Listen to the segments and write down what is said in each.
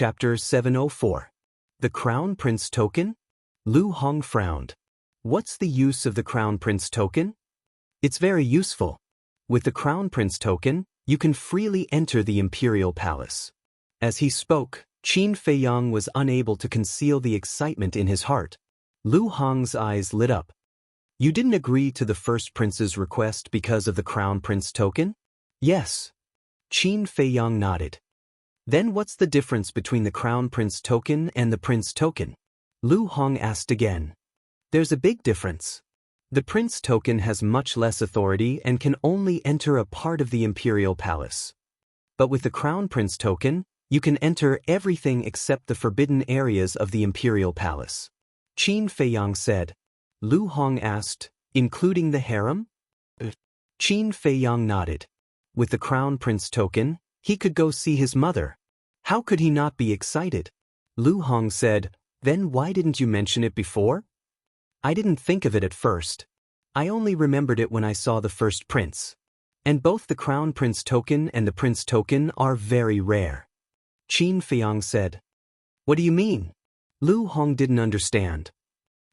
Chapter 704. The Crown Prince Token? Lu Hong frowned. What's the use of the Crown Prince Token? It's very useful. With the Crown Prince Token, you can freely enter the Imperial Palace. As he spoke, Qin Feiyang was unable to conceal the excitement in his heart. Lu Hong's eyes lit up. You didn't agree to the first prince's request because of the Crown Prince Token? Yes. Qin Feiyang nodded. Then what's the difference between the Crown Prince Token and the Prince Token? Lu Hong asked again. There's a big difference. The Prince Token has much less authority and can only enter a part of the Imperial Palace. But with the Crown Prince Token, you can enter everything except the forbidden areas of the Imperial Palace. Qin Feiyang said. Lu Hong asked, including the harem? Qin Feiyang nodded. With the Crown Prince Token, he could go see his mother. How could he not be excited? Lu Hong said, Then why didn't you mention it before? I didn't think of it at first. I only remembered it when I saw the first prince. And both the Crown Prince Token and the Prince Token are very rare. Qin Feiyang said. What do you mean? Lu Hong didn't understand.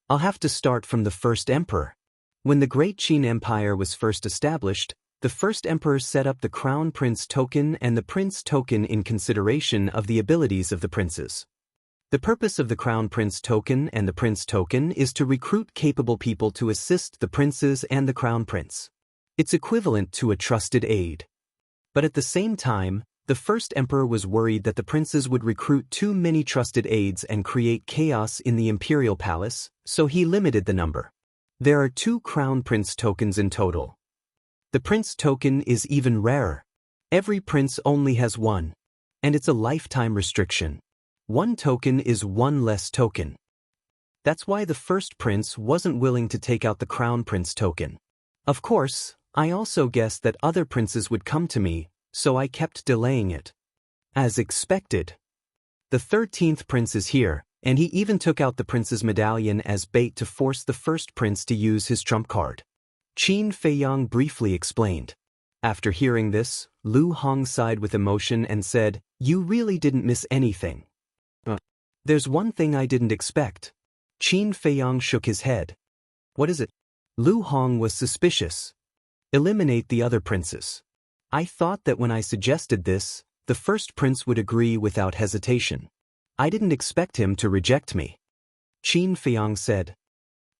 I'll have to start from the first emperor. When the Great Qin Empire was first established, the first emperor set up the Crown Prince Token and the Prince Token in consideration of the abilities of the princes. The purpose of the Crown Prince Token and the Prince Token is to recruit capable people to assist the princes and the Crown Prince. It's equivalent to a trusted aide. But at the same time, the first emperor was worried that the princes would recruit too many trusted aides and create chaos in the Imperial Palace, so he limited the number. There are 2 Crown Prince Tokens in total. The Prince Token is even rarer. Every prince only has 1. And it's a lifetime restriction. 1 token is 1 less token. That's why the first prince wasn't willing to take out the Crown Prince Token. Of course, I also guessed that other princes would come to me, so I kept delaying it. As expected. The 13th prince is here, and he even took out the prince's medallion as bait to force the first prince to use his trump card. Qin Feiyang briefly explained. After hearing this, Lu Hong sighed with emotion and said, You really didn't miss anything. There's one thing I didn't expect. Qin Feiyang shook his head. What is it? Lu Hong was suspicious. Eliminate the other princes. I thought that when I suggested this, the first prince would agree without hesitation. I didn't expect him to reject me. Qin Feiyang said.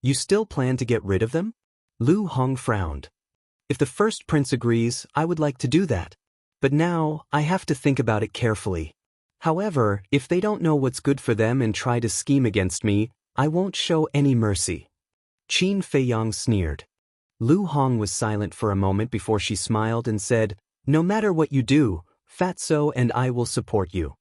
You still plan to get rid of them? Lu Hong frowned. If the first prince agrees, I would like to do that. But now, I have to think about it carefully. However, if they don't know what's good for them and try to scheme against me, I won't show any mercy. Qin Feiyang sneered. Lu Hong was silent for a moment before she smiled and said, No matter what you do, Fatso and I will support you.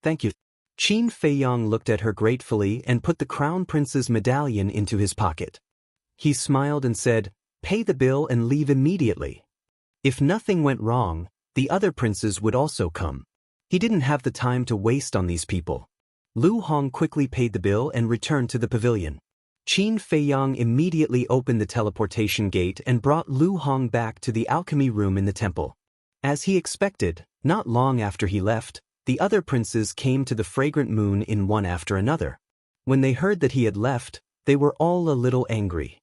Thank you. Qin Feiyang looked at her gratefully and put the Crown Prince's medallion into his pocket. He smiled and said, Pay the bill and leave immediately. If nothing went wrong, the other princes would also come. He didn't have the time to waste on these people. Lu Hong quickly paid the bill and returned to the pavilion. Qin Feiyang immediately opened the teleportation gate and brought Lu Hong back to the alchemy room in the temple. As he expected, not long after he left, the other princes came to the fragrant moon in one after another. When they heard that he had left, they were all a little angry.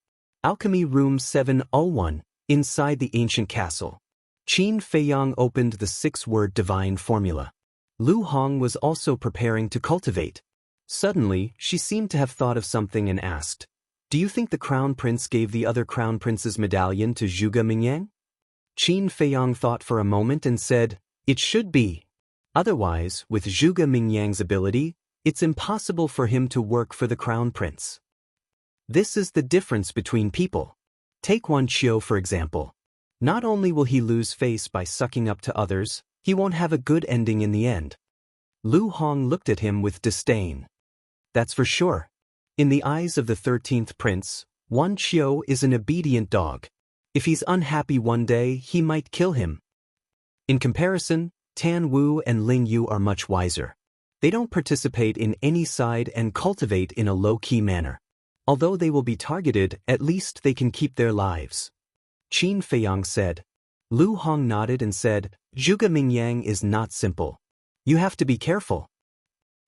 Alchemy Room 701, inside the ancient castle. Qin Feiyang opened the 6-word divine formula. Lu Hong was also preparing to cultivate. Suddenly, she seemed to have thought of something and asked, Do you think the Crown Prince gave the other Crown Prince's medallion to Zhuge Mingyang? Qin Feiyang thought for a moment and said, It should be. Otherwise, with Zhuge Mingyang's ability, it's impossible for him to work for the Crown Prince. This is the difference between people. Take Wan Qiu for example. Not only will he lose face by sucking up to others, he won't have a good ending in the end. Lu Hong looked at him with disdain. That's for sure. In the eyes of the 13th prince, Wan Qiu is an obedient dog. If he's unhappy one day, he might kill him. In comparison, Tan Wu and Ling Yu are much wiser. They don't participate in any side and cultivate in a low-key manner. Although they will be targeted, at least they can keep their lives. Qin Feiyang said. Lu Hong nodded and said, Zhuge Mingyang is not simple. You have to be careful.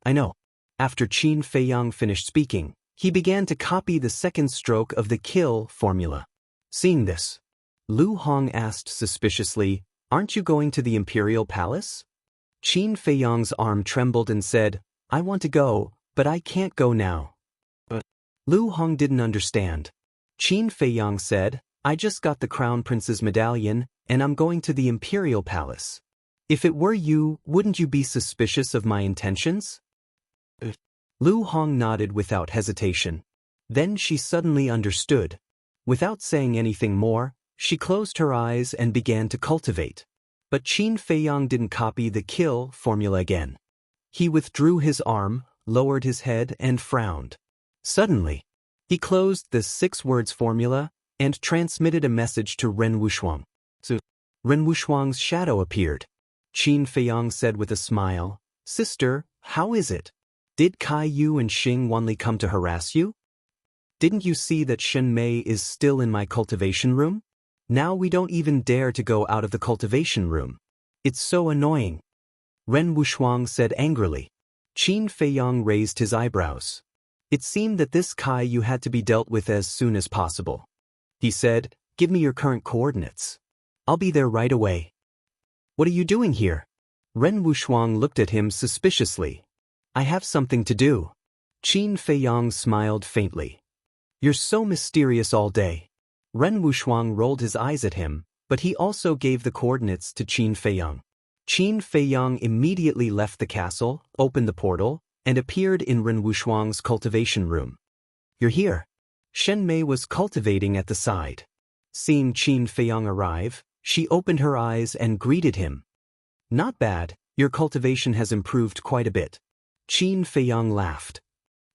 I know. After Qin Feiyang finished speaking, he began to copy the second stroke of the kill formula. Seeing this, Lu Hong asked suspiciously, "Aren't you going to the Imperial Palace?" Qin Feiyang's arm trembled and said, "I want to go, but I can't go now." But Lu Hong didn't understand. Qin Feiyang said, "I just got the Crown Prince's medallion, and I'm going to the Imperial Palace. If it were you, wouldn't you be suspicious of my intentions?" Lu Hong nodded without hesitation. Then she suddenly understood. Without saying anything more, she closed her eyes and began to cultivate. But Qin Feiyang didn't copy the kill formula again. He withdrew his arm, lowered his head, and frowned. Suddenly, he closed the 6 words formula and transmitted a message to Ren Wuxuang. So, Ren Wuxuang's shadow appeared. Qin Feiyang said with a smile, "Sister, how is it? Did Kai Yu and Xing Wanli come to harass you? Didn't you see that Shen Mei is still in my cultivation room? Now we don't even dare to go out of the cultivation room. It's so annoying." Ren Wuxuang said angrily. Qin Feiyang raised his eyebrows. It seemed that this Kai Yu had to be dealt with as soon as possible. He said, "Give me your current coordinates. I'll be there right away." "What are you doing here?" Ren Wuxuang looked at him suspiciously. "I have something to do." Qin Feiyang smiled faintly. "You're so mysterious all day." Ren Wuxuang rolled his eyes at him, but he also gave the coordinates to Qin Feiyang. Qin Feiyang immediately left the castle, opened the portal, and appeared in Ren Wuxuang's cultivation room. "You're here." Shen Mei was cultivating at the side. Seeing Qin Feiyang arrive, she opened her eyes and greeted him. "Not bad, your cultivation has improved quite a bit." Qin Feiyang laughed.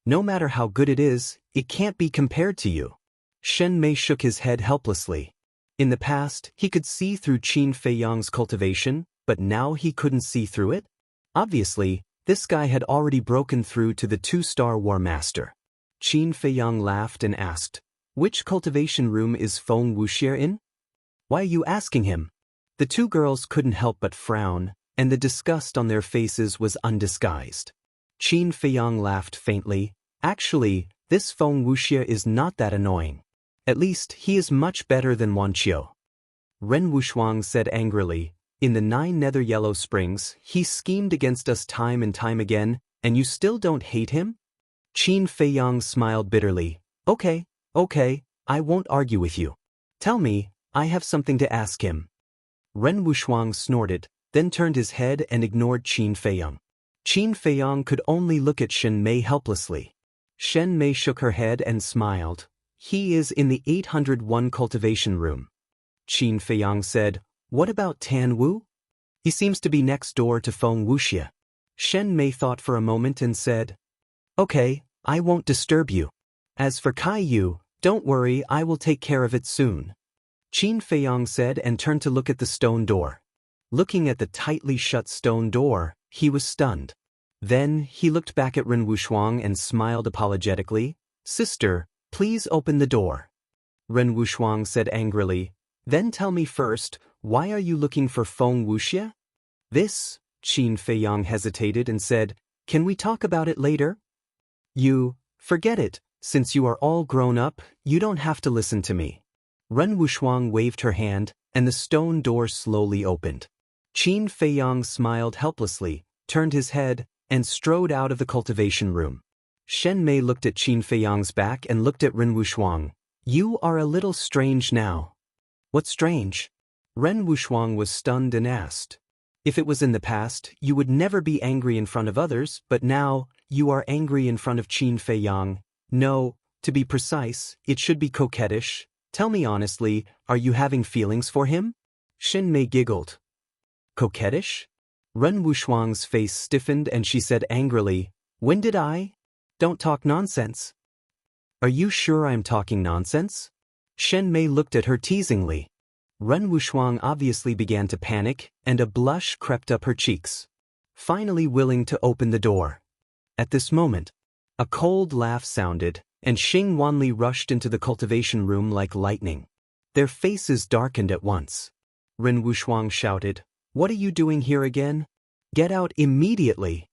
"No matter how good it is, it can't be compared to you." Shen Mei shook his head helplessly. In the past, he could see through Qin Feiyang's cultivation, but now he couldn't see through it? Obviously, this guy had already broken through to the 2-star War Master. Qin Feiyang laughed and asked, "Which cultivation room is Feng Wuxia in?" "Why are you asking him?" The 2 girls couldn't help but frown, and the disgust on their faces was undisguised. Qin Feiyang laughed faintly. "Actually, this Feng Wuxia is not that annoying. At least, he is much better than Wanqiu." Ren Wuxuang said angrily, "In the 9 Nether Yellow Springs, he schemed against us time and time again, and you still don't hate him?" Qin Feiyang smiled bitterly. Okay, I won't argue with you. Tell me, I have something to ask him." Ren Wuxuang snorted, then turned his head and ignored Qin Feiyang. Qin Feiyang could only look at Shen Mei helplessly. Shen Mei shook her head and smiled. "He is in the 801 cultivation room." Qin Feiyang said, "What about Tan Wu? He seems to be next door to Feng Wuxia." Shen Mei thought for a moment and said, "Okay, I won't disturb you. As for Kai Yu, don't worry, I will take care of it soon." Qin Feiyang said and turned to look at the stone door. Looking at the tightly shut stone door, he was stunned. Then he looked back at Ren Wuxuang and smiled apologetically. "Sister, please open the door." Ren Wuxuang said angrily, "Then tell me first, why are you looking for Feng Wuxia?" "This," Qin Feiyang hesitated and said, "Can we talk about it later?" Forget it, since you are all grown up, you don't have to listen to me." Ren Wuxuang waved her hand, and the stone door slowly opened. Qin Feiyang smiled helplessly, turned his head, and strode out of the cultivation room. Shen Mei looked at Qin Feiyang's back and looked at Ren Wuxuang. "You are a little strange now." "What's strange?" Ren Wuxuang was stunned and asked. "If it was in the past, you would never be angry in front of others, but now, you are angry in front of Qin Feiyang. No, to be precise, it should be coquettish. Tell me honestly, are you having feelings for him?" Shen Mei giggled. "Coquettish?" Ren Wuxuang's face stiffened and she said angrily, "When did I? Don't talk nonsense." "Are you sure I'm talking nonsense?" Shen Mei looked at her teasingly. Ren Wuxuang obviously began to panic, and a blush crept up her cheeks. Finally willing to open the door. At this moment, a cold laugh sounded, and Xing Wanli rushed into the cultivation room like lightning. Their faces darkened at once. Ren Wuxuang shouted, "What are you doing here again? Get out immediately!"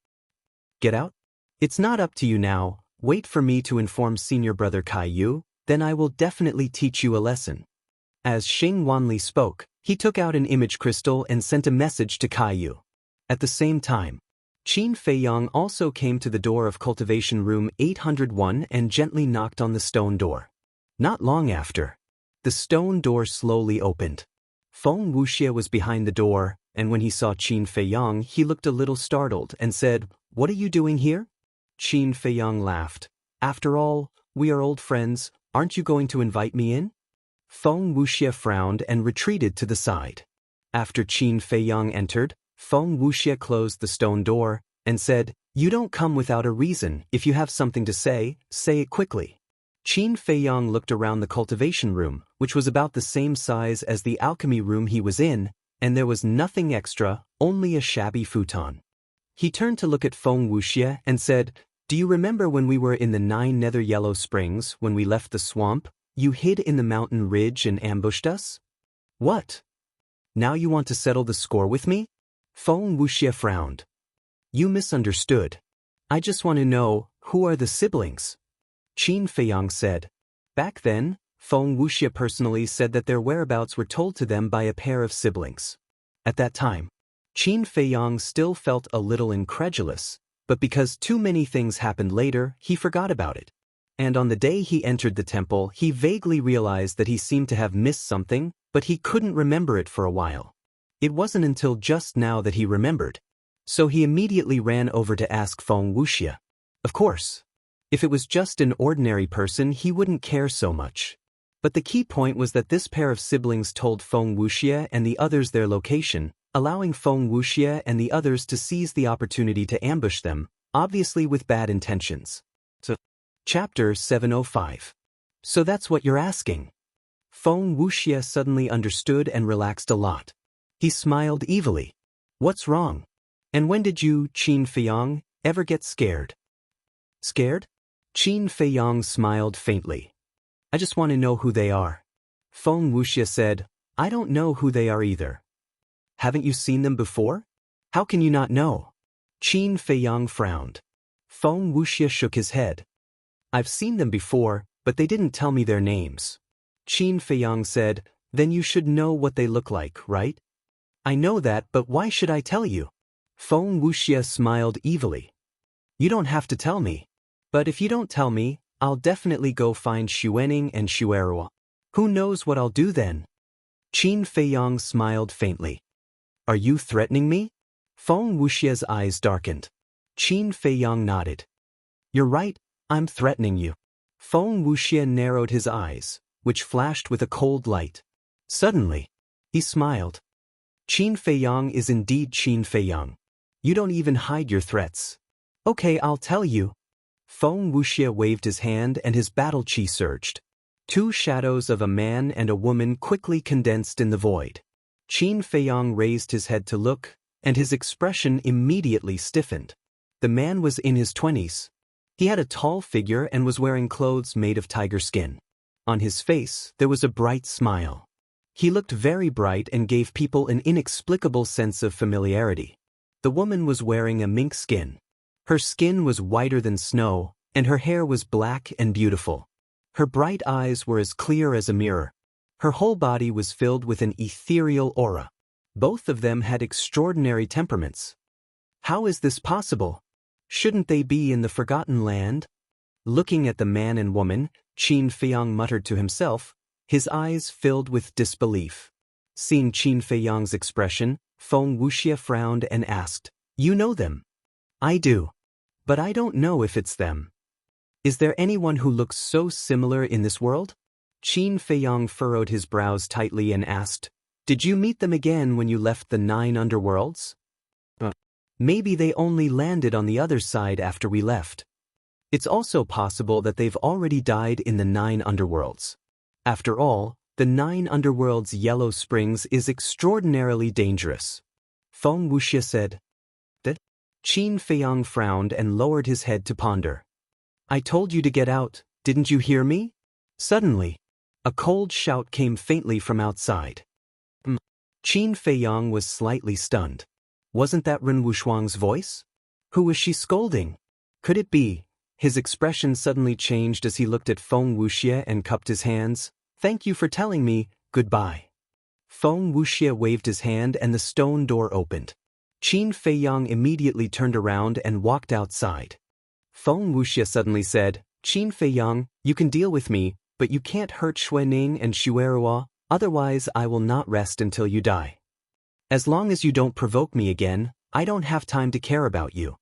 "Get out?" It's not up to you now, wait for me to inform senior brother Caillou, then I will definitely teach you a lesson. As Xing Wanli spoke, he took out an image crystal and sent a message to Caillou. At the same time, Qin Feiyang also came to the door of Cultivation Room 801 and gently knocked on the stone door. Not long after, the stone door slowly opened. Feng Wuxia was behind the door, and when he saw Qin Feiyang, he looked a little startled and said, "What are you doing here?" Qin Feiyang laughed. "After all, we are old friends, aren't you going to invite me in?" Feng Wuxia frowned and retreated to the side. After Qin Feiyang entered, Feng Wuxia closed the stone door and said, "You don't come without a reason. If you have something to say it quickly." Qin Feiyang looked around the cultivation room, which was about the same size as the alchemy room he was in, and there was nothing extra, only a shabby futon. He turned to look at Feng Wuxia and said, "Do you remember when we were in the 9 nether yellow springs, when we left the swamp? You hid in the mountain ridge and ambushed us? What? Now you want to settle the score with me?" Feng Wuxia frowned. "You misunderstood. I just want to know, who are the siblings?" Qin Feiyang said. Back then, Feng Wuxia personally said that their whereabouts were told to them by a pair of siblings. At that time, Qin Feiyang still felt a little incredulous, but because too many things happened later, he forgot about it. And on the day he entered the temple, he vaguely realized that he seemed to have missed something, but he couldn't remember it for a while. It wasn't until just now that he remembered. So he immediately ran over to ask Feng Wuxia. Of course, if it was just an ordinary person, he wouldn't care so much. But the key point was that this pair of siblings told Feng Wuxia and the others their location, allowing Feng Wuxia and the others to seize the opportunity to ambush them, obviously with bad intentions. Chapter 705. So that's what you're asking. Feng Wuxia suddenly understood and relaxed a lot. He smiled evilly. What's wrong? And when did you, Qin Feiyang, ever get scared? Scared? Qin Feiyang smiled faintly. I just want to know who they are. Feng Wuxia said, I don't know who they are either. Haven't you seen them before? How can you not know? Qin Feiyang frowned. Feng Wuxia shook his head. I've seen them before, but they didn't tell me their names. Qin Feiyang said, then you should know what they look like, right? I know that, but why should I tell you? Feng Wuxia smiled evilly. You don't have to tell me. But if you don't tell me, I'll definitely go find Xuening and Xuerua. Who knows what I'll do then? Qin Feiyang smiled faintly. Are you threatening me? Feng Wuxia's eyes darkened. Qin Feiyang nodded. You're right, I'm threatening you. Feng Wuxia narrowed his eyes, which flashed with a cold light. Suddenly, he smiled. Qin Feiyang is indeed Qin Feiyang. You don't even hide your threats. Okay, I'll tell you. Feng Wuxia waved his hand and his battle chi surged. 2 shadows of a man and a woman quickly condensed in the void. Qin Feiyang raised his head to look, and his expression immediately stiffened. The man was in his 20s. He had a tall figure and was wearing clothes made of tiger skin. On his face, there was a bright smile. He looked very bright and gave people an inexplicable sense of familiarity. The woman was wearing a mink skin. Her skin was whiter than snow, and her hair was black and beautiful. Her bright eyes were as clear as a mirror. Her whole body was filled with an ethereal aura. Both of them had extraordinary temperaments. How is this possible? Shouldn't they be in the Forgotten Land? Looking at the man and woman, Qin Feiyang muttered to himself, his eyes filled with disbelief. Seeing Qin Feiyang's expression, Feng Wuxia frowned and asked, You know them? I do. But I don't know if it's them. Is there anyone who looks so similar in this world? Qin Feiyang furrowed his brows tightly and asked, Did you meet them again when you left the 9 underworlds? Maybe they only landed on the other side after we left. It's also possible that they've already died in the 9 underworlds. After all, the 9 underworlds' yellow springs is extraordinarily dangerous. Feng Wuxia said. That? Qin Feiyang frowned and lowered his head to ponder. I told you to get out, didn't you hear me? Suddenly, a cold shout came faintly from outside. Qin Feiyang was slightly stunned. Wasn't that Ren Wushuang's voice? Who was she scolding? Could it be? His expression suddenly changed as he looked at Feng Wuxia and cupped his hands. Thank you for telling me, goodbye. Feng Wuxia waved his hand and the stone door opened. Qin Feiyang immediately turned around and walked outside. Feng Wuxia suddenly said, Qin Feiyang, you can deal with me, but you can't hurt Xuening and Xuerua, otherwise I will not rest until you die. As long as you don't provoke me again, I don't have time to care about you.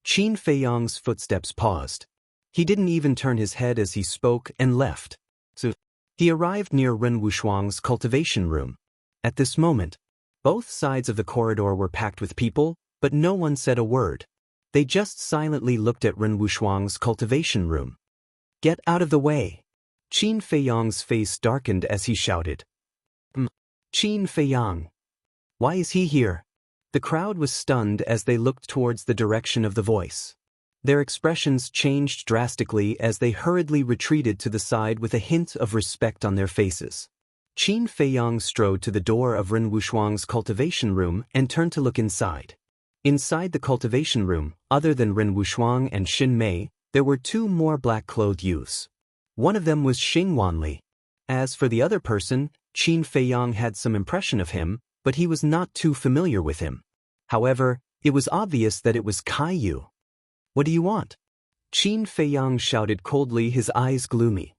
Qin Feiyang's footsteps paused. He didn't even turn his head as he spoke and left. So he arrived near Ren Wushuang's cultivation room. At this moment, both sides of the corridor were packed with people, but no one said a word. They just silently looked at Ren Wushuang's cultivation room. Get out of the way! Qin Feiyang's face darkened as he shouted. Qin Feiyang! Why is he here? The crowd was stunned as they looked towards the direction of the voice. Their expressions changed drastically as they hurriedly retreated to the side with a hint of respect on their faces. Qin Feiyang strode to the door of Ren Wushuang's cultivation room and turned to look inside. Inside the cultivation room, other than Ren Wushuang and Xin Mei, there were two more black-clothed youths. One of them was Xing Wanli. As for the other person, Qin Feiyang had some impression of him, but he was not too familiar with him. However, it was obvious that it was Caillou. What do you want? Qin Feiyang shouted coldly, his eyes gloomy.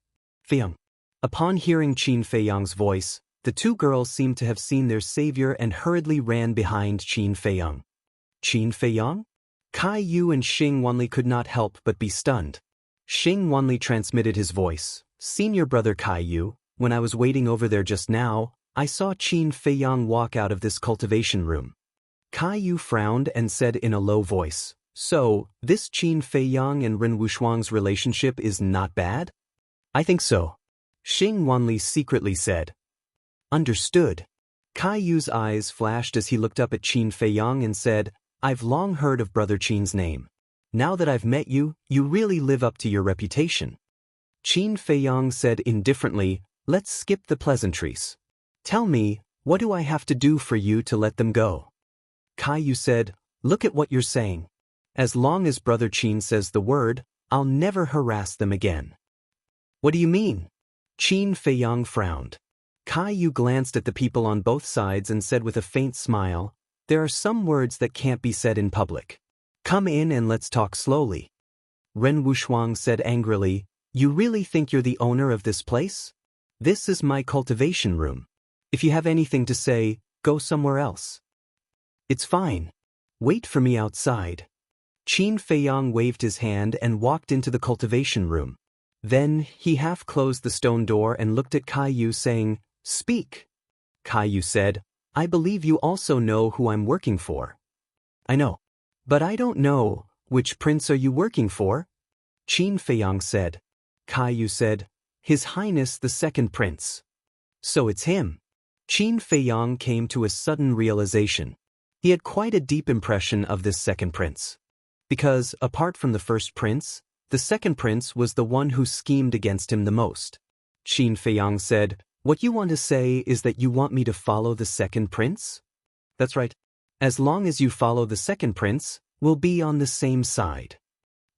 Feiyang. Upon hearing Qin Feiyang's voice, the two girls seemed to have seen their savior and hurriedly ran behind Qin Feiyang. Qin Feiyang? Caillou and Xing Wanli could not help but be stunned. Xing Wanli transmitted his voice. Senior brother Caillou, when I was waiting over there just now, I saw Qin Feiyang walk out of this cultivation room. Caillou frowned and said in a low voice, So, this Qin Feiyang and Ren Wushuang's relationship is not bad? I think so. Xing Wanli secretly said. Understood. Caillou's eyes flashed as he looked up at Qin Feiyang and said, I've long heard of Brother Qin's name. Now that I've met you, you really live up to your reputation. Qin Feiyang said indifferently, Let's skip the pleasantries. Tell me, what do I have to do for you to let them go? Caillou said, Look at what you're saying. As long as Brother Qin says the word, I'll never harass them again. What do you mean? Qin Feiyang frowned. Caillou glanced at the people on both sides and said with a faint smile, There are some words that can't be said in public. Come in and let's talk slowly. Ren Wushuang said angrily, You really think you're the owner of this place? This is my cultivation room. If you have anything to say, go somewhere else. It's fine. Wait for me outside. Qin Feiyang waved his hand and walked into the cultivation room. Then, he half closed the stone door and looked at Caillou saying, Speak. Caillou said, I believe you also know who I'm working for. I know. But I don't know, which prince are you working for? Qin Feiyang said. Caillou said, His Highness the Second Prince. So it's him. Qin Feiyang came to a sudden realization. He had quite a deep impression of this second prince. Because, apart from the first prince, the second prince was the one who schemed against him the most. Qin Feiyang said, What you want to say is that you want me to follow the second prince? That's right. As long as you follow the second prince, we'll be on the same side.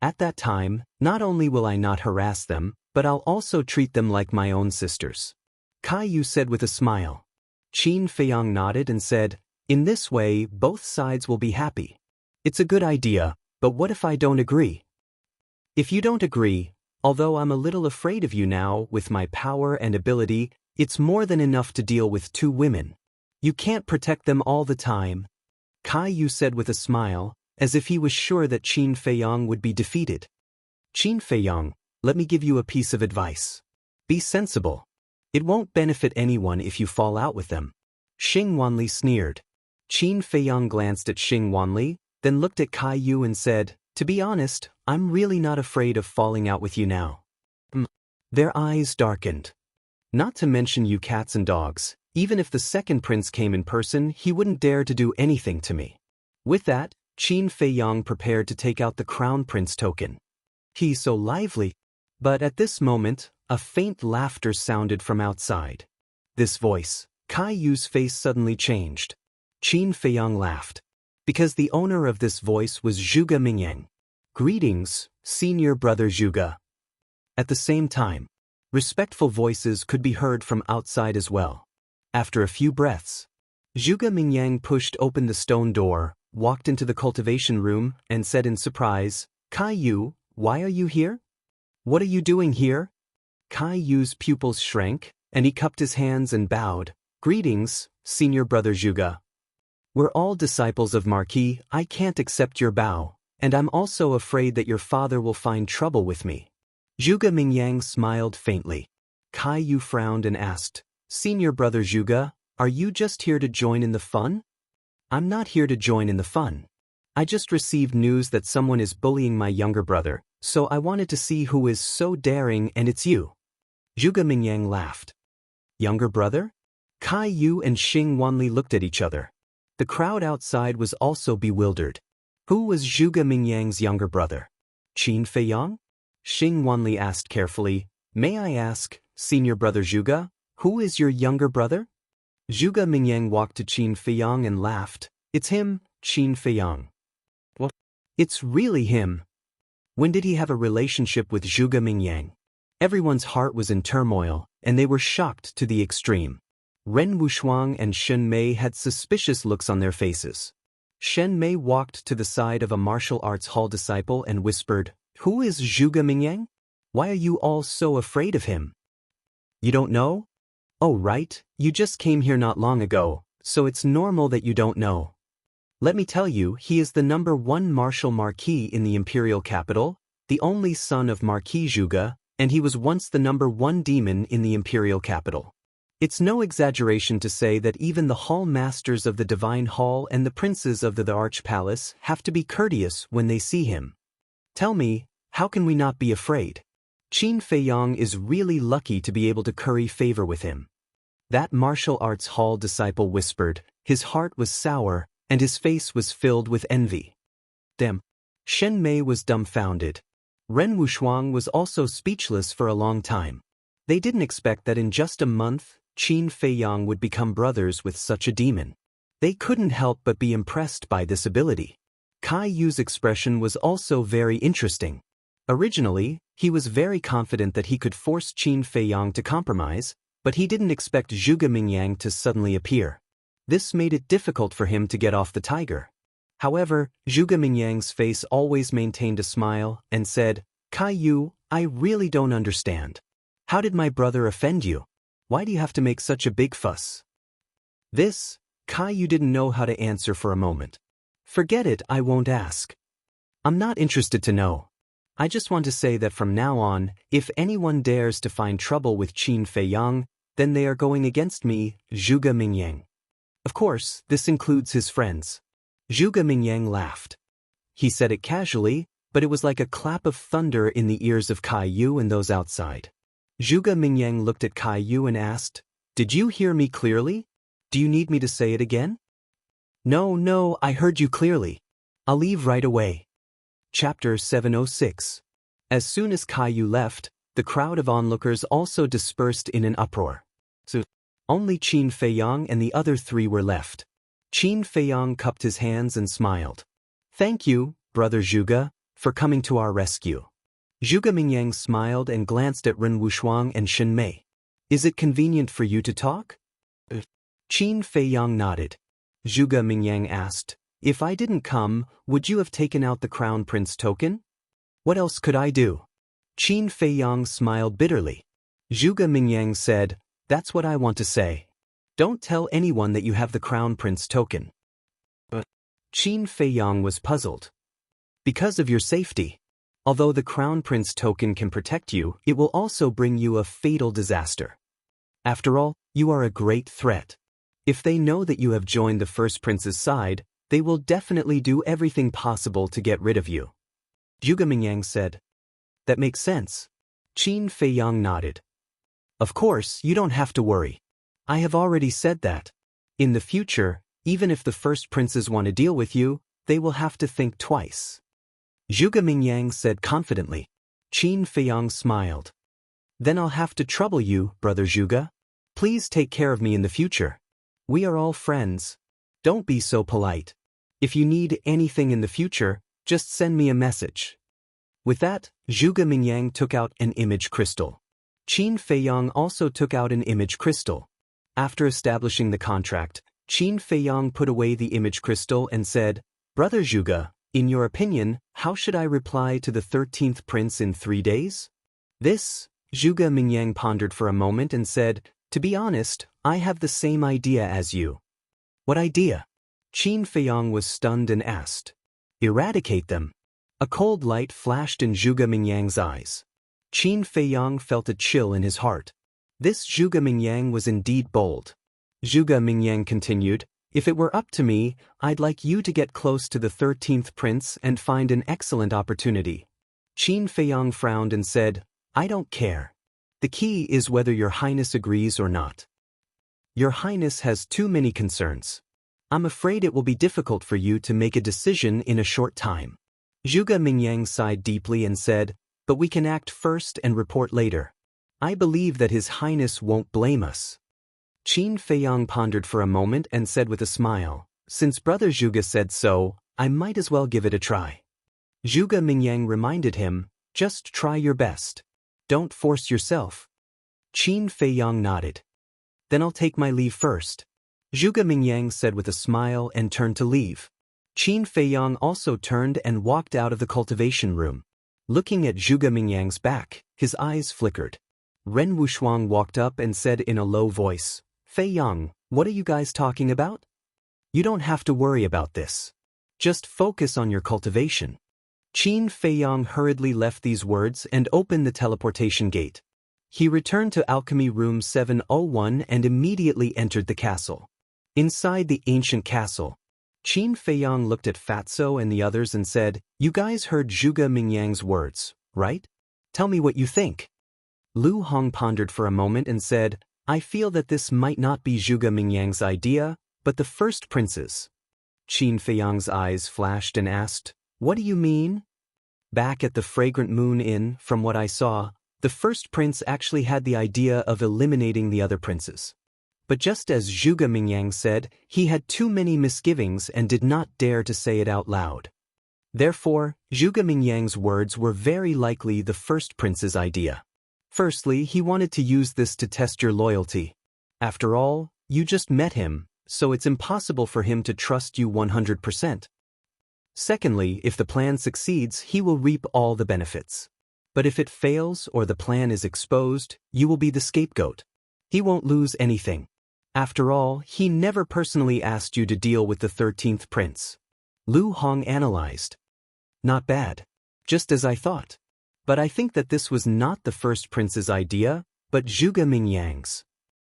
At that time, not only will I not harass them, but I'll also treat them like my own sisters. Caillou said with a smile. Qin Feiyang nodded and said, In this way, both sides will be happy. It's a good idea, but what if I don't agree? If you don't agree, although I'm a little afraid of you now, with my power and ability, it's more than enough to deal with two women. You can't protect them all the time. Caillou said with a smile, as if he was sure that Qin Feiyang would be defeated. Qin Feiyang, let me give you a piece of advice. Be sensible. It won't benefit anyone if you fall out with them. Xing Wanli sneered. Qin Feiyang glanced at Xing Wanli, then looked at Caillou and said, To be honest, I'm really not afraid of falling out with you now. Their eyes darkened. Not to mention you cats and dogs, even if the second prince came in person, he wouldn't dare to do anything to me. With that, Qin Feiyang prepared to take out the crown prince token. He's so lively. But at this moment, a faint laughter sounded from outside. This voice, Caillou's face suddenly changed. Qin Feiyang laughed. Because the owner of this voice was Zhuge Mingyang. Greetings, senior brother Zhuge. At the same time, respectful voices could be heard from outside as well. After a few breaths, Zhuge Mingyang pushed open the stone door, walked into the cultivation room, and said in surprise, Kai Yu, why are you here? What are you doing here? Kai Yu's pupils shrank, and he cupped his hands and bowed. Greetings, senior brother Zhuge. We're all disciples of Marquis. I can't accept your bow, and I'm also afraid that your father will find trouble with me. Zhuge Mingyang smiled faintly. Kai Yu frowned and asked, Senior brother Zhuge, are you just here to join in the fun? I'm not here to join in the fun. I just received news that someone is bullying my younger brother, so I wanted to see who is so daring, and it's you. Zhuge Mingyang laughed. Younger brother? Kai Yu and Xing Wanli looked at each other. The crowd outside was also bewildered. Who was Zhuge Mingyang's younger brother? Qin Feiyang? Xing Wanli asked carefully, May I ask, senior brother Zhuge, who is your younger brother? Zhuge Mingyang walked to Qin Feiyang and laughed. It's him, Qin Feiyang. What? It's really him. When did he have a relationship with Zhuge Mingyang? Everyone's heart was in turmoil, and they were shocked to the extreme. Ren Wushuang and Shen Mei had suspicious looks on their faces. Shen Mei walked to the side of a martial arts hall disciple and whispered, Who is Zhuge Mingyang? Why are you all so afraid of him? You don't know? Oh right, you just came here not long ago, so it's normal that you don't know. Let me tell you, he is the #1 martial marquis in the imperial capital, the only son of Marquis Zhuge, and he was once the #1 demon in the imperial capital. It's no exaggeration to say that even the hall masters of the Divine Hall and the princes of the Arch Palace have to be courteous when they see him. Tell me, how can we not be afraid? Qin Feiyang is really lucky to be able to curry favor with him. That martial arts hall disciple whispered. His heart was sour, and his face was filled with envy. Damn. Shen Mei was dumbfounded. Ren Wushuang was also speechless for a long time. They didn't expect that in just a month, Qin Feiyang would become brothers with such a demon. They couldn't help but be impressed by this ability. Kai Yu's expression was also very interesting. Originally, he was very confident that he could force Qin Feiyang to compromise, but he didn't expect Zhuge Mingyang to suddenly appear. This made it difficult for him to get off the tiger. However, Zhuge Mingyang's face always maintained a smile and said, Kai Yu, I really don't understand. How did my brother offend you? Why do you have to make such a big fuss? This, Kai Yu didn't know how to answer for a moment. Forget it, I won't ask. I'm not interested to know. I just want to say that from now on, if anyone dares to find trouble with Qin Feiyang, then they are going against me, Zhuge Mingyang. Of course, this includes his friends. Zhuge Mingyang laughed. He said it casually, but it was like a clap of thunder in the ears of Kai Yu and those outside. Zhuge Mingyang looked at Kai Yu and asked, Did you hear me clearly? Do you need me to say it again? No, I heard you clearly. I'll leave right away. Chapter 706. As soon as Kai Yu left, the crowd of onlookers also dispersed in an uproar. So, only Qin Feiyang and the other three were left. Qin Feiyang cupped his hands and smiled. Thank you, brother Zhuge, for coming to our rescue. Zhuge Mingyang smiled and glanced at Ren Wushuang and Shen Mei. Is it convenient for you to talk? Qin Feiyang nodded. Zhuge Mingyang asked, If I didn't come, would you have taken out the Crown Prince token? What else could I do? Qin Feiyang smiled bitterly. Zhuge Mingyang said, That's what I want to say. Don't tell anyone that you have the Crown Prince token. But Qin Feiyang was puzzled. Because of your safety. Although the Crown Prince token can protect you, it will also bring you a fatal disaster. After all, you are a great threat. If they know that you have joined the First Prince's side, they will definitely do everything possible to get rid of you. Zhuge Mingyang said. That makes sense. Qin Feiyang nodded. Of course, you don't have to worry. I have already said that. In the future, even if the First Princes want to deal with you, they will have to think twice. Zhuge Mingyang said confidently. Qin Feiyang smiled. Then I'll have to trouble you, brother Zhuge. Please take care of me in the future. We are all friends. Don't be so polite. If you need anything in the future, just send me a message. With that, Zhuge Mingyang took out an image crystal. Qin Feiyang also took out an image crystal. After establishing the contract, Qin Feiyang put away the image crystal and said, "Brother Zhuge, in your opinion, how should I reply to the 13th prince in 3 days?" This, Zhuge Mingyang pondered for a moment and said, "To be honest, I have the same idea as you." "What idea?" Qin Feiyang was stunned and asked. "Eradicate them." A cold light flashed in Zhuge Mingyang's eyes. Qin Feiyang felt a chill in his heart. This Zhuge Mingyang was indeed bold. Zhuge Mingyang continued, "If it were up to me, I'd like you to get close to the 13th prince and find an excellent opportunity." Qin Feiyang frowned and said, "I don't care. The key is whether your highness agrees or not. Your highness has too many concerns. I'm afraid it will be difficult for you to make a decision in a short time." Zhuge Mingyang sighed deeply and said, "But we can act first and report later. I believe that His Highness won't blame us." Qin Feiyang pondered for a moment and said with a smile, "Since Brother Zhuge said so, I might as well give it a try." Zhuge Mingyang reminded him, "Just try your best. Don't force yourself." Qin Feiyang nodded. "Then I'll take my leave first," Zhuge Mingyang said with a smile and turned to leave. Qin Feiyang also turned and walked out of the cultivation room. Looking at Zhuge Mingyang's back, his eyes flickered. Ren Wushuang walked up and said in a low voice, "Feiyang, what are you guys talking about? You don't have to worry about this. Just focus on your cultivation." Qin Feiyang hurriedly left these words and opened the teleportation gate. He returned to Alchemy Room 701 and immediately entered the castle. Inside the ancient castle, Qin Feiyang looked at Fatso and the others and said, "You guys heard Zhuge Mingyang's words, right? Tell me what you think." Lu Hong pondered for a moment and said, "I feel that this might not be Zhuge Mingyang's idea, but the first prince's." Qin Feiyang's eyes flashed and asked, "What do you mean?" "Back at the Fragrant Moon Inn, from what I saw, the first prince actually had the idea of eliminating the other princes. But just as Zhuge Mingyang said, he had too many misgivings and did not dare to say it out loud. Therefore, Zhuge Mingyang's words were very likely the first prince's idea. Firstly, he wanted to use this to test your loyalty. After all, you just met him, so it's impossible for him to trust you 100%. Secondly, if the plan succeeds, he will reap all the benefits. But if it fails or the plan is exposed, you will be the scapegoat. He won't lose anything. After all, he never personally asked you to deal with the 13th prince." Lu Hong analyzed. "Not bad. Just as I thought. But I think that this was not the first prince's idea, but Zhuge Mingyang's.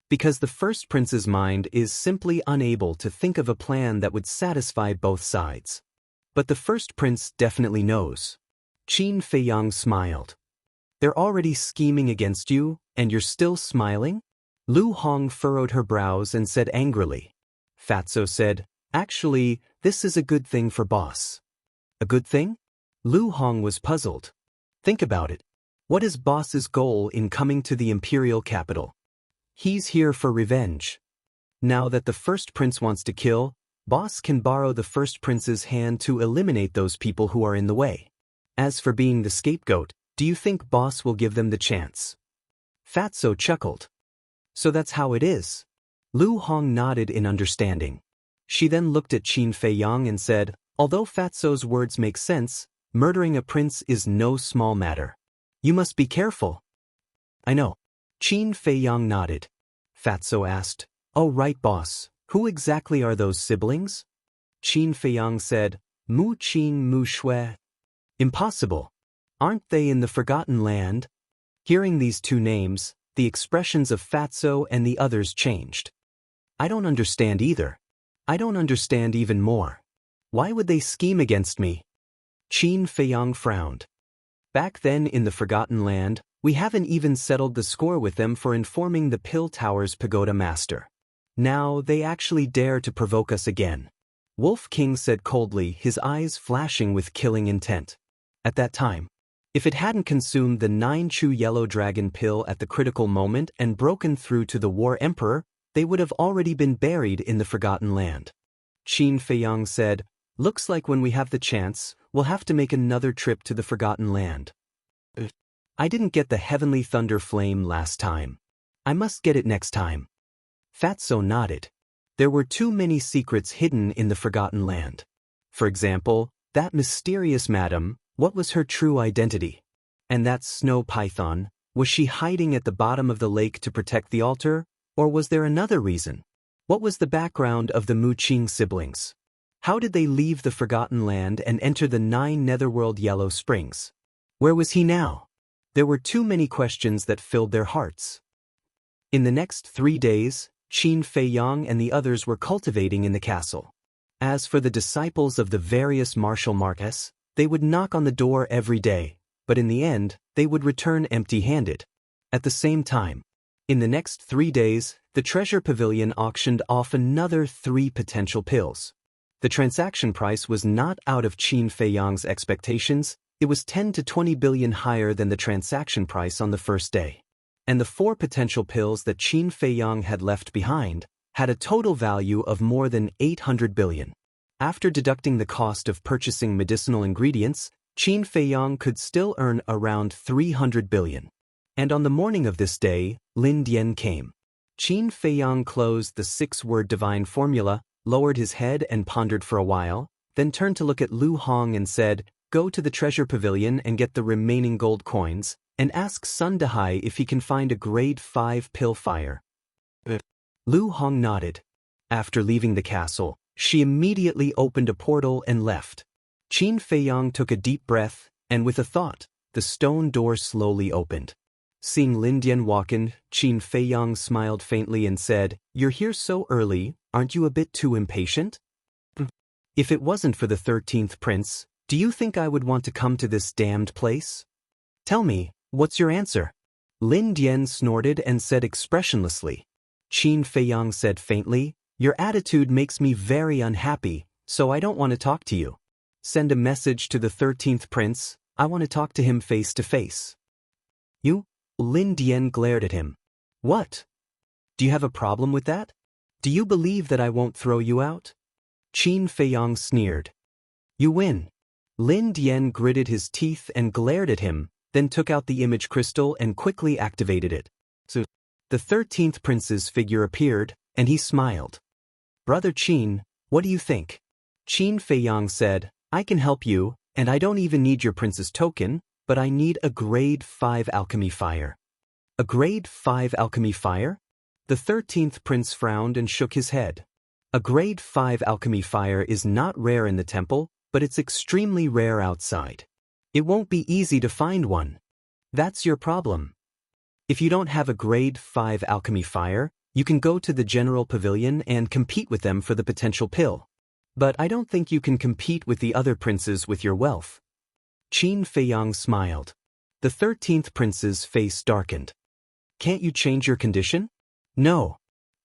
Because the first prince's mind is simply unable to think of a plan that would satisfy both sides. But the first prince definitely knows." Qin Feiyang smiled. "They're already scheming against you, and you're still smiling?" Lu Hong furrowed her brows and said angrily. Fatso said, "Actually, this is a good thing for boss." "A good thing?" Lu Hong was puzzled. "Think about it. What is boss's goal in coming to the imperial capital? He's here for revenge. Now that the first prince wants to kill, boss can borrow the first prince's hand to eliminate those people who are in the way. As for being the scapegoat, do you think boss will give them the chance?" Fatso chuckled. "So that's how it is." Lu Hong nodded in understanding. She then looked at Qin Feiyang and said, "Although Fatso's words make sense, murdering a prince is no small matter. You must be careful." "I know." Qin Feiyang nodded. Fatso asked, "Oh right boss, who exactly are those siblings?" Qin Feiyang said, "Mu Qin Mu Shui." "Impossible. Aren't they in the Forgotten Land?" Hearing these two names, the expressions of Fatso and the others changed. "I don't understand either. I don't understand even more. Why would they scheme against me?" Qin Feiyang frowned. "Back then in the Forgotten Land, we haven't even settled the score with them for informing the Pill Tower's pagoda master. Now they actually dare to provoke us again." Wolf King said coldly, his eyes flashing with killing intent. At that time, if it hadn't consumed the 9-chew yellow dragon pill at the critical moment and broken through to the War Emperor, they would have already been buried in the Forgotten Land. Qin Feiyang said, "Looks like when we have the chance, we'll have to make another trip to the Forgotten Land. I didn't get the heavenly thunder flame last time. I must get it next time. Fatso nodded. There were too many secrets hidden in the Forgotten Land. For example, that mysterious madam, what was her true identity? And that snow python, was she hiding at the bottom of the lake to protect the altar, or was there another reason? What was the background of the Muqing siblings? How did they leave the Forgotten Land and enter the 9 Netherworld Yellow Springs? Where was he now? There were too many questions that filled their hearts. In the next 3 days, Qin Feiyang and the others were cultivating in the castle. As for the disciples of the various martial marques, they would knock on the door every day, but in the end, they would return empty-handed. At the same time, in the next 3 days, the treasure pavilion auctioned off another 3 potential pills. The transaction price was not out of Qin Feiyang's expectations, it was 10 to 20 billion higher than the transaction price on the first day. And the 4 potential pills that Qin Feiyang had left behind had a total value of more than 800 billion. After deducting the cost of purchasing medicinal ingredients, Qin Feiyang could still earn around 300 billion. And on the morning of this day, Lin Dian came. Qin Feiyang closed the 6-word divine formula, lowered his head and pondered for a while, then turned to look at Lu Hong and said, "Go to the treasure pavilion and get the remaining gold coins, and ask Sun Dehai if he can find a grade 5 pill fire." Lu Hong nodded. After leaving the castle, she immediately opened a portal and left. Qin Feiyang took a deep breath, and with a thought, the stone door slowly opened. Seeing Lin Dian walk in, Qin Feiyang smiled faintly and said, "You're here so early, aren't you a bit too impatient?" "If it wasn't for the 13th prince, do you think I would want to come to this damned place? Tell me, what's your answer?" Lin Dian snorted and said expressionlessly. Qin Feiyang said faintly, "Your attitude makes me very unhappy, so I don't want to talk to you. Send a message to the 13th prince, I want to talk to him face to face." "You?" Lin Dian glared at him. "What? Do you have a problem with that? Do you believe that I won't throw you out?" Qin Feiyang sneered. "You win." Lin Dian gritted his teeth and glared at him, then took out the image crystal and quickly activated it. So, the 13th prince's figure appeared, and he smiled. "Brother Qin, what do you think?" Qin Feiyang said, "I can help you, and I don't even need your prince's token, but I need a grade 5 alchemy fire." "A grade 5 alchemy fire?" The 13th prince frowned and shook his head. "A grade 5 alchemy fire is not rare in the temple, but it's extremely rare outside. It won't be easy to find one. That's your problem. If you don't have a grade 5 alchemy fire, you can go to the general pavilion and compete with them for the potential pill. But I don't think you can compete with the other princes with your wealth." Qin Feiyang smiled. The 13th prince's face darkened. "Can't you change your condition?" "No."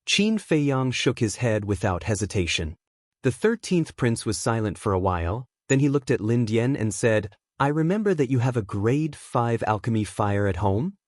Qin Feiyang shook his head without hesitation. The 13th prince was silent for a while, then he looked at Lin Dian and said, "I remember that you have a grade 5 alchemy fire at home?"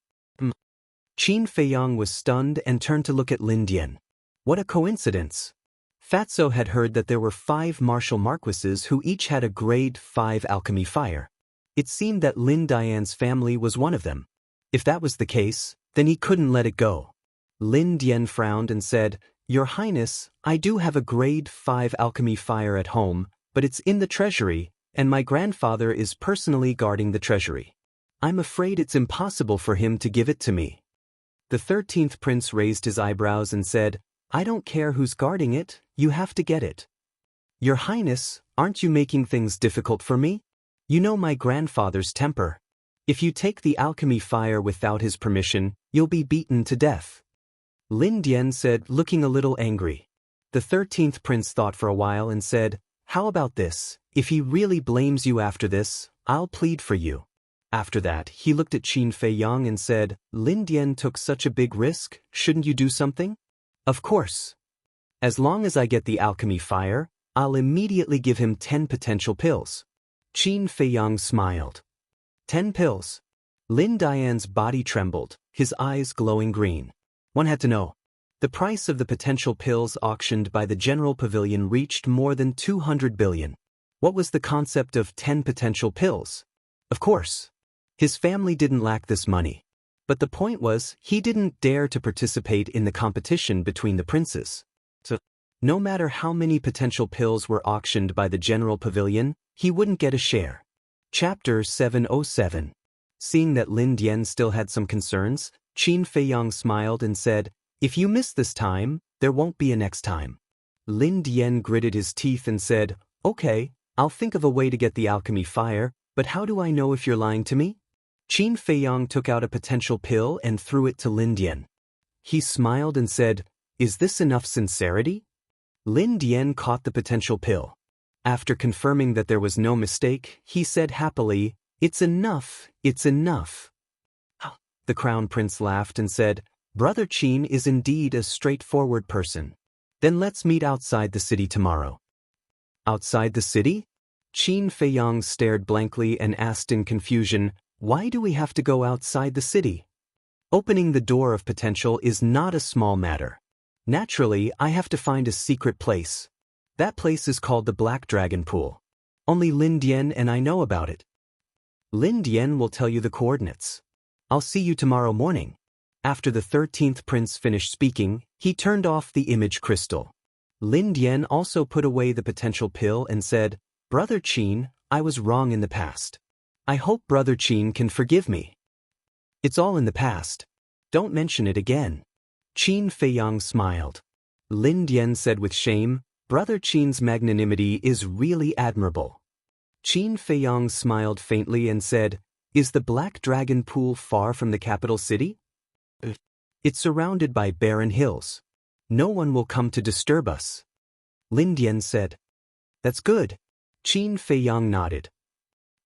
Qin Feiyang was stunned and turned to look at Lin Dian. What a coincidence. Fatso had heard that there were 5 martial marquises who each had a grade 5 alchemy fire. It seemed that Lin Dian's family was one of them. If that was the case, then he couldn't let it go. Lin Dian frowned and said, "Your Highness, I do have a grade 5 alchemy fire at home, but it's in the treasury, and my grandfather is personally guarding the treasury. I'm afraid it's impossible for him to give it to me." The 13th prince raised his eyebrows and said, "I don't care who's guarding it, you have to get it." "Your Highness, aren't you making things difficult for me? You know my grandfather's temper. If you take the alchemy fire without his permission, you'll be beaten to death." Lin Dian said, looking a little angry. The 13th prince thought for a while and said, "How about this? If he really blames you after this, I'll plead for you." After that, he looked at Qin Feiyang and said, "Lin Dian took such a big risk, shouldn't you do something?" "Of course. As long as I get the alchemy fire, I'll immediately give him 10 potential pills." Qin Feiyang smiled. 10 pills. Lin Dian's body trembled, his eyes glowing green. One had to know. The price of the potential pills auctioned by the general pavilion reached more than 200 billion. What was the concept of 10 potential pills? Of course, his family didn't lack this money. But the point was, he didn't dare to participate in the competition between the princes. So, no matter how many potential pills were auctioned by the general pavilion, he wouldn't get a share. Chapter 707. Seeing that Lin Dian still had some concerns, Qin Feiyang smiled and said, "If you miss this time, there won't be a next time." Lin Dian gritted his teeth and said, "Okay, I'll think of a way to get the alchemy fire, but how do I know if you're lying to me?" Qin Feiyang took out a potential pill and threw it to Lin Dian. He smiled and said, "Is this enough sincerity?" Lin Dian caught the potential pill. After confirming that there was no mistake, he said happily, "It's enough, it's enough." The Crown Prince laughed and said, "Brother Qin is indeed a straightforward person. Then let's meet outside the city tomorrow." Outside the city? Qin Feiyang stared blankly and asked in confusion, "Why do we have to go outside the city? Opening the door of potential is not a small matter. Naturally, I have to find a secret place. That place is called the Black Dragon Pool. Only Lin Dian and I know about it. Lin Dian will tell you the coordinates. I'll see you tomorrow morning." After the 13th prince finished speaking, he turned off the image crystal. Lin Dian also put away the potential pill and said, "Brother Qin, I was wrong in the past. I hope Brother Qin can forgive me." "It's all in the past. Don't mention it again." Qin Feiyang smiled. Lin Dian said with shame, "Brother Qin's magnanimity is really admirable." Qin Feiyang smiled faintly and said, "Is the Black Dragon Pool far from the capital city?" "It's surrounded by barren hills. No one will come to disturb us." Lin Dian said. "That's good." Qin Feiyang nodded.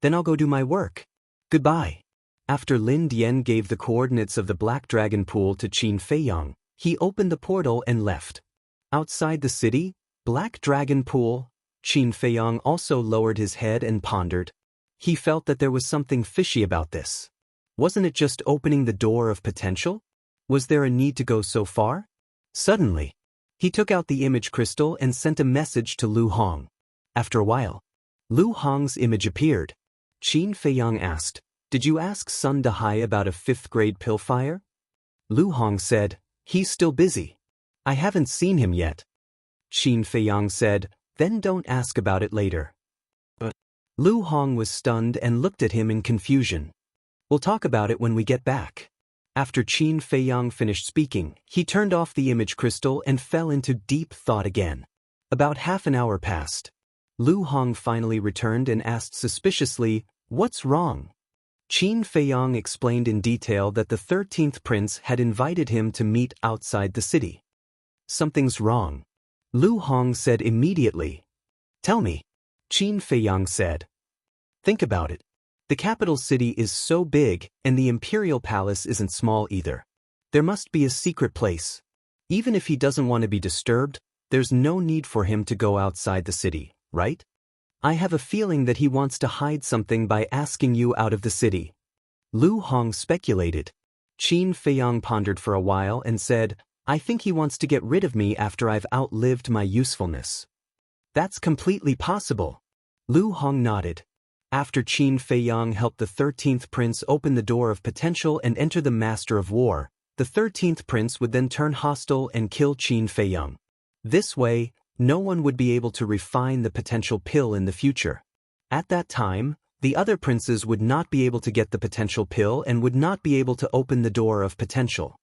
"Then I'll go do my work. Goodbye." After Lin Dian gave the coordinates of the Black Dragon Pool to Qin Feiyang, he opened the portal and left. Outside the city, Black Dragon Pool, Qin Feiyang also lowered his head and pondered. He felt that there was something fishy about this. Wasn't it just opening the door of potential? Was there a need to go so far? Suddenly, he took out the image crystal and sent a message to Lu Hong. After a while, Lu Hong's image appeared. Qin Feiyang asked, "Did you ask Sun Dahai about a 5th grade pill fire?" Lu Hong said, "He's still busy. I haven't seen him yet." Qin Feiyang said, "Then don't ask about it later." But Lu Hong was stunned and looked at him in confusion. "We'll talk about it when we get back." After Qin Feiyang finished speaking, he turned off the image crystal and fell into deep thought again. About half an hour passed. Lu Hong finally returned and asked suspiciously, "What's wrong?" Qin Feiyang explained in detail that the 13th prince had invited him to meet outside the city. "Something's wrong," Lu Hong said immediately. "Tell me," Qin Feiyang said. "Think about it. The capital city is so big, and the imperial palace isn't small either. There must be a secret place. Even if he doesn't want to be disturbed, there's no need for him to go outside the city, right? I have a feeling that he wants to hide something by asking you out of the city." Lu Hong speculated. Qin Feiyang pondered for a while and said, "I think he wants to get rid of me after I've outlived my usefulness." "That's completely possible." Lu Hong nodded. After Qin Feiyang helped the 13th prince open the door of potential and enter the Master of War, the 13th prince would then turn hostile and kill Qin Feiyang. This way, no one would be able to refine the potential pill in the future. At that time, the other princes would not be able to get the potential pill and would not be able to open the door of potential.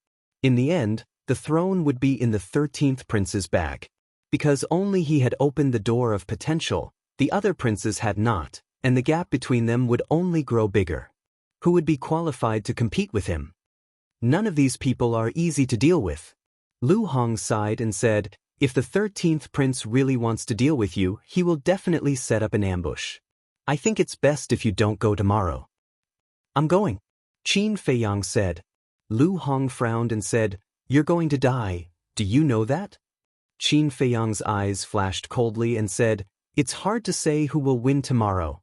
In the end, the throne would be in the 13th prince's bag. Because only he had opened the door of potential, the other princes had not, and the gap between them would only grow bigger. Who would be qualified to compete with him? None of these people are easy to deal with. Lu Hong sighed and said, "If the 13th prince really wants to deal with you, he will definitely set up an ambush. I think it's best if you don't go tomorrow." "I'm going," Qin Feiyang said. Lu Hong frowned and said, "You're going to die, do you know that?" Qin Feiyang's eyes flashed coldly and said, "It's hard to say who will win tomorrow."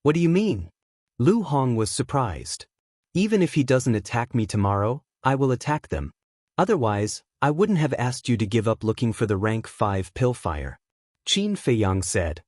"What do you mean?" Lu Hong was surprised. "Even if he doesn't attack me tomorrow, I will attack them. Otherwise, I wouldn't have asked you to give up looking for the rank 5 pill fire," Qin Feiyang said.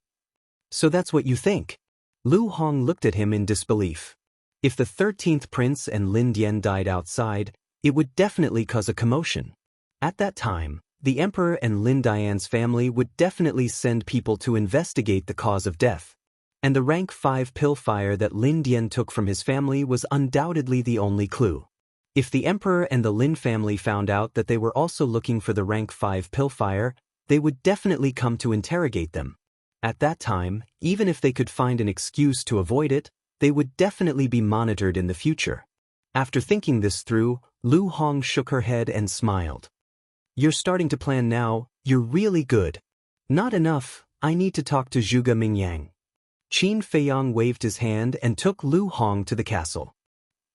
So that's what you think? Lu Hong looked at him in disbelief. If the 13th prince and Lin Dian died outside, it would definitely cause a commotion. At that time, the emperor and Lin Dian's family would definitely send people to investigate the cause of death. And the rank 5 pill fire that Lin Dian took from his family was undoubtedly the only clue. If the emperor and the Lin family found out that they were also looking for the rank 5 pill fire, they would definitely come to interrogate them. At that time, even if they could find an excuse to avoid it, they would definitely be monitored in the future. After thinking this through, Lu Hong shook her head and smiled. You're starting to plan now, you're really good. Not enough, I need to talk to Zhuge Mingyang. Qin Feiyang waved his hand and took Lu Hong to the castle.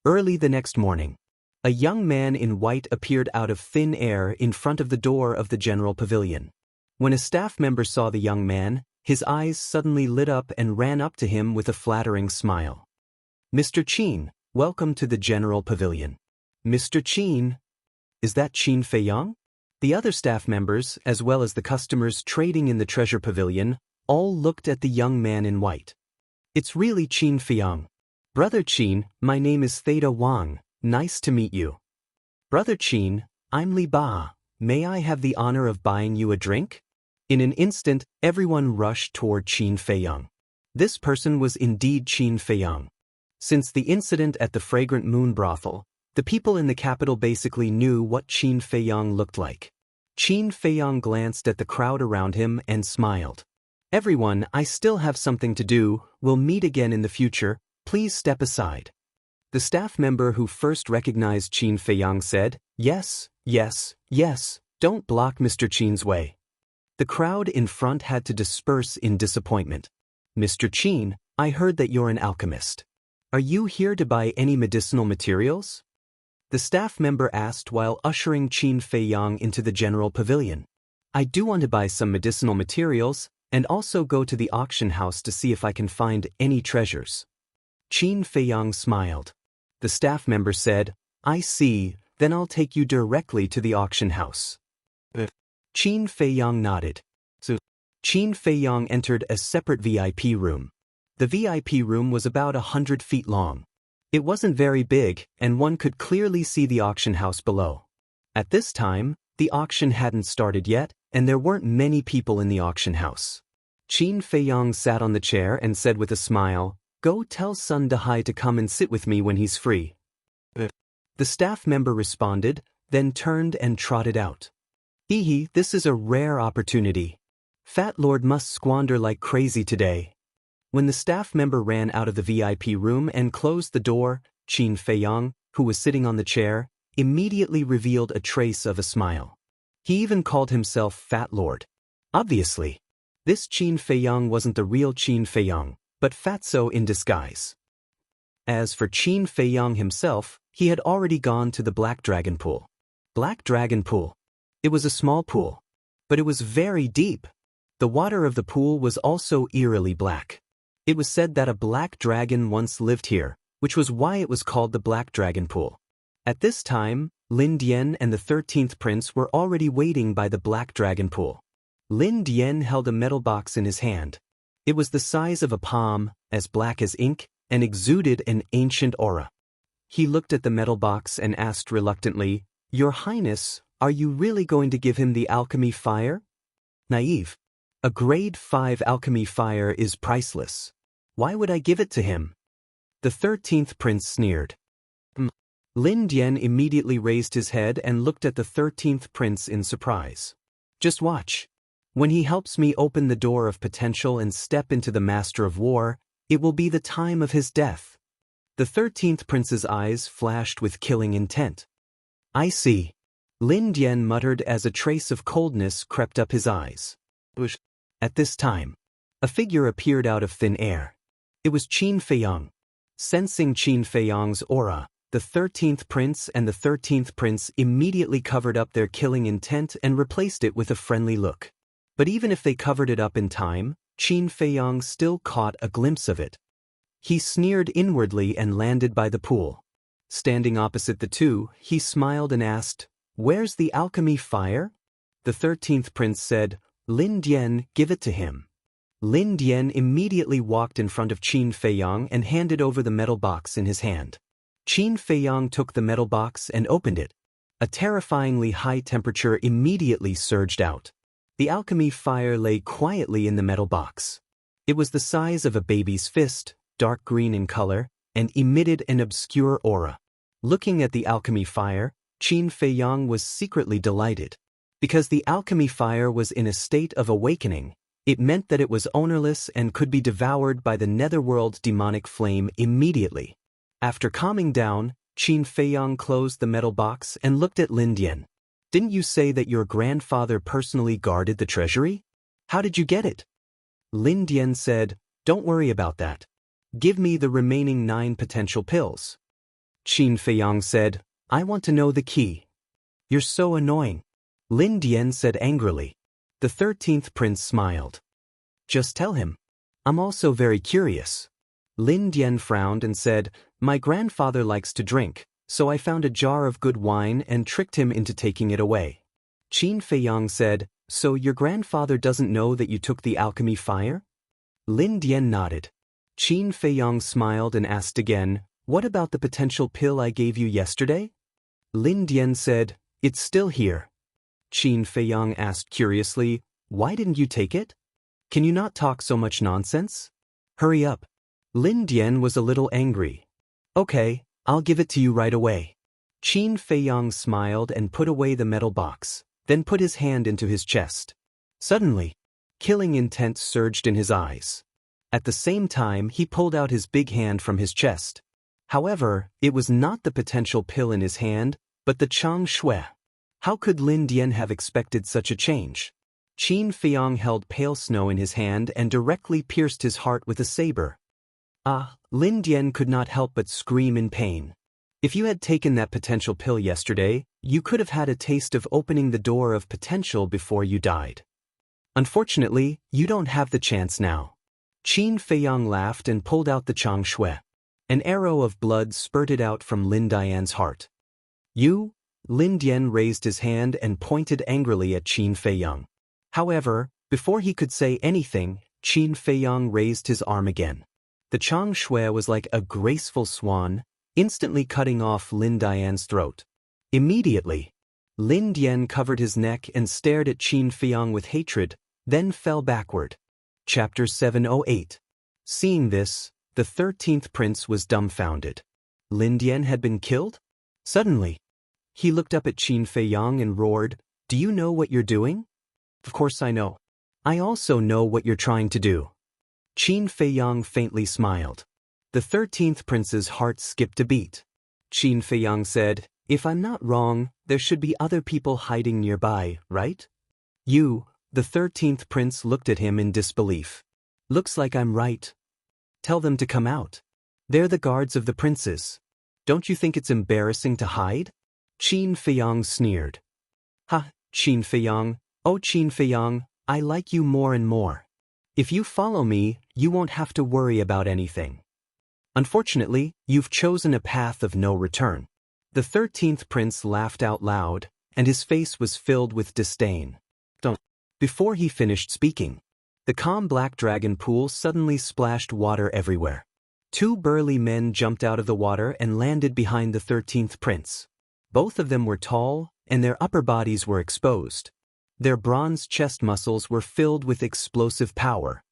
Early the next morning, a young man in white appeared out of thin air in front of the door of the general pavilion. When a staff member saw the young man, his eyes suddenly lit up and ran up to him with a flattering smile. Mr. Qin, welcome to the general pavilion. Mr. Qin? Is that Qin Feiyang? The other staff members, as well as the customers trading in the treasure pavilion, all looked at the young man in white. It's really Qin Feiyang. Brother Qin, my name is Theta Wang, nice to meet you. Brother Qin, I'm Li Ba, may I have the honor of buying you a drink? In an instant, everyone rushed toward Qin Feiyang. This person was indeed Qin Feiyang. Since the incident at the Fragrant Moon brothel, the people in the capital basically knew what Qin Feiyang looked like. Qin Feiyang glanced at the crowd around him and smiled. Everyone, I still have something to do, we'll meet again in the future, please step aside. The staff member who first recognized Qin Feiyang said, yes, yes, yes, don't block Mr. Qin's way. The crowd in front had to disperse in disappointment. Mr. Qin, I heard that you're an alchemist. Are you here to buy any medicinal materials? The staff member asked while ushering Qin Feiyang into the general pavilion. I do want to buy some medicinal materials, and also go to the auction house to see if I can find any treasures. Qin Feiyang smiled. The staff member said, I see, then I'll take you directly to the auction house. Qin Feiyang nodded. So, Qin Feiyang entered a separate VIP room. The VIP room was about 100 feet long. It wasn't very big, and one could clearly see the auction house below. At this time, the auction hadn't started yet, and there weren't many people in the auction house. Qin Feiyang sat on the chair and said with a smile, Go tell Sun Dehai to come and sit with me when he's free. The staff member responded, then turned and trotted out. Hee, this is a rare opportunity. Fat Lord must squander like crazy today. When the staff member ran out of the VIP room and closed the door, Qin Feiyang, who was sitting on the chair, immediately revealed a trace of a smile. He even called himself Fat Lord. Obviously, this Qin Feiyang wasn't the real Qin Feiyang, but Fatso in disguise. As for Qin Feiyang himself, he had already gone to the Black Dragon Pool. Black Dragon Pool. It was a small pool, but it was very deep. The water of the pool was also eerily black. It was said that a black dragon once lived here, which was why it was called the Black Dragon Pool. At this time, Lin Dian and the 13th prince were already waiting by the Black Dragon Pool. Lin Dian held a metal box in his hand. It was the size of a palm, as black as ink, and exuded an ancient aura. He looked at the metal box and asked reluctantly, Your Highness, are you really going to give him the alchemy fire? Naive. A grade 5 alchemy fire is priceless. Why would I give it to him? The 13th prince sneered. Lin Dian immediately raised his head and looked at the 13th prince in surprise. Just watch. When he helps me open the door of potential and step into the Master of War, it will be the time of his death. The 13th prince's eyes flashed with killing intent. I see. Lin Dian muttered as a trace of coldness crept up his eyes. At this time, a figure appeared out of thin air. It was Qin Feiyang. Sensing Qin Feiyang's aura, the 13th prince and the 13th prince immediately covered up their killing intent and replaced it with a friendly look. But even if they covered it up in time, Qin Feiyang still caught a glimpse of it. He sneered inwardly and landed by the pool. Standing opposite the two, he smiled and asked, Where's the alchemy fire? The 13th prince said, Lin Dian, give it to him. Lin Dian immediately walked in front of Qin Feiyang and handed over the metal box in his hand. Qin Feiyang took the metal box and opened it. A terrifyingly high temperature immediately surged out. The alchemy fire lay quietly in the metal box. It was the size of a baby's fist, dark green in color, and emitted an obscure aura. Looking at the alchemy fire, Qin Feiyang was secretly delighted. Because the alchemy fire was in a state of awakening, it meant that it was ownerless and could be devoured by the netherworld demonic flame immediately. After calming down, Qin Feiyang closed the metal box and looked at Lin Dian. Didn't you say that your grandfather personally guarded the treasury? How did you get it? Lin Dian said, Don't worry about that. Give me the remaining 9 potential pills. Qin Feiyang said, I want to know the key. You're so annoying. Lin Dian said angrily. The 13th prince smiled. Just tell him. I'm also very curious. Lin Dian frowned and said, My grandfather likes to drink, so I found a jar of good wine and tricked him into taking it away. Qin Feiyang said, So your grandfather doesn't know that you took the alchemy fire? Lin Dian nodded. Qin Feiyang smiled and asked again, What about the potential pill I gave you yesterday? Lin Dian said, It's still here. Qin Feiyang asked curiously, Why didn't you take it? Can you not talk so much nonsense? Hurry up. Lin Dian was a little angry. Okay, I'll give it to you right away. Qin Feiyang smiled and put away the metal box, then put his hand into his chest. Suddenly, killing intent surged in his eyes. At the same time, he pulled out his big hand from his chest. However, it was not the potential pill in his hand, but the Chang Shui. How could Lin Dian have expected such a change? Qin Feiyang held pale snow in his hand and directly pierced his heart with a saber. Lin Dian could not help but scream in pain. If you had taken that potential pill yesterday, you could have had a taste of opening the door of potential before you died. Unfortunately, you don't have the chance now. Qin Feiyang laughed and pulled out the Chang Shui. An arrow of blood spurted out from Lin Dian's heart. You? Lin Dian raised his hand and pointed angrily at Qin Feiyang. However, before he could say anything, Qin Feiyang raised his arm again. The Chang Shui was like a graceful swan, instantly cutting off Lin Dian's throat. Immediately, Lin Dian covered his neck and stared at Qin Feiyang with hatred, then fell backward. Chapter 708. Seeing this, the 13th prince was dumbfounded. Lin Dian had been killed? Suddenly, he looked up at Qin Feiyang and roared, Do you know what you're doing? Of course I know. I also know what you're trying to do. Qin Feiyang faintly smiled. The 13th prince's heart skipped a beat. Qin Feiyang said, If I'm not wrong, there should be other people hiding nearby, right? You, the 13th prince looked at him in disbelief. Looks like I'm right. Tell them to come out. They're the guards of the princes. Don't you think it's embarrassing to hide? Qin Feiyang sneered. Ha, Qin Feiyang, oh Qin Feiyang, I like you more and more. If you follow me, you won't have to worry about anything. Unfortunately, you've chosen a path of no return. The 13th prince laughed out loud, and his face was filled with disdain. Before he finished speaking, the calm black dragon pool suddenly splashed water everywhere. 2 burly men jumped out of the water and landed behind the 13th prince. Both of them were tall, and their upper bodies were exposed. Their bronze chest muscles were filled with explosive power.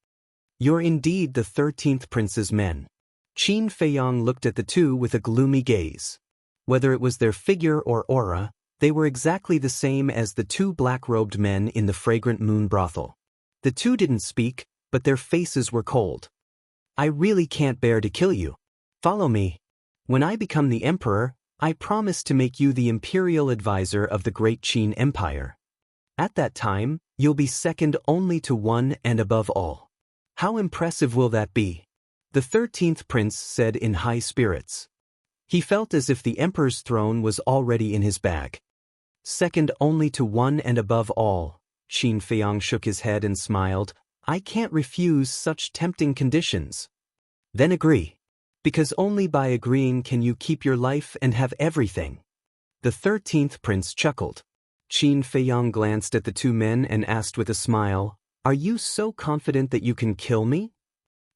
You're indeed the 13th prince's men. Qin Feiyang looked at the two with a gloomy gaze. Whether it was their figure or aura, they were exactly the same as the 2 black-robed men in the fragrant moon brothel. The 2 didn't speak, but their faces were cold. I really can't bear to kill you. Follow me. When I become the emperor, I promise to make you the imperial advisor of the great Qin Empire. At that time, you'll be second only to one and above all. How impressive will that be? The 13th prince said in high spirits. He felt as if the emperor's throne was already in his bag. Second only to one and above all, Qin Feiyang shook his head and smiled. I can't refuse such tempting conditions. Then agree. Because only by agreeing can you keep your life and have everything. The 13th prince chuckled. Qin Feiyang glanced at the 2 men and asked with a smile, Are you so confident that you can kill me?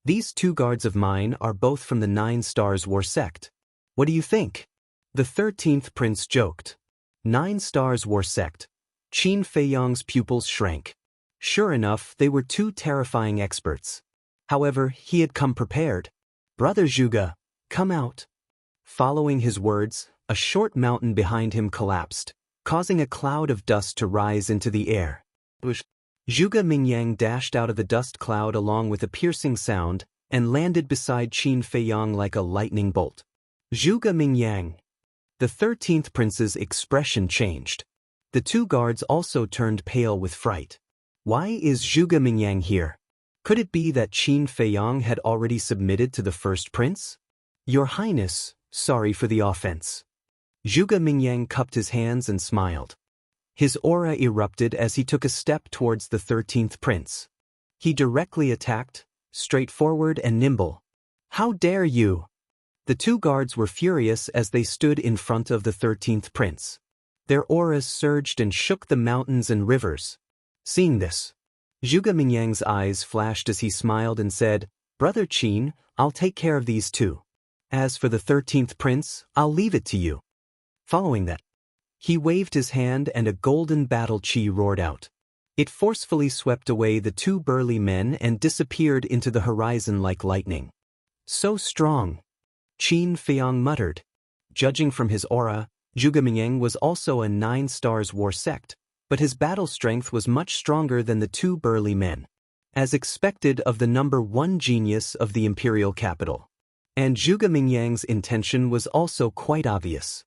These two guards of mine are both from the 9 Stars War sect. What do you think? The 13th prince joked. 9 Stars War sect. Qin Feiyong's pupils shrank. Sure enough, they were 2 terrifying experts. However, he had come prepared. Brother Zhuge, come out. Following his words, a short mountain behind him collapsed, causing a cloud of dust to rise into the air. Zhuge Mingyang dashed out of the dust cloud along with a piercing sound and landed beside Qin Feiyong like a lightning bolt. Zhuge Mingyang. The 13th prince's expression changed. The 2 guards also turned pale with fright. Why is Zhuge Mingyang here? Could it be that Qin Feiyong had already submitted to the first prince? Your Highness, sorry for the offense. Zhuge Mingyang cupped his hands and smiled. His aura erupted as he took a step towards the 13th prince. He directly attacked, straightforward and nimble. How dare you! The 2 guards were furious as they stood in front of the 13th prince. Their auras surged and shook the mountains and rivers. Seeing this, Zhuge Mingyang's eyes flashed as he smiled and said, Brother Qin, I'll take care of these 2. As for the 13th prince, I'll leave it to you. Following that, he waved his hand and a golden battle chi roared out. It forcefully swept away the 2 burly men and disappeared into the horizon like lightning. So strong, Qin Feiyong muttered. Judging from his aura, Zhuge Mingyang was also a 9 Stars War sect, but his battle strength was much stronger than the 2 burly men, as expected of the number 1 genius of the imperial capital. And Zhuge Mingyang's intention was also quite obvious.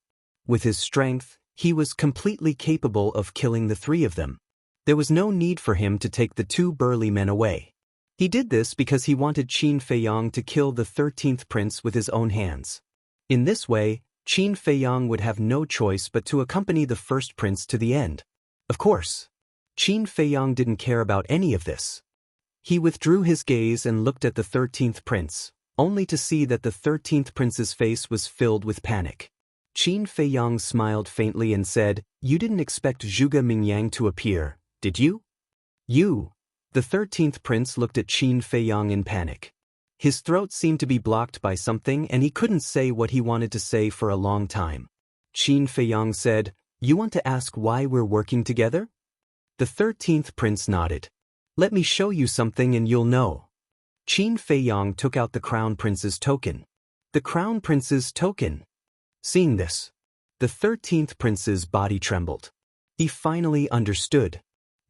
With his strength, he was completely capable of killing the 3 of them. There was no need for him to take the 2 burly men away. He did this because he wanted Qin Feiyong to kill the 13th prince with his own hands. In this way, Qin Feiyong would have no choice but to accompany the first prince to the end. Of course, Qin Feiyong didn't care about any of this. He withdrew his gaze and looked at the 13th prince, only to see that the 13th prince's face was filled with panic. Qin Feiyong smiled faintly and said, You didn't expect Zhuge Mingyang to appear, did you? You. The 13th prince looked at Qin Feiyong in panic. His throat seemed to be blocked by something and he couldn't say what he wanted to say for a long time. Qin Feiyong said, You want to ask why we're working together? The 13th prince nodded. Let me show you something and you'll know. Qin Feiyong took out the crown prince's token. The crown prince's token. Seeing this, the 13th prince's body trembled. He finally understood.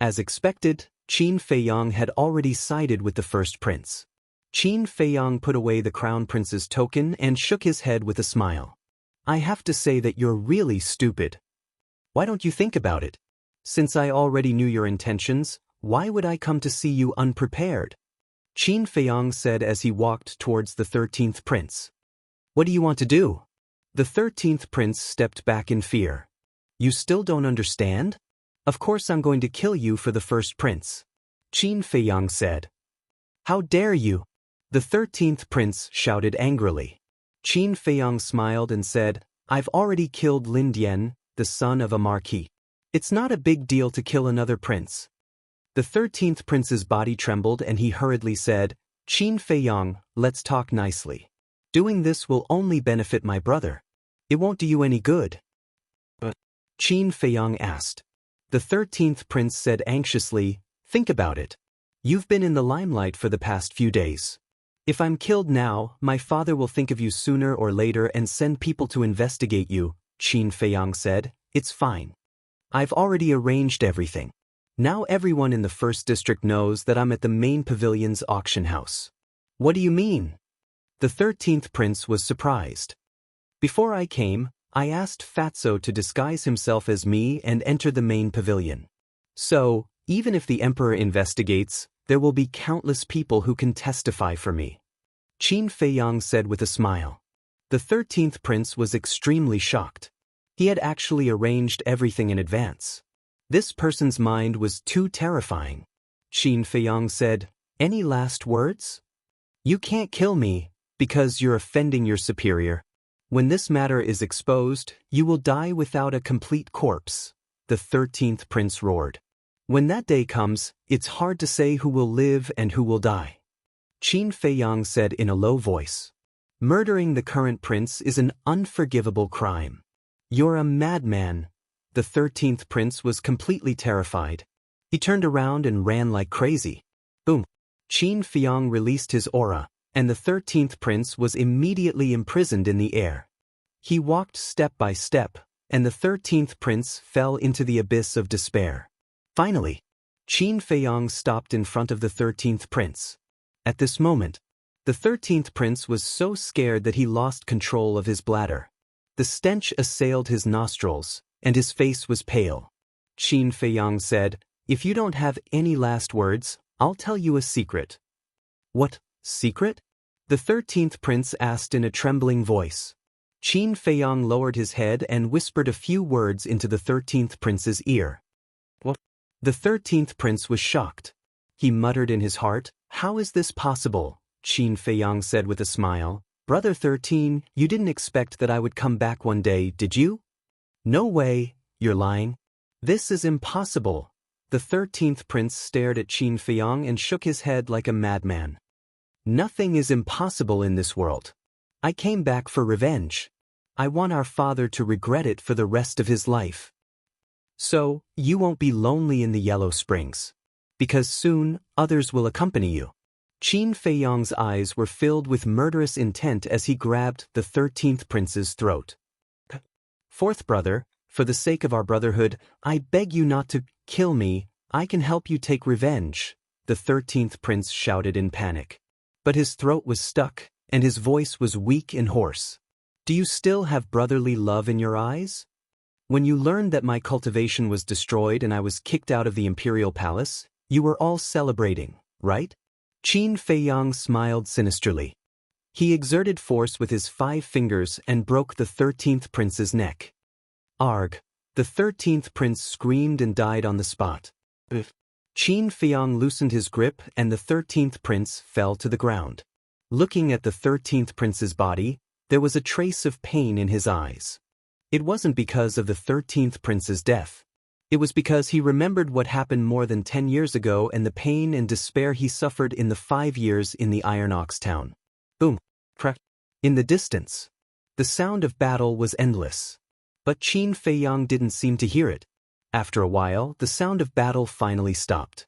As expected, Qin Feiyong had already sided with the first prince. Qin Feiyong put away the crown prince's token and shook his head with a smile. I have to say that you're really stupid. Why don't you think about it? Since I already knew your intentions, why would I come to see you unprepared? Qin Feiyong said as he walked towards the 13th prince. What do you want to do? The 13th prince stepped back in fear. You still don't understand? Of course I'm going to kill you for the first prince. Qin Feiyong said. How dare you? The 13th prince shouted angrily. Qin Feiyong smiled and said, I've already killed Lin Dian, the son of a marquis. It's not a big deal to kill another prince. The 13th prince's body trembled and he hurriedly said, Qin Feiyong, let's talk nicely. Doing this will only benefit my brother. It won't do you any good. But Qin Feiyong asked. The 13th prince said anxiously, Think about it. You've been in the limelight for the past few days. If I'm killed now, my father will think of you sooner or later and send people to investigate you, Qin Feiyong said. It's fine. I've already arranged everything. Now everyone in the first district knows that I'm at the main pavilion's auction house. What do you mean? The 13th prince was surprised. Before I came, I asked Fatso to disguise himself as me and enter the main pavilion. So, even if the emperor investigates, there will be countless people who can testify for me. Qin Feiyong said with a smile. The 13th prince was extremely shocked. He had actually arranged everything in advance. This person's mind was too terrifying. Qin Feiyong said, Any last words? You can't kill me, because you're offending your superior. When this matter is exposed, you will die without a complete corpse, the 13th prince roared. When that day comes, it's hard to say who will live and who will die. Qin Feiyang said in a low voice. Murdering the current prince is an unforgivable crime. You're a madman. The 13th prince was completely terrified. He turned around and ran like crazy. Boom. Qin Feiyang released his aura, and the 13th prince was immediately imprisoned in the air. He walked step by step, and the 13th prince fell into the abyss of despair. Finally, Qin Feiyang stopped in front of the 13th prince. At this moment, the 13th prince was so scared that he lost control of his bladder. The stench assailed his nostrils, and his face was pale. Qin Feiyang said, "If you don't have any last words, I'll tell you a secret." "What secret?" the 13th prince asked in a trembling voice. Qin Feiyang lowered his head and whispered a few words into the 13th prince's ear. "What?" The 13th prince was shocked. He muttered in his heart, "How is this possible?" Qin Feiyang said with a smile, "Brother 13, you didn't expect that I would come back one day, did you?" "No way, you're lying. This is impossible." The 13th prince stared at Qin Feiyang and shook his head like a madman. "Nothing is impossible in this world. I came back for revenge. I want our father to regret it for the rest of his life. So, you won't be lonely in the Yellow Springs. Because soon, others will accompany you." Qin Feiyang's eyes were filled with murderous intent as he grabbed the 13th prince's throat. "Fourth brother, for the sake of our brotherhood, I beg you not to kill me. I can help you take revenge," the 13th prince shouted in panic. But his throat was stuck, and his voice was weak and hoarse. "Do you still have brotherly love in your eyes? When you learned that my cultivation was destroyed and I was kicked out of the imperial palace, you were all celebrating, right?" Qin Feiyang smiled sinisterly. He exerted force with his 5 fingers and broke the 13th prince's neck. Arg! The 13th prince screamed and died on the spot. Qin Feiyang loosened his grip and the 13th prince fell to the ground. Looking at the 13th prince's body, there was a trace of pain in his eyes. It wasn't because of the 13th prince's death. It was because he remembered what happened more than 10 years ago and the pain and despair he suffered in the 5 years in the Iron Ox town. Boom! Crack! In the distance, the sound of battle was endless. But Qin Feiyang didn't seem to hear it. After a while, the sound of battle finally stopped.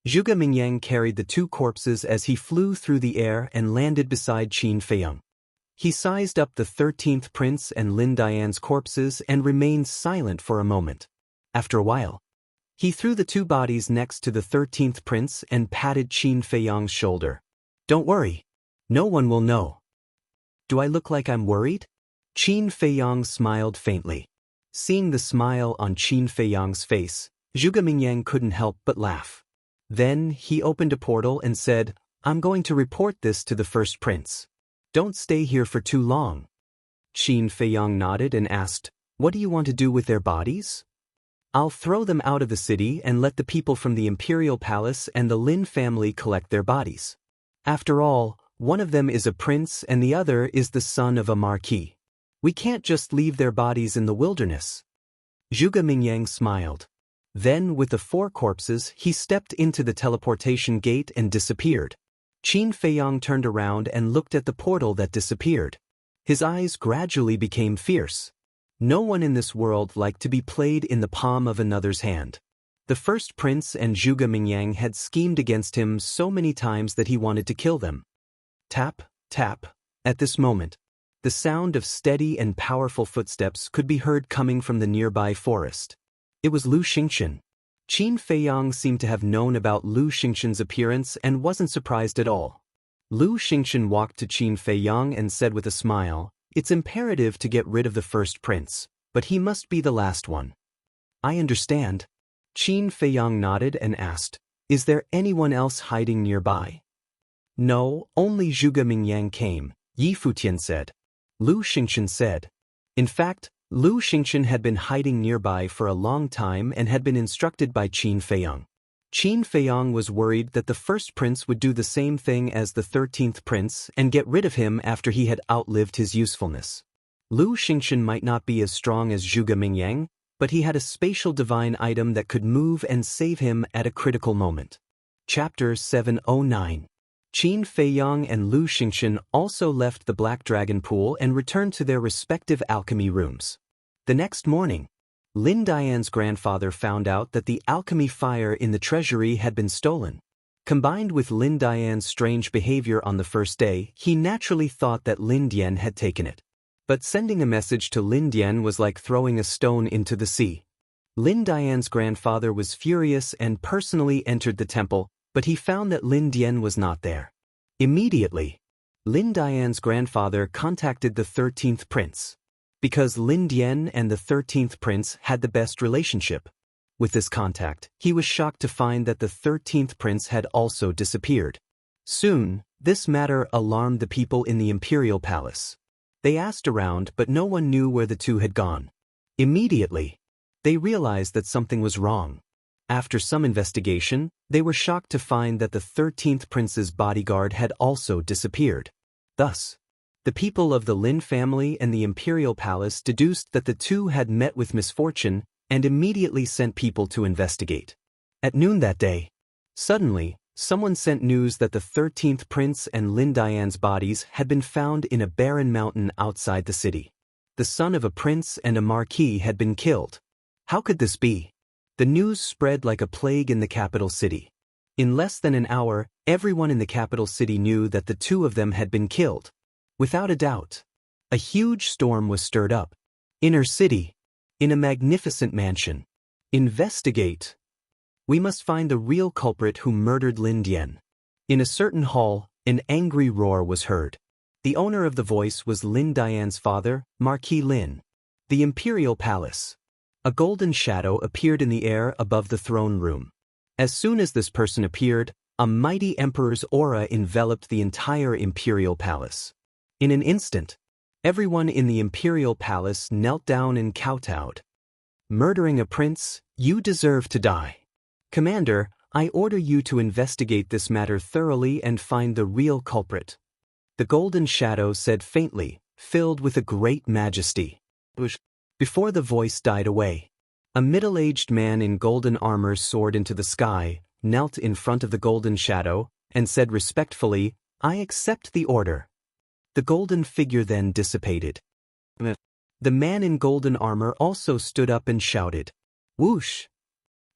Zhuge Mingyang carried the 2 corpses as he flew through the air and landed beside Qin Feiyang. He sized up the 13th prince and Lin Dian's corpses and remained silent for a moment. After a while, he threw the 2 bodies next to the 13th prince and patted Qin Feiyang's shoulder. "Don't worry. No one will know." "Do I look like I'm worried?" Qin Feiyang smiled faintly. Seeing the smile on Qin Feiyang's face, Zhuge Mingyang couldn't help but laugh. Then he opened a portal and said, "I'm going to report this to the first prince. Don't stay here for too long." Qin Feiyang nodded and asked, "What do you want to do with their bodies?" "I'll throw them out of the city and let the people from the imperial palace and the Lin family collect their bodies. After all, one of them is a prince and the other is the son of a marquis. We can't just leave their bodies in the wilderness." Zhuge Mingyang smiled. Then, with the 4 corpses, he stepped into the teleportation gate and disappeared. Qin Feiyang turned around and looked at the portal that disappeared. His eyes gradually became fierce. No one in this world liked to be played in the palm of another's hand. The first prince and Zhuge Mingyang had schemed against him so many times that he wanted to kill them. Tap, tap. At this moment, the sound of steady and powerful footsteps could be heard coming from the nearby forest. It was Lu Xingchen. Qin Feiyang seemed to have known about Lu Xingchen's appearance and wasn't surprised at all. Lu Xingchen walked to Qin Feiyang and said with a smile, "It's imperative to get rid of the first prince, but he must be the last one." "I understand." Qin Feiyang nodded and asked, "Is there anyone else hiding nearby?" "No, only Zhuge Mingyang came," Yi Futian said. Lu Xingchen said. In fact, Lu Xingchen had been hiding nearby for a long time and had been instructed by Qin Feiyang. Qin Feiyang was worried that the first prince would do the same thing as the 13th prince and get rid of him after he had outlived his usefulness. Lu Xingchen might not be as strong as Zhuge Mingyang, but he had a spatial divine item that could move and save him at a critical moment. Chapter 709. Qin Feiyang and Lu Xingxin also left the Black Dragon Pool and returned to their respective alchemy rooms. The next morning, Lin Dian's grandfather found out that the alchemy fire in the treasury had been stolen. Combined with Lin Dian's strange behavior on the first day, he naturally thought that Lin Dian had taken it. But sending a message to Lin Dian was like throwing a stone into the sea. Lin Dian's grandfather was furious and personally entered the temple, but he found that Lin Dian was not there. Immediately, Lin Dian's grandfather contacted the 13th prince. Because Lin Dian and the 13th prince had the best relationship. With this contact, he was shocked to find that the 13th prince had also disappeared. Soon, this matter alarmed the people in the imperial palace. They asked around, but no one knew where the two had gone. Immediately, they realized that something was wrong. After some investigation, they were shocked to find that the 13th prince's bodyguard had also disappeared. Thus, the people of the Lin family and the imperial palace deduced that the two had met with misfortune and immediately sent people to investigate. At noon that day, suddenly, someone sent news that the 13th prince and Lin Dian's bodies had been found in a barren mountain outside the city. The son of a prince and a marquis had been killed. How could this be? The news spread like a plague in the capital city. In less than an hour, everyone in the capital city knew that the two of them had been killed. Without a doubt, a huge storm was stirred up. Inner city, in a magnificent mansion. Investigate. We must find the real culprit who murdered Lin Dian. In a certain hall, an angry roar was heard. The owner of the voice was Lin Dian's father, Marquis Lin. The imperial palace. A golden shadow appeared in the air above the throne room. As soon as this person appeared, a mighty emperor's aura enveloped the entire imperial palace. In an instant, everyone in the imperial palace knelt down and kowtowed. Murdering a prince, you deserve to die. Commander, I order you to investigate this matter thoroughly and find the real culprit. The golden shadow said faintly, filled with a great majesty. Before the voice died away, a middle-aged man in golden armor soared into the sky, knelt in front of the golden shadow, and said respectfully, I accept the order. The golden figure then dissipated. The man in golden armor also stood up and shouted, Whoosh!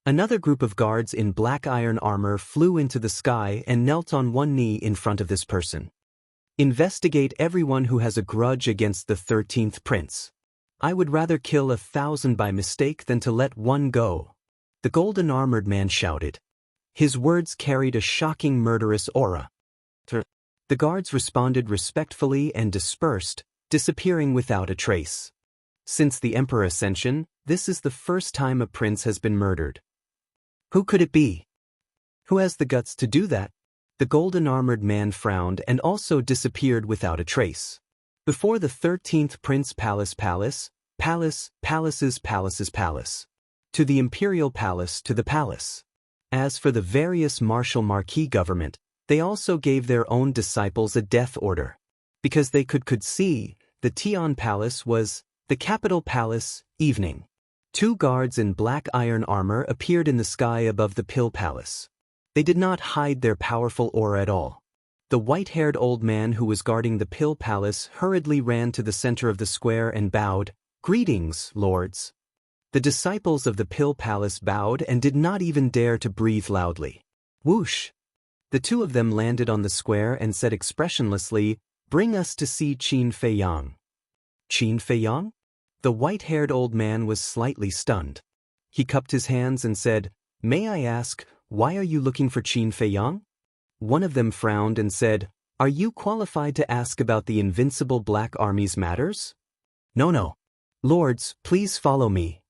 Another group of guards in black iron armor flew into the sky and knelt on one knee in front of this person. Investigate everyone who has a grudge against the 13th prince. I would rather kill 1,000 by mistake than to let one go. The golden armored man shouted. His words carried a shocking murderous aura. The guards responded respectfully and dispersed, disappearing without a trace. Since the Emperor Ascension, this is the first time a prince has been murdered. Who could it be? Who has the guts to do that? The golden armored man frowned and also disappeared without a trace. Before the 13th prince palace. To the imperial palace to the palace. As for the various martial marquis government, they also gave their own disciples a death order. Because they could see, the Tian Palace was the capital palace, evening. 2 guards in black iron armor appeared in the sky above the Pill Palace. They did not hide their powerful aura at all. The white-haired old man who was guarding the Pill Palace hurriedly ran to the center of the square and bowed, Greetings, lords. The disciples of the Pill Palace bowed and did not even dare to breathe loudly. Whoosh! The 2 of them landed on the square and said expressionlessly, Bring us to see Qin Feiyang. Qin Feiyang? The white-haired old man was slightly stunned. He cupped his hands and said, May I ask, why are you looking for Qin Feiyang? One of them frowned and said, Are you qualified to ask about the invincible Black Army's matters? No. Lords, please follow me.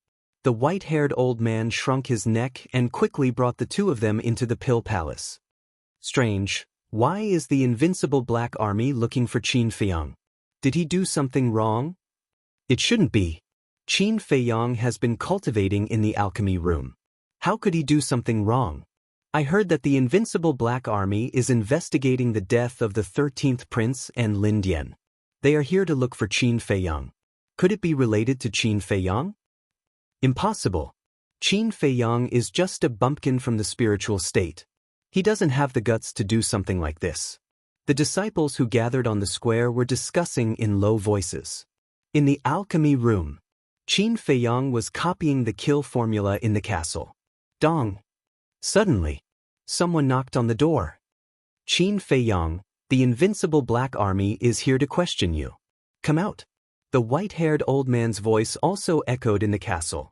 The white-haired old man shrunk his neck and quickly brought the 2 of them into the Pill Palace. Strange, why is the invincible Black Army looking for Qin Feiyang? Did he do something wrong? It shouldn't be. Qin Feiyang has been cultivating in the alchemy room. How could he do something wrong? I heard that the invincible Black Army is investigating the death of the 13th prince and Lin Dian. They are here to look for Qin Feiyang. Could it be related to Qin Feiyang? Impossible. Qin Feiyang is just a bumpkin from the spiritual state. He doesn't have the guts to do something like this. The disciples who gathered on the square were discussing in low voices. In the alchemy room, Qin Feiyang was copying the kill formula in the castle. Dong. Suddenly, someone knocked on the door. Qin Feiyang, the invincible black army is here to question you. Come out. The white-haired old man's voice also echoed in the castle.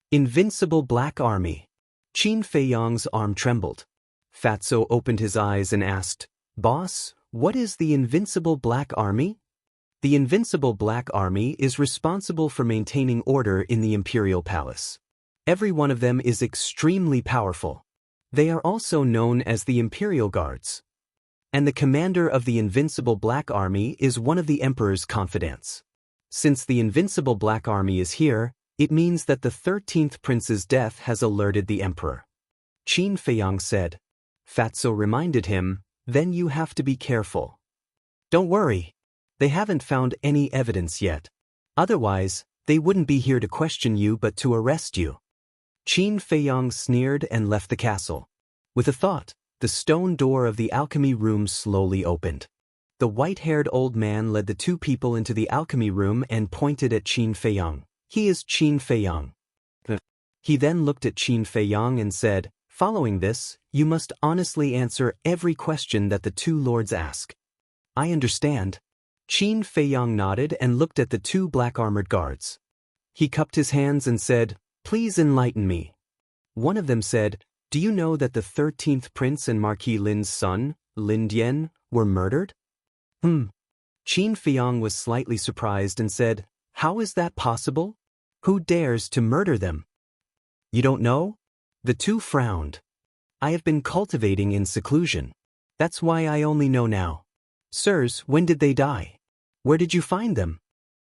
Invincible black army. Qin Feiyang's arm trembled. Fatso opened his eyes and asked, "Boss, what is the Invincible Black Army?" The Invincible Black Army is responsible for maintaining order in the Imperial Palace. Every one of them is extremely powerful. They are also known as the Imperial Guards. And the commander of the Invincible Black Army is one of the Emperor's confidants. Since the Invincible Black Army is here, it means that the 13th Prince's death has alerted the Emperor. Qin Feiyang said. Fatso reminded him, "Then you have to be careful. Don't worry. They haven't found any evidence yet. Otherwise, they wouldn't be here to question you but to arrest you." Qin Feiyang sneered and left the castle. With a thought, the stone door of the alchemy room slowly opened. The white-haired old man led the two people into the alchemy room and pointed at Qin Feiyang. "He is Qin Feiyang." He then looked at Qin Feiyang and said, "Following this, you must honestly answer every question that the two lords ask." "I understand." Qin Feiyang nodded and looked at the two black-armored guards. He cupped his hands and said, "Please enlighten me." One of them said, "Do you know that the 13th Prince and Marquis Lin's son, Lin Dian, were murdered?" Qin Feiyang was slightly surprised and said, "How is that possible? Who dares to murder them?" "You don't know?" The two frowned. "I have been cultivating in seclusion. That's why I only know now." "Sirs, when did they die? Where did you find them?"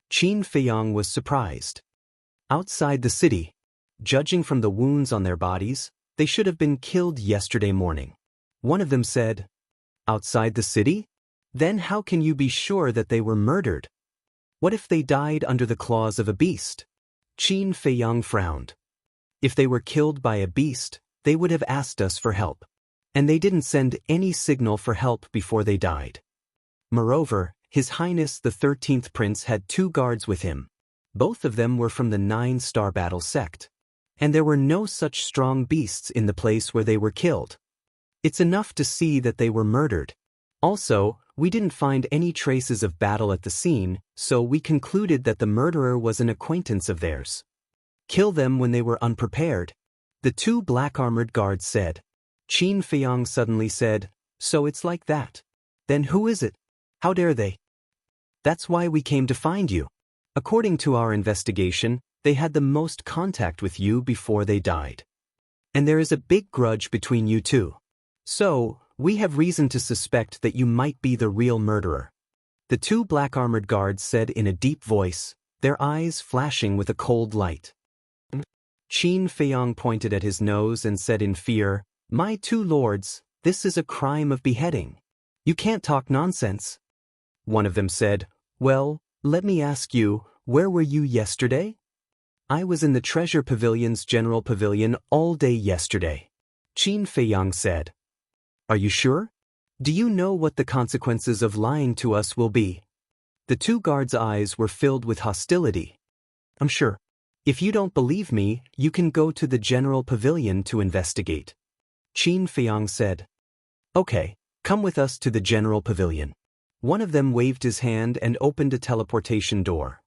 Qin Feiyang was surprised. "Outside the city. Judging from the wounds on their bodies, they should have been killed yesterday morning." One of them said, "Outside the city? Then how can you be sure that they were murdered? What if they died under the claws of a beast?" Qin Feiyang frowned. "If they were killed by a beast, they would have asked us for help. And they didn't send any signal for help before they died. Moreover, His Highness the 13th Prince had two guards with him. Both of them were from the 9-star battle sect. And there were no such strong beasts in the place where they were killed. It's enough to see that they were murdered. Also, we didn't find any traces of battle at the scene, so we concluded that the murderer was an acquaintance of theirs. Kill them when they were unprepared," the two black-armored guards said. Qin Feiyang suddenly said, "So it's like that. Then who is it? How dare they?" "That's why we came to find you. According to our investigation, they had the most contact with you before they died. And there is a big grudge between you two. So, we have reason to suspect that you might be the real murderer." The two black-armored guards said in a deep voice, their eyes flashing with a cold light. Qin Feiyang pointed at his nose and said in fear, "My two lords, this is a crime of beheading. You can't talk nonsense." One of them said, "Well, let me ask you, where were you yesterday?" "I was in the Treasure Pavilion's General Pavilion all day yesterday," Qin Feiyang said. "Are you sure? Do you know what the consequences of lying to us will be?" The two guards' eyes were filled with hostility. "I'm sure. If you don't believe me, you can go to the General Pavilion to investigate," Qin Feiyang said. "Okay, come with us to the General Pavilion." One of them waved his hand and opened a teleportation door.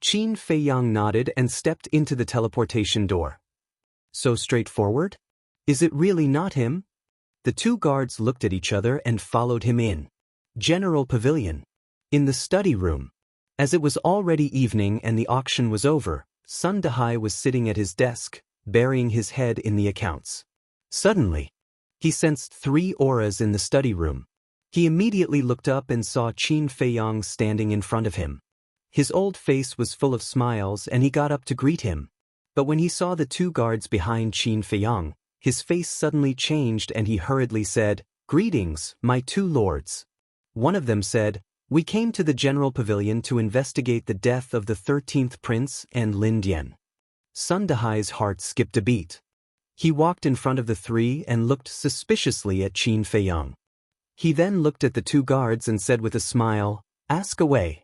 Qin Feiyang nodded and stepped into the teleportation door. "So straightforward? Is it really not him?" The two guards looked at each other and followed him in. General Pavilion. In the study room. As it was already evening and the auction was over, Sun Dehai was sitting at his desk, burying his head in the accounts. Suddenly, he sensed 3 auras in the study room. He immediately looked up and saw Qin Feiyang standing in front of him. His old face was full of smiles and he got up to greet him. But when he saw the two guards behind Qin Feiyang, his face suddenly changed and he hurriedly said, "Greetings, my two lords." One of them said, "We came to the General Pavilion to investigate the death of the 13th Prince and Lin Dian." Sun Dahai's heart skipped a beat. He walked in front of the three and looked suspiciously at Qin Feiyang. He then looked at the two guards and said with a smile, "Ask away."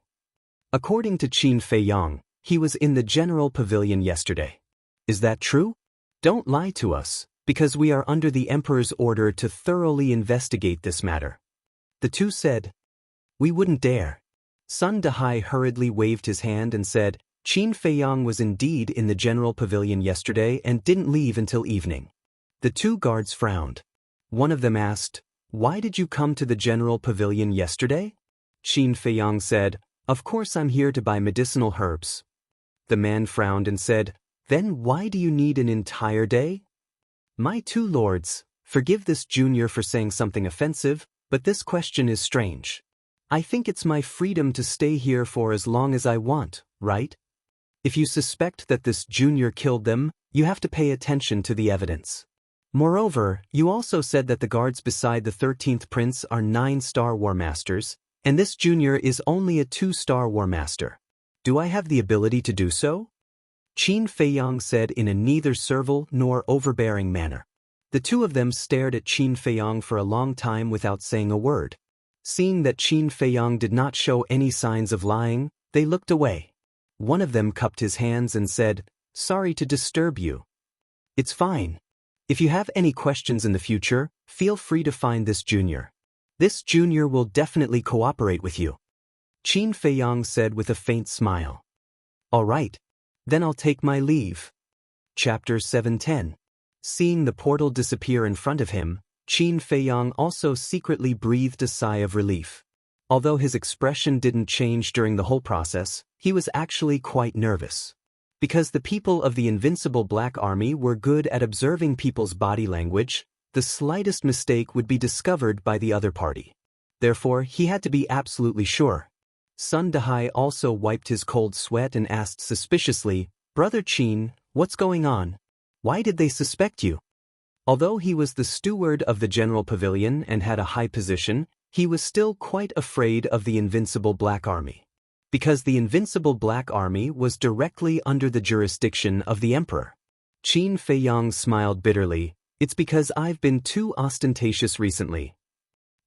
According to Qin Feiyang, he was in the general pavilion yesterday. Is that true? Don't lie to us, because we are under the emperor's order to thoroughly investigate this matter. The two said, "We wouldn't dare." Sun Dahai hurriedly waved his hand and said, "Qin Feiyang was indeed in the general pavilion yesterday and didn't leave until evening." The two guards frowned. One of them asked, "Why did you come to the general pavilion yesterday?" Qin Feiyang said, "Of course I'm here to buy medicinal herbs." The man frowned and said, "Then why do you need an entire day?" "My two lords, forgive this junior for saying something offensive, but this question is strange. I think it's my freedom to stay here for as long as I want, right? If you suspect that this junior killed them, you have to pay attention to the evidence. Moreover, you also said that the guards beside the 13th prince are 9-star war masters, and this junior is only a 2-star war master. Do I have the ability to do so?" Qin Feiyang said in a neither servile nor overbearing manner. The two of them stared at Qin Feiyang for a long time without saying a word. Seeing that Qin Feiyang did not show any signs of lying, they looked away. One of them cupped his hands and said, "Sorry to disturb you." "It's fine. If you have any questions in the future, feel free to find this junior. This junior will definitely cooperate with you." Qin Feiyang said with a faint smile. "All right. Then I'll take my leave." Chapter 710. Seeing the portal disappear in front of him, Qin Feiyang also secretly breathed a sigh of relief. Although his expression didn't change during the whole process, he was actually quite nervous. Because the people of the Invincible Black Army were good at observing people's body language, the slightest mistake would be discovered by the other party. Therefore, he had to be absolutely sure. Sun Dahai also wiped his cold sweat and asked suspiciously, "Brother Qin, what's going on? Why did they suspect you?" Although he was the steward of the general pavilion and had a high position, he was still quite afraid of the Invincible Black Army. Because the Invincible Black Army was directly under the jurisdiction of the emperor. Qin Feiyang smiled bitterly, "It's because I've been too ostentatious recently."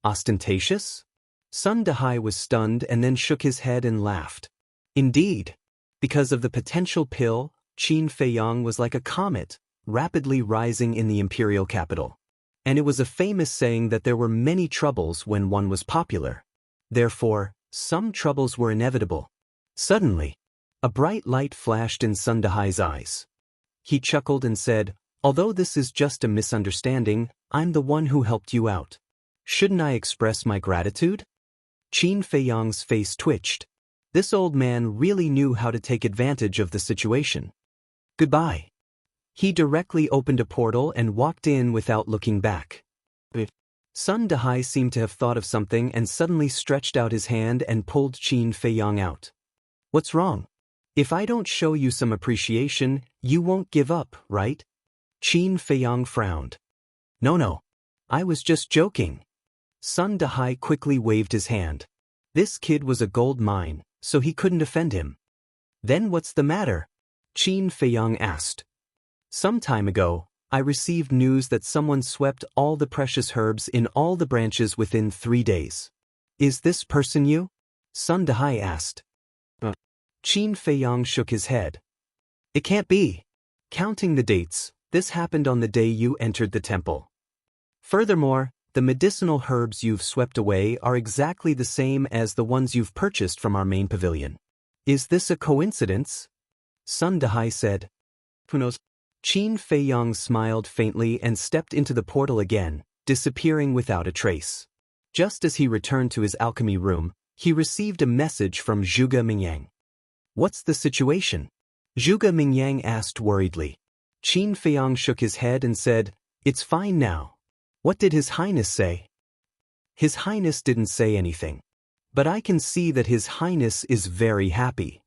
Ostentatious? Sun Dahai was stunned and then shook his head and laughed. Indeed. Because of the potential pill, Qin Feiyang was like a comet, rapidly rising in the imperial capital. And it was a famous saying that there were many troubles when one was popular. Therefore, some troubles were inevitable. Suddenly, a bright light flashed in Sun Dahai's eyes. He chuckled and said, "Although this is just a misunderstanding, I'm the one who helped you out. Shouldn't I express my gratitude?" Qin Feiyang's face twitched. This old man really knew how to take advantage of the situation. "Goodbye." He directly opened a portal and walked in without looking back. Sun Dahai seemed to have thought of something and suddenly stretched out his hand and pulled Qin Feiyang out. "What's wrong? If I don't show you some appreciation, you won't give up, right?" Qin Feiyang frowned. No, I was just joking." Sun Dahai quickly waved his hand. This kid was a gold mine, so he couldn't offend him. "Then what's the matter?" Qin Feiyang asked. "Some time ago, I received news that someone swept all the precious herbs in all the branches within 3 days. Is this person you?" Sun Dahai asked. Qin Feiyang shook his head. "It can't be. Counting the dates, this happened on the day you entered the temple. Furthermore, the medicinal herbs you've swept away are exactly the same as the ones you've purchased from our main pavilion. Is this a coincidence?" Sun Dahai said. "Who knows?" Qin Feiyang smiled faintly and stepped into the portal again, disappearing without a trace. Just as he returned to his alchemy room, he received a message from Zhuge Mingyang. "What's the situation?" Zhuge Mingyang asked worriedly. Qin Feiyang shook his head and said, "It's fine now." "What did His Highness say?" "His Highness didn't say anything. But I can see that His Highness is very happy."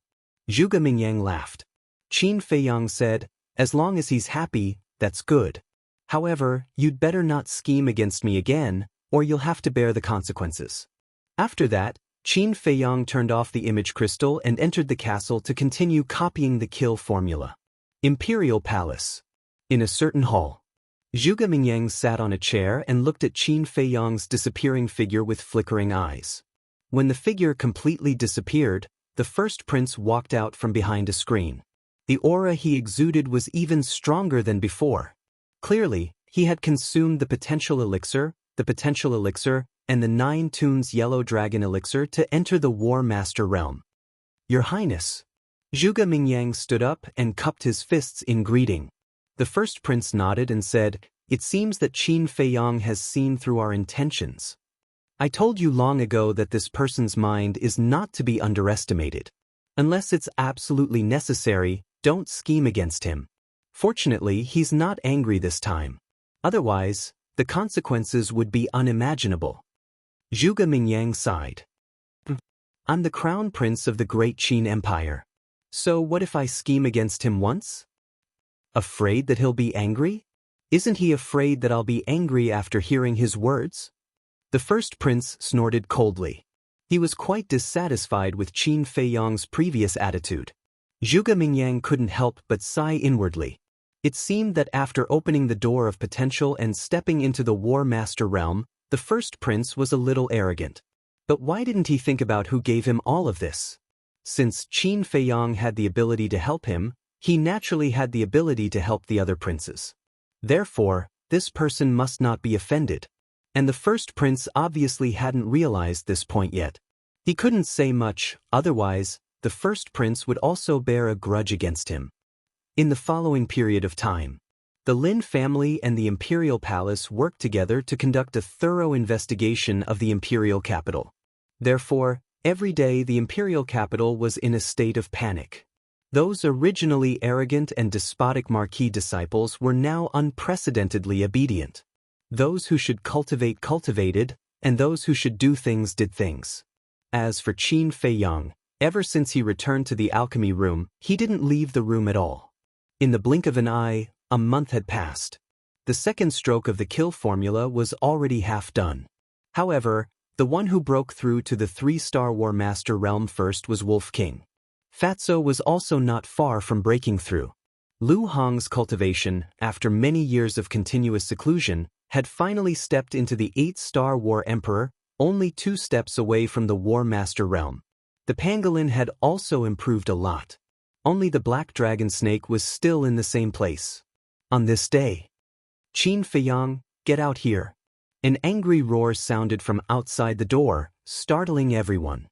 Zhuge Mingyang laughed. Qin Feiyang said, "As long as he's happy, that's good. However, you'd better not scheme against me again, or you'll have to bear the consequences." After that, Qin Feiyang turned off the image crystal and entered the castle to continue copying the kill formula. Imperial Palace. In a certain hall, Zhuge Mingyang sat on a chair and looked at Qin Feiyang's disappearing figure with flickering eyes. When the figure completely disappeared, the first prince walked out from behind a screen. The aura he exuded was even stronger than before. Clearly, he had consumed the potential elixir, and the 9 tunes yellow dragon elixir to enter the War Master realm. Your Highness. Zhuge Mingyang stood up and cupped his fists in greeting. The first prince nodded and said, "It seems that Qin Feiyang has seen through our intentions. I told you long ago that this person's mind is not to be underestimated. Unless it's absolutely necessary, don't scheme against him. Fortunately, he's not angry this time. Otherwise, the consequences would be unimaginable." Zhuge Mingyang sighed. "I'm the crown prince of the great Qin Empire. So what if I scheme against him once? Afraid that he'll be angry? Isn't he afraid that I'll be angry after hearing his words?" The first prince snorted coldly. He was quite dissatisfied with Qin Feiyang's previous attitude. Zhuge Mingyang couldn't help but sigh inwardly. It seemed that after opening the door of potential and stepping into the War Master realm, the first prince was a little arrogant. But why didn't he think about who gave him all of this? Since Qin Feiyang had the ability to help him, he naturally had the ability to help the other princes. Therefore, this person must not be offended. And the first prince obviously hadn't realized this point yet. He couldn't say much, otherwise, the first prince would also bear a grudge against him. In the following period of time, the Lin family and the Imperial Palace worked together to conduct a thorough investigation of the Imperial capital. Therefore, every day the Imperial capital was in a state of panic. Those originally arrogant and despotic Marquis disciples were now unprecedentedly obedient. Those who should cultivate cultivated, and those who should do things did things. As for Qin Feiyang, ever since he returned to the alchemy room, he didn't leave the room at all. In the blink of an eye, a month had passed. The second stroke of the kill formula was already half done. However, the one who broke through to the 3-star War Master realm first was Wolf King. Fatso was also not far from breaking through. Lu Hong's cultivation, after many years of continuous seclusion, had finally stepped into the 8-star War Emperor, only 2 steps away from the War Master realm. The pangolin had also improved a lot. Only the black dragon snake was still in the same place. On this day, "Qin Feiyang, get out here." An angry roar sounded from outside the door, startling everyone.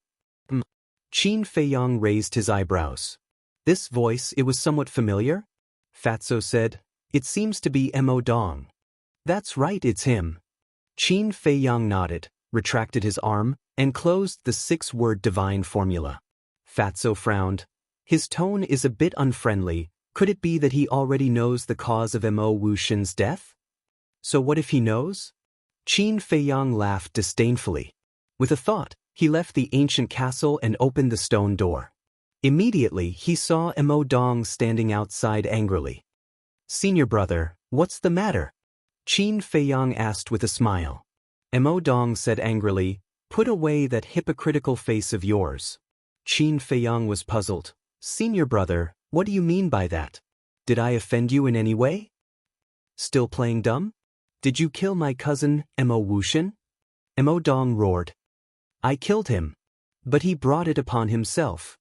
Qin Feiyang raised his eyebrows. This voice, it was somewhat familiar? Fatso said, "It seems to be Mo Dong." "That's right, it's him." Qin Feiyang nodded, retracted his arm, and closed the 6-word divine formula. Fatso frowned. His tone is a bit unfriendly. Could it be that he already knows the cause of Mo Wuxian's death? So what if he knows? Qin Feiyang laughed disdainfully. With a thought, he left the ancient castle and opened the stone door. Immediately, he saw Mo Dong standing outside angrily. "Senior brother, what's the matter?" Qin Feiyang asked with a smile. Mo Dong said angrily, "Put away that hypocritical face of yours." Qin Feiyang was puzzled. "Senior brother, what do you mean by that? Did I offend you in any way? Still playing dumb? Did you kill my cousin, Mo Wuxian?" Mo Dong roared. "I killed him. But he brought it upon himself.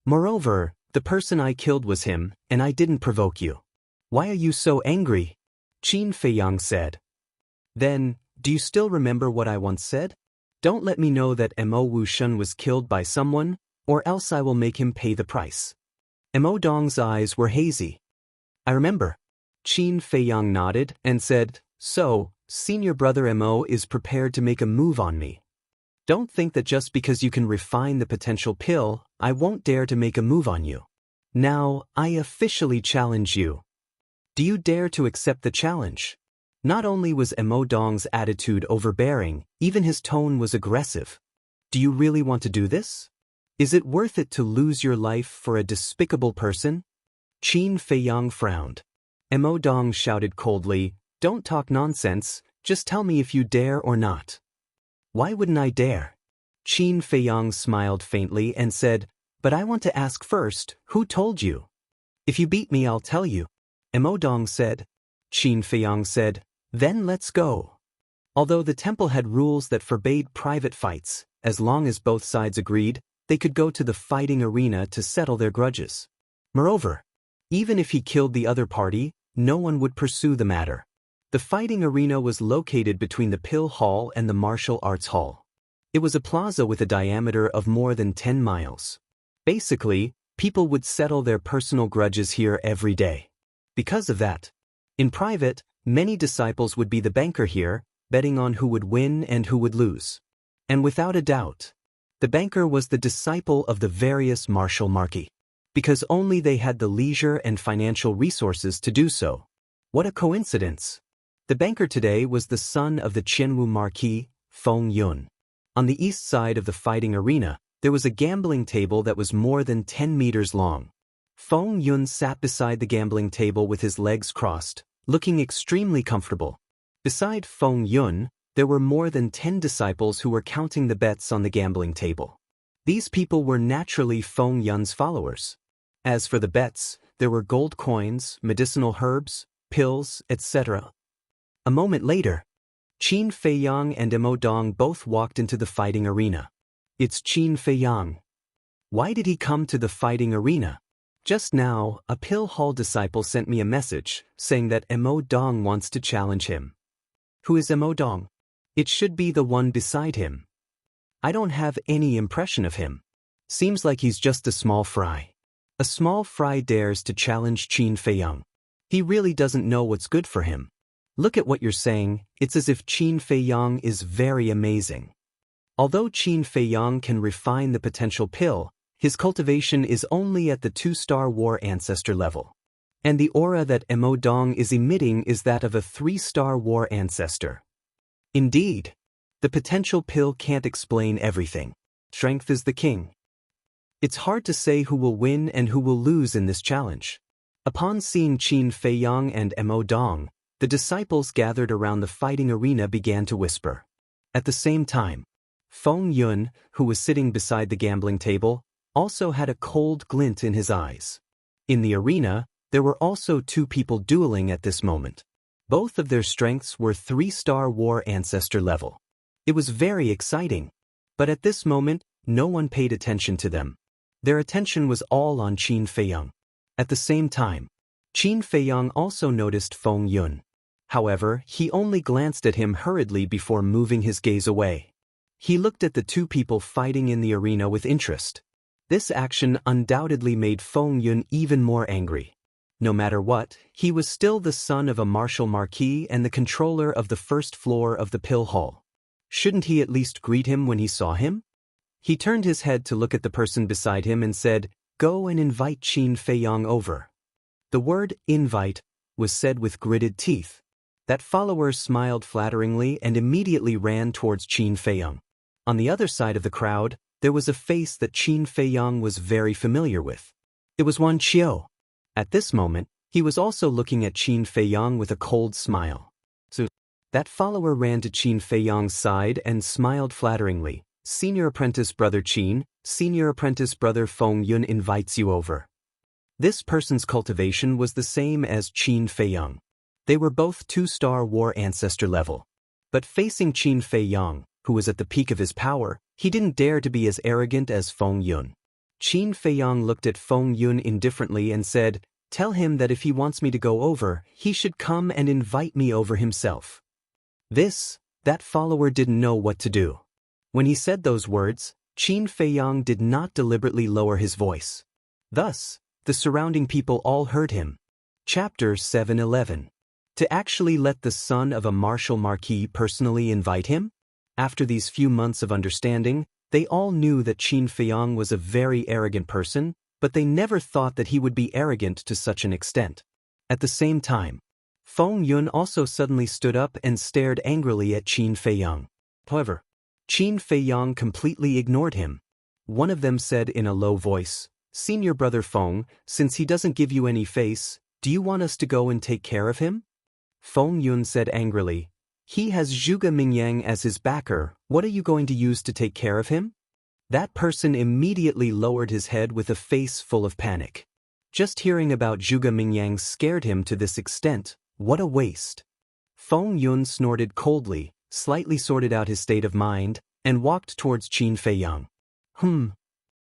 Moreover, the person I killed was him, and I didn't provoke you. Why are you so angry?" Qin Feiyang said. "Then, do you still remember what I once said? Don't let me know that Mo Wuxian was killed by someone, or else I will make him pay the price." Mo Dong's eyes were hazy. "I remember." Qin Feiyang nodded and said, "So, senior brother Mo is prepared to make a move on me. Don't think that just because you can refine the potential pill, I won't dare to make a move on you. Now, I officially challenge you. Do you dare to accept the challenge?" Not only was Mo Dong's attitude overbearing, even his tone was aggressive. "Do you really want to do this? Is it worth it to lose your life for a despicable person?" Qin Feiyang frowned. Mo Dong shouted coldly, "Don't talk nonsense, just tell me if you dare or not." "Why wouldn't I dare?" Qin Feiyang smiled faintly and said, "But I want to ask first, who told you?" If you beat me, I'll tell you. Emodong said. Qin Feiyang said, then let's go. Although the temple had rules that forbade private fights, as long as both sides agreed, they could go to the fighting arena to settle their grudges. Moreover, even if he killed the other party, no one would pursue the matter. The fighting arena was located between the Pill Hall and the Martial Arts Hall. It was a plaza with a diameter of more than 10 miles. Basically, people would settle their personal grudges here every day. Because of that, in private, many disciples would be the banker here, betting on who would win and who would lose. And without a doubt, the banker was the disciple of the various martial marquis, because only they had the leisure and financial resources to do so. What a coincidence! The banker today was the son of the Jianghu Marquis, Feng Yun. On the east side of the fighting arena, there was a gambling table that was more than 10 meters long. Feng Yun sat beside the gambling table with his legs crossed, looking extremely comfortable. Beside Feng Yun, there were more than 10 disciples who were counting the bets on the gambling table. These people were naturally Feng Yun's followers. As for the bets, there were gold coins, medicinal herbs, pills, etc. A moment later, Qin Feiyang and Emodong both walked into the fighting arena. It's Qin Feiyang. Why did he come to the fighting arena? Just now, a Pill Hall disciple sent me a message saying that Emodong wants to challenge him. Who is Emodong? It should be the one beside him. I don't have any impression of him. Seems like he's just a small fry. A small fry dares to challenge Qin Feiyang. He really doesn't know what's good for him. Look at what you're saying, it's as if Qin Feiyang is very amazing. Although Qin Feiyang can refine the potential pill, his cultivation is only at the 2-star war ancestor level. And the aura that Emodong is emitting is that of a 3-star war ancestor. Indeed, the potential pill can't explain everything. Strength is the king. It's hard to say who will win and who will lose in this challenge. Upon seeing Qin Feiyang and Emodong, the disciples gathered around the fighting arena began to whisper. At the same time, Feng Yun, who was sitting beside the gambling table, also had a cold glint in his eyes. In the arena, there were also 2 people dueling at this moment. Both of their strengths were 3-star war ancestor level. It was very exciting. But at this moment, no one paid attention to them. Their attention was all on Qin Feiyang. At the same time, Qin Feiyang also noticed Feng Yun. However, he only glanced at him hurriedly before moving his gaze away. He looked at the 2 people fighting in the arena with interest. This action undoubtedly made Feng Yun even more angry. No matter what, he was still the son of a martial marquis and the controller of the 1st floor of the Pill Hall. Shouldn't he at least greet him when he saw him? He turned his head to look at the person beside him and said, "Go and invite Qin Feiyang over." The word invite was said with gritted teeth. That follower smiled flatteringly and immediately ran towards Qin Feiyang. On the other side of the crowd, there was a face that Qin Feiyang was very familiar with. It was Wan Qiu. At this moment, he was also looking at Qin Feiyang with a cold smile. So, that follower ran to Qin Feiyang's side and smiled flatteringly. "Senior apprentice brother Qin, senior apprentice brother Feng Yun invites you over." This person's cultivation was the same as Qin Feiyang. They were both 2-star war ancestor level. But facing Qin Feiyang, who was at the peak of his power, he didn't dare to be as arrogant as Feng Yun. Qin Feiyang looked at Feng Yun indifferently and said, "Tell him that if he wants me to go over, he should come and invite me over himself." That follower didn't know what to do. When he said those words, Qin Feiyang did not deliberately lower his voice. Thus, the surrounding people all heard him. Chapter 7:11. To actually let the son of a martial marquis personally invite him? After these few months of understanding, they all knew that Qin Feiyang was a very arrogant person, but they never thought that he would be arrogant to such an extent. At the same time, Feng Yun also suddenly stood up and stared angrily at Qin Feiyang. However, Qin Feiyang completely ignored him. One of them said in a low voice, "Senior brother Feng, since he doesn't give you any face, do you want us to go and take care of him?" Feng Yun said angrily, "He has Zhuge Mingyang as his backer, what are you going to use to take care of him?" That person immediately lowered his head with a face full of panic. Just hearing about Zhuge Mingyang scared him to this extent. What a waste. Feng Yun snorted coldly, slightly sorted out his state of mind, and walked towards Qin Feiyang.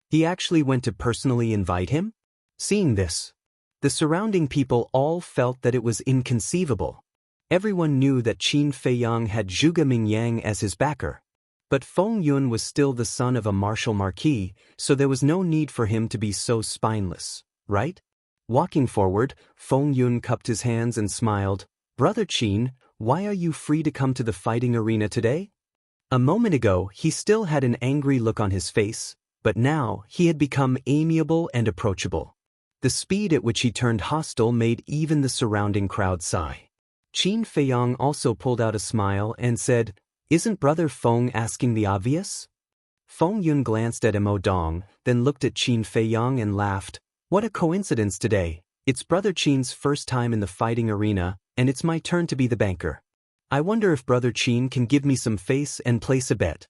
He actually went to personally invite him? Seeing this, the surrounding people all felt that it was inconceivable. Everyone knew that Qin Feiyang had Zhuge Mingyang as his backer. But Feng Yun was still the son of a martial marquis, so there was no need for him to be so spineless, right? Walking forward, Feng Yun cupped his hands and smiled. Brother Qin, why are you free to come to the fighting arena today? A moment ago, he still had an angry look on his face, but now he had become amiable and approachable. The speed at which he turned hostile made even the surrounding crowd sigh. Qin Feiyang also pulled out a smile and said, Isn't Brother Feng asking the obvious? Feng Yun glanced at Mo Dong, then looked at Qin Feiyang and laughed. What a coincidence today. It's Brother Qin's first time in the fighting arena, and it's my turn to be the banker. I wonder if Brother Qin can give me some face and place a bet.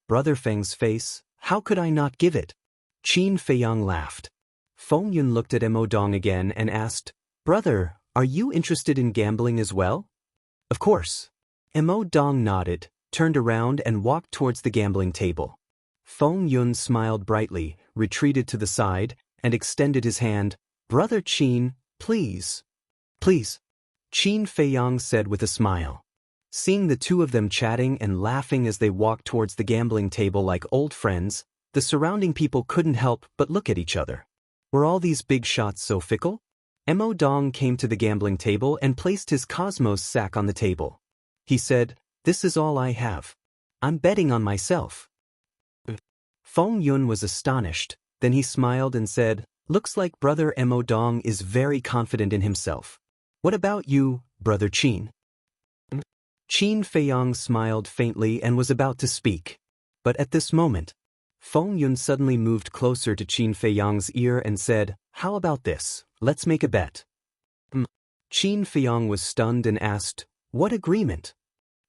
Brother Feng's face, how could I not give it? Qin Feiyang laughed. Feng Yun looked at Mo Dong again and asked, Brother, are you interested in gambling as well? Of course. Mo Dong nodded, turned around and walked towards the gambling table. Feng Yun smiled brightly, retreated to the side, and extended his hand. Brother Qin, please. Please. Qin Feiyang said with a smile. Seeing the two of them chatting and laughing as they walked towards the gambling table like old friends, the surrounding people couldn't help but look at each other. Were all these big shots so fickle? Mo Dong came to the gambling table and placed his Cosmos sack on the table. He said, This is all I have. I'm betting on myself. Feng Yun was astonished, then he smiled and said, Looks like Brother Mo Dong is very confident in himself. What about you, Brother Qin? Qin Feiyang smiled faintly and was about to speak. But at this moment, Feng Yun suddenly moved closer to Qin Feiyang's ear and said, How about this? Let's make a bet. Qin Feiyang was stunned and asked, What agreement?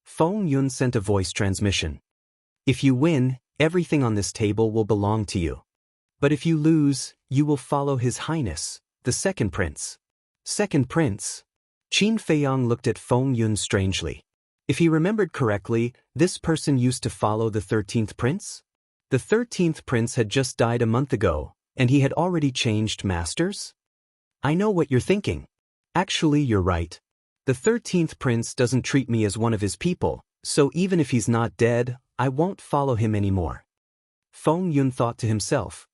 Feng Yun sent a voice transmission. If you win, everything on this table will belong to you. But if you lose, you will follow His Highness, the second prince. Second prince? Qin Feiyang looked at Feng Yun strangely. If he remembered correctly, this person used to follow the 13th prince? The 13th prince had just died a month ago, and he had already changed masters? I know what you're thinking. Actually, you're right. The 13th prince doesn't treat me as one of his people, so even if he's not dead, I won't follow him anymore. Feng Yun thought to himself.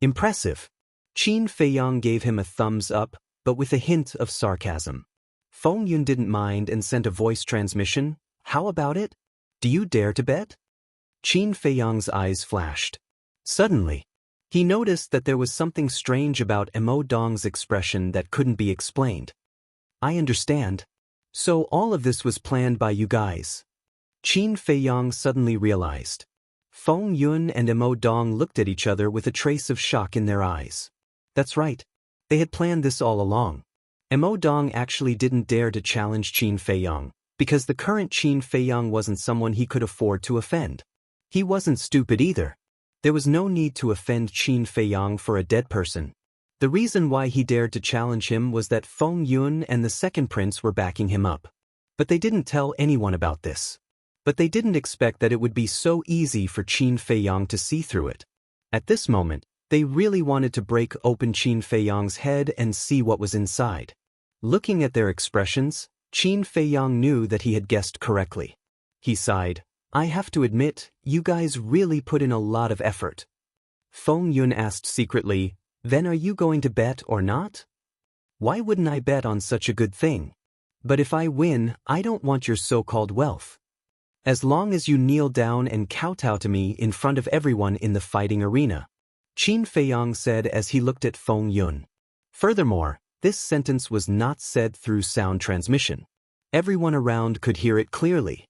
Impressive. Qin Feiyang gave him a thumbs up, but with a hint of sarcasm. Feng Yun didn't mind and sent a voice transmission. How about it? Do you dare to bet? Qin Feiyang's eyes flashed. Suddenly, he noticed that there was something strange about Mo Dong's expression that couldn't be explained. I understand. So all of this was planned by you guys. Qin Feiyang suddenly realized. Feng Yun and Mo Dong looked at each other with a trace of shock in their eyes. That's right. They had planned this all along. Mo Dong actually didn't dare to challenge Qin Feiyang, because the current Qin Feiyang wasn't someone he could afford to offend. He wasn't stupid either. There was no need to offend Qin Feiyang for a dead person. The reason why he dared to challenge him was that Feng Yun and the second prince were backing him up. But they didn't tell anyone about this. But they didn't expect that it would be so easy for Qin Feiyang to see through it. At this moment, they really wanted to break open Qin Feiyang's head and see what was inside. Looking at their expressions, Qin Feiyang knew that he had guessed correctly. He sighed. I have to admit, you guys really put in a lot of effort. Feng Yun asked secretly, Then are you going to bet or not? Why wouldn't I bet on such a good thing? But if I win, I don't want your so-called wealth. As long as you kneel down and kowtow to me in front of everyone in the fighting arena. Qin Feiyang said as he looked at Feng Yun. Furthermore, this sentence was not said through sound transmission. Everyone around could hear it clearly.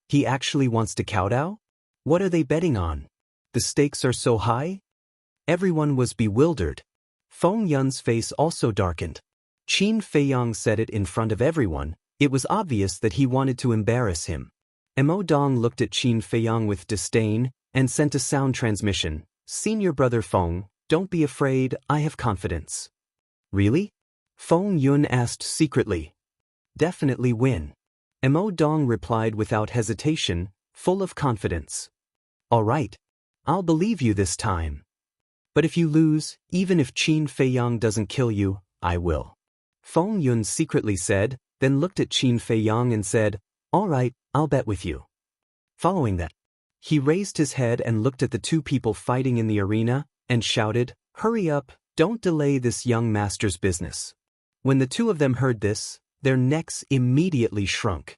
He actually wants to kowtow? What are they betting on? The stakes are so high? Everyone was bewildered. Feng Yun's face also darkened. Qin Feiyang said it in front of everyone. It was obvious that he wanted to embarrass him. Mo Dong looked at Qin Feiyang with disdain and sent a sound transmission. Senior Brother Feng, don't be afraid, I have confidence. Really? Feng Yun asked secretly. Definitely win. Mo Dong replied without hesitation, full of confidence. All right. I'll believe you this time. But if you lose, even if Qin Feiyang doesn't kill you, I will. Feng Yun secretly said, then looked at Qin Feiyang and said, All right, I'll bet with you. Following that, he raised his head and looked at the two people fighting in the arena, and shouted, Hurry up, don't delay this young master's business. When the two of them heard this, their necks immediately shrunk.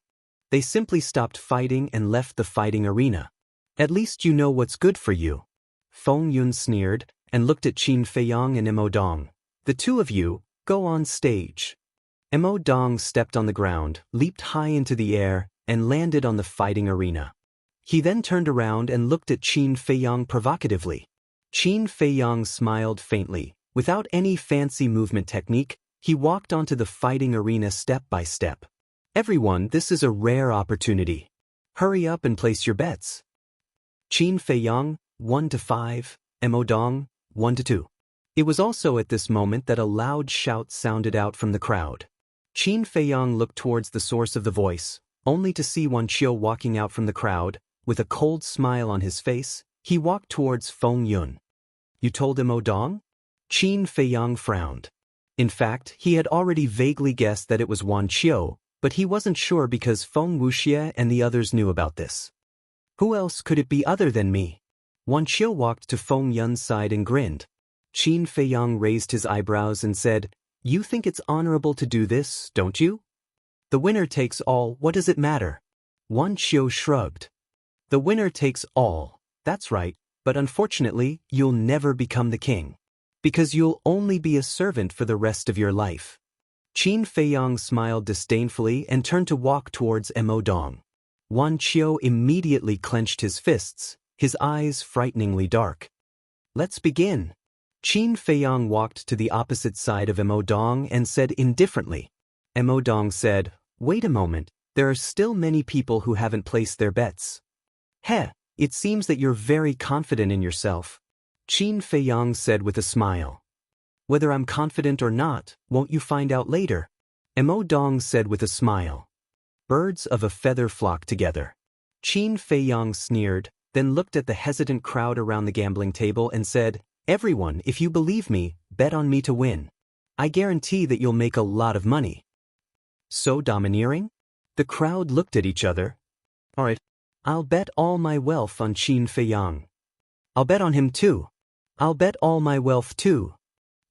They simply stopped fighting and left the fighting arena. At least you know what's good for you. Feng Yun sneered, and looked at Qin Feiyang and Mo Dong. The two of you, go on stage. Mo Dong stepped on the ground, leaped high into the air, and landed on the fighting arena. He then turned around and looked at Qin Feiyang provocatively. Qin Feiyang smiled faintly. Without any fancy movement technique, he walked onto the fighting arena step by step. Everyone, this is a rare opportunity. Hurry up and place your bets. Qin Feiyang, 1-5, Mo Dong, 1-2. It was also at this moment that a loud shout sounded out from the crowd. Qin Feiyang looked towards the source of the voice, only to see Wuxia walking out from the crowd. With a cold smile on his face, he walked towards Feng Yun. You told him Mo Dong? Qin Feiyang frowned. In fact, he had already vaguely guessed that it was Wuxia, but he wasn't sure because Feng Wuxia and the others knew about this. Who else could it be other than me? Wuxia walked to Feng Yun's side and grinned. Qin Feiyang raised his eyebrows and said, You think it's honorable to do this, don't you? The winner takes all, what does it matter? Wuxia shrugged. The winner takes all, that's right, but unfortunately, you'll never become the king. Because you'll only be a servant for the rest of your life. Qin Feiyang smiled disdainfully and turned to walk towards Mo Dong. Wuxia immediately clenched his fists, his eyes frighteningly dark. Let's begin. Qin Feiyang walked to the opposite side of Mo Dong and said indifferently. Mo Dong said, Wait a moment, there are still many people who haven't placed their bets. Heh, it seems that you're very confident in yourself. Qin Feiyang said with a smile. Whether I'm confident or not, won't you find out later? Mo Dong said with a smile. Birds of a feather flock together. Qin Feiyang sneered, then looked at the hesitant crowd around the gambling table and said, Everyone, if you believe me, bet on me to win. I guarantee that you'll make a lot of money. So domineering? The crowd looked at each other. All right, I'll bet all my wealth on Qin Feiyang. I'll bet on him too. I'll bet all my wealth too.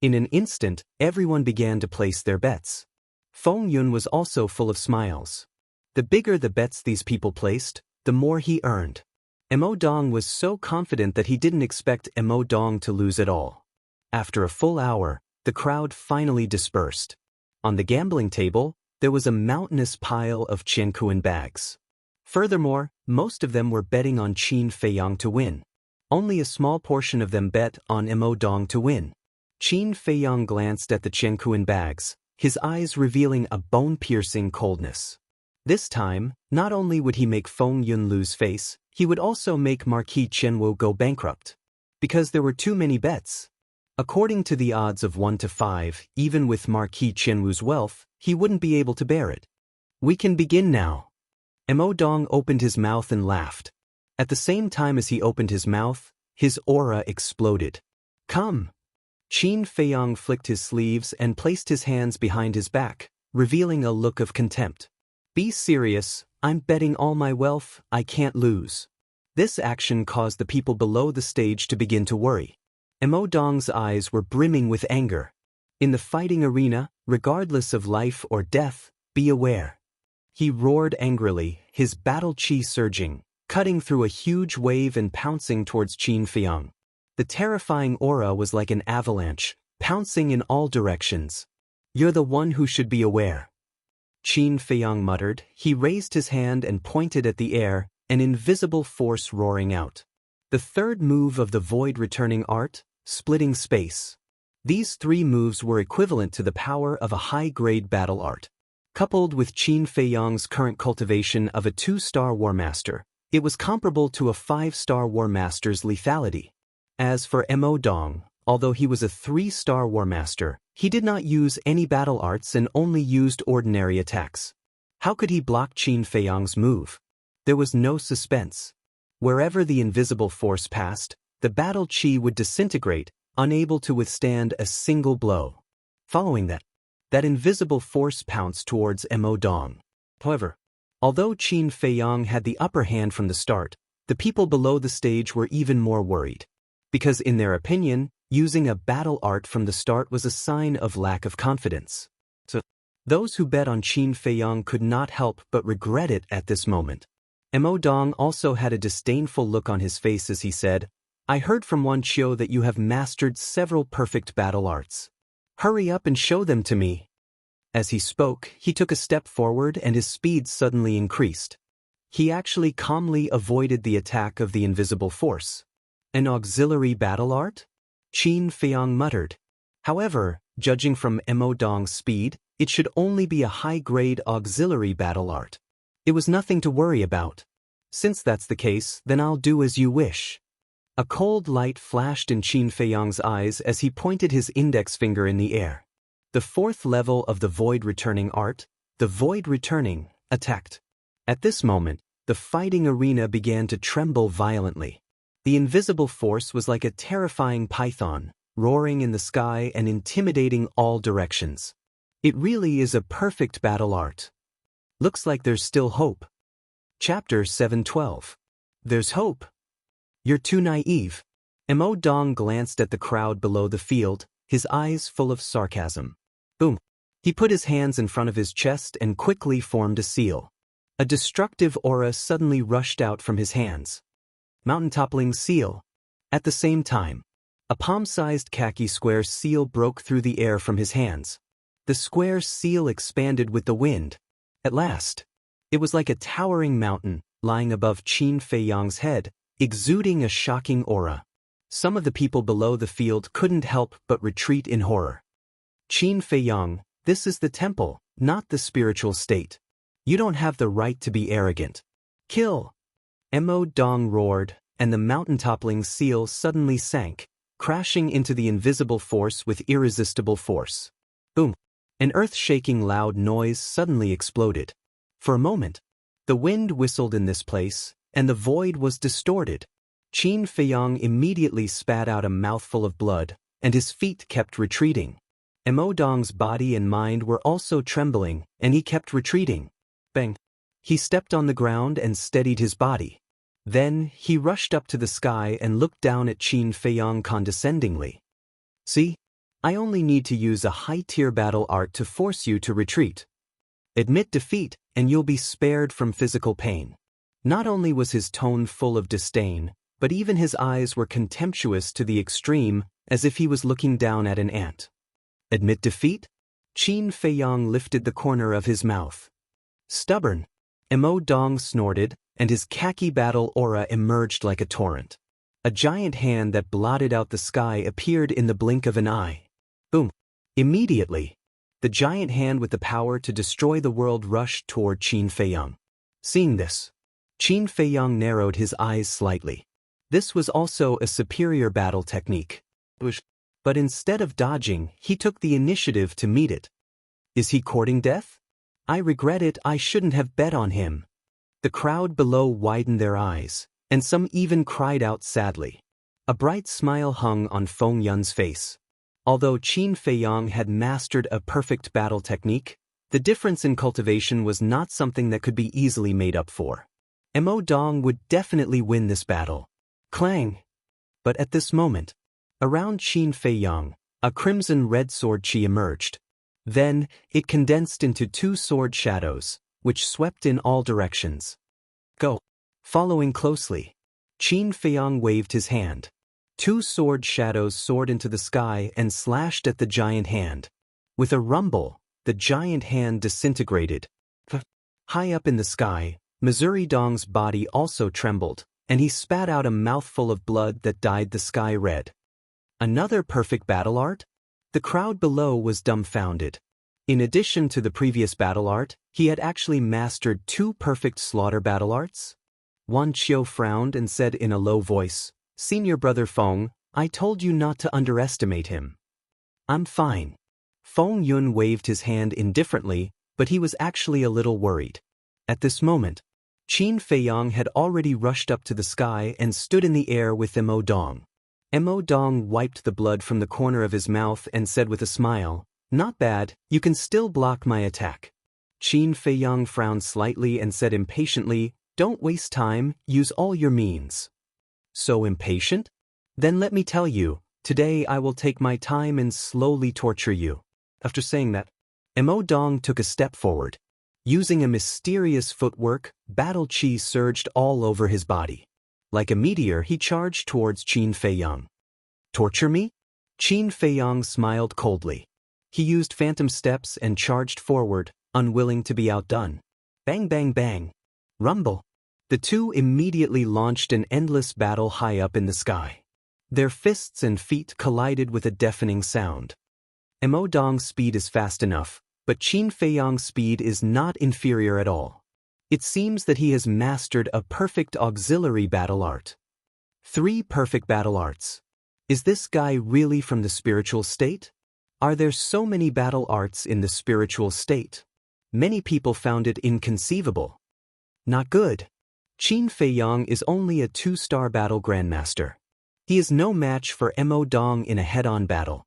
In an instant, everyone began to place their bets. Feng Yun was also full of smiles. The bigger the bets these people placed, the more he earned. Mo Dong was so confident that he didn't expect Mo Dong to lose at all. After a full hour, the crowd finally dispersed. On the gambling table, there was a mountainous pile of Jianghu bags. Furthermore, most of them were betting on Qin Feiyang to win. Only a small portion of them bet on Mo Dong to win. Qin Feiyang glanced at the Jianghu bags, his eyes revealing a bone-piercing coldness. This time, not only would he make Feng Yun lose face, he would also make Marquis Jianghu go bankrupt. Because there were too many bets. According to the odds of 1-5, even with Marquis Jianghu's wealth, he wouldn't be able to bear it. We can begin now. Mo Dong opened his mouth and laughed. At the same time as he opened his mouth, his aura exploded. Come. Qin Feiyang flicked his sleeves and placed his hands behind his back, revealing a look of contempt. Be serious, I'm betting all my wealth, I can't lose. This action caused the people below the stage to begin to worry. Mo Dong's eyes were brimming with anger. In the fighting arena, regardless of life or death, be aware. He roared angrily, his battle chi surging, cutting through a huge wave and pouncing towards Qin Feiyang. The terrifying aura was like an avalanche, pouncing in all directions. You're the one who should be aware. Qin Feiyang muttered. He raised his hand and pointed at the air, an invisible force roaring out. The third move of the void returning art, splitting space. These three moves were equivalent to the power of a high-grade battle art. Coupled with Qin Feiyang's current cultivation of a 2-star War Master, it was comparable to a 5-star War Master's lethality. As for Mo Dong, Although he was a 3-star war master, he did not use any battle arts and only used ordinary attacks. How could he block Qin Feiyang's move? There was no suspense. Wherever the invisible force passed, the battle chi would disintegrate, unable to withstand a single blow. Following that invisible force pounced towards Mo Dong. However, although Qin Feiyang had the upper hand from the start, the people below the stage were even more worried. Because in their opinion, using a battle art from the start was a sign of lack of confidence. So, those who bet on Qin Feiyang could not help but regret it at this moment. Mo Dong also had a disdainful look on his face as he said, "I heard from Wan Qiu that you have mastered several perfect battle arts. Hurry up and show them to me." As he spoke, he took a step forward and his speed suddenly increased. He actually calmly avoided the attack of the invisible force. An auxiliary battle art? Qin Feiyang muttered. However, judging from Mo Dong's speed, it should only be a high-grade auxiliary battle art. It was nothing to worry about. Since that's the case, then I'll do as you wish. A cold light flashed in Qin Feiyang's eyes as he pointed his index finger in the air. The 4th level of the Void Returning art, the Void Returning, attacked. At this moment, the fighting arena began to tremble violently. The invisible force was like a terrifying python, roaring in the sky and intimidating all directions. It really is a perfect battle art. Looks like there's still hope. Chapter 712. There's hope. You're too naive. Mo Dong glanced at the crowd below the field, his eyes full of sarcasm. Boom. He put his hands in front of his chest and quickly formed a seal. A destructive aura suddenly rushed out from his hands. Mountain-toppling seal. At the same time, a palm-sized khaki square seal broke through the air from his hands. The square seal expanded with the wind. At last, it was like a towering mountain, lying above Qin Feiyang's head, exuding a shocking aura. Some of the people below the field couldn't help but retreat in horror. Qin Feiyang, this is the temple, not the spiritual state. You don't have the right to be arrogant. Kill! Mo Dong roared, and the mountain-toppling seal suddenly sank, crashing into the invisible force with irresistible force. Boom! An earth-shaking loud noise suddenly exploded. For a moment, the wind whistled in this place, and the void was distorted. Qin Feiyang immediately spat out a mouthful of blood, and his feet kept retreating. Mo Dong's body and mind were also trembling, and he kept retreating. Bang! He stepped on the ground and steadied his body. Then, he rushed up to the sky and looked down at Qin Feiyang condescendingly. See? I only need to use a high-tier battle art to force you to retreat. Admit defeat, and you'll be spared from physical pain. Not only was his tone full of disdain, but even his eyes were contemptuous to the extreme, as if he was looking down at an ant. Admit defeat? Qin Feiyang lifted the corner of his mouth. Stubborn. Mo Dong snorted, and his khaki battle aura emerged like a torrent. A giant hand that blotted out the sky appeared in the blink of an eye. Boom. Immediately, the giant hand with the power to destroy the world rushed toward Qin Feiyang. Seeing this, Qin Feiyang narrowed his eyes slightly. This was also a superior battle technique. But instead of dodging, he took the initiative to meet it. Is he courting death? I regret it, I shouldn't have bet on him. The crowd below widened their eyes, and some even cried out sadly. A bright smile hung on Feng Yun's face. Although Qin Feiyang had mastered a perfect battle technique, the difference in cultivation was not something that could be easily made up for. Mo Dong would definitely win this battle. Clang! But at this moment, around Qin Feiyang, a crimson-red sword chi emerged. Then, it condensed into 2 sword shadows, which swept in all directions. Go! Following closely, Qin Feiyang waved his hand. 2 sword shadows soared into the sky and slashed at the giant hand. With a rumble, the giant hand disintegrated. High up in the sky, Missouri Dong's body also trembled, and he spat out a mouthful of blood that dyed the sky red. Another perfect battle art? The crowd below was dumbfounded. In addition to the previous battle art, he had actually mastered 2 perfect slaughter battle arts. Wan Qiu frowned and said in a low voice, Senior Brother Feng, I told you not to underestimate him. I'm fine. Feng Yun waved his hand indifferently, but he was actually a little worried. At this moment, Qin Feiyang had already rushed up to the sky and stood in the air with Mo Dong. Mo Dong wiped the blood from the corner of his mouth and said with a smile, "Not bad, you can still block my attack." Qin Feiyang frowned slightly and said impatiently, "Don't waste time, use all your means." So impatient? Then let me tell you, today I will take my time and slowly torture you. After saying that, Mo Dong took a step forward. Using a mysterious footwork, battle chi surged all over his body. Like a meteor, he charged towards Qin Feiyang. Torture me? Qin Feiyang smiled coldly. He used phantom steps and charged forward, unwilling to be outdone. Bang bang bang. Rumble. The two immediately launched an endless battle high up in the sky. Their fists and feet collided with a deafening sound. Mo Dong's speed is fast enough, but Qin Feiyang's speed is not inferior at all. It seems that he has mastered a perfect auxiliary battle art. 3 perfect battle arts. Is this guy really from the spiritual state? Are there so many battle arts in the spiritual state? Many people found it inconceivable. Not good. Qin Feiyang is only a 2-star battle grandmaster. He is no match for Mo Dong in a head-on battle.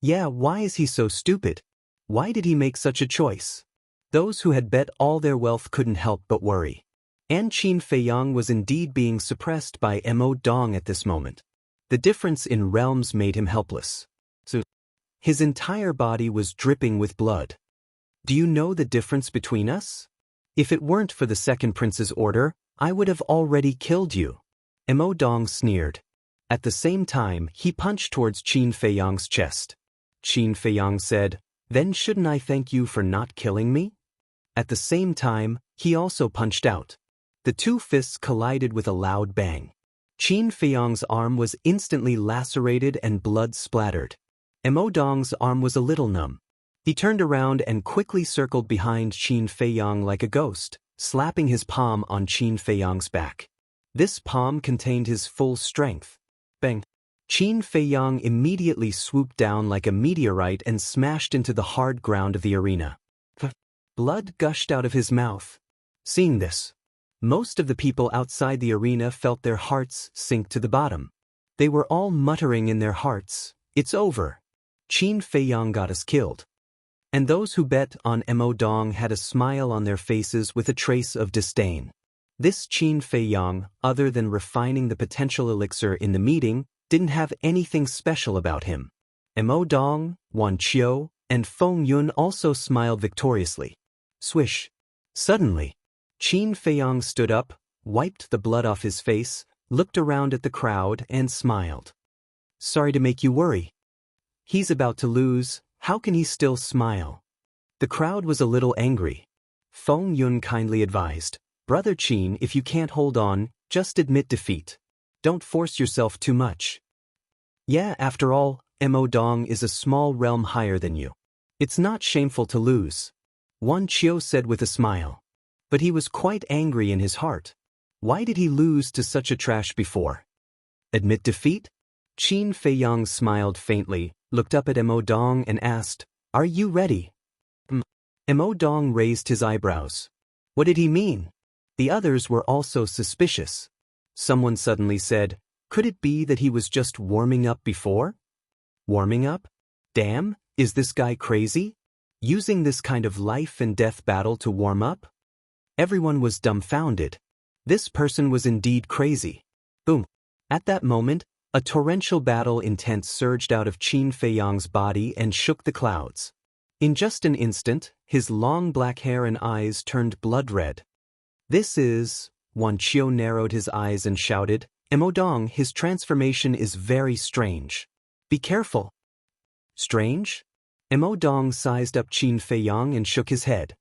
Yeah, why is he so stupid? Why did he make such a choice? Those who had bet all their wealth couldn't help but worry. And Qin Feiyang was indeed being suppressed by Mo Dong at this moment. The difference in realms made him helpless. So, his entire body was dripping with blood. Do you know the difference between us? If it weren't for the second prince's order, I would have already killed you. Mo Dong sneered. At the same time, he punched towards Qin Feiyang's chest. Qin Feiyang said, "Then shouldn't I thank you for not killing me?" At the same time, he also punched out. The two fists collided with a loud bang. Qin Feiyang's arm was instantly lacerated and blood splattered. Mo Dong's arm was a little numb. He turned around and quickly circled behind Qin Feiyang like a ghost, slapping his palm on Qin Feiyang's back. This palm contained his full strength. Bang! Qin Feiyang immediately swooped down like a meteorite and smashed into the hard ground of the arena. Blood gushed out of his mouth. Seeing this, most of the people outside the arena felt their hearts sink to the bottom. They were all muttering in their hearts, "It's over. Qin Feiyang got us killed." And those who bet on Mo Dong had a smile on their faces with a trace of disdain. This Qin Feiyang, other than refining the potential elixir in the meeting, didn't have anything special about him. Mo Dong, Wan Qiu, and Feng Yun also smiled victoriously. Swish. Suddenly, Qin Feiyang stood up, wiped the blood off his face, looked around at the crowd, and smiled. "Sorry to make you worry. He's about to lose, how can he still smile?" The crowd was a little angry. Feng Yun kindly advised, "Brother Qin, if you can't hold on, just admit defeat. Don't force yourself too much. Yeah, after all, Mo Dong is a small realm higher than you. It's not shameful to lose." Wan Qiu said with a smile. But he was quite angry in his heart. Why did he lose to such a trash before? Admit defeat? Qin Feiyang smiled faintly, looked up at Mo Dong and asked, "Are you ready?" Mo Dong raised his eyebrows. What did he mean? The others were also suspicious. Someone suddenly said, "Could it be that he was just warming up before?" Warming up? Damn, is this guy crazy? Using this kind of life and death battle to warm up? Everyone was dumbfounded. This person was indeed crazy. Boom. At that moment, a torrential battle intent surged out of Qin Feiyang's body and shook the clouds. In just an instant, his long black hair and eyes turned blood red. This is... Wan Qiu narrowed his eyes and shouted, "Mo Dong, his transformation is very strange. Be careful." Strange? Mo Dong sized up Qin Feiyang and shook his head.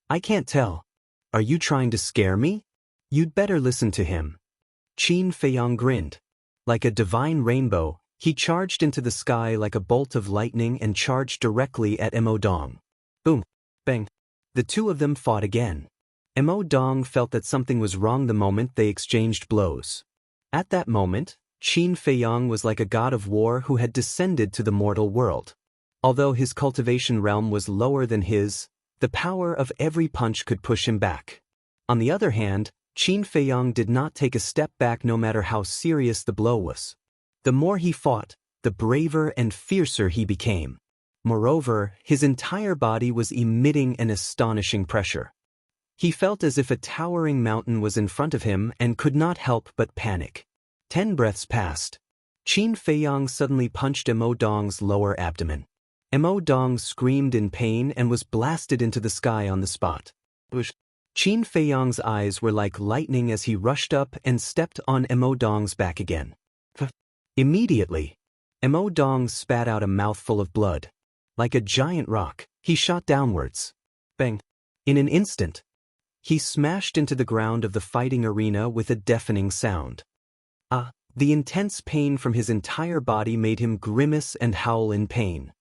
"I can't tell. Are you trying to scare me? You'd better listen to him." Qin Feiyang grinned. Like a divine rainbow, he charged into the sky like a bolt of lightning and charged directly at Mo Dong. Boom. Bang. The two of them fought again. Mo Dong felt that something was wrong the moment they exchanged blows. At that moment, Qin Feiyang was like a god of war who had descended to the mortal world. Although his cultivation realm was lower than his, the power of every punch could push him back. On the other hand, Qin Feiyang did not take a step back no matter how serious the blow was. The more he fought, the braver and fiercer he became. Moreover, his entire body was emitting an astonishing pressure. He felt as if a towering mountain was in front of him and could not help but panic. 10 breaths passed. Qin Feiyang suddenly punched Emo Dong's lower abdomen. Emo Dong screamed in pain and was blasted into the sky on the spot. Qin Feiyang's eyes were like lightning as he rushed up and stepped on Emo Dong's back again. Immediately, Emo Dong spat out a mouthful of blood. Like a giant rock, he shot downwards. Bang! In an instant, he smashed into the ground of the fighting arena with a deafening sound. The intense pain from his entire body made him grimace and howl in pain.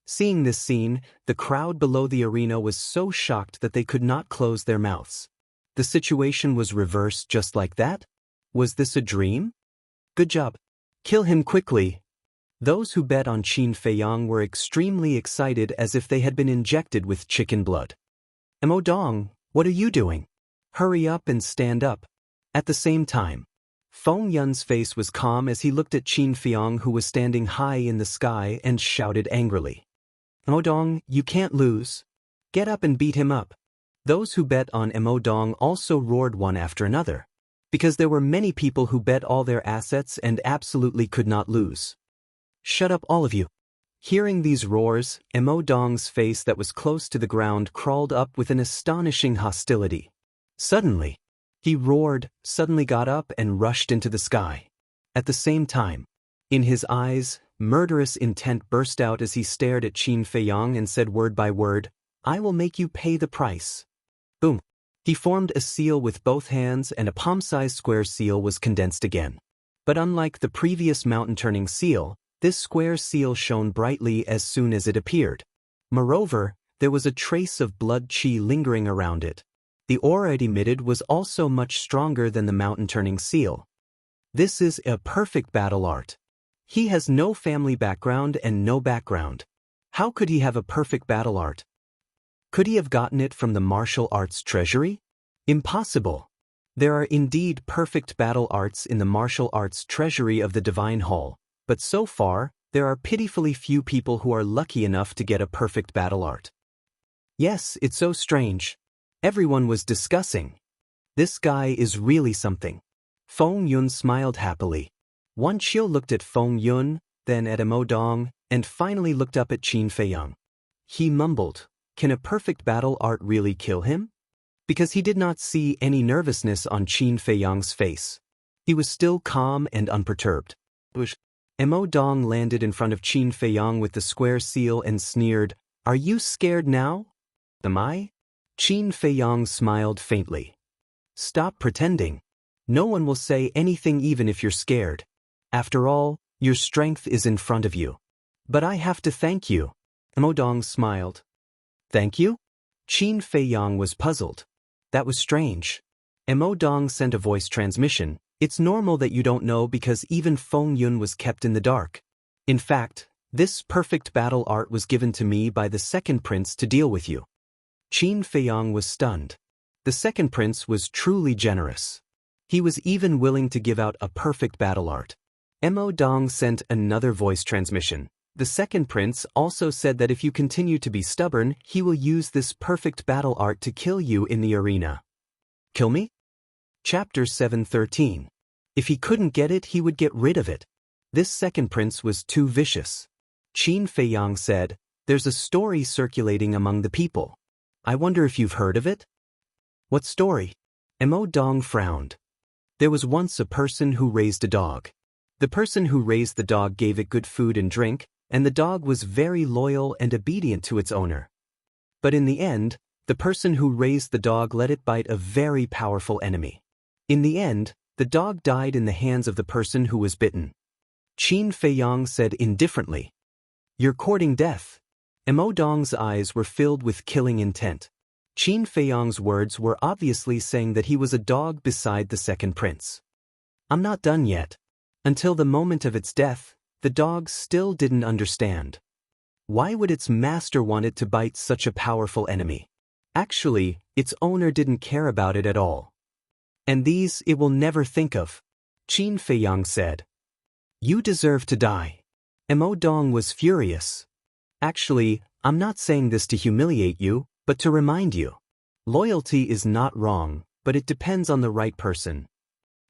Seeing this scene, the crowd below the arena was so shocked that they could not close their mouths. The situation was reversed just like that? Was this a dream? Good job. Kill him quickly. Those who bet on Qin Feiyang were extremely excited as if they had been injected with chicken blood. Emo Dong, what are you doing? Hurry up and stand up. At the same time, Feng Yun's face was calm as he looked at Qin Feiyang who was standing high in the sky and shouted angrily. Emo Dong, you can't lose. Get up and beat him up. Those who bet on Emo Dong also roared one after another, because there were many people who bet all their assets and absolutely could not lose. Shut up all of you. Hearing these roars, Emo Dong's face that was close to the ground crawled up with an astonishing hostility. Suddenly, he roared, suddenly got up and rushed into the sky. At the same time, in his eyes, murderous intent burst out as he stared at Qin Feiyang and said word by word, I will make you pay the price. Boom. He formed a seal with both hands and a palm-sized square seal was condensed again. But unlike the previous mountain-turning seal, this square seal shone brightly as soon as it appeared. Moreover, there was a trace of blood qi lingering around it. The aura it emitted was also much stronger than the mountain-turning seal. This is a perfect battle art. He has no family background and no background. How could he have a perfect battle art? Could he have gotten it from the martial arts treasury? Impossible. There are indeed perfect battle arts in the martial arts treasury of the Divine Hall, but so far, there are pitifully few people who are lucky enough to get a perfect battle art. Yes, it's so strange. Everyone was discussing. This guy is really something. Feng Yun smiled happily. Wan Qiu looked at Feng Yun, then at Emo Dong, and finally looked up at Qin Feiyang. He mumbled, can a perfect battle art really kill him? Because he did not see any nervousness on Qin Feiyang's face. He was still calm and unperturbed. Emo Dong landed in front of Qin Feiyang with the square seal and sneered, Are you scared now? Am I? Qin Feiyang smiled faintly. Stop pretending. No one will say anything even if you're scared. After all, your strength is in front of you. But I have to thank you. Emo Dong smiled. Thank you? Qin Feiyang was puzzled. That was strange. Emo Dong sent a voice transmission. It's normal that you don't know because even Feng Yun was kept in the dark. In fact, this perfect battle art was given to me by the second prince to deal with you. Qin Feiyang was stunned. The second prince was truly generous. He was even willing to give out a perfect battle art. Emo Dong sent another voice transmission. The second prince also said that if you continue to be stubborn, he will use this perfect battle art to kill you in the arena. Kill me? Chapter 713. If he couldn't get it, he would get rid of it. This second prince was too vicious. Qin Feiyang said, There's a story circulating among the people. I wonder if you've heard of it? What story? Emo Dong frowned. There was once a person who raised a dog. The person who raised the dog gave it good food and drink, and the dog was very loyal and obedient to its owner. But in the end, the person who raised the dog let it bite a very powerful enemy. In the end, the dog died in the hands of the person who was bitten. Qin Feiyang said indifferently, You're courting death. Emo Dong's eyes were filled with killing intent. Qin Feiyang's words were obviously saying that he was a dog beside the second prince. I'm not done yet. Until the moment of its death, the dog still didn't understand. Why would its master want it to bite such a powerful enemy? Actually, its owner didn't care about it at all. And these it will never think of, Qin Feiyang said. You deserve to die. Mo Dong was furious. Actually, I'm not saying this to humiliate you, but to remind you. Loyalty is not wrong, but it depends on the right person.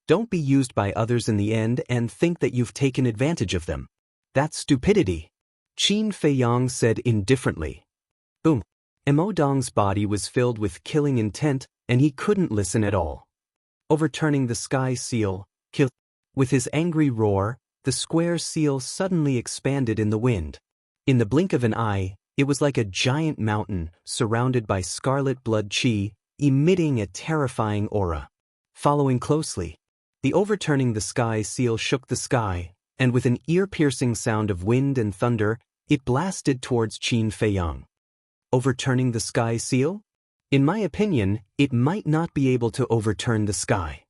Don't be used by others in the end and think that you've taken advantage of them. That's stupidity, Qin Feiyang said indifferently. Boom. Mo Dong's body was filled with killing intent, and he couldn't listen at all. Overturning the sky seal, kill. With his angry roar, the square seal suddenly expanded in the wind. In the blink of an eye, it was like a giant mountain surrounded by scarlet blood qi, emitting a terrifying aura. Following closely, the overturning the sky seal shook the sky, and with an ear-piercing sound of wind and thunder, it blasted towards Qin Feiyang. Overturning the sky seal? In my opinion, it might not be able to overturn the sky.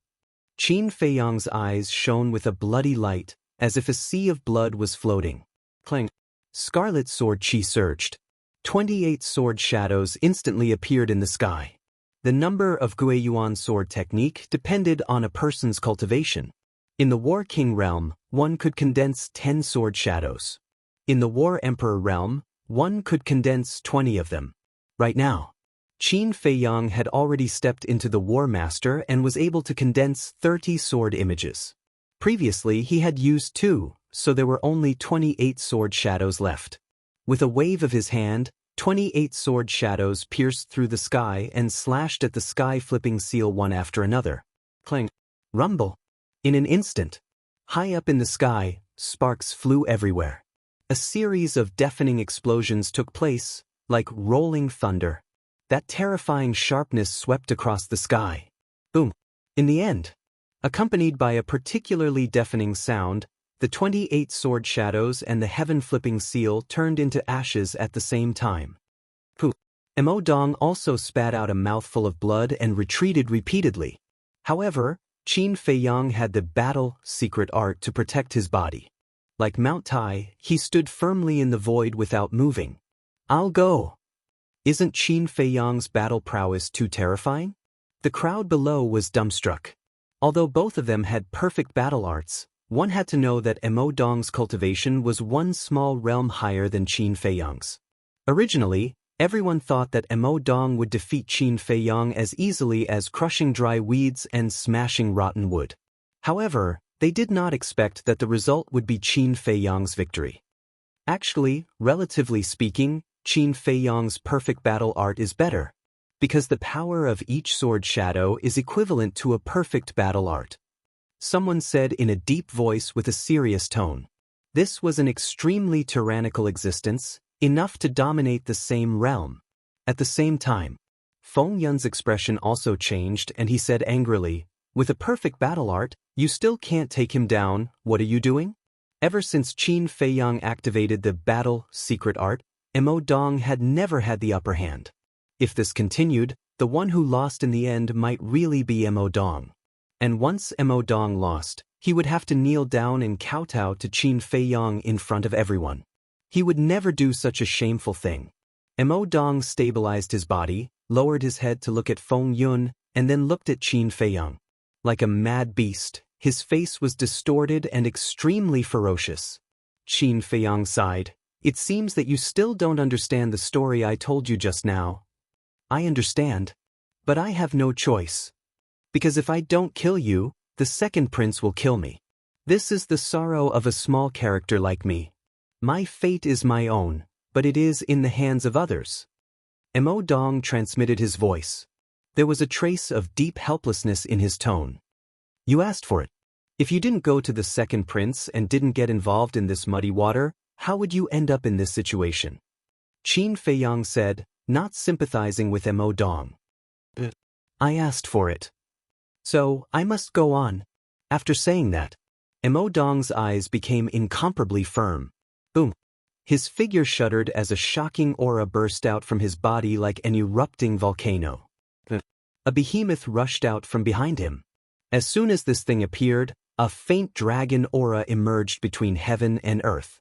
Qin Feiyang's eyes shone with a bloody light, as if a sea of blood was floating. Clang. Scarlet sword qi surged. 28 sword shadows instantly appeared in the sky. The number of Guiyuan sword technique depended on a person's cultivation. In the War King realm, one could condense 10 sword shadows. In the War Emperor realm, one could condense 20 of them. Right now, Qin Feiyang had already stepped into the War Master and was able to condense 30 sword images. Previously he had used 2, so there were only 28 sword shadows left. With a wave of his hand, 28 sword shadows pierced through the sky and slashed at the sky, flipping seal one after another. Clang. Rumble. In an instant, high up in the sky, sparks flew everywhere. A series of deafening explosions took place, like rolling thunder. That terrifying sharpness swept across the sky. Boom. In the end, accompanied by a particularly deafening sound, the 28 sword shadows and the heaven-flipping seal turned into ashes at the same time. Pooh. Mo Dong also spat out a mouthful of blood and retreated repeatedly. However, Qin Feiyang had the battle secret art to protect his body. Like Mount Tai, he stood firmly in the void without moving. I'll go. Isn't Qin Feiyang's battle prowess too terrifying? The crowd below was dumbstruck. Although both of them had perfect battle arts, one had to know that Mo Dong's cultivation was one small realm higher than Qin Feiyang's. Originally, everyone thought that Mo Dong would defeat Qin Feiyang as easily as crushing dry weeds and smashing rotten wood. However, they did not expect that the result would be Qin Feiyang's victory. Actually, relatively speaking, Qin Feiyang's perfect battle art is better, because the power of each sword shadow is equivalent to a perfect battle art. Someone said in a deep voice with a serious tone. This was an extremely tyrannical existence, enough to dominate the same realm. At the same time, Feng Yun's expression also changed and he said angrily, with a perfect battle art, you still can't take him down, what are you doing? Ever since Qin Feiyang activated the battle secret art, Mo Dong had never had the upper hand. If this continued, the one who lost in the end might really be Mo Dong. And once Mo Dong lost, he would have to kneel down and kowtow to Qin Feiyang in front of everyone. He would never do such a shameful thing. Mo Dong stabilized his body, lowered his head to look at Feng Yun, and then looked at Qin Feiyang. Like a mad beast, his face was distorted and extremely ferocious. Qin Feiyang sighed. It seems that you still don't understand the story I told you just now. I understand. But I have no choice. Because if I don't kill you, the second prince will kill me. This is the sorrow of a small character like me. My fate is my own, but it is in the hands of others. Mo Dong transmitted his voice. There was a trace of deep helplessness in his tone. You asked for it. If you didn't go to the second prince and didn't get involved in this muddy water, how would you end up in this situation? Qin Feiyang said, not sympathizing with Mo Dong. I asked for it. So, I must go on. After saying that, Mo Dong's eyes became incomparably firm. Boom. His figure shuddered as a shocking aura burst out from his body like an erupting volcano. A behemoth rushed out from behind him. As soon as this thing appeared, A faint dragon aura emerged between heaven and earth.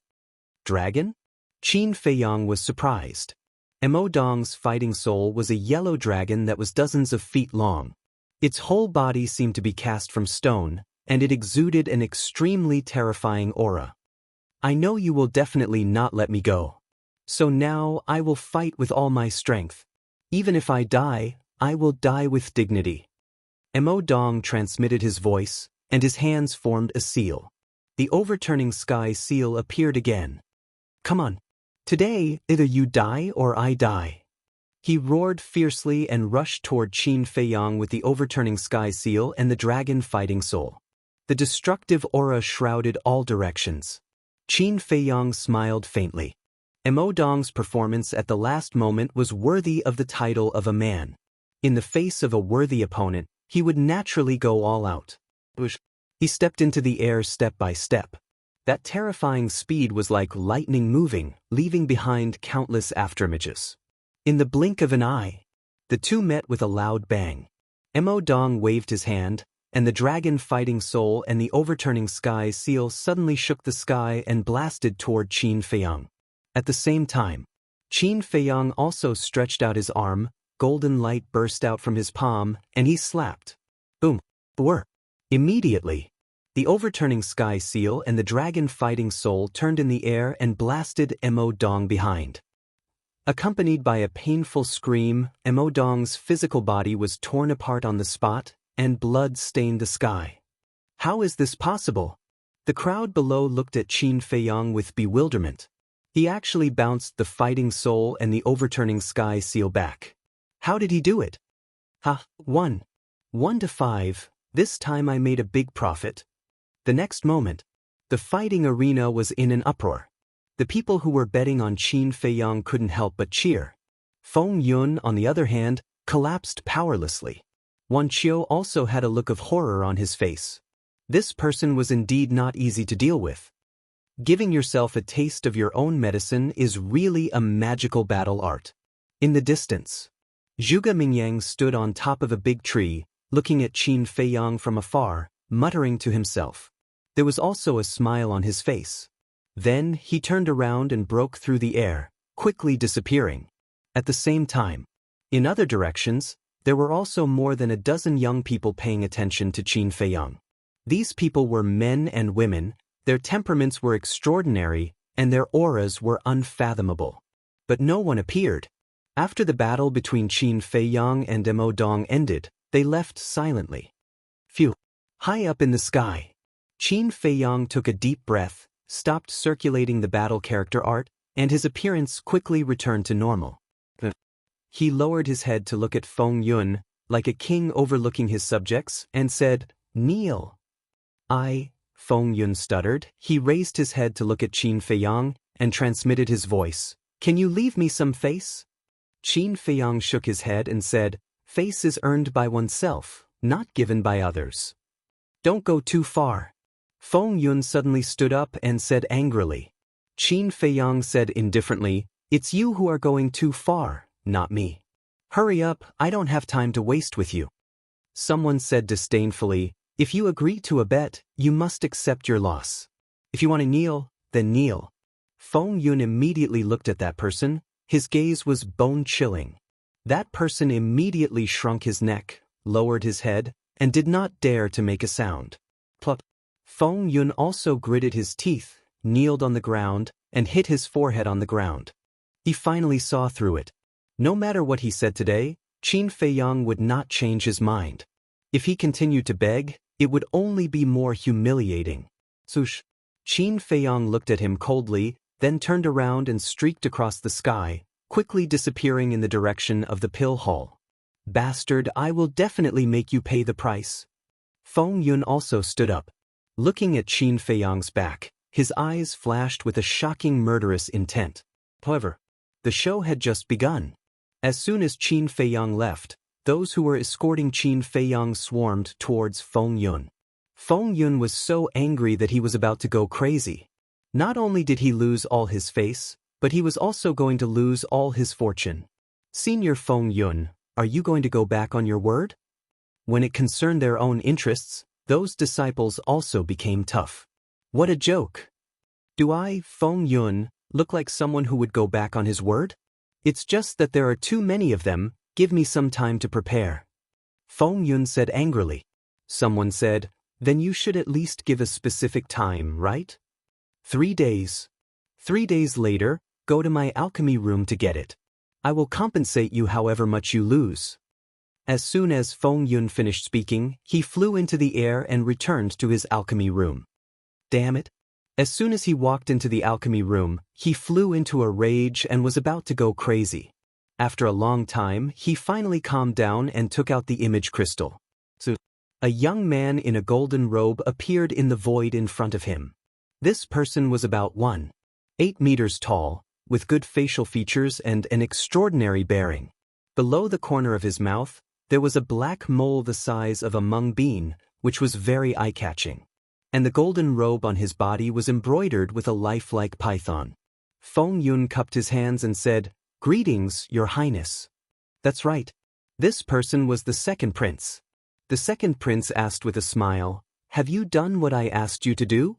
Dragon? Qin Feiyang was surprised. Emodong's fighting soul was a yellow dragon that was dozens of feet long. Its whole body seemed to be cast from stone, and it exuded an extremely terrifying aura. I know you will definitely not let me go. So now I will fight with all my strength. Even if I die, I will die with dignity. Emodong transmitted his voice, and his hands formed a seal. The overturning sky seal appeared again. Come on. Today, either you die or I die. He roared fiercely and rushed toward Qin Feiyang with the overturning sky seal and the dragon fighting soul. The destructive aura shrouded all directions. Qin Feiyang smiled faintly. Emodong's performance at the last moment was worthy of the title of a man. In the face of a worthy opponent, he would naturally go all out. He stepped into the air step by step. That terrifying speed was like lightning moving, leaving behind countless afterimages. In the blink of an eye, the two met with a loud bang. Emodong waved his hand, and the dragon fighting soul and the overturning sky seal suddenly shook the sky and blasted toward Qin Feiyang. At the same time, Qin Feiyang also stretched out his arm, golden light burst out from his palm, and he slapped. Boom! Whir! Immediately, the overturning sky seal and the dragon fighting soul turned in the air and blasted Emodong behind. Accompanied by a painful scream, Emodong's physical body was torn apart on the spot, and blood stained the sky. How is this possible? The crowd below looked at Qin Feiyang with bewilderment. He actually bounced the fighting soul and the overturning sky seal back. How did he do it? 1 to 5, this time I made a big profit. The next moment, the fighting arena was in an uproar. The people who were betting on Qin Feiyang couldn't help but cheer. Feng Yun, on the other hand, collapsed powerlessly. Wan Qiu also had a look of horror on his face. This person was indeed not easy to deal with. Giving yourself a taste of your own medicine is really a magical battle art. In the distance, Zhuge Mingyang stood on top of a big tree, looking at Qin Feiyang from afar, muttering to himself. There was also a smile on his face. Then he turned around and broke through the air, quickly disappearing. At the same time, in other directions, there were also more than a dozen young people paying attention to Qin Feiyang. These people were men and women, their temperaments were extraordinary, and their auras were unfathomable. But no one appeared. After the battle between Qin Feiyang and Emodong ended, they left silently. Phew! High up in the sky, Qin Feiyang took a deep breath, stopped circulating the battle character art, and his appearance quickly returned to normal. He lowered his head to look at Feng Yun, like a king overlooking his subjects, and said, "Kneel." Feng Yun stuttered. He raised his head to look at Qin Feiyang, and transmitted his voice. "Can you leave me some face?" Qin Feiyang shook his head and said, "Face is earned by oneself, not given by others. Don't go too far." Feng Yun suddenly stood up and said angrily. Qin Feiyang said indifferently, "It's you who are going too far, not me. Hurry up, I don't have time to waste with you." Someone said disdainfully, "If you agree to a bet, you must accept your loss. If you want to kneel, then kneel." Feng Yun immediately looked at that person. His gaze was bone-chilling. That person immediately shrunk his neck, lowered his head, and did not dare to make a sound. Plop. Feng Yun also gritted his teeth, kneeled on the ground, and hit his forehead on the ground. He finally saw through it. No matter what he said today, Qin Feiyang would not change his mind. If he continued to beg, it would only be more humiliating. Swoosh! Qin Feiyang looked at him coldly, then turned around and streaked across the sky, quickly disappearing in the direction of the pill hall. "Bastard, I will definitely make you pay the price." Feng Yun also stood up. Looking at Qin Feiyang's back, his eyes flashed with a shocking murderous intent. However, the show had just begun. As soon as Qin Feiyang left, those who were escorting Qin Feiyang swarmed towards Feng Yun. Feng Yun was so angry that he was about to go crazy. Not only did he lose all his face, but he was also going to lose all his fortune. "Senior Feng Yun, are you going to go back on your word?" When it concerned their own interests, Those disciples also became tough. What a joke. Do I, Feng Yun, look like someone who would go back on his word? It's just that there are too many of them, give me some time to prepare. Feng Yun said angrily. Someone said, then you should at least give a specific time, right? 3 days. 3 days later, go to my alchemy room to get it. I will compensate you however much you lose. As soon as Feng Yun finished speaking, he flew into the air and returned to his alchemy room. Damn it. As soon as he walked into the alchemy room, he flew into a rage and was about to go crazy. After a long time, he finally calmed down and took out the image crystal. So, a young man in a golden robe appeared in the void in front of him. This person was about 1.8 meters tall, with good facial features and an extraordinary bearing. Below the corner of his mouth, there was a black mole the size of a mung bean, which was very eye-catching. And the golden robe on his body was embroidered with a lifelike python. Feng Yun cupped his hands and said, Greetings, Your Highness. That's right. This person was the second prince. The second prince asked with a smile, Have you done what I asked you to do?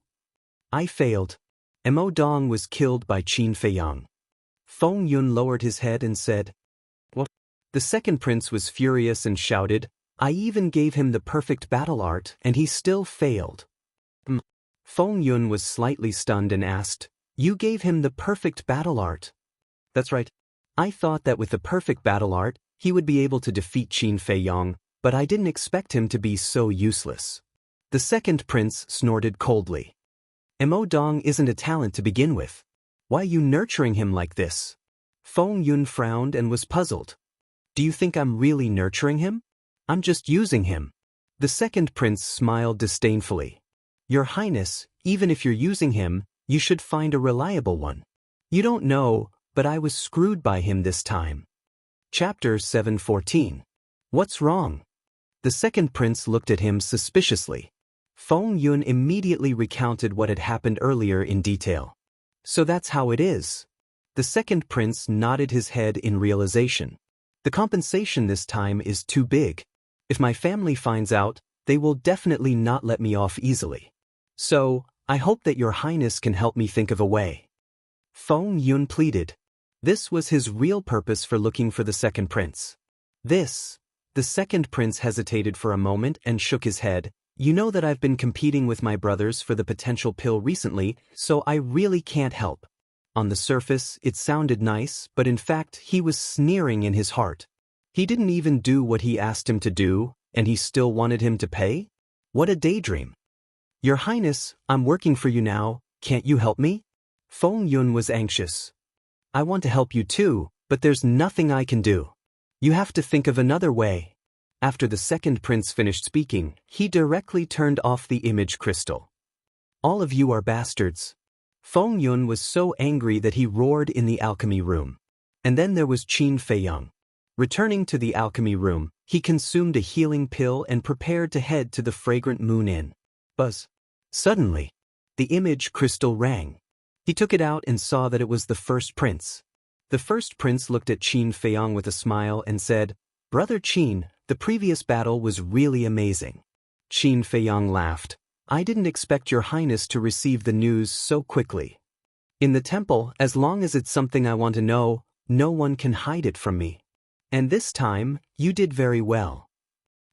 I failed. Mo Dong was killed by Qin Feiyang. Feng Yun lowered his head and said, What? The second prince was furious and shouted, I even gave him the perfect battle art and he still failed. Feng Yun was slightly stunned and asked, You gave him the perfect battle art? That's right. I thought that with the perfect battle art, he would be able to defeat Qin Feiyang, but I didn't expect him to be so useless. The second prince snorted coldly. Mo Dong isn't a talent to begin with. Why are you nurturing him like this? Feng Yun frowned and was puzzled. Do you think I'm really nurturing him? I'm just using him. The second prince smiled disdainfully. Your Highness, even if you're using him, you should find a reliable one. You don't know, but I was screwed by him this time. Chapter 7:14. What's wrong? The second prince looked at him suspiciously. Feng Yun immediately recounted what had happened earlier in detail. So that's how it is. The second prince nodded his head in realization. The compensation this time is too big. If my family finds out, they will definitely not let me off easily. So, I hope that Your Highness can help me think of a way. Feng Yun pleaded. This was his real purpose for looking for the second prince. The second prince hesitated for a moment and shook his head. You know that I've been competing with my brothers for the potential pill recently, so I really can't help. On the surface, it sounded nice, but in fact, he was sneering in his heart. He didn't even do what he asked him to do, and he still wanted him to pay? What a daydream. Your Highness, I'm working for you now, can't you help me? Feng Yun was anxious. I want to help you too, but there's nothing I can do. You have to think of another way. After the second prince finished speaking, he directly turned off the image crystal. All of you are bastards. Feng Yun was so angry that he roared in the alchemy room. And then there was Qin Feiyang. Returning to the alchemy room, he consumed a healing pill and prepared to head to the Fragrant Moon Inn. Buzz. Suddenly, the image crystal rang. He took it out and saw that it was the first prince. The first prince looked at Qin Feiyang with a smile and said, Brother Qin, the previous battle was really amazing. Qin Feiyang laughed. I didn't expect Your Highness to receive the news so quickly. In the temple, as long as it's something I want to know, no one can hide it from me. And this time, you did very well.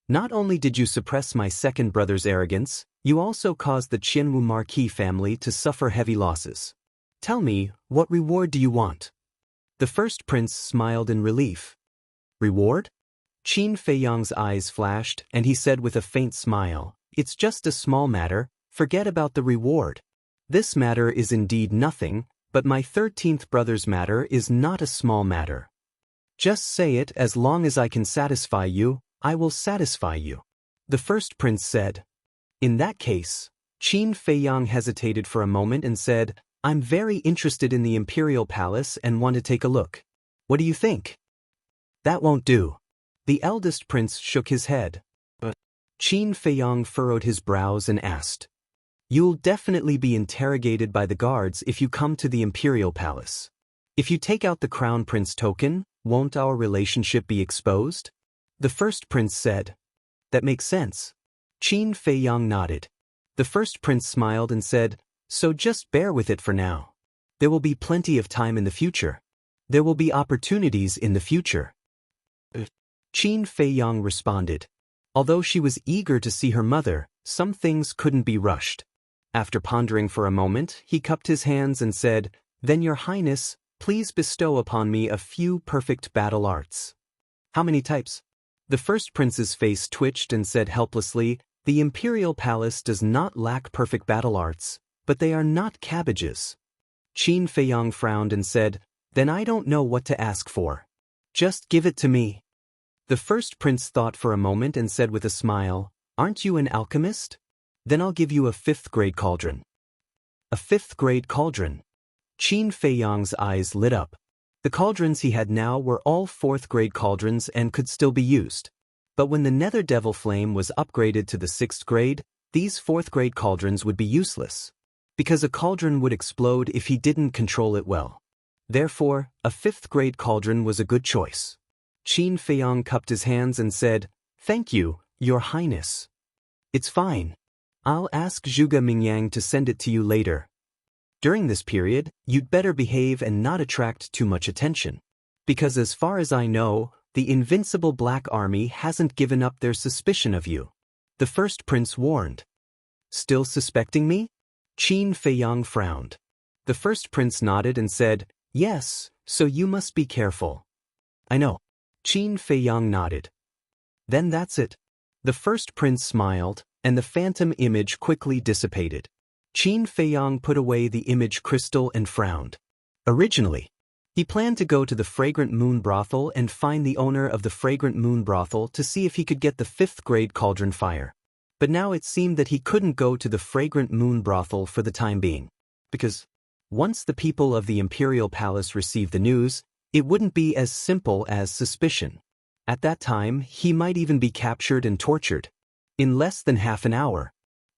Not only did you suppress my second brother's arrogance, you also caused the Jianghu Marquis family to suffer heavy losses. Tell me, what reward do you want? The first prince smiled in relief. Reward? Qin Feiyang's eyes flashed, and he said with a faint smile, It's just a small matter, forget about the reward. This matter is indeed nothing, but my 13th brother's matter is not a small matter. Just say it, as long as I can satisfy you, I will satisfy you. The first prince said. In that case, Qin Feiyang hesitated for a moment and said, I'm very interested in the imperial palace and want to take a look. What do you think? That won't do. The eldest prince shook his head. But Qin Feiyang furrowed his brows and asked, You'll definitely be interrogated by the guards if you come to the imperial palace. If you take out the crown prince token, won't our relationship be exposed? The first prince said. That makes sense. Qin Feiyang nodded. The first prince smiled and said, "So just bear with it for now. There will be plenty of time in the future. There will be opportunities in the future." Qin Feiyang responded. Although she was eager to see her mother, some things couldn't be rushed. After pondering for a moment, he cupped his hands and said, "Then your highness, please bestow upon me a few perfect battle arts." "How many types?" The first prince's face twitched and said helplessly, "The imperial palace does not lack perfect battle arts, but they are not cabbages." Qin Feiyang frowned and said, "Then I don't know what to ask for. Just give it to me." The first prince thought for a moment and said with a smile, "Aren't you an alchemist? Then I'll give you a 5th-grade cauldron." A 5th-grade cauldron. Qin Feiyang's eyes lit up. The cauldrons he had now were all 4th-grade cauldrons and could still be used. But when the Nether Devil Flame was upgraded to the 6th grade, these 4th-grade cauldrons would be useless, because a cauldron would explode if he didn't control it well. Therefore, a 5th-grade cauldron was a good choice. Qin Feiyang cupped his hands and said, "Thank you, Your Highness. It's fine. I'll ask Zhuge Mingyang to send it to you later. During this period, you'd better behave and not attract too much attention. Because as far as I know, the invincible Black Army hasn't given up their suspicion of you." The first prince warned. "Still suspecting me?" Qin Feiyang frowned. The first prince nodded and said, "Yes, so you must be careful." "I know." Qin Feiyang nodded. "Then that's it." The first prince smiled, and the phantom image quickly dissipated. Qin Feiyang put away the image crystal and frowned. Originally, he planned to go to the Fragrant Moon Brothel and find the owner of the Fragrant Moon Brothel to see if he could get the 5th-grade cauldron fire. But now it seemed that he couldn't go to the Fragrant Moon Brothel for the time being. Because once the people of the Imperial Palace received the news, it wouldn't be as simple as suspicion. At that time, he might even be captured and tortured. In less than half an hour,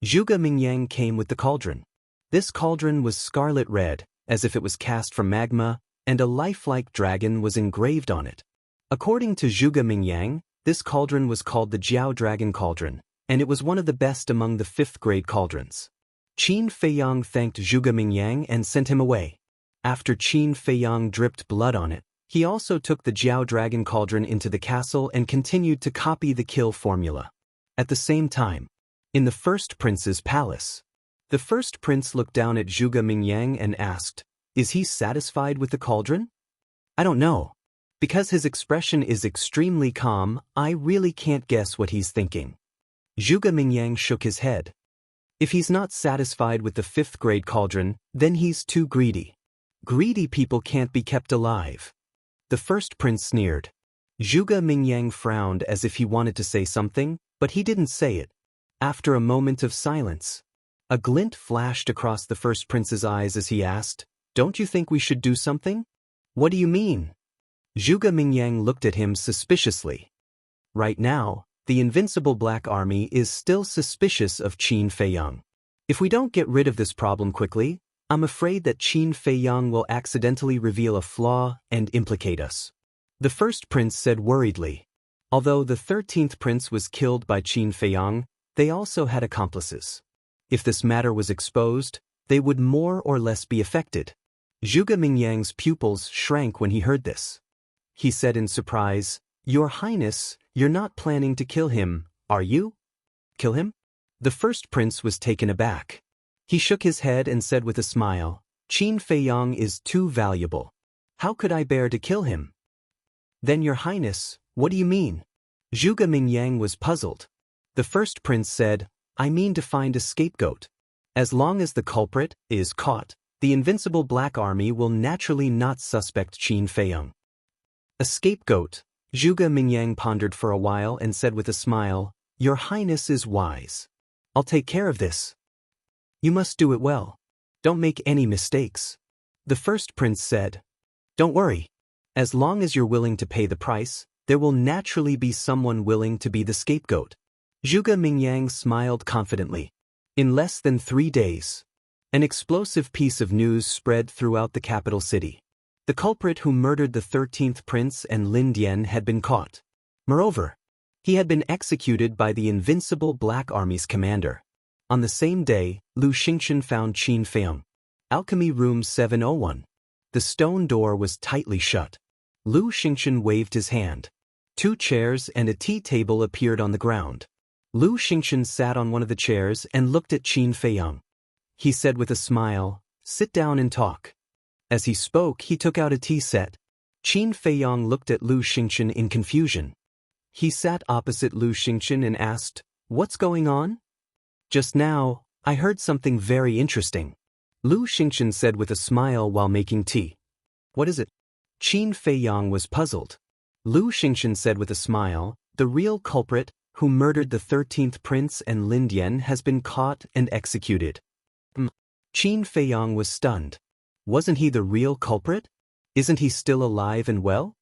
Zhuge Mingyang came with the cauldron. This cauldron was scarlet red, as if it was cast from magma, and a lifelike dragon was engraved on it. According to Zhuge Mingyang, this cauldron was called the Jiao Dragon Cauldron, and it was one of the best among the 5th-grade cauldrons. Qin Feiyang thanked Zhuge Mingyang and sent him away. After Qin Feiyang dripped blood on it, he also took the Jiao Dragon Cauldron into the castle and continued to copy the kill formula. At the same time, in the first prince's palace, the first prince looked down at Zhuge Mingyang and asked, "Is he satisfied with the cauldron?" "I don't know. Because his expression is extremely calm, I really can't guess what he's thinking." Zhuge Mingyang shook his head. "If he's not satisfied with the 5th-grade cauldron, then he's too greedy. Greedy people can't be kept alive." The first prince sneered. Zhuge Mingyang frowned as if he wanted to say something, but he didn't say it. After a moment of silence, a glint flashed across the first prince's eyes as he asked, "Don't you think we should do something?" "What do you mean?" Zhuge Mingyang looked at him suspiciously. Right now, the invincible Black Army is still suspicious of Qin Feiyang. If we don't get rid of this problem quickly, I'm afraid that Qin Feiyang will accidentally reveal a flaw and implicate us. The first prince said worriedly. Although the 13th prince was killed by Qin Feiyang, they also had accomplices. If this matter was exposed, they would more or less be affected. Zhuge Mingyang's pupils shrank when he heard this. He said in surprise, "Your Highness, you're not planning to kill him, are you?" "Kill him?" The first prince was taken aback. He shook his head and said with a smile, "Qin Feiyang is too valuable. How could I bear to kill him?" "Then Your Highness, what do you mean?" Zhuge Mingyang was puzzled. The first prince said, "I mean to find a scapegoat. As long as the culprit is caught, the invincible Black Army will naturally not suspect Qin Feiyang." "A scapegoat," Zhuge Mingyang pondered for a while and said with a smile, "Your Highness is wise. I'll take care of this. You must do it well. Don't make any mistakes." The first prince said, "Don't worry. As long as you're willing to pay the price, there will naturally be someone willing to be the scapegoat." Zhuge Mingyang smiled confidently. In less than 3 days, an explosive piece of news spread throughout the capital city. The culprit who murdered the 13th prince and Lin Dian had been caught. Moreover, He had been executed by the invincible Black Army's commander. On the same day, Lu Xingchen found Qin Feiyang. Alchemy Room 701. The stone door was tightly shut. Lu Xingchen waved his hand. 2 chairs and a tea table appeared on the ground. Lu Xingchen sat on one of the chairs and looked at Qin Feiyang. He said with a smile, "Sit down and talk." As he spoke, he took out a tea set. Qin Feiyang looked at Lu Xingchen in confusion. He sat opposite Lu Xingchen and asked, "What's going on?" "Just now, I heard something very interesting," Lu Xingchen said with a smile while making tea. "What is it?" Qin Feiyang was puzzled. Lu Xingchen said with a smile, "The real culprit, who murdered the 13th prince and Lin Dian, has been caught and executed." Qin Feiyang was stunned. "Wasn't he the real culprit? Isn't he still alive and well?"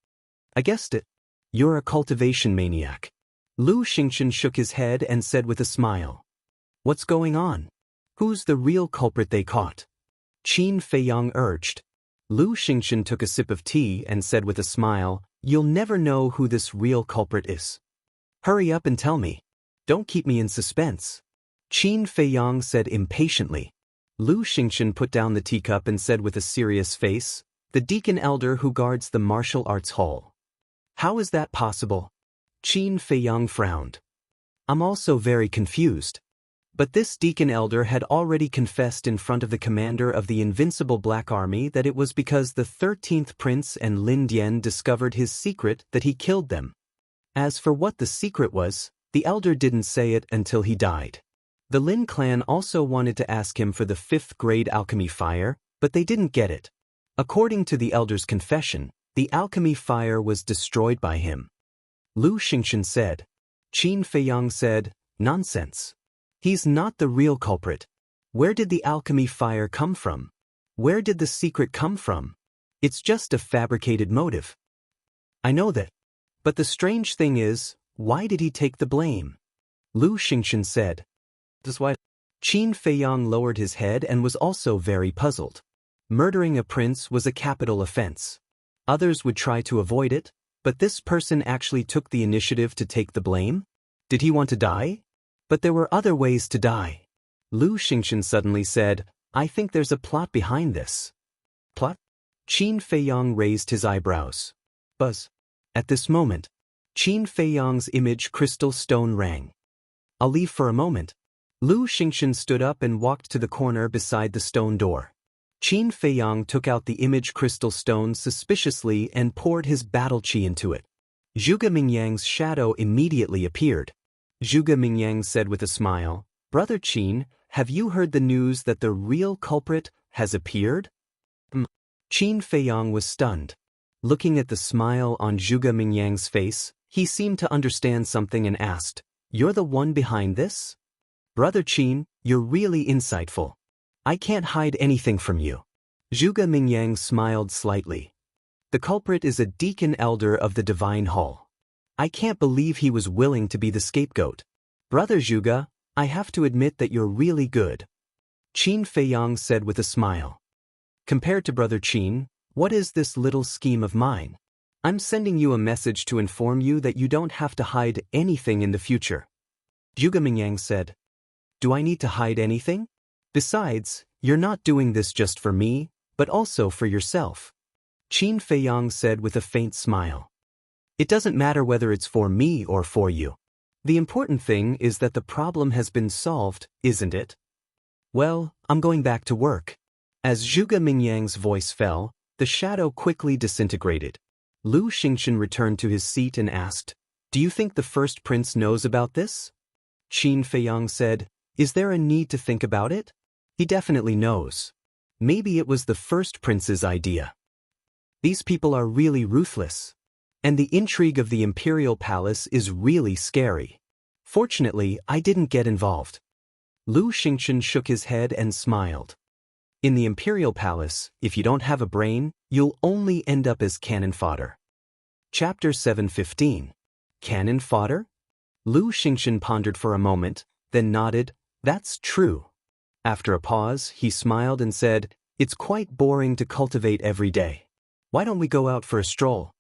"I guessed it. You're a cultivation maniac." Lu Xingchen shook his head and said with a smile. "What's going on? Who's the real culprit they caught?" Qin Feiyang urged. Lu Xingchen took a sip of tea and said with a smile, "You'll never know who this real culprit is. Hurry up and tell me. Don't keep me in suspense." Qin Feiyang said impatiently. Lu Xingchen put down the teacup and said with a serious face, "The deacon elder who guards the martial arts hall." "How is that possible?" Qin Feiyang frowned. "I'm also very confused. But this deacon elder had already confessed in front of the commander of the invincible Black Army that it was because the 13th prince and Lin Dian discovered his secret that he killed them. As for what the secret was, the elder didn't say it until he died. The Lin clan also wanted to ask him for the 5th grade alchemy fire, but they didn't get it. According to the elder's confession, the alchemy fire was destroyed by him." Lu Xingchen said. Qin Feiyang said, "Nonsense. He's not the real culprit. Where did the alchemy fire come from? Where did the secret come from? It's just a fabricated motive." "I know that. But the strange thing is, why did he take the blame?" Lu Xingchen said. "That's why." Qin Feiyang lowered his head and was also very puzzled. Murdering a prince was a capital offense. Others would try to avoid it, but this person actually took the initiative to take the blame? Did he want to die? But there were other ways to die. Lu Xingchen suddenly said, "I think there's a plot behind this." "Plot?" Qin Feiyang raised his eyebrows. "Buzz." At this moment, Qin Feiyang's image crystal stone rang. "I'll leave for a moment." Lu Xingchen stood up and walked to the corner beside the stone door. Qin Feiyang took out the image crystal stone suspiciously and poured his battle qi into it. Zhuge Mingyang's shadow immediately appeared. Zhuge Mingyang said with a smile, "Brother Qin, have you heard the news that the real culprit has appeared?" Qin Feiyang was stunned. Looking at the smile on Zhuge Mingyang's face, he seemed to understand something and asked, "You're the one behind this?" "Brother Qin, you're really insightful. I can't hide anything from you." Zhuge Mingyang smiled slightly. "The culprit is a deacon elder of the Divine Hall. I can't believe he was willing to be the scapegoat. Brother Zhuge, I have to admit that you're really good." Qin Feiyang said with a smile. "Compared to Brother Qin, what is this little scheme of mine? I'm sending you a message to inform you that you don't have to hide anything in the future." Zhuge Mingyang said, "Do I need to hide anything? Besides, you're not doing this just for me, but also for yourself." Qin Feiyang said with a faint smile. "It doesn't matter whether it's for me or for you. The important thing is that the problem has been solved, isn't it? Well, I'm going back to work." As Zhuge Mingyang's voice fell, the shadow quickly disintegrated. Lu Xingchen returned to his seat and asked, "Do you think the first prince knows about this?" Qin Feiyang said, "Is there a need to think about it? He definitely knows. Maybe it was the first prince's idea. These people are really ruthless. And the intrigue of the imperial palace is really scary. Fortunately, I didn't get involved." Lu Xingchen shook his head and smiled. In the imperial palace, if you don't have a brain, you'll only end up as cannon fodder. Chapter 715. Cannon fodder? Lu Xingchen pondered for a moment, then nodded, "That's true." After a pause, he smiled and said, "It's quite boring to cultivate every day. Why don't we go out for a stroll?"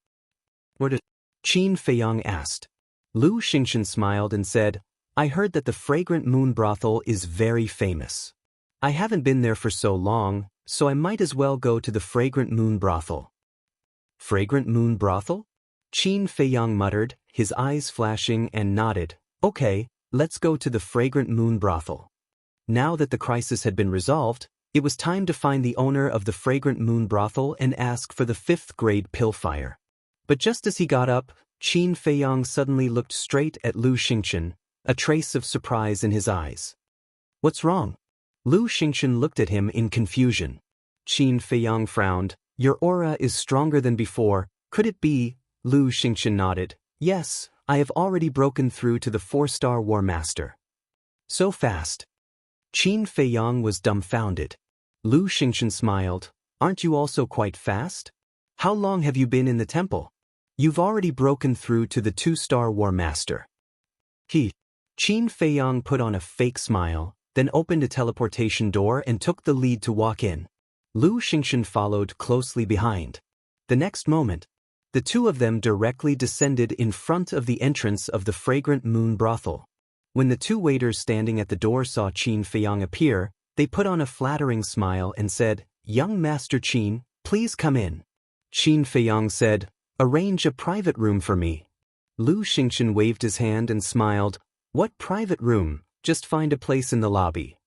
"Where does?" Qin Feiyang asked. Lu Xingchen smiled and said, I heard that the Fragrant Moon Brothel is very famous. I haven't been there for so long, so I might as well go to the Fragrant Moon Brothel. Fragrant Moon Brothel? Qin Feiyang muttered, his eyes flashing, and nodded. Okay, let's go to the Fragrant Moon Brothel. Now that the crisis had been resolved, it was time to find the owner of the Fragrant Moon Brothel and ask for the 5th grade Pillfire. But just as he got up, Qin Feiyang suddenly looked straight at Lu Xingchen, a trace of surprise in his eyes. What's wrong? Lu Xingchen looked at him in confusion. Qin Feiyang frowned. Your aura is stronger than before. Could it be? Lu Xingchen nodded. Yes, I have already broken through to the 4-star War Master. So fast. Qin Feiyang was dumbfounded. Lu Xingchen smiled. Aren't you also quite fast? How long have you been in the temple? You've already broken through to the 2-star War Master. Qin Feiyang put on a fake smile, then opened a teleportation door and took the lead to walk in. Lu Xingchen followed closely behind. The next moment, the two of them directly descended in front of the entrance of the Fragrant Moon Brothel. When the two waiters standing at the door saw Qin Feiyang appear, they put on a flattering smile and said, Young Master Qin, please come in. Qin Feiyang said, Arrange a private room for me. Lu Xingchen waved his hand and smiled. What private room? Just find a place in the lobby.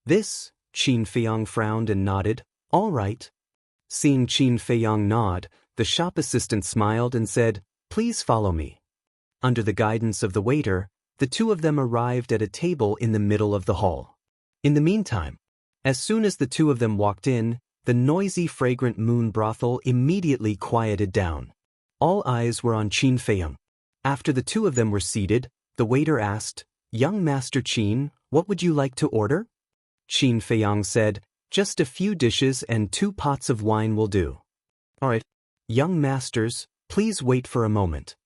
This? Qin Feiyang frowned and nodded. All right. Seeing Qin Feiyang nod, the shop assistant smiled and said, Please follow me. Under the guidance of the waiter, the two of them arrived at a table in the middle of the hall. In the meantime, as soon as the two of them walked in, the noisy Fragrant Moon Brothel immediately quieted down. All eyes were on Qin Feiyang. After the two of them were seated, the waiter asked, Young Master Qin, what would you like to order? Qin Feiyang said, Just a few dishes and 2 pots of wine will do. All right. Young masters, please wait for a moment.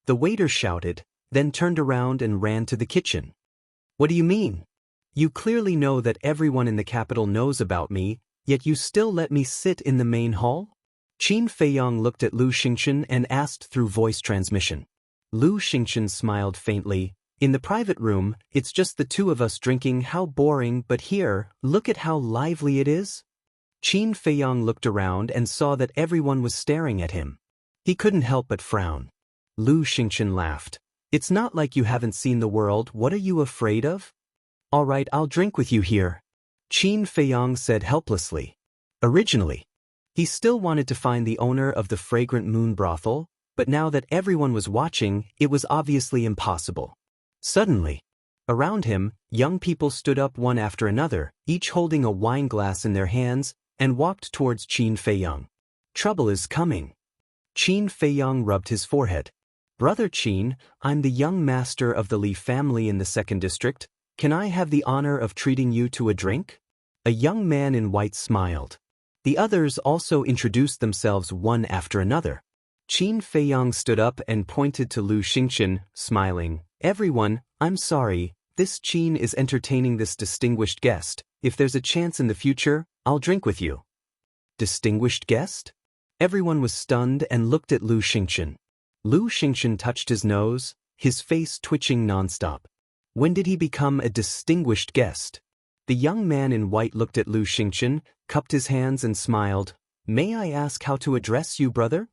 The waiter shouted, then turned around and ran to the kitchen. What do you mean? You clearly know that everyone in the capital knows about me, yet you still let me sit in the main hall? Qin Feiyang looked at Lu Xingchen and asked through voice transmission. Lu Xingchen smiled faintly. In the private room, it's just the two of us drinking. How boring, but here, look at how lively it is. Qin Feiyang looked around and saw that everyone was staring at him. He couldn't help but frown. Lu Xingchen laughed. It's not like you haven't seen the world. What are you afraid of? All right, I'll drink with you here. Qin Feiyang said helplessly. Originally, he still wanted to find the owner of the Fragrant Moon Brothel, but now that everyone was watching, it was obviously impossible. Suddenly, around him, young people stood up one after another, each holding a wine glass in their hands, and walked towards Qin Feiyang. Trouble is coming. Qin Feiyang rubbed his forehead. Brother Qin, I'm the young master of the Li family in the 2nd district. Can I have the honor of treating you to a drink? A young man in white smiled. The others also introduced themselves one after another. Qin Feiyang stood up and pointed to Lu Xingchen, smiling. Everyone, I'm sorry, this Qin is entertaining this distinguished guest. If there's a chance in the future, I'll drink with you. Distinguished guest? Everyone was stunned and looked at Lu Xingchen. Lu Xingchen touched his nose, his face twitching nonstop. When did he become a distinguished guest? The young man in white looked at Lu Xingchen, cupped his hands and smiled. May I ask how to address you, brother?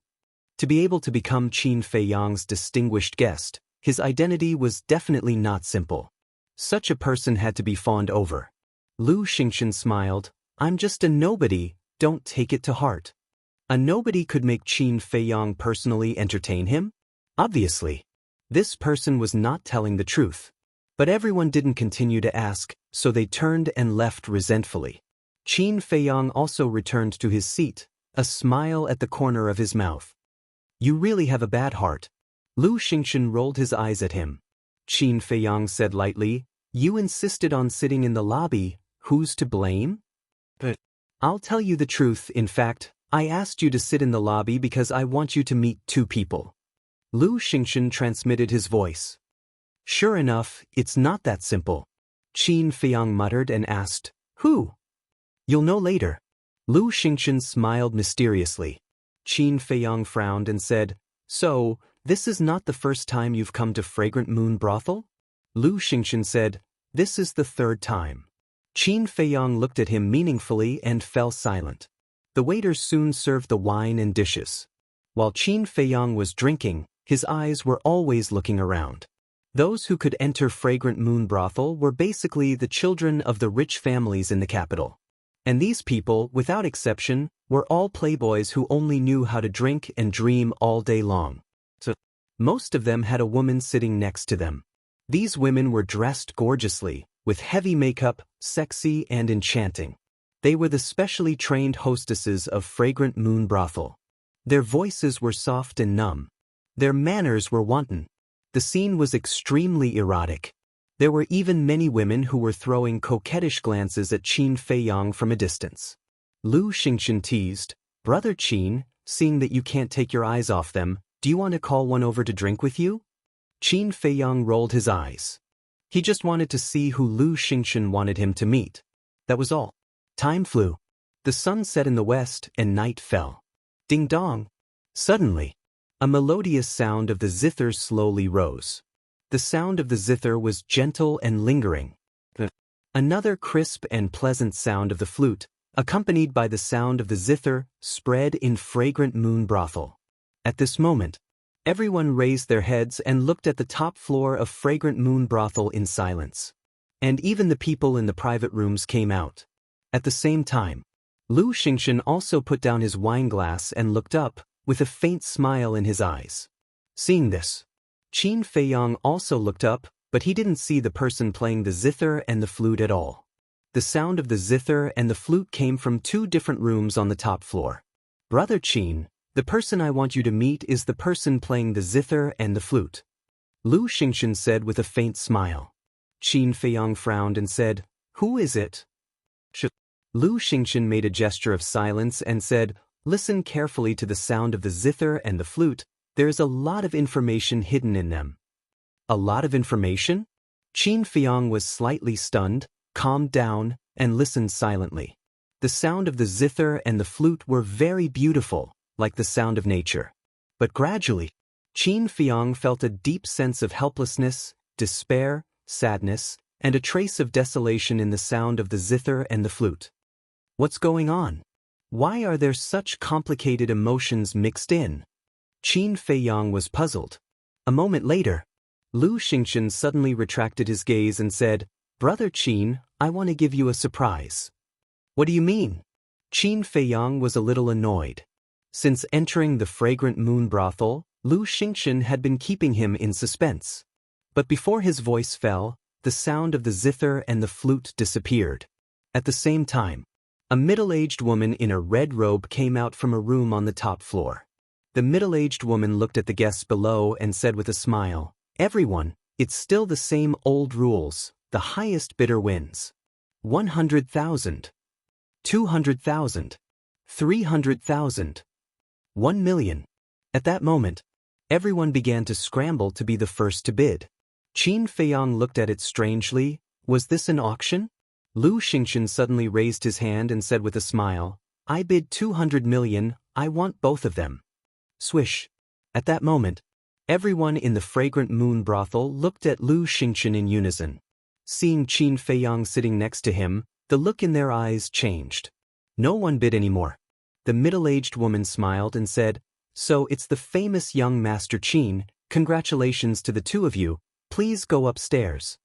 To be able to become Qin Feiyang's distinguished guest, his identity was definitely not simple. Such a person had to be fawned over. Lu Xingchen smiled. I'm just a nobody, don't take it to heart. A nobody could make Qin Feiyang personally entertain him? Obviously. This person was not telling the truth. But everyone didn't continue to ask, so they turned and left resentfully. Qin Feiyang also returned to his seat, a smile at the corner of his mouth. You really have a bad heart. Lu Xingchen rolled his eyes at him. Qin Feiyang said lightly, You insisted on sitting in the lobby, who's to blame? But I'll tell you the truth, in fact, I asked you to sit in the lobby because I want you to meet 2 people. Lu Xingchen transmitted his voice. Sure enough, it's not that simple. Qin Feiyang muttered and asked, Who? You'll know later. Lu Xingchen smiled mysteriously. Qin Feiyang frowned and said, So, this is not the first time you've come to Fragrant Moon Brothel? Lu Xingxian said, this is the third time. Qin Feiyang looked at him meaningfully and fell silent. The waiters soon served the wine and dishes. While Qin Feiyang was drinking, his eyes were always looking around. Those who could enter Fragrant Moon Brothel were basically the children of the rich families in the capital. And these people, without exception, were all playboys who only knew how to drink and dream all day long. So, most of them had a woman sitting next to them. These women were dressed gorgeously, with heavy makeup, sexy and enchanting. They were the specially trained hostesses of Fragrant Moon Brothel. Their voices were soft and numb. Their manners were wanton. The scene was extremely erotic. There were even many women who were throwing coquettish glances at Qin Feiyang from a distance. Lu Xingxian teased, Brother Qin, seeing that you can't take your eyes off them, do you want to call one over to drink with you? Qin Feiyang rolled his eyes. He just wanted to see who Lu Xingxian wanted him to meet. That was all. Time flew. The sun set in the west and night fell. Ding dong. Suddenly, a melodious sound of the zither slowly rose. The sound of the zither was gentle and lingering. Another crisp and pleasant sound of the flute, accompanied by the sound of the zither, spread in Fragrant Moon Brothel. At this moment, everyone raised their heads and looked at the top floor of Fragrant Moon Brothel in silence. And even the people in the private rooms came out. At the same time, Lu Xingxian also put down his wine glass and looked up, with a faint smile in his eyes. Seeing this, Qin Feiyang also looked up, but he didn't see the person playing the zither and the flute at all. The sound of the zither and the flute came from two different rooms on the top floor. Brother Qin, the person I want you to meet is the person playing the zither and the flute. Lu Xingxian said with a faint smile. Qin Feiyang frowned and said, Who is it? Lu Xingxian made a gesture of silence and said, Listen carefully to the sound of the zither and the flute. There is a lot of information hidden in them. A lot of information? Qin Feiyang was slightly stunned, calmed down, and listened silently. The sound of the zither and the flute were very beautiful, like the sound of nature. But gradually, Qin Feiyang felt a deep sense of helplessness, despair, sadness, and a trace of desolation in the sound of the zither and the flute. What's going on? Why are there such complicated emotions mixed in? Qin Feiyang was puzzled. A moment later, Lu Xingxian suddenly retracted his gaze and said, Brother Qin, I want to give you a surprise. What do you mean? Qin Feiyang was a little annoyed. Since entering the Fragrant Moon Brothel, Lu Xingxian had been keeping him in suspense. But before his voice fell, the sound of the zither and the flute disappeared. At the same time, a middle-aged woman in a red robe came out from a room on the top floor. The middle-aged woman looked at the guests below and said with a smile, Everyone, it's still the same old rules, the highest bidder wins. 100,000. 200,000. 300,000. 1 million. At that moment, everyone began to scramble to be the first to bid. Qin Feiyang looked at it strangely. Was this an auction? Lu Xingxian suddenly raised his hand and said with a smile, I bid 200 million, I want both of them. Swish. At that moment, everyone in the Fragrant Moon Brothel looked at Lu Xingxian in unison. Seeing Qin Feiyang sitting next to him, the look in their eyes changed. No one bid anymore. The middle-aged woman smiled and said, So it's the famous young Master Qin, congratulations to the two of you, please go upstairs.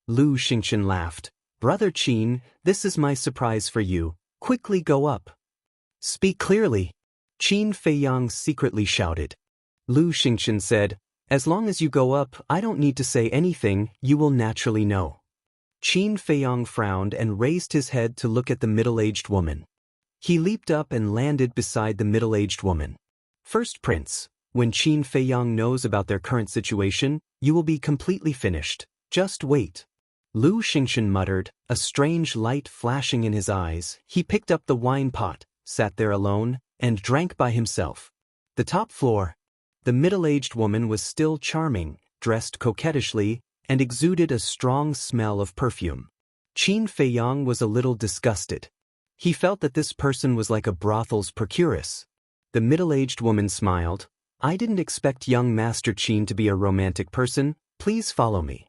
Lu Xingxian laughed. Brother Qin, this is my surprise for you, quickly go up. Speak clearly. Qin Feiyang secretly shouted. Lu Xingxian said, As long as you go up, I don't need to say anything, you will naturally know. Qin Feiyang frowned and raised his head to look at the middle-aged woman. He leaped up and landed beside the middle-aged woman. First Prince, when Qin Feiyang knows about their current situation, you will be completely finished. Just wait. Lu Xingxian muttered, a strange light flashing in his eyes. He picked up the wine pot, sat there alone, and drank by himself. The top floor. The middle-aged woman was still charming, dressed coquettishly, and exuded a strong smell of perfume. Qin Feiyang was a little disgusted. He felt that this person was like a brothel's procuress. The middle-aged woman smiled. I didn't expect young Master Qin to be a romantic person, please follow me.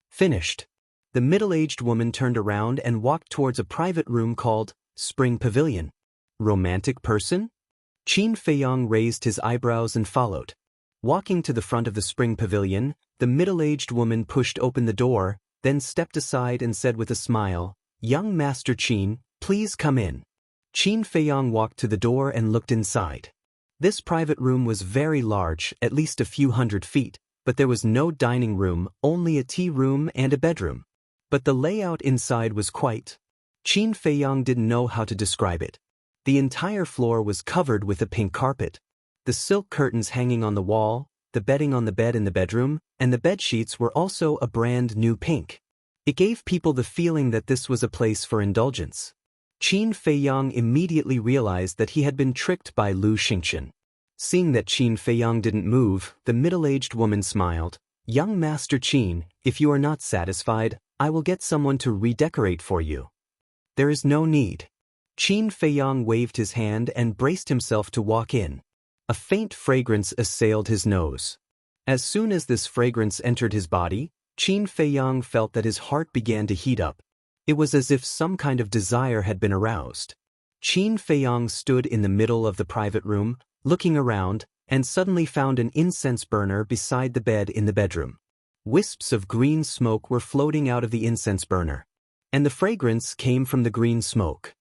Finished. The middle-aged woman turned around and walked towards a private room called Spring Pavilion. Romantic person? Qin Feiyang raised his eyebrows and followed. Walking to the front of the Spring Pavilion, the middle-aged woman pushed open the door, then stepped aside and said with a smile, "Young Master Qin, please come in." Qin Feiyang walked to the door and looked inside. This private room was very large, at least a few hundred feet, but there was no dining room, only a tea room and a bedroom. But the layout inside was quite. Qin Feiyang didn't know how to describe it. The entire floor was covered with a pink carpet. The silk curtains hanging on the wall, the bedding on the bed in the bedroom, and the bedsheets were also a brand new pink. It gave people the feeling that this was a place for indulgence. Qin Feiyang immediately realized that he had been tricked by Lu Xingqian. Seeing that Qin Feiyang didn't move, the middle-aged woman smiled. "Young Master Qin, if you are not satisfied, I will get someone to redecorate for you." "There is no need." Qin Feiyang waved his hand and braced himself to walk in. A faint fragrance assailed his nose. As soon as this fragrance entered his body, Qin Feiyang felt that his heart began to heat up. It was as if some kind of desire had been aroused. Qin Feiyang stood in the middle of the private room, looking around, and suddenly found an incense burner beside the bed in the bedroom. Wisps of green smoke were floating out of the incense burner, and the fragrance came from the green smoke.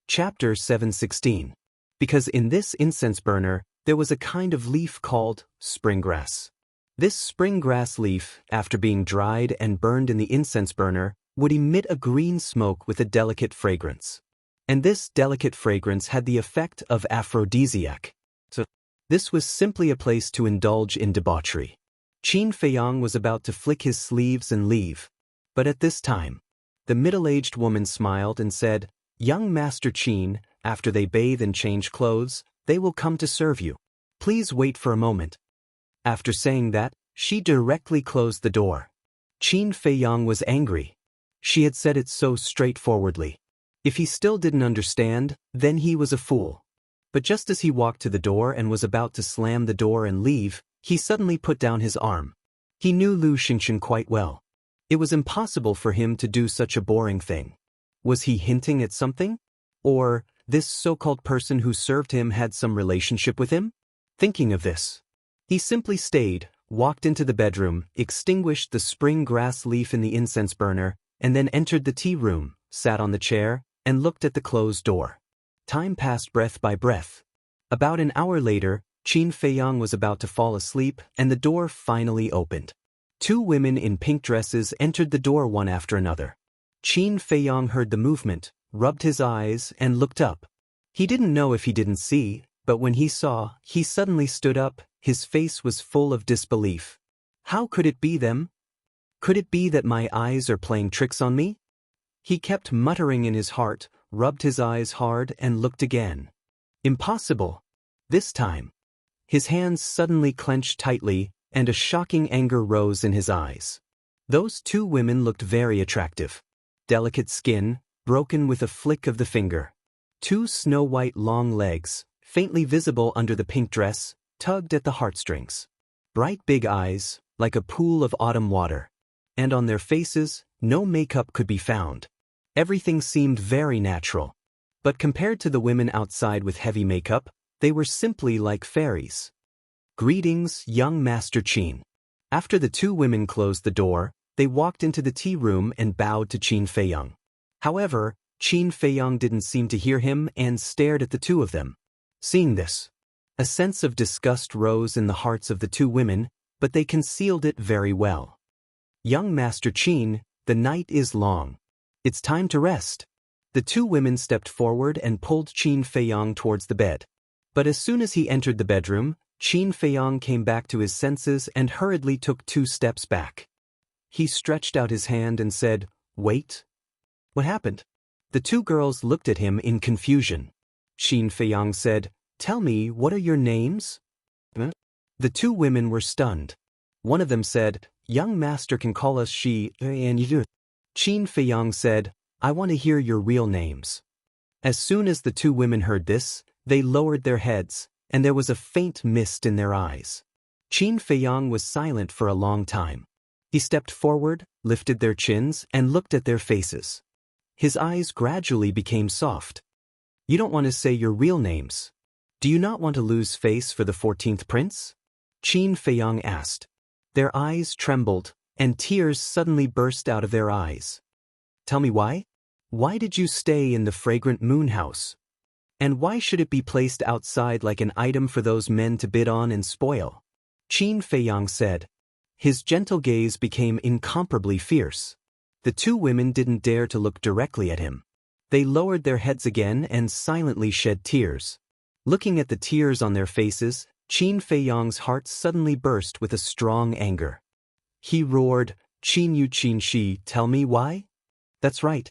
Chapter 716. Because in this incense burner, there was a kind of leaf called spring grass. This spring grass leaf, after being dried and burned in the incense burner, would emit a green smoke with a delicate fragrance. And this delicate fragrance had the effect of aphrodisiac. So, this was simply a place to indulge in debauchery. Qin Feiyang was about to flick his sleeves and leave. But at this time, the middle-aged woman smiled and said, "Young Master Qin, after they bathe and change clothes, they will come to serve you. Please wait for a moment." After saying that, she directly closed the door. Qin Feiyang was angry. She had said it so straightforwardly. If he still didn't understand, then he was a fool. But just as he walked to the door and was about to slam the door and leave, he suddenly put down his arm. He knew Lu Xingqian quite well. It was impossible for him to do such a boring thing. Was he hinting at something? Or, this so-called person who served him had some relationship with him? Thinking of this, he simply stayed, walked into the bedroom, extinguished the spring grass leaf in the incense burner, and then entered the tea room, sat on the chair, and looked at the closed door. Time passed breath by breath. About an hour later, Qin Feiyang was about to fall asleep, and the door finally opened. Two women in pink dresses entered the door one after another. Qin Feiyang heard the movement, rubbed his eyes, and looked up. He didn't know if he didn't see, but when he saw, he suddenly stood up, his face was full of disbelief. How could it be them? Could it be that my eyes are playing tricks on me? He kept muttering in his heart, rubbed his eyes hard and looked again. Impossible. This time. His hands suddenly clenched tightly, and a shocking anger rose in his eyes. Those two women looked very attractive. Delicate skin, broken with a flick of the finger. Two snow-white long legs, faintly visible under the pink dress, tugged at the heartstrings. Bright big eyes, like a pool of autumn water. And on their faces, no makeup could be found. Everything seemed very natural. But compared to the women outside with heavy makeup, they were simply like fairies. "Greetings, young Master Qin." After the two women closed the door, they walked into the tea room and bowed to Qin Feiyang. However, Qin Feiyang didn't seem to hear him and stared at the two of them. Seeing this, a sense of disgust rose in the hearts of the two women, but they concealed it very well. "Young Master Qin, the night is long. It's time to rest." The two women stepped forward and pulled Qin Feiyang towards the bed. But as soon as he entered the bedroom, Qin Feiyang came back to his senses and hurriedly took 2 steps back. He stretched out his hand and said, "Wait." "What happened?" The two girls looked at him in confusion. Qin Feiyang said, "Tell me, what are your names?" The two women were stunned. One of them said, "Young Master can call us she and you." Qin Feiyang said, "I want to hear your real names." As soon as the two women heard this, they lowered their heads, and there was a faint mist in their eyes. Qin Feiyang was silent for a long time. He stepped forward, lifted their chins, and looked at their faces. His eyes gradually became soft. You don't want to say your real names. Do you not want to lose face for the 14th prince? Qin Feiyang asked. Their eyes trembled, and tears suddenly burst out of their eyes. Tell me why? Why did you stay in the fragrant moon house? And why should it be placed outside like an item for those men to bid on and spoil? Qin Feiyang said. His gentle gaze became incomparably fierce. The two women didn't dare to look directly at him. They lowered their heads again and silently shed tears. Looking at the tears on their faces, Qin Feiyang's heart suddenly burst with a strong anger. He roared, Qin Yu Qin Shi, tell me why? That's right.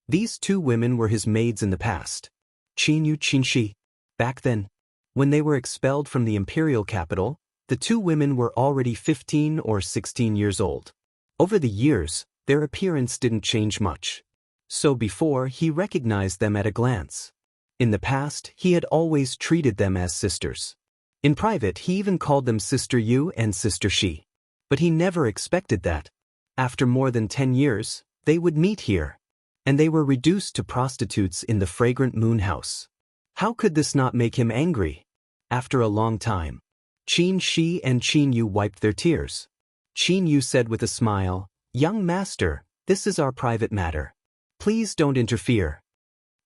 These two women were his maids in the past. Qin Yu Qin Shi. Back then, when they were expelled from the imperial capital, the two women were already 15 or 16 years old. Over the years, their appearance didn't change much. So before, he recognized them at a glance. In the past, he had always treated them as sisters. In private, he even called them Sister Yu and Sister Shi. But he never expected that. After more than 10 years, they would meet here. And they were reduced to prostitutes in the fragrant moon house. How could this not make him angry? After a long time, Qin Shi and Qin Yu wiped their tears. Qin Yu said with a smile, Young master, this is our private matter. Please don't interfere.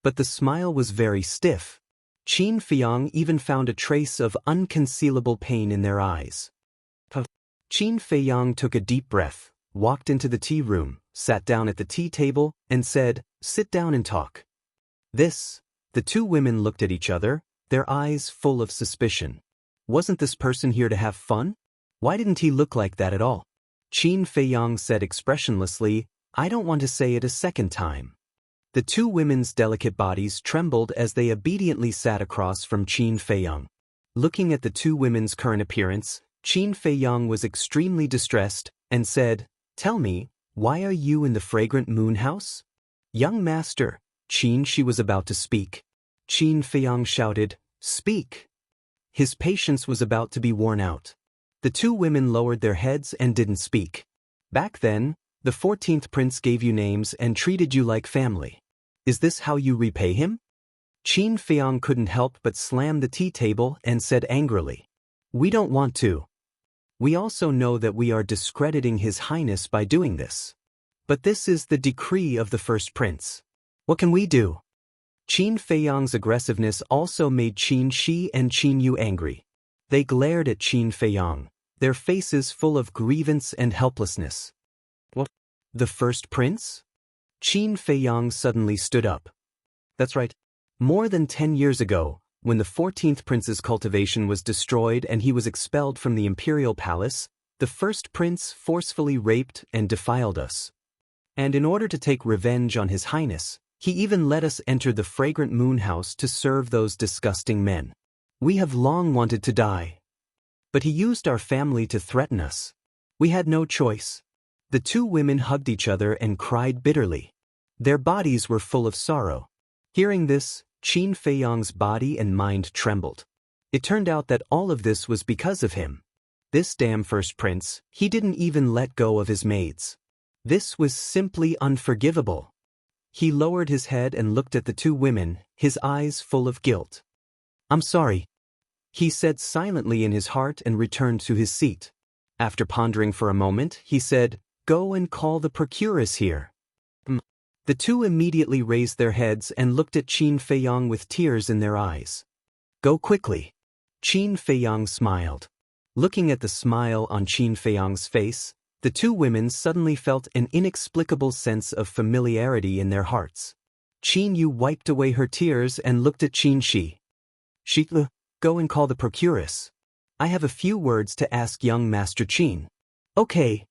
But the smile was very stiff. Qin Feiyang even found a trace of unconcealable pain in their eyes. Qin Feiyang took a deep breath, walked into the tea room, sat down at the tea table, and said, Sit down and talk. The two women looked at each other, their eyes full of suspicion. Wasn't this person here to have fun? Why didn't he look like that at all? Qin Feiyang said expressionlessly, I don't want to say it a second time. The two women's delicate bodies trembled as they obediently sat across from Qin Feiyang. Looking at the two women's current appearance, Qin Feiyang was extremely distressed and said, Tell me, why are you in the fragrant moon house? Young master, Qin Shi was about to speak. Qin Feiyang shouted, Speak! His patience was about to be worn out. The two women lowered their heads and didn't speak. Back then, the 14th prince gave you names and treated you like family. Is this how you repay him? Qin Feiyang couldn't help but slam the tea table and said angrily, We don't want to. We also know that we are discrediting His Highness by doing this. But this is the decree of the first prince. What can we do? Qin Feiyang's aggressiveness also made Qin Shi and Qin Yu angry. They glared at Qin Feiyang, their faces full of grievance and helplessness. What? The first prince? Qin Feiyang suddenly stood up. That's right. More than 10 years ago, when the 14th prince's cultivation was destroyed and he was expelled from the imperial palace, the first prince forcefully raped and defiled us. And in order to take revenge on His Highness, he even let us enter the fragrant moon house to serve those disgusting men. We have long wanted to die. But he used our family to threaten us. We had no choice. The two women hugged each other and cried bitterly. Their bodies were full of sorrow. Hearing this, Qin Feiyang's body and mind trembled. It turned out that all of this was because of him. This damn first prince, he didn't even let go of his maids. This was simply unforgivable. He lowered his head and looked at the two women, his eyes full of guilt. I'm sorry, he said silently in his heart and returned to his seat. After pondering for a moment, he said, Go and call the procuress here. The two immediately raised their heads and looked at Qin Feiyang with tears in their eyes. Go quickly. Qin Feiyang smiled. Looking at the smile on Qin Feiyang's face, the two women suddenly felt an inexplicable sense of familiarity in their hearts. Qin Yu wiped away her tears and looked at Qin Shi. Shi, go and call the procuress. I have a few words to ask young Master Qin. Okay.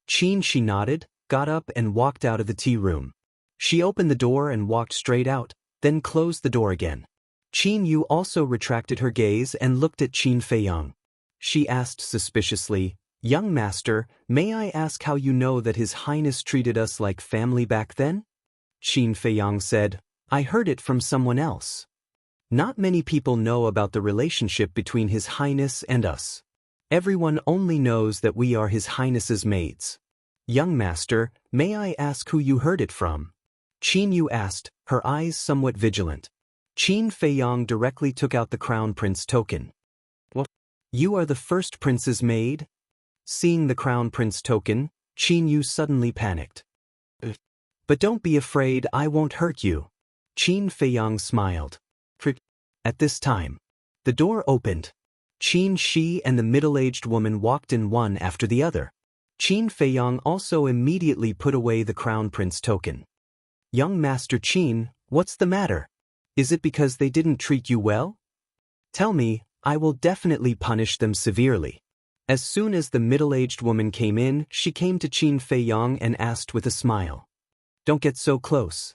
Qin Shi nodded, got up and walked out of the tea room. She opened the door and walked straight out, then closed the door again. Qin Yu also retracted her gaze and looked at Qin Feiyang. She asked suspiciously, Young master, may I ask how you know that His Highness treated us like family back then? Qin Feiyang said, I heard it from someone else. Not many people know about the relationship between His Highness and us. Everyone only knows that we are His Highness's maids. Young master, may I ask who you heard it from? Qin Yu asked, her eyes somewhat vigilant. Qin Feiyang directly took out the crown prince token. What? You are the first prince's maid? Seeing the crown prince token, Qin Yu suddenly panicked. But don't be afraid, I won't hurt you. Qin Feiyang smiled. At this time, the door opened. Qin Shi and the middle-aged woman walked in one after the other. Qin Feiyang also immediately put away the crown prince token. Young Master Qin, what's the matter? Is it because they didn't treat you well? Tell me, I will definitely punish them severely. As soon as the middle-aged woman came in, she came to Qin Feiyang and asked with a smile. Don't get so close.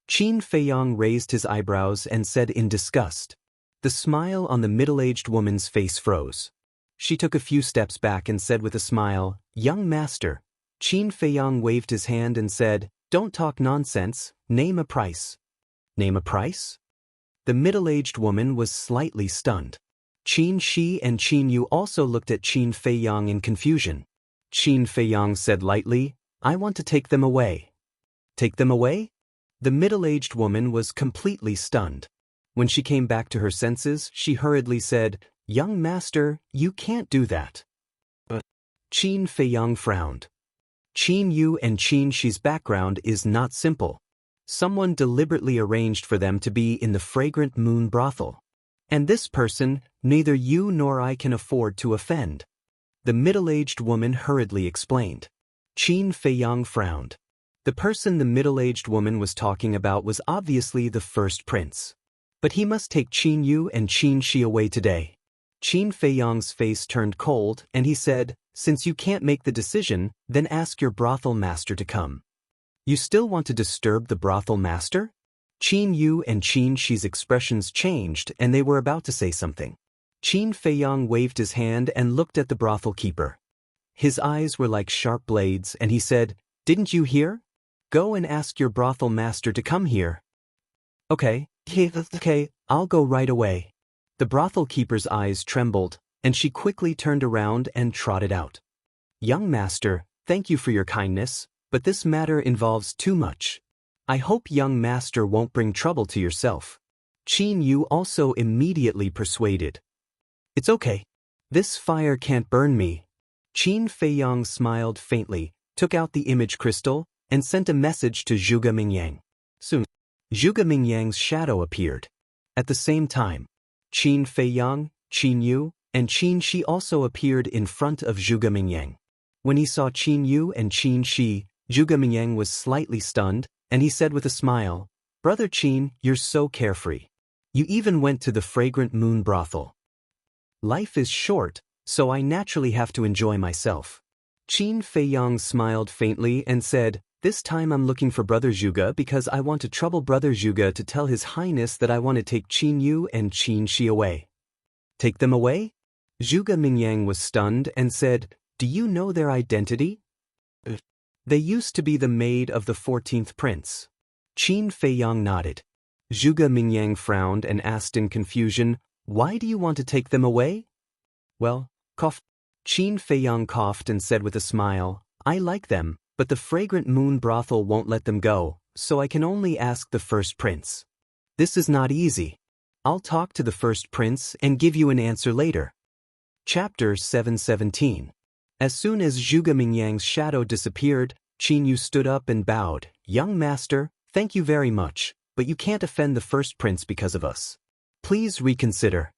Qin Feiyang raised his eyebrows and said in disgust. The smile on the middle-aged woman's face froze. She took a few steps back and said with a smile, Young master. Qin Feiyang waved his hand and said, Don't talk nonsense, name a price. Name a price? The middle-aged woman was slightly stunned. Qin Shi and Qin Yu also looked at Qin Feiyang in confusion. Qin Feiyang said lightly, I want to take them away. Take them away? The middle-aged woman was completely stunned. When she came back to her senses, she hurriedly said, Young master, you can't do that. But Qin Feiyang frowned. Qin Yu and Qin Shi's background is not simple. Someone deliberately arranged for them to be in the fragrant moon brothel. And this person, neither you nor I can afford to offend. The middle-aged woman hurriedly explained. Qin Feiyang frowned. The person the middle-aged woman was talking about was obviously the first prince. But he must take Qin Yu and Qin Shi away today. Qin Feiyang's face turned cold, and he said, Since you can't make the decision, then ask your brothel master to come. You still want to disturb the brothel master? Qin Yu and Qin Shi's expressions changed, and they were about to say something. Qin Feiyang waved his hand and looked at the brothel keeper. His eyes were like sharp blades, and he said, Didn't you hear? Go and ask your brothel master to come here. Okay, I'll go right away. The brothel keeper's eyes trembled, and she quickly turned around and trotted out. Young master, thank you for your kindness, but this matter involves too much. I hope young master won't bring trouble to yourself. Qin Yu also immediately persuaded. It's okay. This fire can't burn me. Qin Feiyang smiled faintly, took out the image crystal, and sent a message to Zhuge Mingyang. Soon, Zhuge Mingyang's shadow appeared. At the same time, Qin Feiyang, Qin Yu, and Qin Shi also appeared in front of Zhuge Mingyang. When he saw Qin Yu and Qin Shi, Zhuge Mingyang was slightly stunned, and he said with a smile, Brother Qin, you're so carefree. You even went to the fragrant moon brothel. Life is short, so I naturally have to enjoy myself. Qin Feiyang smiled faintly and said, This time I'm looking for Brother Zhuge because I want to trouble Brother Zhuge to tell His Highness that I want to take Qin Yu and Qin Shi away. Take them away? Zhuge Mingyang was stunned and said, Do you know their identity? They used to be the maid of the 14th prince. Qin Feiyang nodded. Zhuge Mingyang frowned and asked in confusion, Why do you want to take them away? Well, cough. Qin Feiyang coughed and said with a smile, I like them, but the fragrant moon brothel won't let them go, so I can only ask the first prince. This is not easy. I'll talk to the first prince and give you an answer later. Chapter 717. As soon as Zhuge Mingyang's shadow disappeared, Qin Yu stood up and bowed. Young master, thank you very much, but you can't offend the first prince because of us. Please reconsider.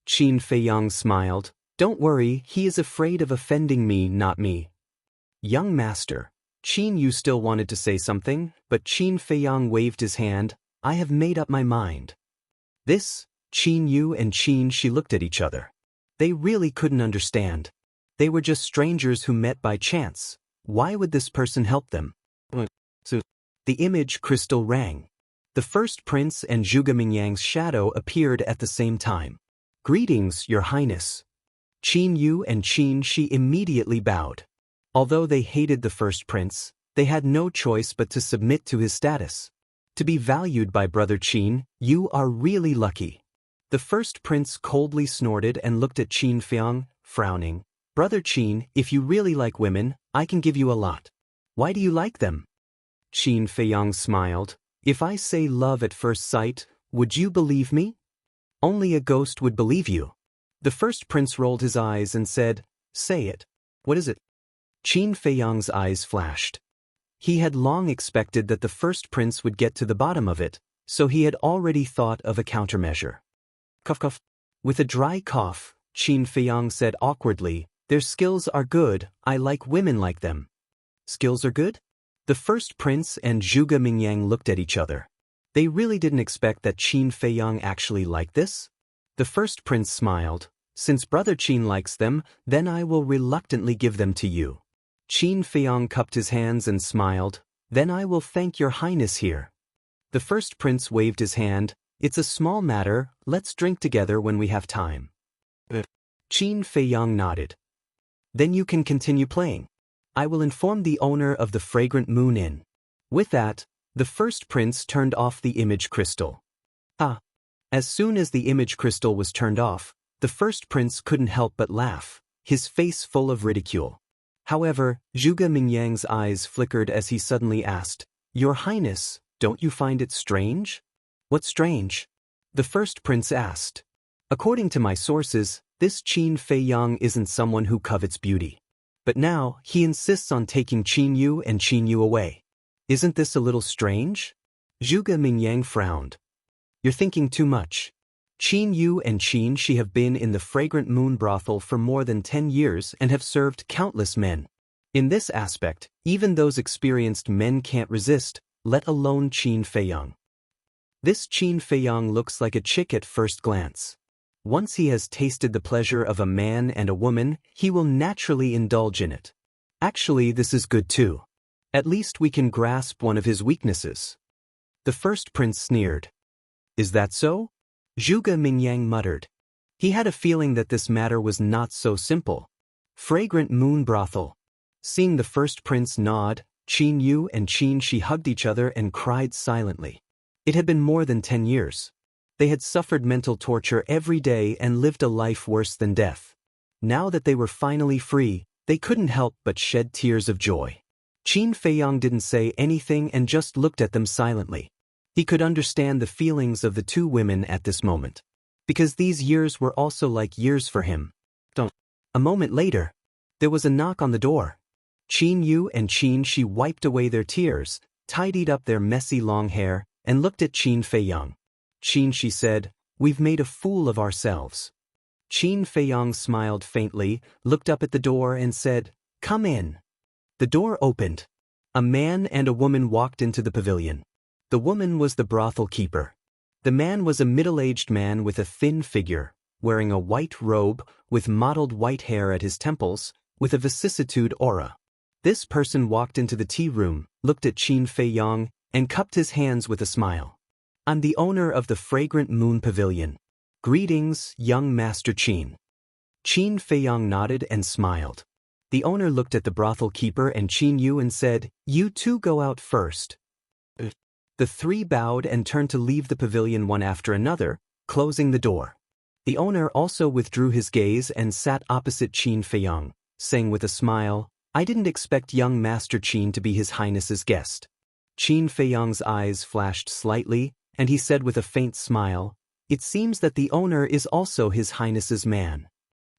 Qin Feiyang smiled. Don't worry, he is afraid of offending me, not me. Young master. Qin Yu still wanted to say something, but Qin Feiyang waved his hand. I have made up my mind. This, Qin Yu and Qin Shi looked at each other. They really couldn't understand. They were just strangers who met by chance. Why would this person help them? So, the image crystal rang. The first prince and Zhuge Mingyang's shadow appeared at the same time. Greetings, Your Highness. Qin Yu and Qin Shi immediately bowed. Although they hated the first prince, they had no choice but to submit to his status. To be valued by Brother Qin, you are really lucky. The first prince coldly snorted and looked at Qin Feiyang, frowning. Brother Qin, if you really like women, I can give you a lot. Why do you like them? Qin Feiyang smiled. If I say love at first sight, would you believe me? Only a ghost would believe you. The first prince rolled his eyes and said, Say it. What is it? Qin Feiyang's eyes flashed. He had long expected that the first prince would get to the bottom of it, so he had already thought of a countermeasure. Cough cough. With a dry cough, Qin Feiyang said awkwardly, Their skills are good, I like women like them. Skills are good? The first prince and Zhuge Mingyang looked at each other. They really didn't expect that Qin Feiyang actually liked this. The first prince smiled. Since Brother Qin likes them, then I will reluctantly give them to you. Qin Feiyang cupped his hands and smiled. Then I will thank your highness here. The first prince waved his hand. It's a small matter, let's drink together when we have time. Qin Feiyang nodded. Then you can continue playing. I will inform the owner of the Fragrant Moon Inn. With that, the first prince turned off the image crystal. As soon as the image crystal was turned off, the first prince couldn't help but laugh, his face full of ridicule. However, Zhuge Mingyang's eyes flickered as he suddenly asked, Your Highness, don't you find it strange? What's strange? The first prince asked. According to my sources, this Qin Feiyang isn't someone who covets beauty. But now, he insists on taking Qin Yu and Qin Yu away. Isn't this a little strange? Zhuge Mingyang frowned. You're thinking too much. Qin Yu and Qin Shi have been in the Fragrant Moon brothel for more than 10 years and have served countless men. In this aspect, even those experienced men can't resist, let alone Qin Feiyang. This Qin Feiyang looks like a chick at first glance. Once he has tasted the pleasure of a man and a woman, he will naturally indulge in it. Actually, this is good too. At least we can grasp one of his weaknesses. The first prince sneered. Is that so? Zhuge Mingyang muttered. He had a feeling that this matter was not so simple. Fragrant Moon brothel. Seeing the first prince nod, Qin Yu and Qin Shi hugged each other and cried silently. It had been more than 10 years. They had suffered mental torture every day and lived a life worse than death. Now that they were finally free, they couldn't help but shed tears of joy. Qin Feiyang didn't say anything and just looked at them silently. He could understand the feelings of the two women at this moment. Because these years were also like years for him. A moment later, there was a knock on the door. Qin Yu and Qin Shi wiped away their tears, tidied up their messy long hair, and looked at Qin Feiyang. Qin Shi said, We've made a fool of ourselves. Qin Feiyang smiled faintly, looked up at the door and said, Come in. The door opened. A man and a woman walked into the pavilion. The woman was the brothel keeper. The man was a middle-aged man with a thin figure, wearing a white robe, with mottled white hair at his temples, with a vicissitude aura. This person walked into the tea room, looked at Qin Feiyang, and cupped his hands with a smile. I'm the owner of the Fragrant Moon Pavilion. Greetings, young Master Qin. Qin Feiyang nodded and smiled. The owner looked at the brothel keeper and Qin Yu and said, You two go out first. The three bowed and turned to leave the pavilion one after another, closing the door. The owner also withdrew his gaze and sat opposite Qin Feiyang, saying with a smile, I didn't expect young Master Qin to be His Highness's guest. Qin Feiyang's eyes flashed slightly, and he said with a faint smile, It seems that the owner is also His Highness's man.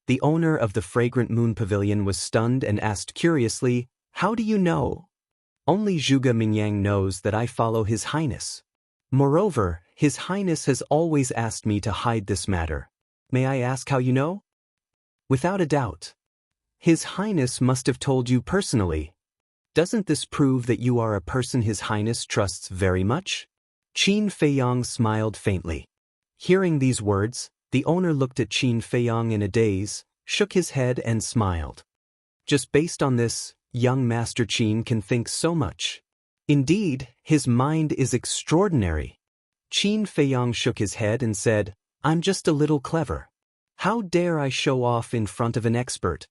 The owner of the Fragrant Moon Pavilion was stunned and asked curiously, How do you know? Only Zhuge Mingyang knows that I follow His Highness. Moreover, His Highness has always asked me to hide this matter. May I ask how you know? Without a doubt. His Highness must have told you personally. Doesn't this prove that you are a person His Highness trusts very much? Qin Feiyang smiled faintly. Hearing these words, the owner looked at Qin Feiyang in a daze, shook his head and smiled. Just based on this, young Master Qin can think so much. Indeed, his mind is extraordinary. Qin Feiyang shook his head and said, I'm just a little clever. How dare I show off in front of an expert?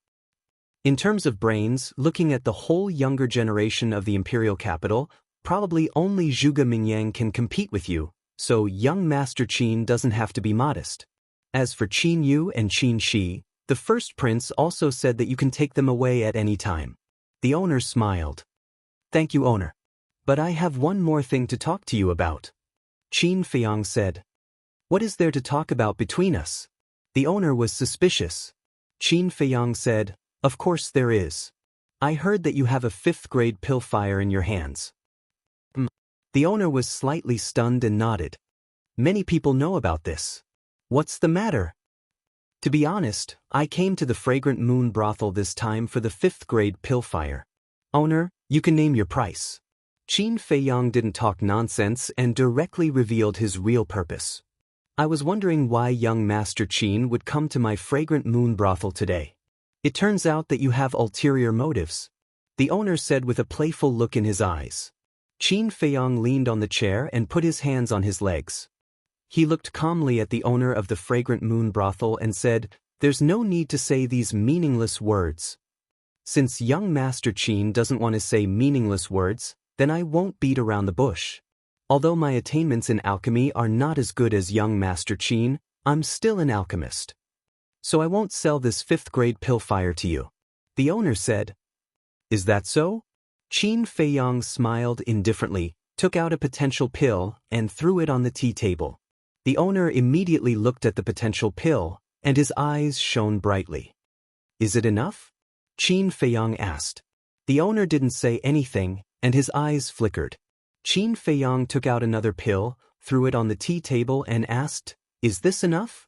In terms of brains, looking at the whole younger generation of the imperial capital, probably only Zhuge Mingyang can compete with you, so young Master Qin doesn't have to be modest. As for Qin Yu and Qin Shi, the first prince also said that you can take them away at any time. The owner smiled. Thank you, owner. But I have one more thing to talk to you about. Qin Feiyang said. What is there to talk about between us? The owner was suspicious. Qin Feiyang said, of course there is. I heard that you have a 5th grade pill fire in your hands. The owner was slightly stunned and nodded. Many people know about this. What's the matter? To be honest, I came to the Fragrant Moon brothel this time for the 5th grade pill fire. Owner, you can name your price. Qin Feiyang didn't talk nonsense and directly revealed his real purpose. I was wondering why young Master Qin would come to my Fragrant Moon brothel today. It turns out that you have ulterior motives. The owner said with a playful look in his eyes. Qin Feiyang leaned on the chair and put his hands on his legs. He looked calmly at the owner of the Fragrant Moon brothel and said, there's no need to say these meaningless words. Since young Master Qin doesn't want to say meaningless words, then I won't beat around the bush. Although my attainments in alchemy are not as good as young Master Qin, I'm still an alchemist. So I won't sell this 5th grade pill fire to you. The owner said. Is that so? Qin Feiyang smiled indifferently, took out a potential pill, and threw it on the tea table. The owner immediately looked at the potential pill, and his eyes shone brightly. Is it enough? Qin Feiyang asked. The owner didn't say anything, and his eyes flickered. Qin Feiyang took out another pill, threw it on the tea table and asked, is this enough?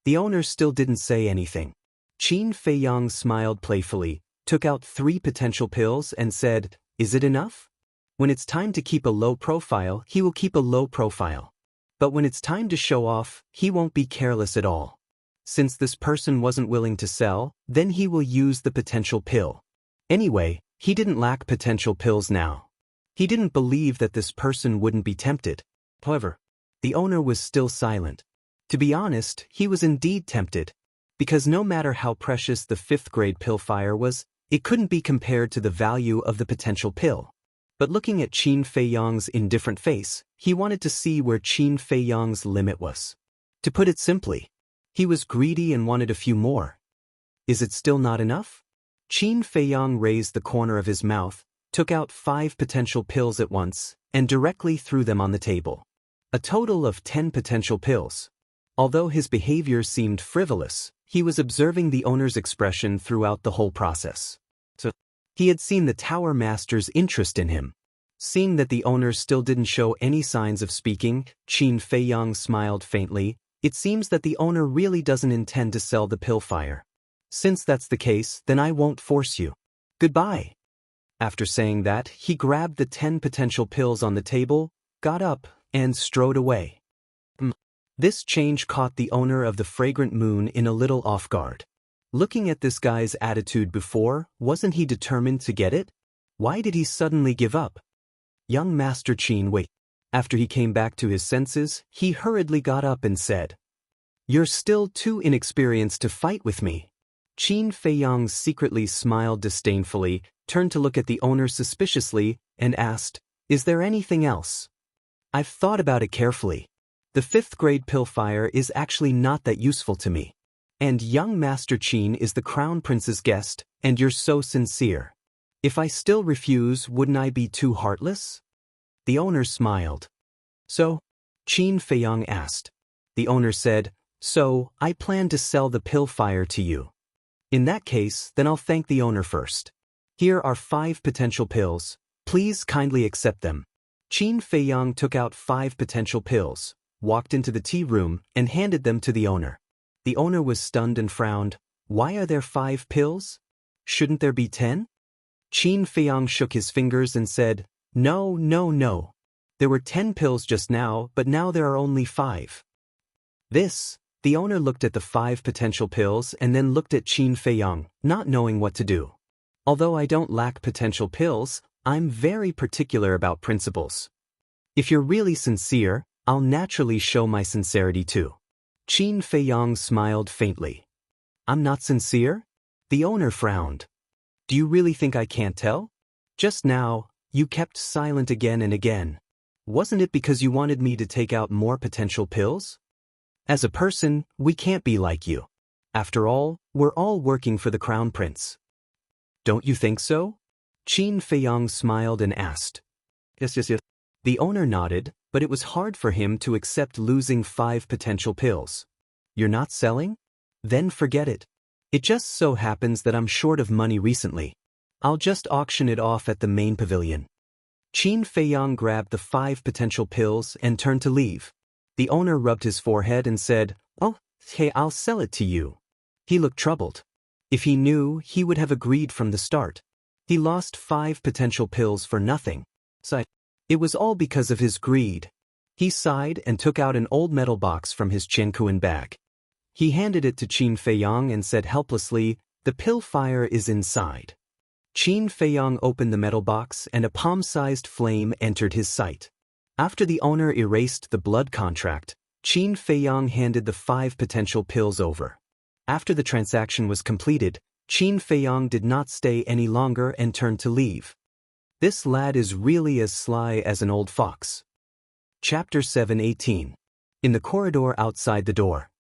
The owner still didn't say anything. Qin Feiyang smiled playfully, took out 3 potential pills and said, is it enough? When it's time to keep a low profile, he will keep a low profile. But when it's time to show off, he won't be careless at all. Since this person wasn't willing to sell, then he will use the potential pill. Anyway, he didn't lack potential pills now. He didn't believe that this person wouldn't be tempted. However, the owner was still silent. To be honest, he was indeed tempted. Because no matter how precious the 5th grade pill fire was, it couldn't be compared to the value of the potential pill. But looking at Qin Feiyang's indifferent face, he wanted to see where Qin Feiyang's limit was. To put it simply, he was greedy and wanted a few more. Is it still not enough? Qin Feiyang raised the corner of his mouth, took out 5 potential pills at once, and directly threw them on the table. A total of 10 potential pills. Although his behavior seemed frivolous, he was observing the owner's expression throughout the whole process. So, he had seen the Tower Master's interest in him. Seeing that the owner still didn't show any signs of speaking, Qin Feiyang smiled faintly. It seems that the owner really doesn't intend to sell the pill fire. Since that's the case, then I won't force you. Goodbye. After saying that, he grabbed the 10 potential pills on the table, got up, and strode away. This change caught the owner of the Fragrant Moon in a little off guard. Looking at this guy's attitude before, wasn't he determined to get it? Why did he suddenly give up? Young Master Qin waited. After he came back to his senses, he hurriedly got up and said, "You're still too inexperienced to fight with me." Qin Feiyang secretly smiled disdainfully, turned to look at the owner suspiciously, and asked, "Is there anything else?" "I've thought about it carefully. The 5th grade pill fire is actually not that useful to me. And young Master Qin is the Crown Prince's guest, and you're so sincere. If I still refuse, wouldn't I be too heartless?" The owner smiled. "So?" Qin Feiyang asked. The owner said, "So, I plan to sell the pill fire to you. In that case, then I'll thank the owner first. Here are 5 potential pills. Please kindly accept them." Qin Feiyang took out 5 potential pills, walked into the tea room, and handed them to the owner. The owner was stunned and frowned. "Why are there 5 pills? Shouldn't there be 10? Qin Feiyang shook his fingers and said, "No, no, no. There were 10 pills just now, but now there are only 5. The owner looked at the 5 potential pills and then looked at Qin Feiyang, not knowing what to do. Although I don't lack potential pills, I'm very particular about principles. If you're really sincere, I'll naturally show my sincerity too." Qin Feiyang smiled faintly. "I'm not sincere?" The owner frowned. "Do you really think I can't tell? Just now, you kept silent again and again. Wasn't it because you wanted me to take out more potential pills?" As a person, we can't be like you. After all, we're all working for the Crown Prince. Don't you think so? Qin Feiyang smiled and asked. Yes, yes, yes. The owner nodded, but it was hard for him to accept losing 5 potential pills. You're not selling? Then forget it. It just so happens that I'm short of money recently. I'll just auction it off at the main pavilion. Qin Feiyang grabbed the 5 potential pills and turned to leave. The owner rubbed his forehead and said, "Oh, hey, I'll sell it to you." He looked troubled. If he knew, he would have agreed from the start. He lost 5 potential pills for nothing. So it was all because of his greed. He sighed and took out an old metal box from his Jianghu bag. He handed it to Qin Feiyang and said helplessly, "The pill fire is inside." Qin Feiyang opened the metal box and a palm-sized flame entered his sight. After the owner erased the blood contract, Qin Feiyang handed the 5 potential pills over. After the transaction was completed, Qin Feiyang did not stay any longer and turned to leave. This lad is really as sly as an old fox. Chapter 7:18. In the corridor outside the door.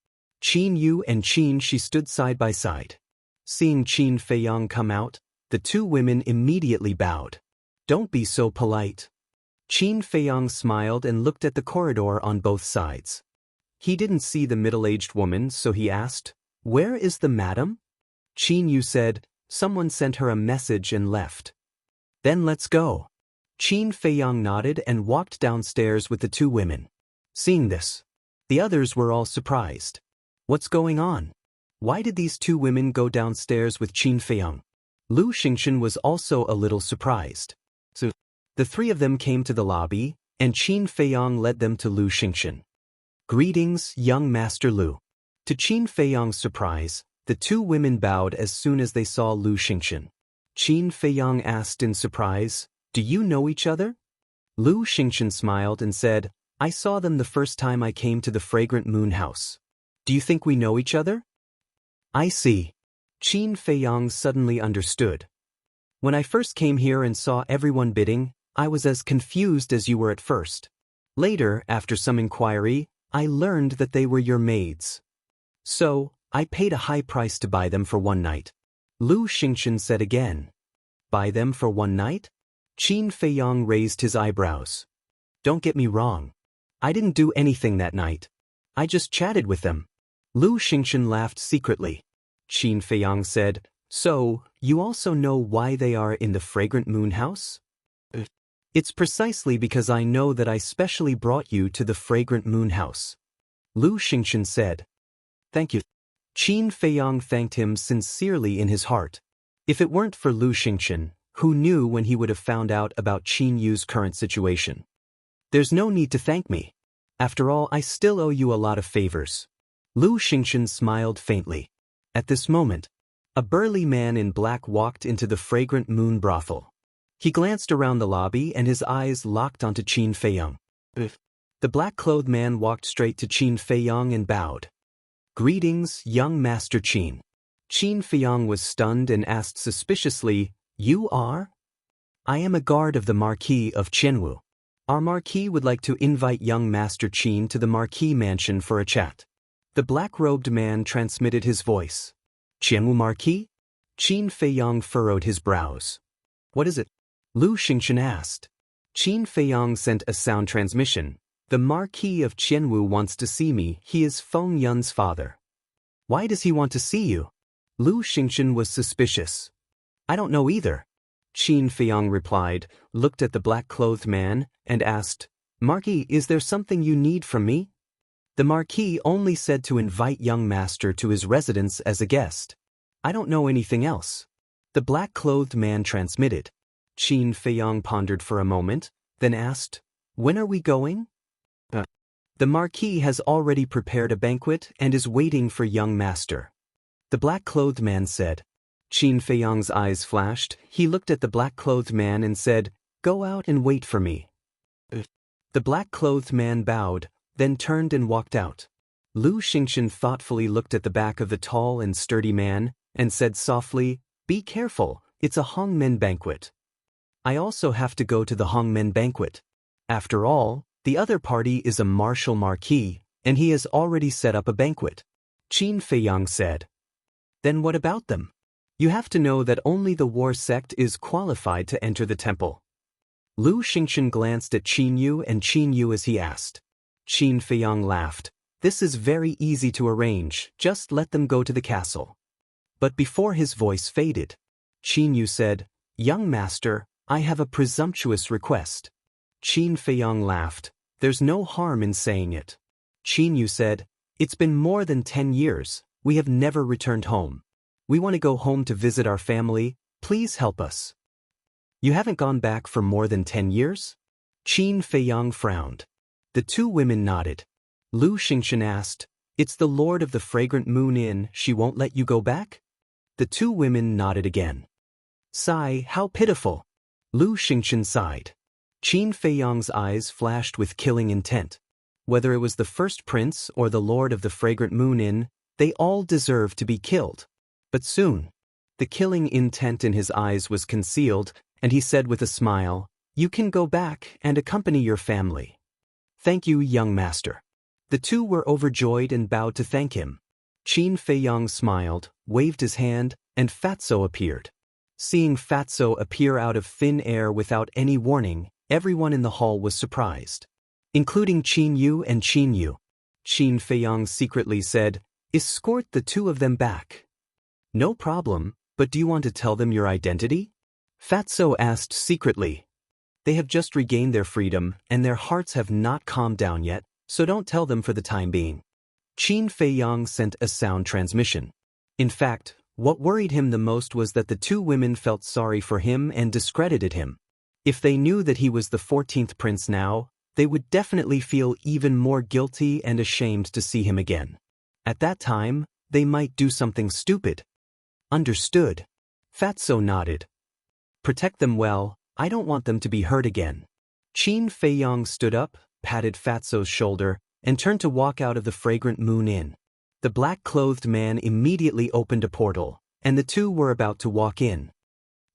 Qin Yu and Qin Shi stood side by side. Seeing Qin Feiyang come out, the 2 women immediately bowed. "Don't be so polite." Qin Feiyang smiled and looked at the corridor on both sides. He didn't see the middle-aged woman, so he asked, "Where is the madam?" Qin Yu said, "Someone sent her a message and left." "Then let's go." Qin Feiyang nodded and walked downstairs with the 2 women. Seeing this, the others were all surprised. What's going on? Why did these 2 women go downstairs with Qin Feiyang? Lu Xingchen was also a little surprised. So, the 3 of them came to the lobby, and Qin Feiyang led them to Lu Xingchen. "Greetings, young Master Lu." To Qin Feiyang's surprise, the 2 women bowed as soon as they saw Lu Xingchen. Qin Feiyang asked in surprise, "Do you know each other?" Lu Xingchen smiled and said, "I saw them the first time I came to the Fragrant Moon House. Do you think we know each other?" "I see." Qin Feiyang suddenly understood. "When I first came here and saw everyone bidding, I was as confused as you were at first. Later, after some inquiry, I learned that they were your maids. So, I paid a high price to buy them for one night." Lu Xingchen said again. "Buy them for one night?" Qin Feiyang raised his eyebrows. "Don't get me wrong. I didn't do anything that night. I just chatted with them." Lu Xingchen laughed secretly. Qin Feiyang said, "So, you also know why they are in the Fragrant Moon House?" "It's precisely because I know that I specially brought you to the Fragrant Moon House." Lu Xingchen said. "Thank you." Qin Feiyang thanked him sincerely in his heart. If it weren't for Lu Xingchen, who knew when he would have found out about Qin Yu's current situation? "There's no need to thank me. After all, I still owe you a lot of favors." Lu Xingchen smiled faintly. At this moment, a burly man in black walked into the Fragrant Moon brothel. He glanced around the lobby and his eyes locked onto Qin Feiyang. The black-clothed man walked straight to Qin Feiyang and bowed. "Greetings, young Master Qin." Qin Feiyang was stunned and asked suspiciously, "You are?" "I am a guard of the Marquis of Jianghu. Our Marquis would like to invite young Master Qin to the Marquis mansion for a chat." The black-robed man transmitted his voice. "Jianghu Marquis?" Qin Feiyang furrowed his brows. "What is it?" Lu Xingchen asked. Qin Feiyang sent a sound transmission. "The Marquis of Jianghu wants to see me. He is Feng Yun's father." "Why does he want to see you?" Lu Xingchen was suspicious. "I don't know either." Qin Feiyang replied, looked at the black-clothed man, and asked, "Marquis, is there something you need from me?" The Marquis only said to invite young master to his residence as a guest. "I don't know anything else." The black-clothed man transmitted. Qin Feiyang pondered for a moment, then asked, "When are we going?" "The Marquis has already prepared a banquet and is waiting for young master," the black-clothed man said. Qin Feiyang's eyes flashed. He looked at the black-clothed man and said, "Go out and wait for me." The black-clothed man bowed, then turned and walked out. Lu Xingchen thoughtfully looked at the back of the tall and sturdy man, and said softly, "Be careful, it's a Hongmen banquet." "I also have to go to the Hongmen banquet. After all, the other party is a martial marquis, and he has already set up a banquet. Qin Feiyang said. Then what about them? You have to know that only the war sect is qualified to enter the temple. Lu Xingchen glanced at Qin Yu and Qin Yu as he asked. Qin Feiyang laughed. This is very easy to arrange, just let them go to the castle. But before his voice faded, Qin Yu said, Young master, I have a presumptuous request. Qin Feiyang laughed. There's no harm in saying it. Qin Yu said, It's been more than 10 years, we have never returned home. We want to go home to visit our family, please help us. You haven't gone back for more than 10 years? Qin Feiyang frowned. The two women nodded. Lu Xingchen asked, It's the Lord of the Fragrant Moon Inn, she won't let you go back? The two women nodded again. Sigh, how pitiful. Lu Xingchen sighed. Qin Feiyang's eyes flashed with killing intent. Whether it was the first prince or the Lord of the Fragrant Moon Inn, they all deserved to be killed. But soon, the killing intent in his eyes was concealed, and he said with a smile, You can go back and accompany your family. Thank you, young master. The two were overjoyed and bowed to thank him. Qin Feiyang smiled, waved his hand, and Fatso appeared. Seeing Fatso appear out of thin air without any warning, everyone in the hall was surprised. Including Qin Yu and Qin Yu. Qin Feiyang secretly said, Escort the two of them back. No problem, but do you want to tell them your identity? Fatso asked secretly. They have just regained their freedom, and their hearts have not calmed down yet, so don't tell them for the time being. Qin Feiyang sent a sound transmission. In fact, what worried him the most was that the two women felt sorry for him and discredited him. If they knew that he was the 14th prince now, they would definitely feel even more guilty and ashamed to see him again. At that time, they might do something stupid. Understood. Fatso nodded. Protect them well, I don't want them to be hurt again. Qin Feiyang stood up, patted Fatso's shoulder, and turned to walk out of the Fragrant Moon Inn. The black-clothed man immediately opened a portal, and the two were about to walk in.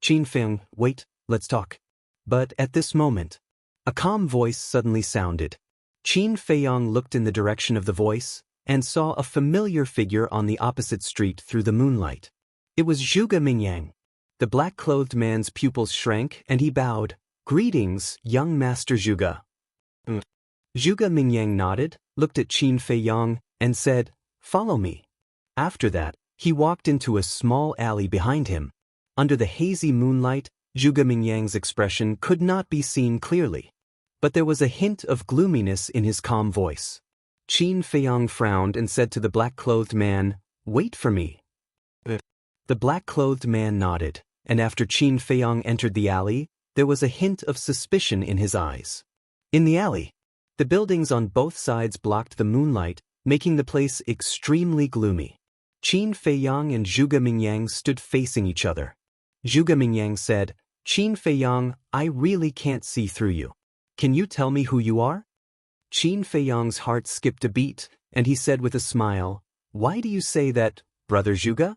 Qin Feiyang, wait, let's talk. But at this moment, a calm voice suddenly sounded. Qin Feiyang looked in the direction of the voice, and saw a familiar figure on the opposite street through the moonlight. It was Zhuge Mingyang. The black-clothed man's pupils shrank, and he bowed. Greetings, young Master Zhuge. Zhuge Mingyang nodded, looked at Qin Feiyang, and said, Follow me. After that, he walked into a small alley behind him. Under the hazy moonlight, Zhuge Mingyang's expression could not be seen clearly. But there was a hint of gloominess in his calm voice. Qin Feiyang frowned and said to the black-clothed man, Wait for me. The black-clothed man nodded, and after Qin Feiyang entered the alley, there was a hint of suspicion in his eyes. In the alley, the buildings on both sides blocked the moonlight, making the place extremely gloomy. Qin Feiyang and Zhuge Mingyang stood facing each other. Zhuge Mingyang said, Qin Feiyang, I really can't see through you. Can you tell me who you are? Qin Feiyang's heart skipped a beat, and he said with a smile, Why do you say that, brother Zhuge?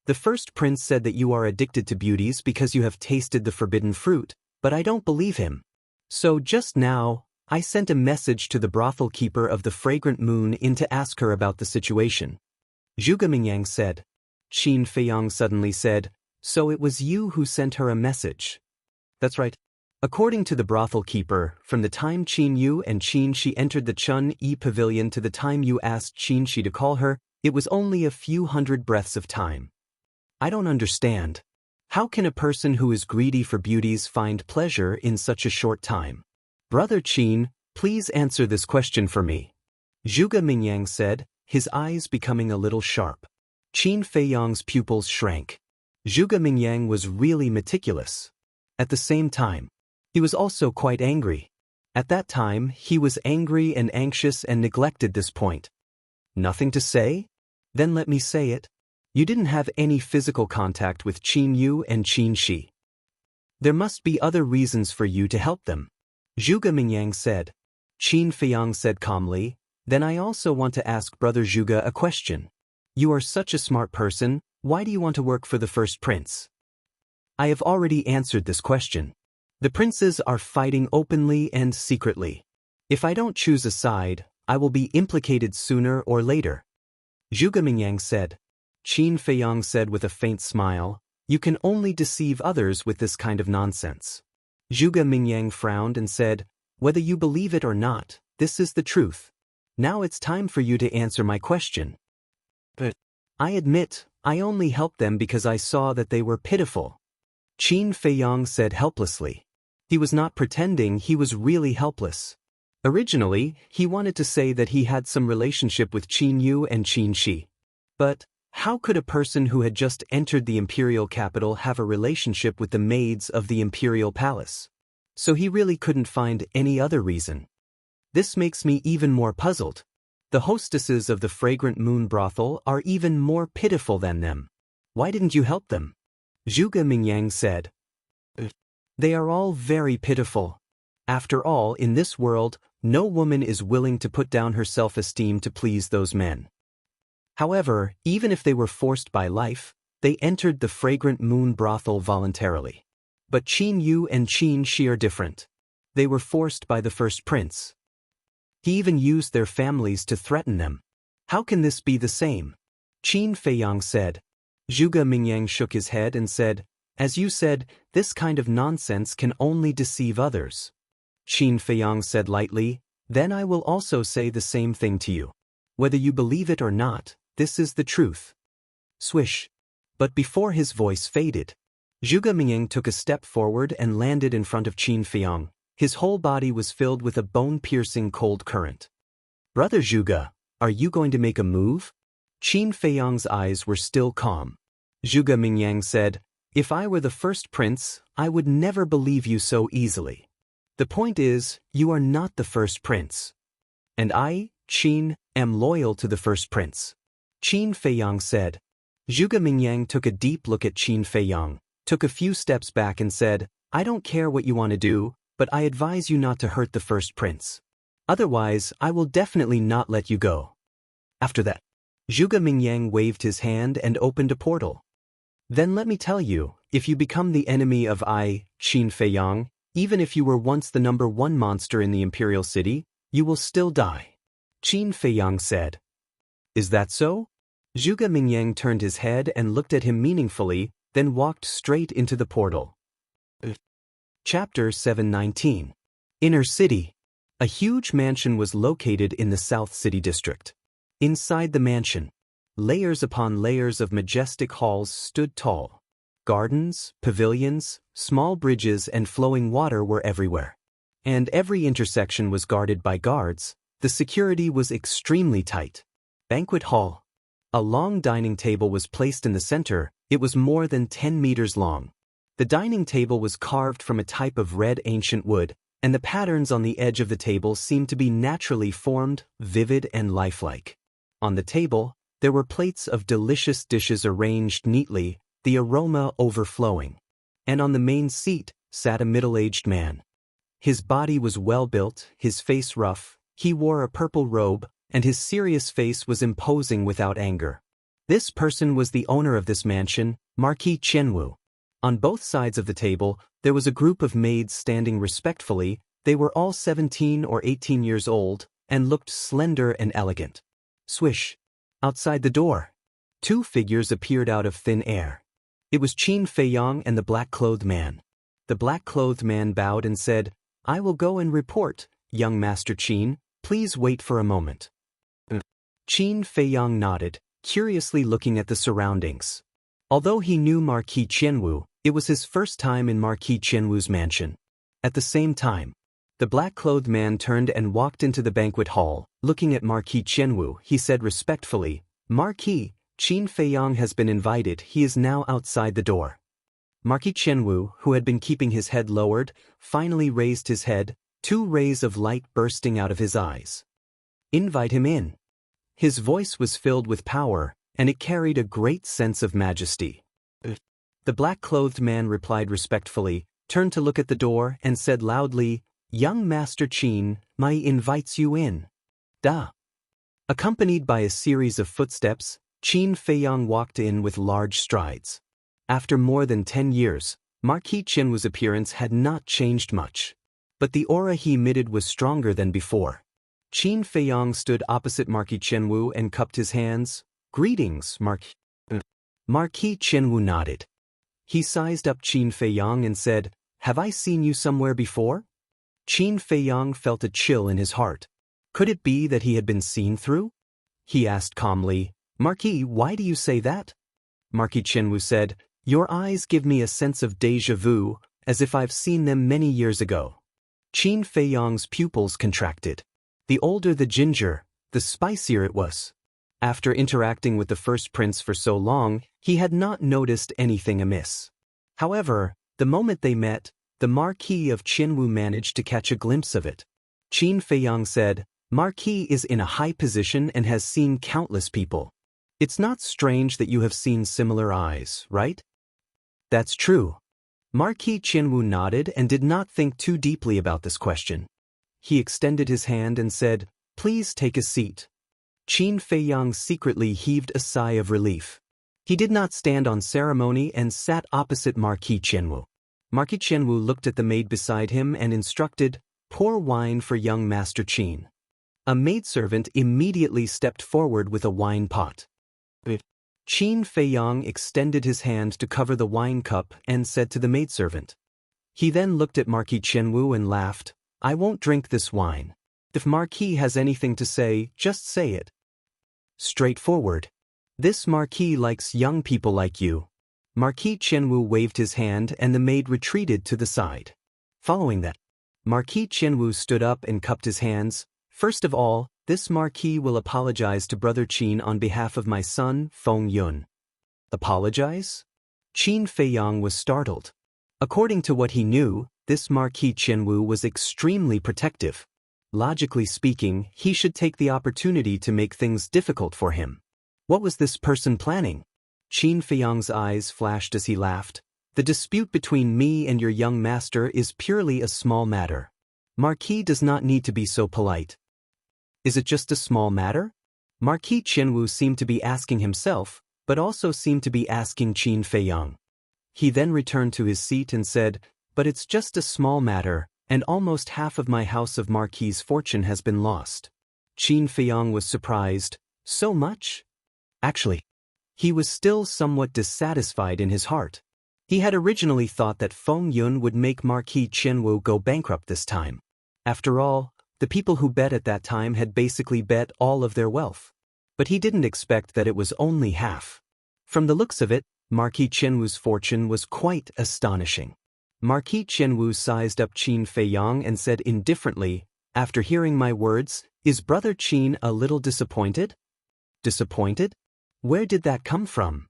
The first prince said that you are addicted to beauties because you have tasted the forbidden fruit, but I don't believe him. So just now, I sent a message to the brothel keeper of the Fragrant Moon Inn to ask her about the situation. Zhuge Mingyang said. Qin Feiyang suddenly said, So it was you who sent her a message. That's right. According to the brothel keeper, from the time Qin Yu and Qin Shi entered the Chun-Yi pavilion to the time you asked Qin Shi to call her, it was only a few hundred breaths of time. I don't understand. How can a person who is greedy for beauties find pleasure in such a short time? Brother Qin, please answer this question for me. Zhuge Mingyang said, his eyes becoming a little sharp. Qin Feiyang's pupils shrank. Zhuge Mingyang was really meticulous. At the same time, he was also quite angry. At that time, he was angry and anxious and neglected this point. Nothing to say? Then let me say it. You didn't have any physical contact with Qin Yu and Qin Shi. There must be other reasons for you to help them. Zhuge Mingyang said. Qin Feiyang said calmly, Then I also want to ask Brother Zhuge a question. You are such a smart person, why do you want to work for the first prince? I have already answered this question. The princes are fighting openly and secretly. If I don't choose a side, I will be implicated sooner or later. Zhuge Mingyang said. Qin Feiyang said with a faint smile, you can only deceive others with this kind of nonsense. Zhuge Mingyang frowned and said, whether you believe it or not, this is the truth. Now it's time for you to answer my question. But I admit, I only helped them because I saw that they were pitiful. Qin Feiyang said helplessly. He was not pretending, he was really helpless. Originally, he wanted to say that he had some relationship with Qin Yu and Qin Shi. But how could a person who had just entered the imperial capital have a relationship with the maids of the imperial palace? So he really couldn't find any other reason. This makes me even more puzzled. The hostesses of the fragrant moon brothel are even more pitiful than them. Why didn't you help them? Zhuge Mingyang said. They are all very pitiful. After all, in this world, no woman is willing to put down her self-esteem to please those men. However, even if they were forced by life, they entered the fragrant moon brothel voluntarily. But Qin Yu and Qin Shi are different. They were forced by the first prince. He even used their families to threaten them. How can this be the same? Qin Feiyang said. Zhuge Mingyang shook his head and said, as you said, this kind of nonsense can only deceive others. Qin Feiyang said lightly, then I will also say the same thing to you. Whether you believe it or not, this is the truth. Swish. But before his voice faded, Zhuge Mingyang took a step forward and landed in front of Qin Feiyang. His whole body was filled with a bone-piercing cold current. Brother Zhuge, are you going to make a move? Qin Feiyang's eyes were still calm. Zhuge Mingyang said, if I were the first prince, I would never believe you so easily. The point is, you are not the first prince. And I, Qin, am loyal to the first prince. Qin Feiyang said. Zhuge Mingyang took a deep look at Qin Feiyang, took a few steps back and said, I don't care what you want to do, but I advise you not to hurt the first prince. Otherwise, I will definitely not let you go. After that, Zhuge Mingyang waved his hand and opened a portal. Then let me tell you, if you become the enemy of I, Qin Feiyang, even if you were once the #1 monster in the imperial city, you will still die. Qin Feiyang said. Is that so? Zhuge Mingyang turned his head and looked at him meaningfully, then walked straight into the portal. Chapter 719. Inner City. A huge mansion was located in the South City district. Inside the mansion, layers upon layers of majestic halls stood tall. Gardens, pavilions, small bridges and flowing water were everywhere. And every intersection was guarded by guards. The security was extremely tight. Banquet hall. A long dining table was placed in the center. It was more than 10 meters long. The dining table was carved from a type of red ancient wood, and the patterns on the edge of the table seemed to be naturally formed, vivid and lifelike. On the table, there were plates of delicious dishes arranged neatly, the aroma overflowing. And on the main seat sat a middle-aged man. His body was well-built, his face rough, he wore a purple robe, and his serious face was imposing without anger. This person was the owner of this mansion, Marquis Jianghu. On both sides of the table, there was a group of maids standing respectfully. They were all 17 or 18 years old, and looked slender and elegant. Swish. Outside the door, two figures appeared out of thin air. It was Qin Feiyang and the black-clothed man. The black-clothed man bowed and said, I will go and report, young Master Qin, please wait for a moment. Qin Feiyang nodded, curiously looking at the surroundings. Although he knew Marquis Jianghu, it was his first time in Marquis Jianghu's mansion. At the same time, the black-clothed man turned and walked into the banquet hall. Looking at Marquis Jianghu, he said respectfully, Marquis, Qin Feiyang has been invited. He is now outside the door. Marquis Jianghu, who had been keeping his head lowered, finally raised his head, 2 rays of light bursting out of his eyes. Invite him in. His voice was filled with power, and it carried a great sense of majesty. The black-clothed man replied respectfully, turned to look at the door, and said loudly, Young Master Qin, Mai invites you in. Da. Accompanied by a series of footsteps, Qin Feiyang walked in with large strides. After more than 10 years, Marquis Jianghu's appearance had not changed much. But the aura he emitted was stronger than before. Qin Feiyang stood opposite Marquis Qianwu and cupped his hands. "Greetings, Marquis Qianwu nodded. He sized up Qin Feiyang and said, "Have I seen you somewhere before?" Qin Feiyang felt a chill in his heart. Could it be that he had been seen through? He asked calmly, "Marquis, why do you say that?" Marquis Qianwu said, "Your eyes give me a sense of déjà vu, as if I've seen them many years ago." Qin Feiyang's pupils contracted. The older the ginger, the spicier it was. After interacting with the first prince for so long, he had not noticed anything amiss. However, the moment they met, the Marquis of Qianwu managed to catch a glimpse of it. Qin Feiyang said, "Marquis is in a high position and has seen countless people. It's not strange that you have seen similar eyes, right?" "That's true." Marquis Qianwu nodded and did not think too deeply about this question. He extended his hand and said, "Please take a seat." Qin Feiyang secretly heaved a sigh of relief. He did not stand on ceremony and sat opposite Marquis Qianwu. Marquis Qianwu looked at the maid beside him and instructed, "Pour wine for young Master Qin." A maidservant immediately stepped forward with a wine pot. Qin Feiyang extended his hand to cover the wine cup and said to the maidservant. He then looked at Marquis Qianwu and laughed, "I won't drink this wine. If Marquis has anything to say, just say it." Straightforward. "This Marquis likes young people like you." Marquis Qianwu waved his hand and the maid retreated to the side. Following that, Marquis Qianwu stood up and cupped his hands. "First of all, this Marquis will apologize to Brother Qin on behalf of my son, Feng Yun." Apologize? Qin Feiyang was startled. According to what he knew, this Marquis Qianwu was extremely protective. Logically speaking, he should take the opportunity to make things difficult for him. What was this person planning? Qin Feiyang's eyes flashed as he laughed. "The dispute between me and your young master is purely a small matter. Marquis does not need to be so polite." "Is it just a small matter?" Marquis Qianwu seemed to be asking himself, but also seemed to be asking Qin Feiyang. He then returned to his seat and said, "But it's just a small matter, and almost half of my house of Marquis's fortune has been lost." Qin Feiyang was surprised. So much? Actually, he was still somewhat dissatisfied in his heart. He had originally thought that Feng Yun would make Marquis Qianwu go bankrupt this time. After all, the people who bet at that time had basically bet all of their wealth. But he didn't expect that it was only half. From the looks of it, Marquis Qianwu's fortune was quite astonishing. Marquis Qianwu sized up Qin Feiyang and said indifferently, "After hearing my words, is Brother Qin a little disappointed?" "Disappointed? Where did that come from?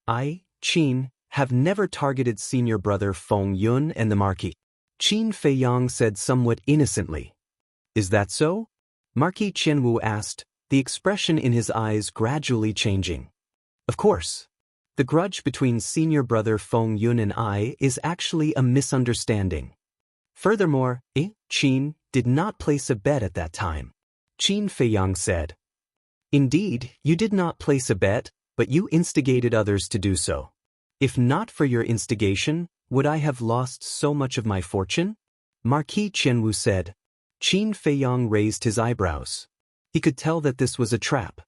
I, Qin, have never targeted senior brother Feng Yun and the Marquis." Qin Feiyang said somewhat innocently. "Is that so?" Marquis Qianwu asked, the expression in his eyes gradually changing. "Of course. The grudge between senior brother Feng Yun and I is actually a misunderstanding. Furthermore, Qin did not place a bet at that time." Qin Feiyang said. "Indeed, you did not place a bet, but you instigated others to do so. If not for your instigation, would I have lost so much of my fortune?" Marquis Qianwu said. Qin Feiyang raised his eyebrows. He could tell that this was a trap.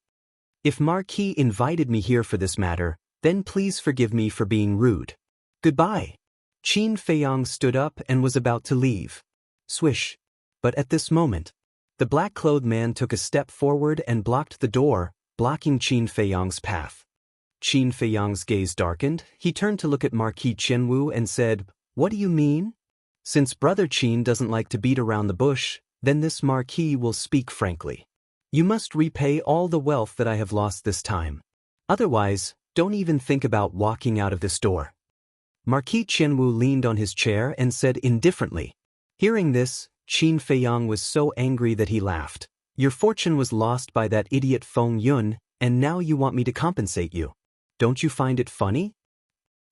"If Marquis invited me here for this matter, then please forgive me for being rude. Goodbye." Qin Feiyang stood up and was about to leave. Swish. But at this moment, the black-clothed man took a step forward and blocked the door, blocking Qin Feiyang's path. Qin Feiyang's gaze darkened. He turned to look at Marquis Qianwu and said, "What do you mean?" "Since Brother Qin doesn't like to beat around the bush, then this Marquis will speak frankly. You must repay all the wealth that I have lost this time. Otherwise, don't even think about walking out of this door." Marquis Qianwu leaned on his chair and said indifferently. Hearing this, Qin Feiyang was so angry that he laughed. "Your fortune was lost by that idiot Feng Yun, and now you want me to compensate you. Don't you find it funny?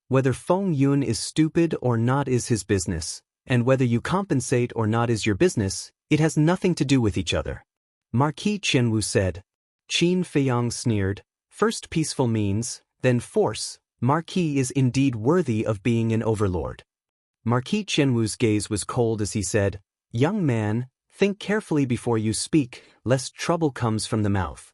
Whether Feng Yun is stupid or not is his business, and whether you compensate or not is your business. It has nothing to do with each other." Marquis Qianwu said. Qin Feiyang sneered. "First peaceful means, then force. Marquis is indeed worthy of being an overlord." Marquis Qianwu's gaze was cold as he said, "Young man, Think carefully before you speak, lest trouble comes from the mouth.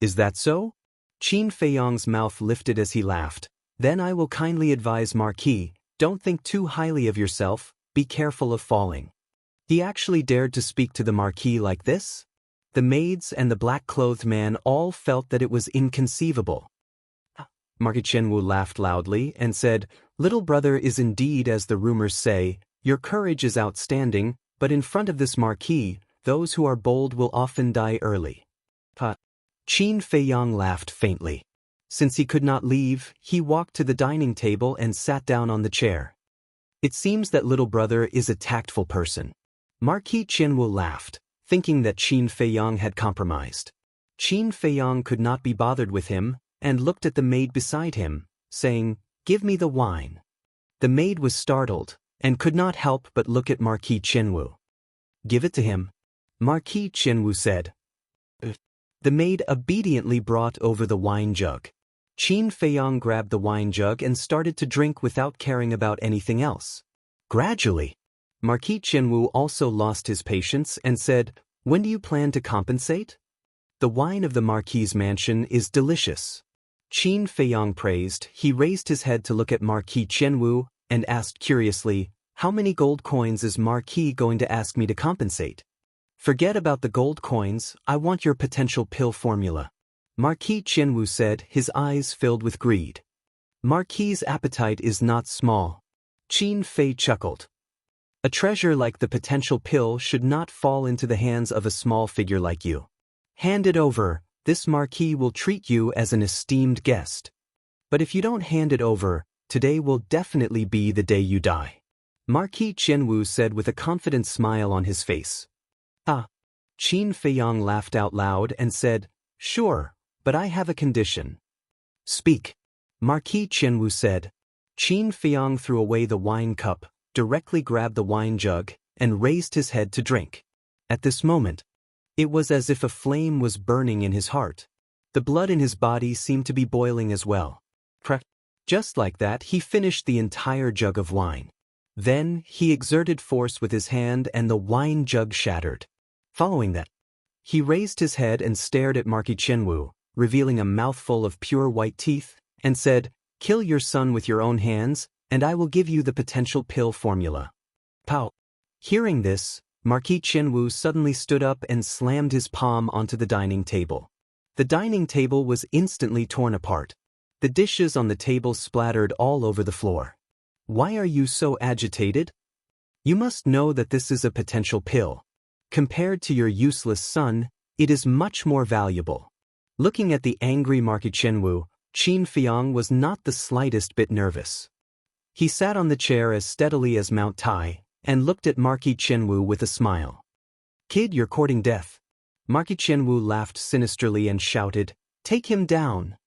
Is that so? Qin Feiyang's mouth lifted as he laughed. Then I will kindly advise Marquis, don't think too highly of yourself, be careful of falling. He actually dared to speak to the Marquis like this? The maids and the black-clothed man all felt that it was inconceivable. Marquis Qianwu laughed loudly and said, "Little brother is indeed as the rumors say, your courage is outstanding, but in front of this Marquis, those who are bold will often die early." Qin Feiyang laughed faintly. Since he could not leave, he walked to the dining table and sat down on the chair. It seems that little brother is a tactful person. Marquis Qianwu laughed, thinking that Qin Feiyang had compromised. Qin Feiyang could not be bothered with him, and looked at the maid beside him, saying, "Give me the wine." The maid was startled, and could not help but look at Marquis Qianwu. "Give it to him," Marquis Qianwu said. The maid obediently brought over the wine jug. Qin Feiyang grabbed the wine jug and started to drink without caring about anything else. Gradually, Marquis Qianwu also lost his patience and said, "When do you plan to compensate? The wine of the Marquis's mansion is delicious." Qin Feiyang praised. He raised his head to look at Marquis Qianwu and asked curiously, "How many gold coins is Marquis going to ask me to compensate?" "Forget about the gold coins, I want your potential pill formula," Marquis Qianwu said, his eyes filled with greed. "Marquis's appetite is not small." Qin Fei chuckled. "A treasure like the potential pill should not fall into the hands of a small figure like you. Hand it over, this Marquis will treat you as an esteemed guest. But if you don't hand it over, today will definitely be the day you die," Marquis Qianwu said with a confident smile on his face. Qin Feiyang laughed out loud and said, "Sure, but I have a condition." "Speak," Marquis Qianwu said. Qin Feiyang threw away the wine cup, directly grabbed the wine jug, and raised his head to drink. At this moment, it was as if a flame was burning in his heart. The blood in his body seemed to be boiling as well. Just like that, he finished the entire jug of wine. Then, he exerted force with his hand and the wine jug shattered. Following that, he raised his head and stared at Marquis Qianwu, revealing a mouthful of pure white teeth, and said, "Kill your son with your own hands, and I will give you the potential pill formula." Pow! Hearing this, Marquis Qianwu suddenly stood up and slammed his palm onto the dining table. The dining table was instantly torn apart. The dishes on the table splattered all over the floor. "Why are you so agitated? You must know that this is a potential pill. Compared to your useless son, it is much more valuable." Looking at the angry Marquis Qianwu, Qin Feiyang was not the slightest bit nervous. He sat on the chair as steadily as Mount Tai, and looked at Marquis Qianwu with a smile. "Kid, you're courting death." Marquis Qianwu laughed sinisterly and shouted, "Take him down."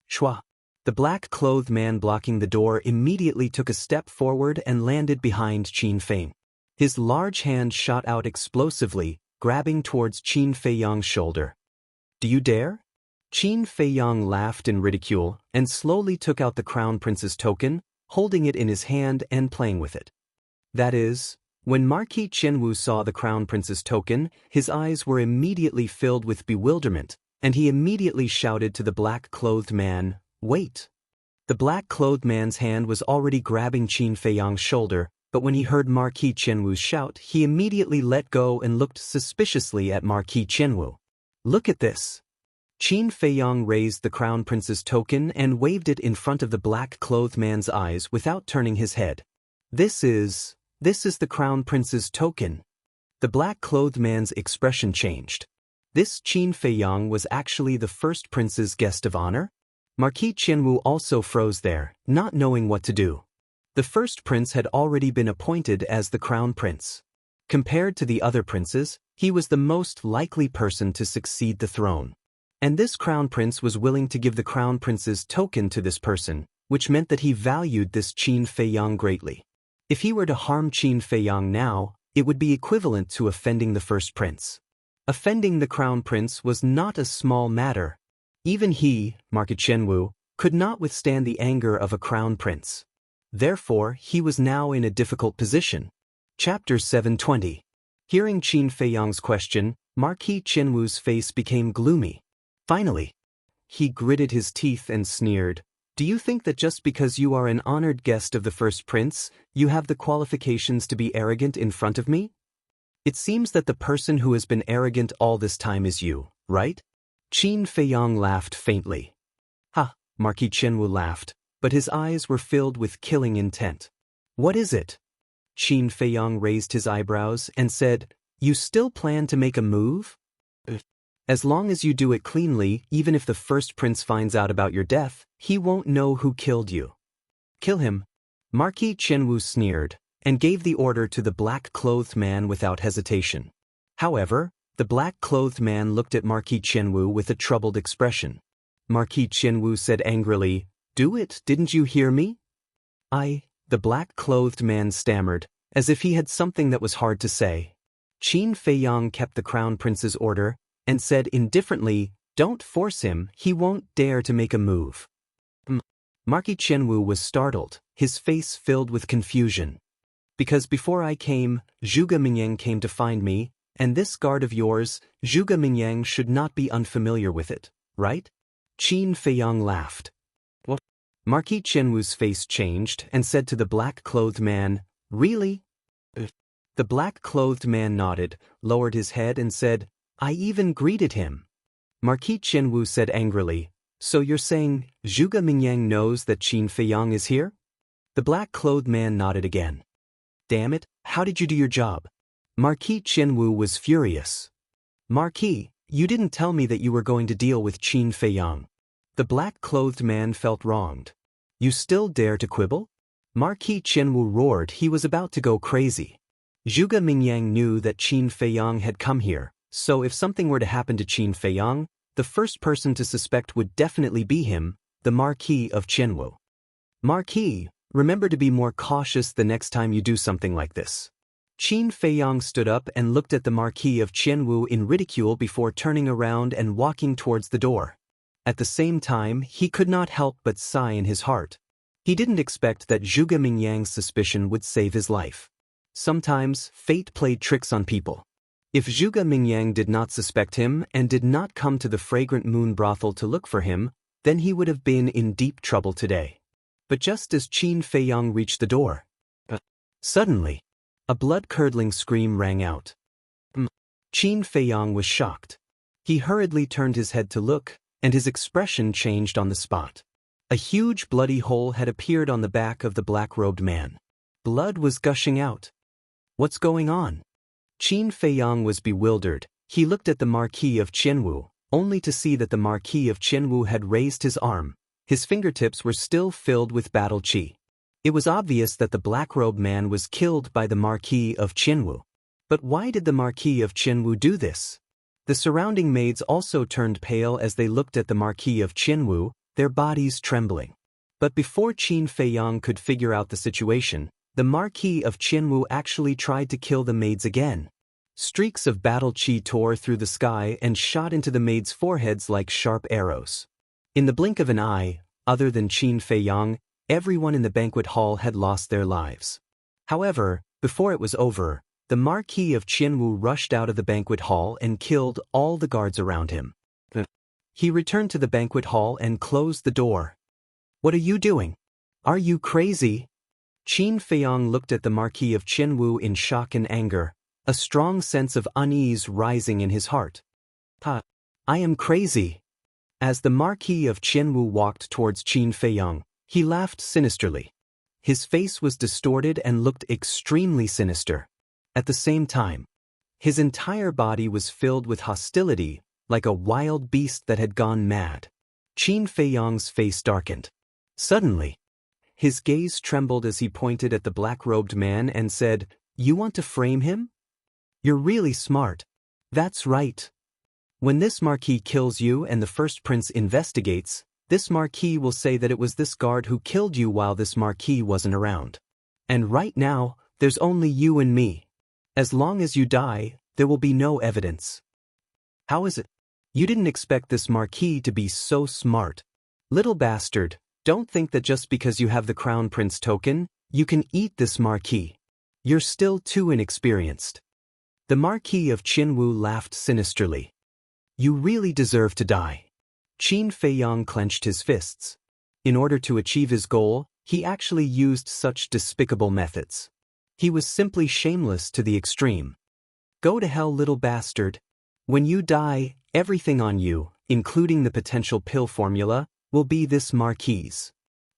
Shua! The black-clothed man blocking the door immediately took a step forward and landed behind Qin Feiyang. His large hand shot out explosively, grabbing towards Qin Feiyang's shoulder. "Do you dare?" Qin Feiyang laughed in ridicule and slowly took out the Crown Prince's token, holding it in his hand and playing with it. That is, when Marquis Qianwu saw the Crown Prince's token, his eyes were immediately filled with bewilderment, and he immediately shouted to the black-clothed man, "Wait!" The black-clothed man's hand was already grabbing Qin Feiyang's shoulder, but when he heard Marquis Qianwu's shout, he immediately let go and looked suspiciously at Marquis Qianwu. "Look at this." Qin Feiyang raised the Crown Prince's token and waved it in front of the black-clothed man's eyes without turning his head. This is the Crown Prince's token." The black-clothed man's expression changed. This Qin Feiyang was actually the first prince's guest of honor? Marquis Qianwu also froze there, not knowing what to do. The first prince had already been appointed as the Crown Prince. Compared to the other princes, he was the most likely person to succeed the throne. And this Crown Prince was willing to give the Crown Prince's token to this person, which meant that he valued this Qin Feiyang greatly. If he were to harm Qin Feiyang now, it would be equivalent to offending the first prince. Offending the Crown Prince was not a small matter. Even he, Marquis Qianwu, could not withstand the anger of a Crown Prince. Therefore, he was now in a difficult position. Chapter 720. Hearing Qin Feiyang's question, Marquis Qianwu's face became gloomy. Finally, he gritted his teeth and sneered, "Do you think that just because you are an honored guest of the first prince, you have the qualifications to be arrogant in front of me? It seems that the person who has been arrogant all this time is you, right?" Qin Feiyang laughed faintly. "Ha," Marquis Qianwu laughed, but his eyes were filled with killing intent. "What is it?" Qin Feiyang raised his eyebrows and said, "You still plan to make a move? As long as you do it cleanly, even if the first prince finds out about your death, he won't know who killed you." "Kill him." Marquis Qianwu sneered, and gave the order to the black-clothed man without hesitation. However, the black-clothed man looked at Marquis Qianwu with a troubled expression. Marquis Qianwu said angrily, "Do it, didn't you hear me?" The black-clothed man stammered, as if he had something that was hard to say. Qin Feiyang kept the crown prince's order, and said indifferently, "Don't force him, he won't dare to make a move." Marquis Qianwu was startled, his face filled with confusion. "Because before I came, Zhuge Mingyang came to find me, and this guard of yours, Zhuge Mingyang should not be unfamiliar with it, right?" Qin Feiyang laughed. "What?" Marquis Qianwu's face changed and said to the black-clothed man, "Really?" The black-clothed man nodded, lowered his head and said, "I even greeted him." Marquis Qianwu said angrily, "So you're saying Zhuge Mingyang knows that Qin Feiyang is here?" The black-clothed man nodded again. "Damn it, how did you do your job?" Marquis Qianwu was furious. "Marquis, you didn't tell me that you were going to deal with Qin Feiyang." The black-clothed man felt wronged. "You still dare to quibble?" Marquis Qianwu roared. He was about to go crazy. Zhuge Mingyang knew that Qin Feiyang had come here, so if something were to happen to Qin Feiyang, the first person to suspect would definitely be him, the Marquis of Qianwu. "Marquis, remember to be more cautious the next time you do something like this." Qin Feiyang stood up and looked at the Marquis of Qianwu in ridicule before turning around and walking towards the door. At the same time, he could not help but sigh in his heart. He didn't expect that Zhuge Mingyang's suspicion would save his life. Sometimes, fate played tricks on people. If Zhuge Mingyang did not suspect him and did not come to the Fragrant Moon brothel to look for him, then he would have been in deep trouble today. But just as Qin Feiyang reached the door, suddenly, a blood-curdling scream rang out. Qin Feiyang was shocked. He hurriedly turned his head to look, and his expression changed on the spot. A huge bloody hole had appeared on the back of the black-robed man. Blood was gushing out. "What's going on?" Qin Feiyang was bewildered. He looked at the Marquis of Qianwu, only to see that the Marquis of Qianwu had raised his arm. His fingertips were still filled with battle qi. It was obvious that the black-robed man was killed by the Marquis of Qianwu. But why did the Marquis of Qianwu do this? The surrounding maids also turned pale as they looked at the Marquis of Qianwu, their bodies trembling. But before Qin Feiyang could figure out the situation, the Marquis of Qianwu actually tried to kill the maids again. Streaks of battle qi tore through the sky and shot into the maids' foreheads like sharp arrows. In the blink of an eye, other than Qin Feiyang, everyone in the banquet hall had lost their lives. However, before it was over, the Marquis of Qianwu rushed out of the banquet hall and killed all the guards around him. He returned to the banquet hall and closed the door. "What are you doing? Are you crazy?" Qin Feiyang looked at the Marquis of Qianwu in shock and anger, a strong sense of unease rising in his heart. "I am crazy." As the Marquis of Qianwu walked towards Qin Feiyang, he laughed sinisterly. His face was distorted and looked extremely sinister. At the same time, his entire body was filled with hostility, like a wild beast that had gone mad. Qin Feiyang's face darkened. Suddenly, his gaze trembled as he pointed at the black-robed man and said, "You want to frame him? You're really smart." "That's right. When this Marquis kills you and the first prince investigates, this Marquis will say that it was this guard who killed you while this Marquis wasn't around. And right now, there's only you and me. As long as you die, there will be no evidence." "How is it? You didn't expect this Marquis to be so smart. Little bastard, don't think that just because you have the Crown Prince token, you can eat this Marquis. You're still too inexperienced." The Marquis of Jianghu laughed sinisterly. You really deserve to die. Qin Feiyang clenched his fists. In order to achieve his goal, he actually used such despicable methods. He was simply shameless to the extreme. Go to hell, little bastard. When you die, everything on you, including the potential pill formula, will be this Marquis.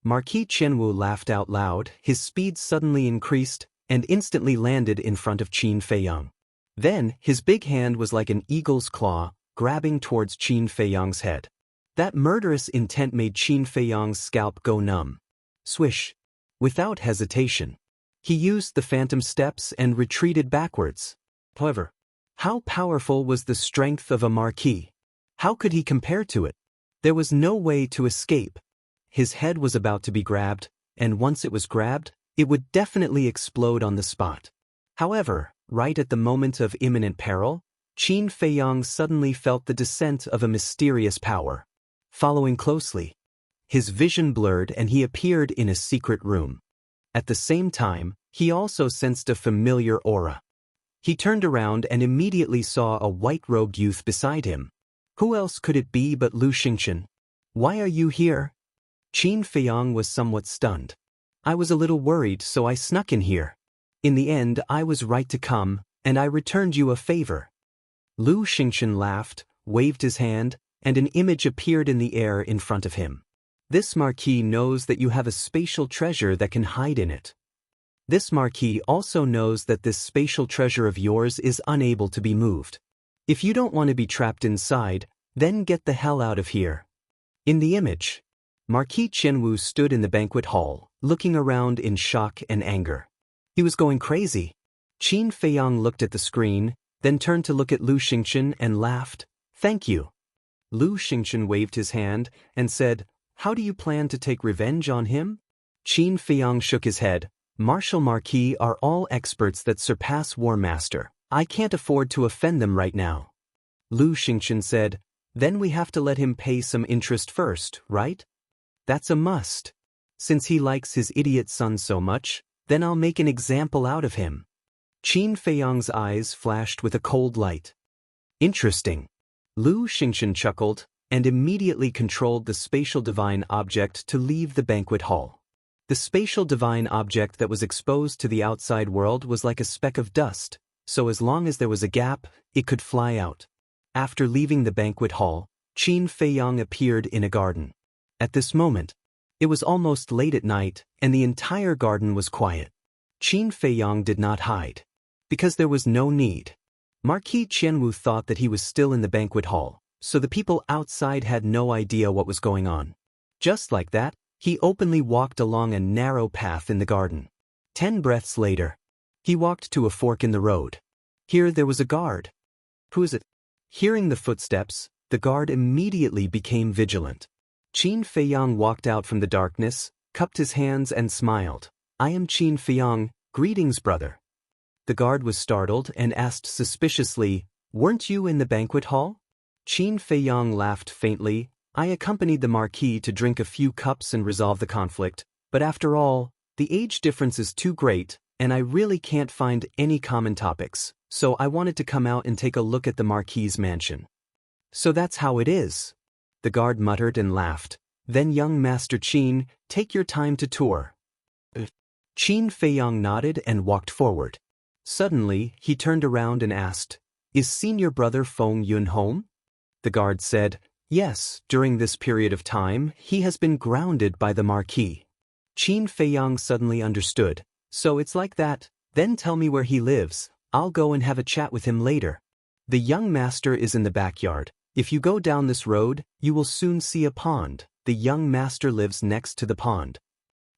Marquis Jianghu laughed out loud, his speed suddenly increased, and instantly landed in front of Qin Feiyang. Then, his big hand was like an eagle's claw, grabbing towards Qin Feiyang's head. That murderous intent made Qin Feiyang's scalp go numb. Swish. Without hesitation, he used the phantom steps and retreated backwards. However, how powerful was the strength of a Marquis? How could he compare to it? There was no way to escape. His head was about to be grabbed, and once it was grabbed, it would definitely explode on the spot. However, right at the moment of imminent peril, Qin Feiyang suddenly felt the descent of a mysterious power. Following closely, his vision blurred and he appeared in a secret room. At the same time, he also sensed a familiar aura. He turned around and immediately saw a white-robed youth beside him. Who else could it be but Lu Xingchen? Why are you here? Qin Feiyang was somewhat stunned. I was a little worried, so I snuck in here. In the end, I was right to come, and I returned you a favor. Lu Xingchen laughed, waved his hand, and an image appeared in the air in front of him. This Marquis knows that you have a spatial treasure that can hide in it. This Marquis also knows that this spatial treasure of yours is unable to be moved. If you don't want to be trapped inside, then get the hell out of here. In the image, Marquis Jianghu stood in the banquet hall, looking around in shock and anger. He was going crazy. Qin Feiyang looked at the screen, then turned to look at Lu Xingchen and laughed. Thank you. Lu Xingchen waved his hand and said, How do you plan to take revenge on him? Qin Feiyang shook his head. Martial Marquis are all experts that surpass War Master. I can't afford to offend them right now. Lu Xingchen said, Then we have to let him pay some interest first, right? That's a must. Since he likes his idiot son so much, then I'll make an example out of him. Qin Feiyang's eyes flashed with a cold light. Interesting. Lu Xingchen chuckled, and immediately controlled the spatial divine object to leave the banquet hall. The spatial divine object that was exposed to the outside world was like a speck of dust, so as long as there was a gap, it could fly out. After leaving the banquet hall, Qin Feiyang appeared in a garden. At this moment, it was almost late at night, and the entire garden was quiet. Qin Feiyang did not hide, because there was no need. Marquis Jianghu thought that he was still in the banquet hall, so the people outside had no idea what was going on. Just like that, he openly walked along a narrow path in the garden. 10 breaths later, he walked to a fork in the road. Here there was a guard. Who is it? Hearing the footsteps, the guard immediately became vigilant. Qin Feiyang walked out from the darkness, cupped his hands and smiled. I am Qin Feiyang, greetings brother. The guard was startled and asked suspiciously, Weren't you in the banquet hall? Qin Feiyang laughed faintly. I accompanied the Marquis to drink a few cups and resolve the conflict, but after all, the age difference is too great, and I really can't find any common topics, so I wanted to come out and take a look at the Marquis's mansion. So that's how it is. The guard muttered and laughed. Then young Master Qin, take your time to tour. Qin Feiyang nodded and walked forward. Suddenly, he turned around and asked, Is senior brother Feng Yun home? The guard said, Yes, during this period of time, he has been grounded by the Marquis. Qin Feiyang suddenly understood. So it's like that, then tell me where he lives, I'll go and have a chat with him later. The young master is in the backyard. If you go down this road, you will soon see a pond. The young master lives next to the pond.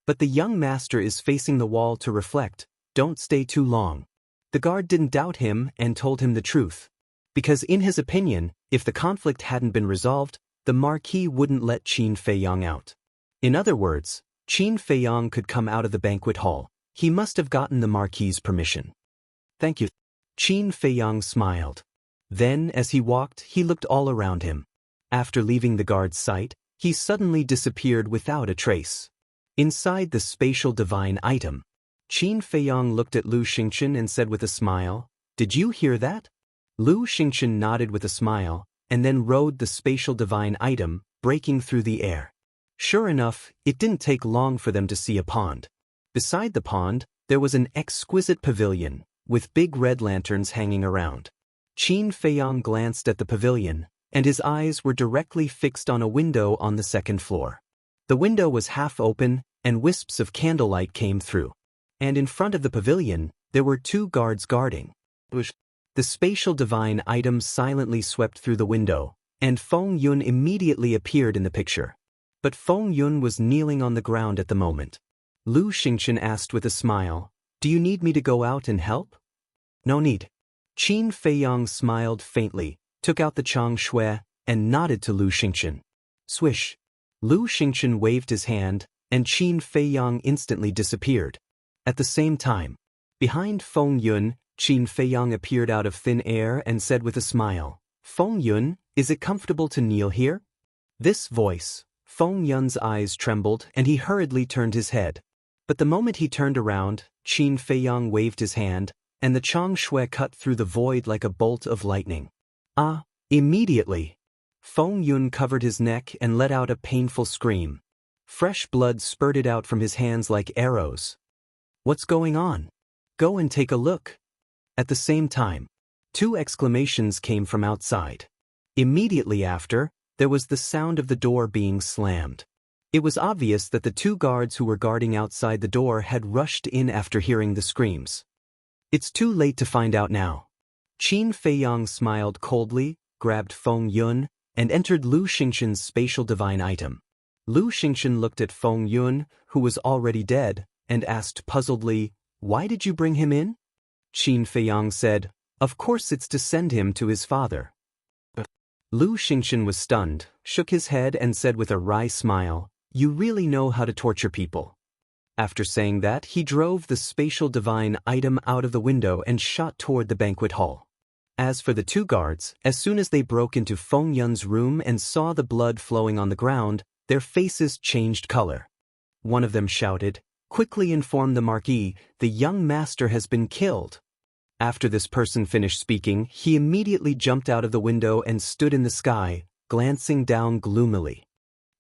But the young master is facing the wall to reflect. Don't stay too long. The guard didn't doubt him and told him the truth. Because in his opinion, if the conflict hadn't been resolved, the Marquis wouldn't let Qin Feiyang out. In other words, Qin Feiyang could come out of the banquet hall. He must have gotten the Marquis's permission. Thank you. Qin Feiyang smiled. Then, as he walked, he looked all around him. After leaving the guard's sight, he suddenly disappeared without a trace. Inside the spatial divine item, Qin Feiyang looked at Lu Xingchen and said with a smile, Did you hear that? Lu Xingchen nodded with a smile, and then rode the spatial divine item, breaking through the air. Sure enough, it didn't take long for them to see a pond. Beside the pond, there was an exquisite pavilion, with big red lanterns hanging around. Qin Feiyang glanced at the pavilion, and his eyes were directly fixed on a window on the second floor. The window was half open, and wisps of candlelight came through. And in front of the pavilion, there were 2 guards guarding. The spatial divine item silently swept through the window, and Feng Yun immediately appeared in the picture. But Feng Yun was kneeling on the ground at the moment. Lu Xingchen asked with a smile, "Do you need me to go out and help?" "No need." Qin Feiyang smiled faintly, took out the Chang Shui, and nodded to Lu Xingchen. Swish. Lu Xingchen waved his hand, and Qin Feiyang instantly disappeared. At the same time, behind Feng Yun, Qin Feiyang appeared out of thin air and said with a smile, "Feng Yun, is it comfortable to kneel here?" This voice, Feng Yun's eyes trembled and he hurriedly turned his head. But the moment he turned around, Qin Feiyang waved his hand, and the Chang Shui cut through the void like a bolt of lightning. Immediately, Feng Yun covered his neck and let out a painful scream. Fresh blood spurted out from his hands like arrows. "What's going on? Go and take a look." At the same time, 2 exclamations came from outside. Immediately after, there was the sound of the door being slammed. It was obvious that the 2 guards who were guarding outside the door had rushed in after hearing the screams. "It's too late to find out now." Qin Feiyang smiled coldly, grabbed Feng Yun, and entered Lu Xingchen's spatial divine item. Lu Xingchen looked at Feng Yun, who was already dead, and asked puzzledly, "Why did you bring him in?" Qin Feiyang said, "Of course it's to send him to his father." Lu Xingchen was stunned, shook his head and said with a wry smile, "You really know how to torture people." After saying that, he drove the spatial divine item out of the window and shot toward the banquet hall. As for the 2 guards, as soon as they broke into Feng Yun's room and saw the blood flowing on the ground, their faces changed color. One of them shouted, "Quickly inform the Marquis, the young master has been killed." After this person finished speaking, he immediately jumped out of the window and stood in the sky, glancing down gloomily.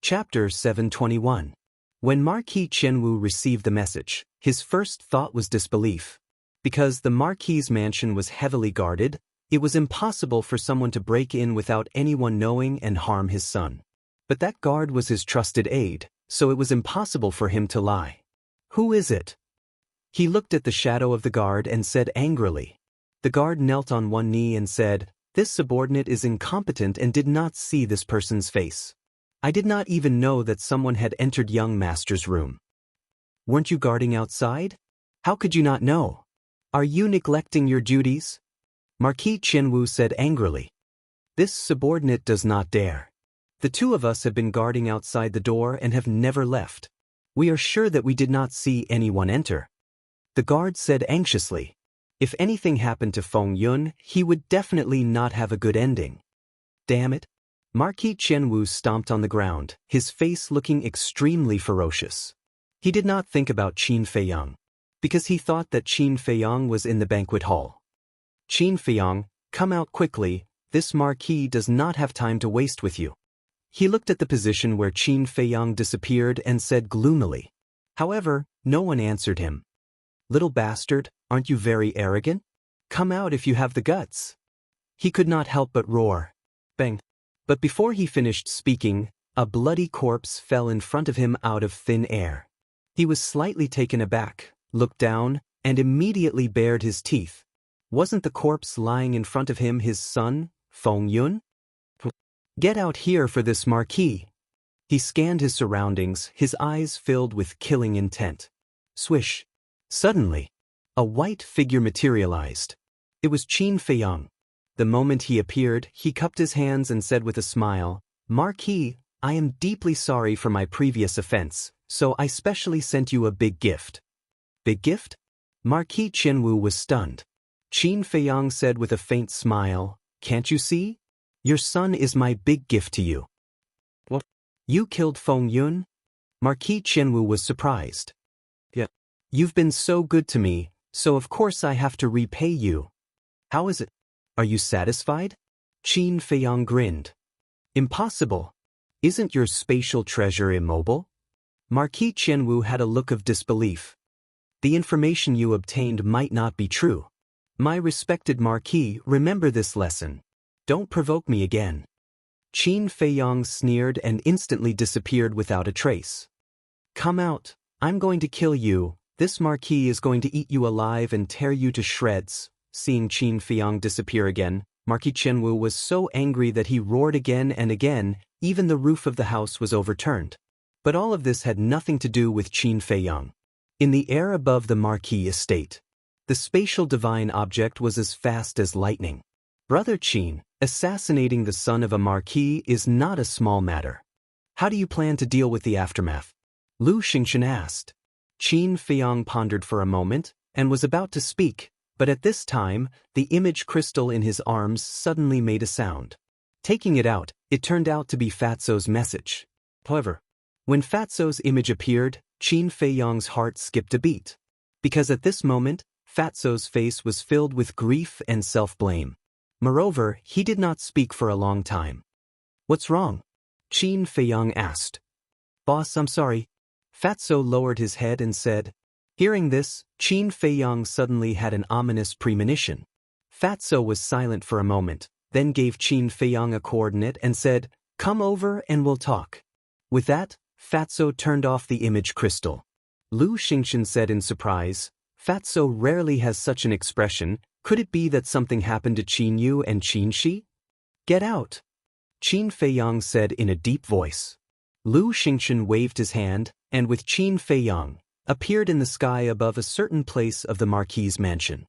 Chapter 721. When Marquis Jianghu received the message, his first thought was disbelief. Because the Marquis's mansion was heavily guarded, it was impossible for someone to break in without anyone knowing and harm his son. But that guard was his trusted aide, so it was impossible for him to lie. "Who is it?" He looked at the shadow of the guard and said angrily. The guard knelt on one knee and said, "This subordinate is incompetent and did not see this person's face. I did not even know that someone had entered young master's room." "Weren't you guarding outside? How could you not know? Are you neglecting your duties?" Marquis Jianghu said angrily. "This subordinate does not dare. The 2 of us have been guarding outside the door and have never left. We are sure that we did not see anyone enter." The guard said anxiously, "If anything happened to Feng Yun, he would definitely not have a good ending." "Damn it." Marquis Jianghu stomped on the ground, his face looking extremely ferocious. He did not think about Qin Feiyang, because he thought that Qin Feiyang was in the banquet hall. "Qin Feiyang, come out quickly, this Marquis does not have time to waste with you." He looked at the position where Qin Feiyang disappeared and said gloomily. However, no one answered him. "Little bastard, aren't you very arrogant? Come out if you have the guts." He could not help but roar. Bang. But before he finished speaking, a bloody corpse fell in front of him out of thin air. He was slightly taken aback, looked down, and immediately bared his teeth. Wasn't the corpse lying in front of him his son, Feng Yun? "Get out here for this Marquis." He scanned his surroundings, his eyes filled with killing intent. Swish. Suddenly, a white figure materialized. It was Qin Feiyang. The moment he appeared, he cupped his hands and said with a smile, "Marquis, I am deeply sorry for my previous offense, so I specially sent you a big gift." "Big gift?" Marquis Jianghu was stunned. Qin Feiyang said with a faint smile, "Can't you see? Your son is my big gift to you." "What? You killed Feng Yun?" Marquis Jianghu was surprised. "Yeah. You've been so good to me, so of course I have to repay you." How is it? Are you satisfied? Qin Feiyang grinned. Impossible. Isn't your spatial treasure immobile? Marquis Qianwu had a look of disbelief. The information you obtained might not be true. My respected Marquis, remember this lesson. Don't provoke me again. Qin Feiyang sneered and instantly disappeared without a trace. Come out, I'm going to kill you, this Marquis is going to eat you alive and tear you to shreds. Seeing Qin Feiyang disappear again, Marquis Qianwu was so angry that he roared again and again, even the roof of the house was overturned. But all of this had nothing to do with Qin Feiyang. In the air above the Marquis estate, the spatial divine object was as fast as lightning. Brother Qin, assassinating the son of a Marquis is not a small matter. How do you plan to deal with the aftermath? Lu Xingchen asked. Qin Feiyang pondered for a moment, and was about to speak, but at this time, the image crystal in his arms suddenly made a sound. Taking it out, it turned out to be Fatso's message. However, when Fatso's image appeared, Qin Feiyang's heart skipped a beat. Because at this moment, Fatso's face was filled with grief and self-blame. Moreover, he did not speak for a long time. What's wrong? Qin Feiyang asked. Boss, I'm sorry. Fatso lowered his head and said. Hearing this, Qin Feiyang suddenly had an ominous premonition. Fatso was silent for a moment, then gave Qin Feiyang a coordinate and said, Come over and we'll talk. With that, Fatso turned off the image crystal. Lu Xingchen said in surprise, Fatso rarely has such an expression, could it be that something happened to Qin Yu and Qin Shi? Get out! Qin Feiyang said in a deep voice. Lu Xingchen waved his hand, and with Qin Feiyang, appeared in the sky above a certain place of the Marquis' mansion.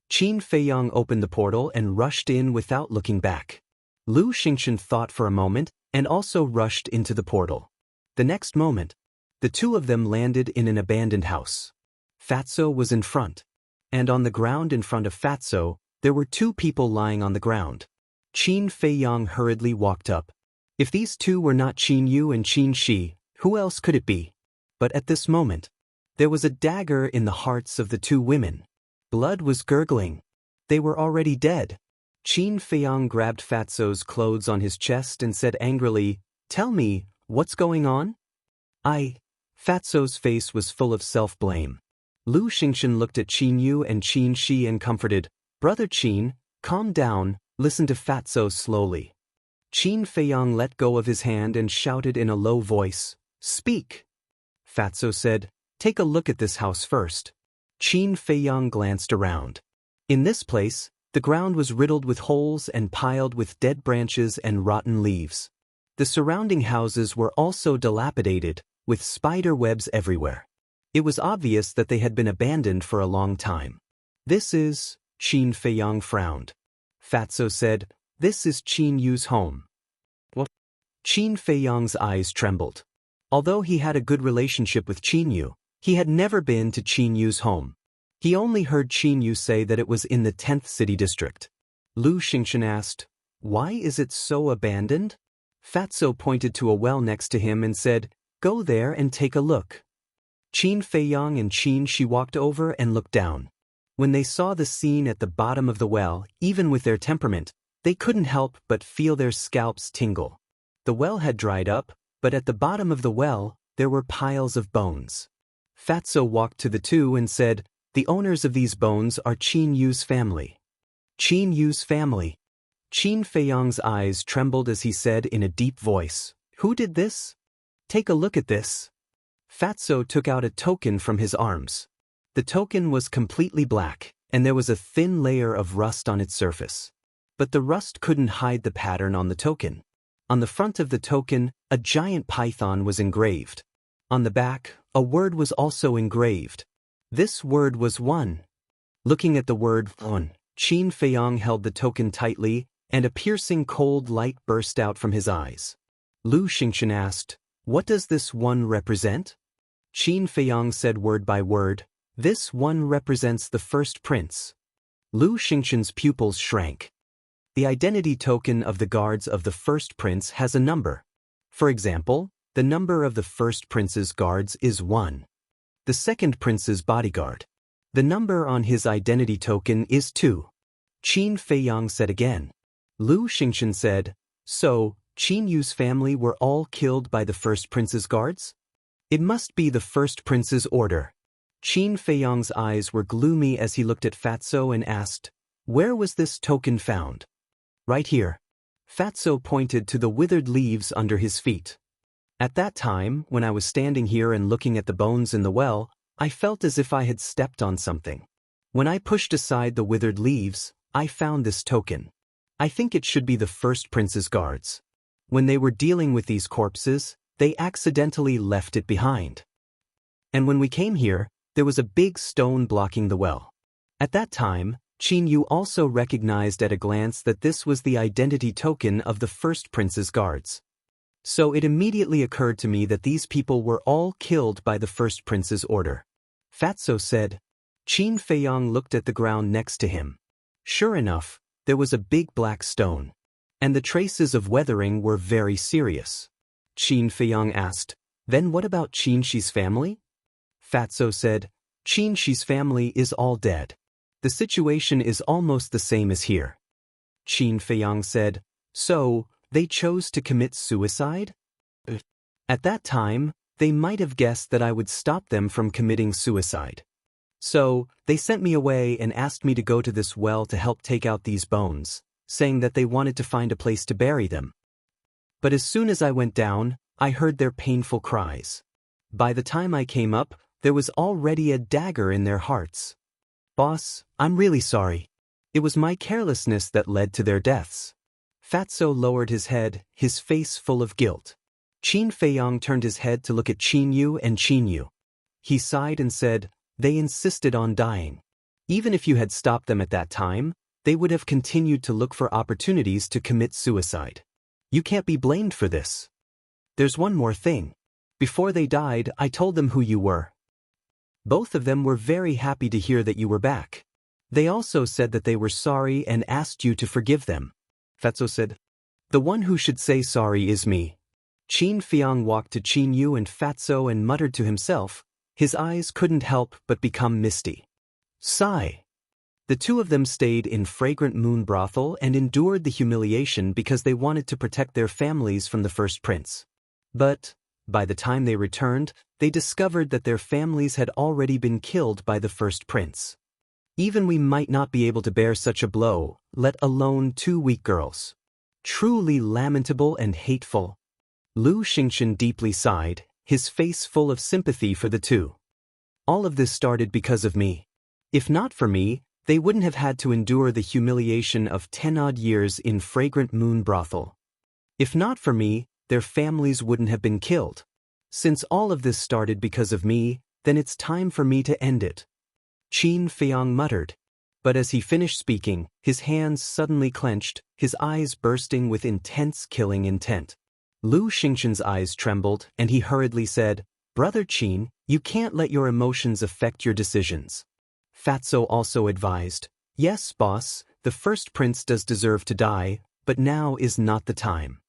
Qin Feiyang opened the portal and rushed in without looking back. Lu Xingchen thought for a moment, and also rushed into the portal. The next moment, the two of them landed in an abandoned house. Fatso was in front, and on the ground in front of Fatso, there were two people lying on the ground. Qin Feiyang hurriedly walked up. If these two were not Qin Yu and Qin Shi, who else could it be? But at this moment, there was a dagger in the hearts of the two women. Blood was gurgling. They were already dead. Qin Feiyang grabbed Fatso's clothes on his chest and said angrily, Tell me, what's going on? Fatso's face was full of self-blame. Lu Xingchen looked at Qin Yu and Qin Shi and comforted, Brother Qin, calm down, listen to Fatso slowly. Qin Feiyang let go of his hand and shouted in a low voice, Speak! Fatso said, Take a look at this house first. Qin Feiyang glanced around. In this place, the ground was riddled with holes and piled with dead branches and rotten leaves. The surrounding houses were also dilapidated, with spider webs everywhere. It was obvious that they had been abandoned for a long time. This is, Qin Feiyang frowned. Fatso said, This is Qin Yu's home. What? Qin Feiyang's eyes trembled. Although he had a good relationship with Qin Yu, he had never been to Qin Yu's home. He only heard Qin Yu say that it was in the 10th city district. Lu Xingchen asked, Why is it so abandoned? Fatso pointed to a well next to him and said, Go there and take a look. Qin Feiyang and Qin Shi walked over and looked down. When they saw the scene at the bottom of the well, even with their temperament, they couldn't help but feel their scalps tingle. The well had dried up, but at the bottom of the well, there were piles of bones. Fatso walked to the two and said, The owners of these bones are Qin Yu's family. Qin Yu's family. Qin Feiyang's eyes trembled as he said in a deep voice, Who did this? Take a look at this. Fatso took out a token from his arms. The token was completely black, and there was a thin layer of rust on its surface. But the rust couldn't hide the pattern on the token. On the front of the token, a giant python was engraved. On the back, a word was also engraved. This word was one. Looking at the word one, Qin Feiyang held the token tightly, and a piercing cold light burst out from his eyes. Lu Xingchen asked, What does this one represent? Qin Feiyang said word by word, This one represents the first prince. Lu Xingchen's pupils shrank. The identity token of the guards of the first prince has a number. For example, the number of the first prince's guards is 1. The second prince's bodyguard. The number on his identity token is 2. Qin Feiyang said again. Lu Xingchen said, so, Qin Yu's family were all killed by the first prince's guards? It must be the first prince's order. Qin Feiyang's eyes were gloomy as he looked at Fatso and asked, where was this token found? Right here. Fatso pointed to the withered leaves under his feet. At that time, when I was standing here and looking at the bones in the well, I felt as if I had stepped on something. When I pushed aside the withered leaves, I found this token. I think it should be the first prince's guards. When they were dealing with these corpses, they accidentally left it behind. And when we came here, there was a big stone blocking the well. At that time, Qin Yu also recognized at a glance that this was the identity token of the first prince's guards. So it immediately occurred to me that these people were all killed by the first prince's order. Fatso said. Qin Feiyang looked at the ground next to him. Sure enough, there was a big black stone. And the traces of weathering were very serious. Qin Feiyang asked, then what about Qin Shi's family? Fatso said, Qin Shi's family is all dead. The situation is almost the same as here. Qin Feiyang said, so, they chose to commit suicide? At that time, they might have guessed that I would stop them from committing suicide. So, they sent me away and asked me to go to this well to help take out these bones, saying that they wanted to find a place to bury them. But as soon as I went down, I heard their painful cries. By the time I came up, there was already a dagger in their hearts. Boss, I'm really sorry. It was my carelessness that led to their deaths. Fatso lowered his head, his face full of guilt. Qin Feiyang turned his head to look at Qin Yu and Qin Yu. He sighed and said, they insisted on dying. Even if you had stopped them at that time, they would have continued to look for opportunities to commit suicide. You can't be blamed for this. There's one more thing. Before they died, I told them who you were. Both of them were very happy to hear that you were back. They also said that they were sorry and asked you to forgive them. Fatso said, the one who should say sorry is me. Qin Feiyang walked to Qin Yu and Fatso and muttered to himself. His eyes couldn't help but become misty. Sigh. The two of them stayed in Fragrant Moon Brothel and endured the humiliation because they wanted to protect their families from the first prince. But, by the time they returned, they discovered that their families had already been killed by the first prince. Even we might not be able to bear such a blow, let alone two weak girls. Truly lamentable and hateful. Lu Xingchen deeply sighed, his face full of sympathy for the two. All of this started because of me. If not for me, they wouldn't have had to endure the humiliation of 10-odd years in Fragrant Moon Brothel. If not for me, their families wouldn't have been killed. Since all of this started because of me, then it's time for me to end it. Qin Feiyang muttered. But as he finished speaking, his hands suddenly clenched, his eyes bursting with intense killing intent. Lu Xingchen's eyes trembled, and he hurriedly said, Brother Qin, you can't let your emotions affect your decisions. Fatso also advised, yes, boss, the first prince does deserve to die, but now is not the time.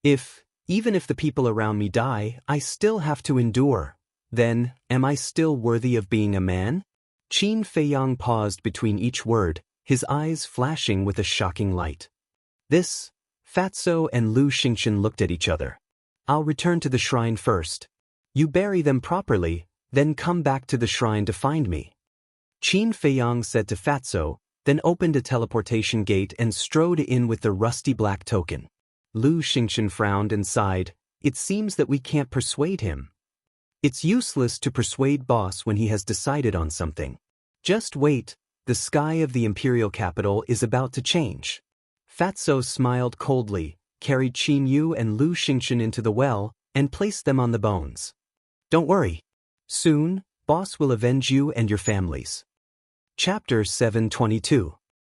Even if the people around me die, I still have to endure. Then, am I still worthy of being a man? Qin Feiyang paused between each word, his eyes flashing with a shocking light. This, Fatso and Lu Xingchen looked at each other. I'll return to the shrine first. You bury them properly, then come back to the shrine to find me. Qin Feiyang said to Fatso, then opened a teleportation gate and strode in with the rusty black token. Lu Xingchen frowned and sighed. It seems that we can't persuade him. It's useless to persuade boss when he has decided on something. Just wait, the sky of the imperial capital is about to change. Fatso smiled coldly, carried Qin Yu and Lu Xingchen into the well, and placed them on the bones. Don't worry. Soon, boss will avenge you and your families. Chapter 722.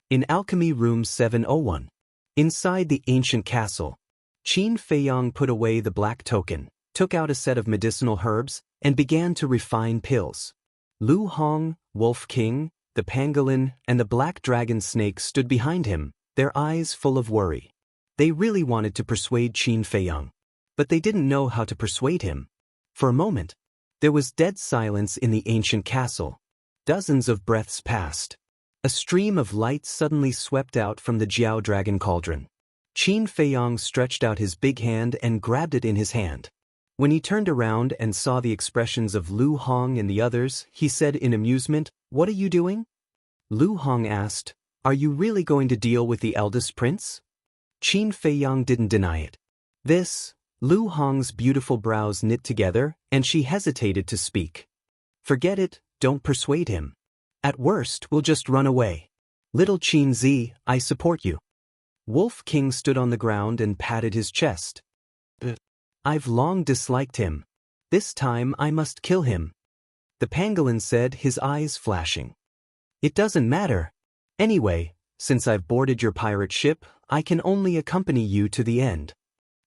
In Alchemy Room 701. Inside the ancient castle, Qin Feiyang put away the black token, took out a set of medicinal herbs, and began to refine pills. Lu Hong, Wolf King, the pangolin, and the black dragon snake stood behind him, their eyes full of worry. They really wanted to persuade Qin Feiyang, but they didn't know how to persuade him. For a moment, there was dead silence in the ancient castle. Dozens of breaths passed. A stream of light suddenly swept out from the Jiao dragon cauldron. Qin Feiyang stretched out his big hand and grabbed it in his hand. When he turned around and saw the expressions of Lu Hong and the others, he said in amusement, "What are you doing?" Lu Hong asked, "Are you really going to deal with the eldest prince?" Qin Feiyang didn't deny it. Lu Hong's beautiful brows knit together, and she hesitated to speak. "Forget it, don't persuade him. At worst, we'll just run away. Little Qin Zi, I support you." Wolf King stood on the ground and patted his chest. "I've long disliked him. This time I must kill him," the pangolin said, his eyes flashing. "It doesn't matter. Anyway, since I've boarded your pirate ship, I can only accompany you to the end,"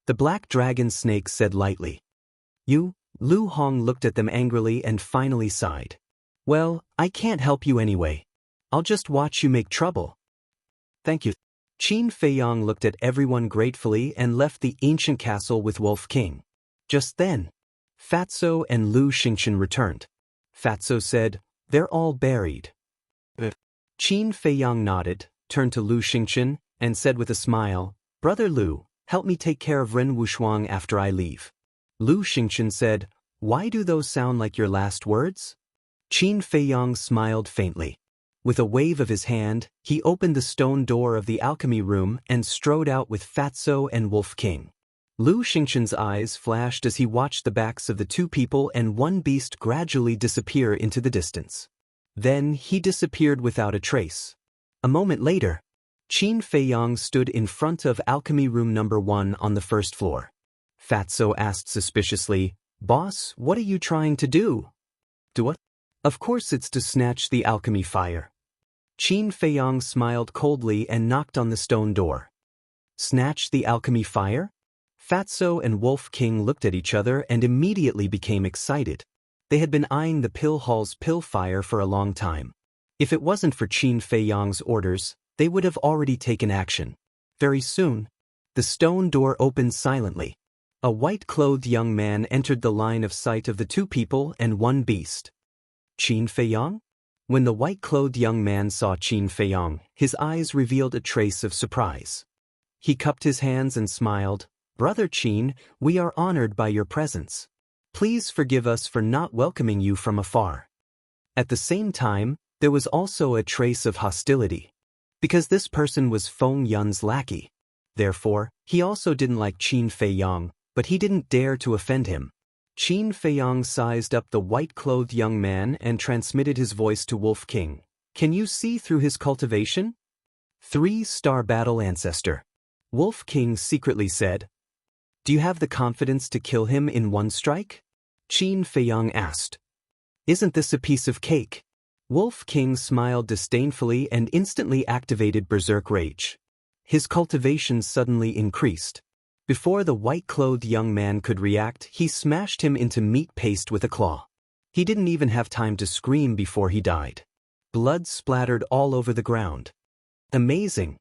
the black dragon snake said lightly. Lu Hong looked at them angrily and finally sighed. "Well, I can't help you anyway. I'll just watch you make trouble." "Thank you." Qin Feiyang looked at everyone gratefully and left the ancient castle with Wolf King. Just then, Fatso and Lu Xingqian returned. Fatso said, "They're all buried." Qin Feiyang nodded, turned to Lu Xingqian, and said with a smile, "Brother Lu, help me take care of Ren Wushuang after I leave." Lu Xingqian said, "Why do those sound like your last words?" Qin Feiyang smiled faintly. With a wave of his hand, he opened the stone door of the alchemy room and strode out with Fatso and Wolf King. Lu Xingqian's eyes flashed as he watched the backs of the two people and one beast gradually disappear into the distance. Then he disappeared without a trace. A moment later, Qin Feiyang stood in front of alchemy room number 1 on the first floor. Fatso asked suspiciously, "Boss, what are you trying to do?" "Do what?" "Of course it's to snatch the alchemy fire." Qin Feiyang smiled coldly and knocked on the stone door. "Snatch the alchemy fire?" Fatso and Wolf King looked at each other and immediately became excited. They had been eyeing the pill hall's pill fire for a long time. If it wasn't for Qin Feiyang's orders, they would have already taken action. Very soon, the stone door opened silently. A white-clothed young man entered the line of sight of the two people and one beast. "Qin Feiyang?" When the white-clothed young man saw Qin Feiyang, his eyes revealed a trace of surprise. He cupped his hands and smiled, "Brother Qin, we are honored by your presence. Please forgive us for not welcoming you from afar." At the same time, there was also a trace of hostility. Because this person was Feng Yun's lackey. Therefore, he also didn't like Qin Feiyang, but he didn't dare to offend him. Qin Feiyang sized up the white-clothed young man and transmitted his voice to Wolf King. "Can you see through his cultivation?" "3-star battle ancestor," Wolf King secretly said. "Do you have the confidence to kill him in one strike?" Qin Feiyang asked. "Isn't this a piece of cake?" Wolf King smiled disdainfully and instantly activated Berserk Rage. His cultivation suddenly increased. Before the white-clothed young man could react, he smashed him into meat paste with a claw. He didn't even have time to scream before he died. Blood splattered all over the ground. "Amazing."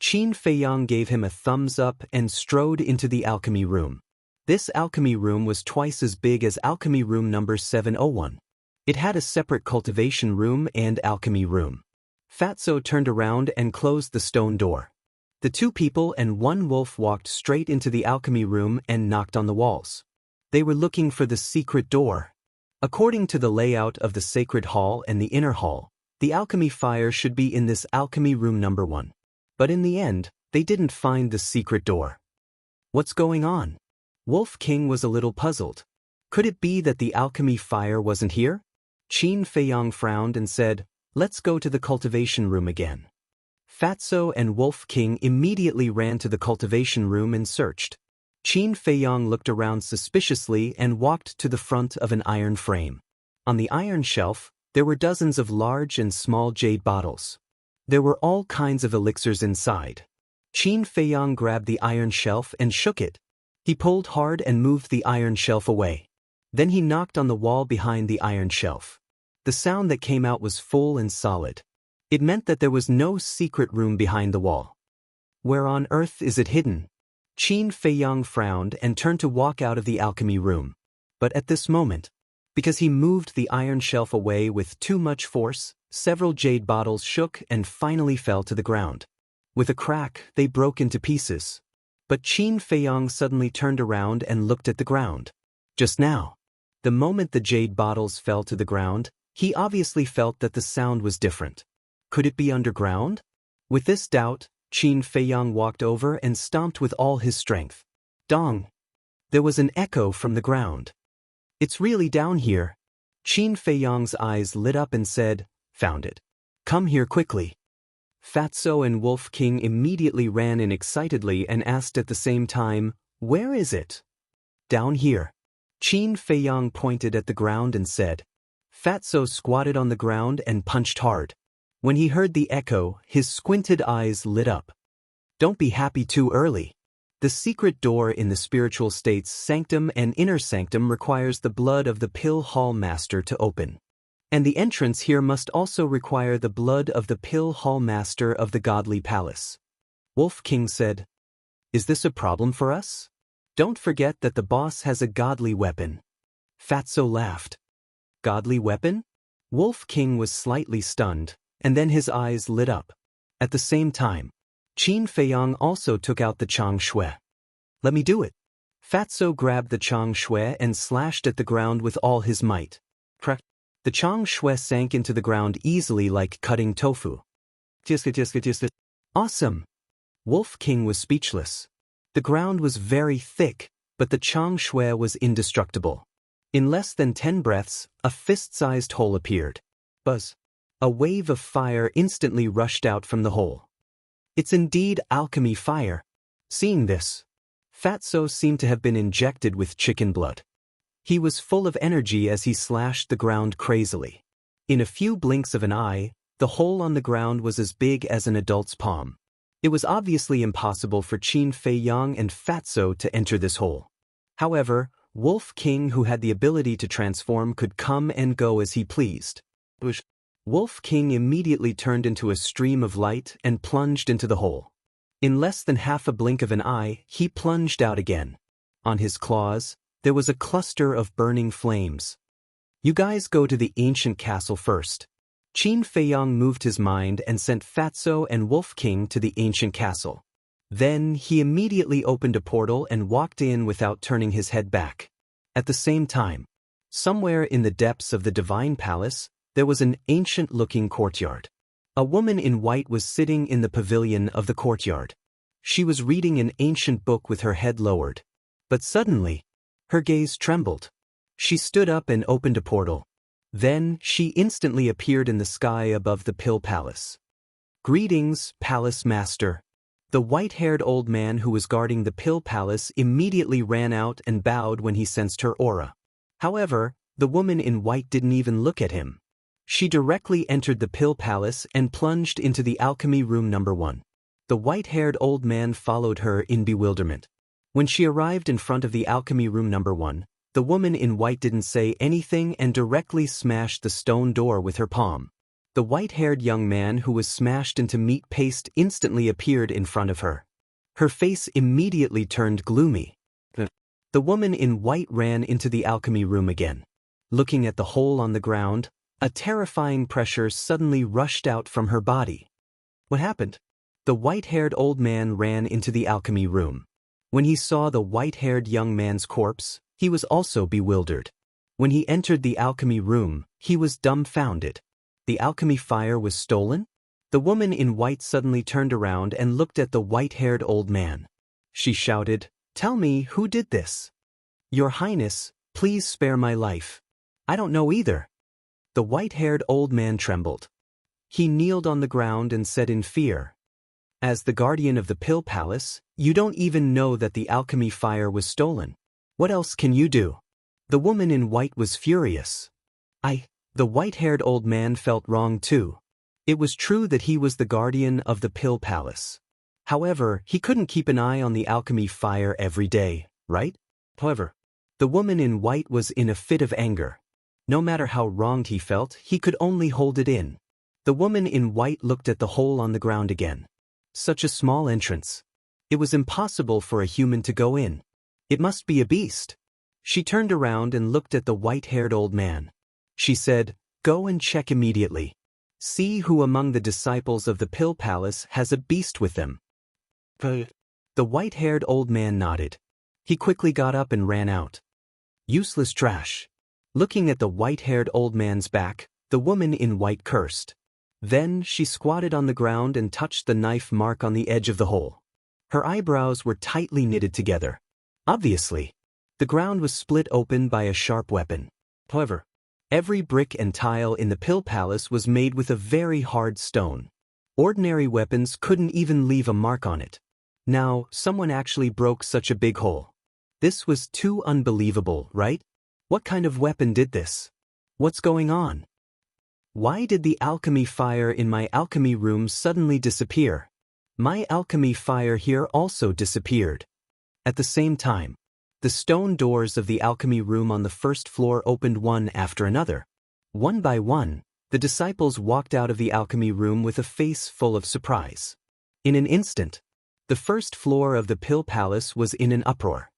Qin Feiyang gave him a thumbs up and strode into the alchemy room. This alchemy room was twice as big as alchemy room number 701. It had a separate cultivation room and alchemy room. Fatso turned around and closed the stone door. The two people and one wolf walked straight into the alchemy room and knocked on the walls. They were looking for the secret door. According to the layout of the sacred hall and the inner hall, the alchemy fire should be in this alchemy room number 1. But in the end, they didn't find the secret door. What's going on? Wolf King was a little puzzled. Could it be that the alchemy fire wasn't here? Qin Feiyang frowned and said, "Let's go to the cultivation room again." Fatso and Wolf King immediately ran to the cultivation room and searched. Qin Feiyang looked around suspiciously and walked to the front of an iron frame. On the iron shelf, there were dozens of large and small jade bottles. There were all kinds of elixirs inside. Qin Feiyang grabbed the iron shelf and shook it. He pulled hard and moved the iron shelf away. Then he knocked on the wall behind the iron shelf. The sound that came out was full and solid. It meant that there was no secret room behind the wall. "Where on earth is it hidden?" Qin Feiyang frowned and turned to walk out of the alchemy room. But at this moment, because he moved the iron shelf away with too much force, several jade bottles shook and finally fell to the ground. With a crack, they broke into pieces. But Qin Feiyang suddenly turned around and looked at the ground. Just now, the moment the jade bottles fell to the ground, he obviously felt that the sound was different. Could it be underground? With this doubt, Qin Feiyang walked over and stomped with all his strength. Dong! There was an echo from the ground. It's really down here. Qin Feiyang's eyes lit up and said, "Found it. Come here quickly." Fatso and Wolf King immediately ran in excitedly and asked at the same time, "Where is it?" "Down here." Qin Feiyang pointed at the ground and said. Fatso squatted on the ground and punched hard. When he heard the echo, his squinted eyes lit up. Don't be happy too early. The secret door in the spiritual state's sanctum and inner sanctum requires the blood of the Pill Hall Master to open. And the entrance here must also require the blood of the Pill Hall Master of the Godly Palace. Wolf King said, "Is this a problem for us? Don't forget that the boss has a godly weapon." Fatso laughed. Godly weapon? Wolf King was slightly stunned, and then his eyes lit up. At the same time, Qin Feiyang also took out the Chang Shui. "Let me do it." Fatso grabbed the Chang Shui and slashed at the ground with all his might. Crack! The Chang Shui sank into the ground easily like cutting tofu. Awesome! Wolf King was speechless. The ground was very thick, but the Chang Shui was indestructible. In less than 10 breaths, a fist-sized hole appeared. Buzz! A wave of fire instantly rushed out from the hole. It's indeed alchemy fire. Seeing this, Fatso seemed to have been injected with chicken blood. He was full of energy as he slashed the ground crazily. In a few blinks of an eye, the hole on the ground was as big as an adult's palm. It was obviously impossible for Qin Feiyang and Fatso to enter this hole. However, Wolf King, who had the ability to transform, could come and go as he pleased. Wolf King immediately turned into a stream of light and plunged into the hole. In less than half a blink of an eye, he plunged out again. On his claws, there was a cluster of burning flames. "You guys go to the ancient castle first." Qin Feiyang moved his mind and sent Fatso and Wolf King to the ancient castle. Then he immediately opened a portal and walked in without turning his head back. At the same time, somewhere in the depths of the divine palace, there was an ancient-looking courtyard. A woman in white was sitting in the pavilion of the courtyard. She was reading an ancient book with her head lowered. But suddenly, her gaze trembled. She stood up and opened a portal. Then, she instantly appeared in the sky above the Pill Palace. "Greetings, Palace Master." The white-haired old man who was guarding the Pill Palace immediately ran out and bowed when he sensed her aura. However, the woman in white didn't even look at him. She directly entered the Pill Palace and plunged into the alchemy room number 1. The white-haired old man followed her in bewilderment. When she arrived in front of the alchemy room number 1, the woman in white didn't say anything and directly smashed the stone door with her palm. The white-haired young man who was smashed into meat paste instantly appeared in front of her. Her face immediately turned gloomy. The woman in white ran into the alchemy room again. Looking at the hole on the ground, a terrifying pressure suddenly rushed out from her body. What happened? The white-haired old man ran into the alchemy room. When he saw the white-haired young man's corpse, he was also bewildered. When he entered the alchemy room, he was dumbfounded. The alchemy fire was stolen? The woman in white suddenly turned around and looked at the white-haired old man. She shouted, "Tell me, who did this?" "Your Highness, please spare my life. I don't know either." The white-haired old man trembled. He kneeled on the ground and said in fear, "As the guardian of the Pill Palace, you don't even know that the alchemy fire was stolen. What else can you do?" The woman in white was furious. The white-haired old man felt wrong too. It was true that he was the guardian of the Pill Palace. However, he couldn't keep an eye on the alchemy fire every day, right? However, the woman in white was in a fit of anger. No matter how wronged he felt, he could only hold it in. The woman in white looked at the hole on the ground again. Such a small entrance. It was impossible for a human to go in. It must be a beast. She turned around and looked at the white-haired old man. She said, "Go and check immediately. See who among the disciples of the Pill Palace has a beast with them. The white-haired old man nodded. He quickly got up and ran out. Useless trash. Looking at the white-haired old man's back, the woman in white cursed. Then she squatted on the ground and touched the knife mark on the edge of the hole. Her eyebrows were tightly knitted together. Obviously, the ground was split open by a sharp weapon. However, every brick and tile in the Pill Palace was made with a very hard stone. Ordinary weapons couldn't even leave a mark on it. Now, someone actually broke such a big hole. This was too unbelievable, right? What kind of weapon did this? What's going on? Why did the alchemy fire in my alchemy room suddenly disappear? My alchemy fire here also disappeared. At the same time, the stone doors of the alchemy room on the first floor opened one after another. One by one, the disciples walked out of the alchemy room with a face full of surprise. In an instant, the first floor of the Pill Palace was in an uproar.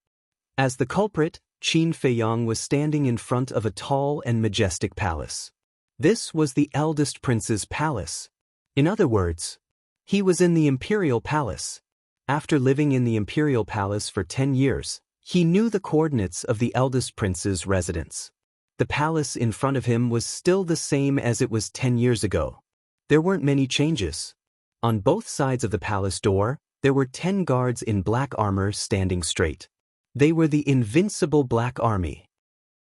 As the culprit, Qin Feiyang was standing in front of a tall and majestic palace. This was the eldest prince's palace. In other words, he was in the imperial palace. After living in the imperial palace for 10 years, he knew the coordinates of the eldest prince's residence. The palace in front of him was still the same as it was 10 years ago. There weren't many changes. On both sides of the palace door, there were 10 guards in black armor standing straight. They were the invincible Black Army.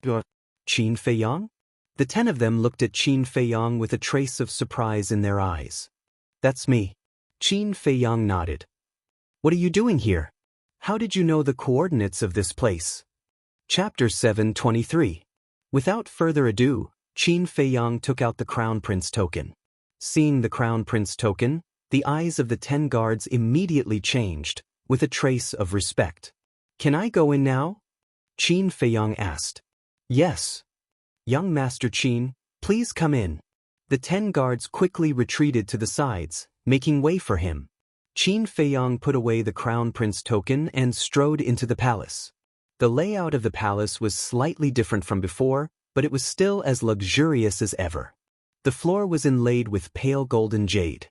Qin Feiyang? The 10 of them looked at Qin Feiyang with a trace of surprise in their eyes. That's me. Qin Feiyang nodded. What are you doing here? How did you know the coordinates of this place? Chapter 723. Without further ado, Qin Feiyang took out the Crown Prince token. Seeing the Crown Prince token, the eyes of the 10 guards immediately changed, with a trace of respect. Can I go in now? Qin Feiyang asked. Yes. Young Master Qin, please come in. The 10 guards quickly retreated to the sides, making way for him. Qin Feiyang put away the Crown Prince token and strode into the palace. The layout of the palace was slightly different from before, but it was still as luxurious as ever. The floor was inlaid with pale golden jade.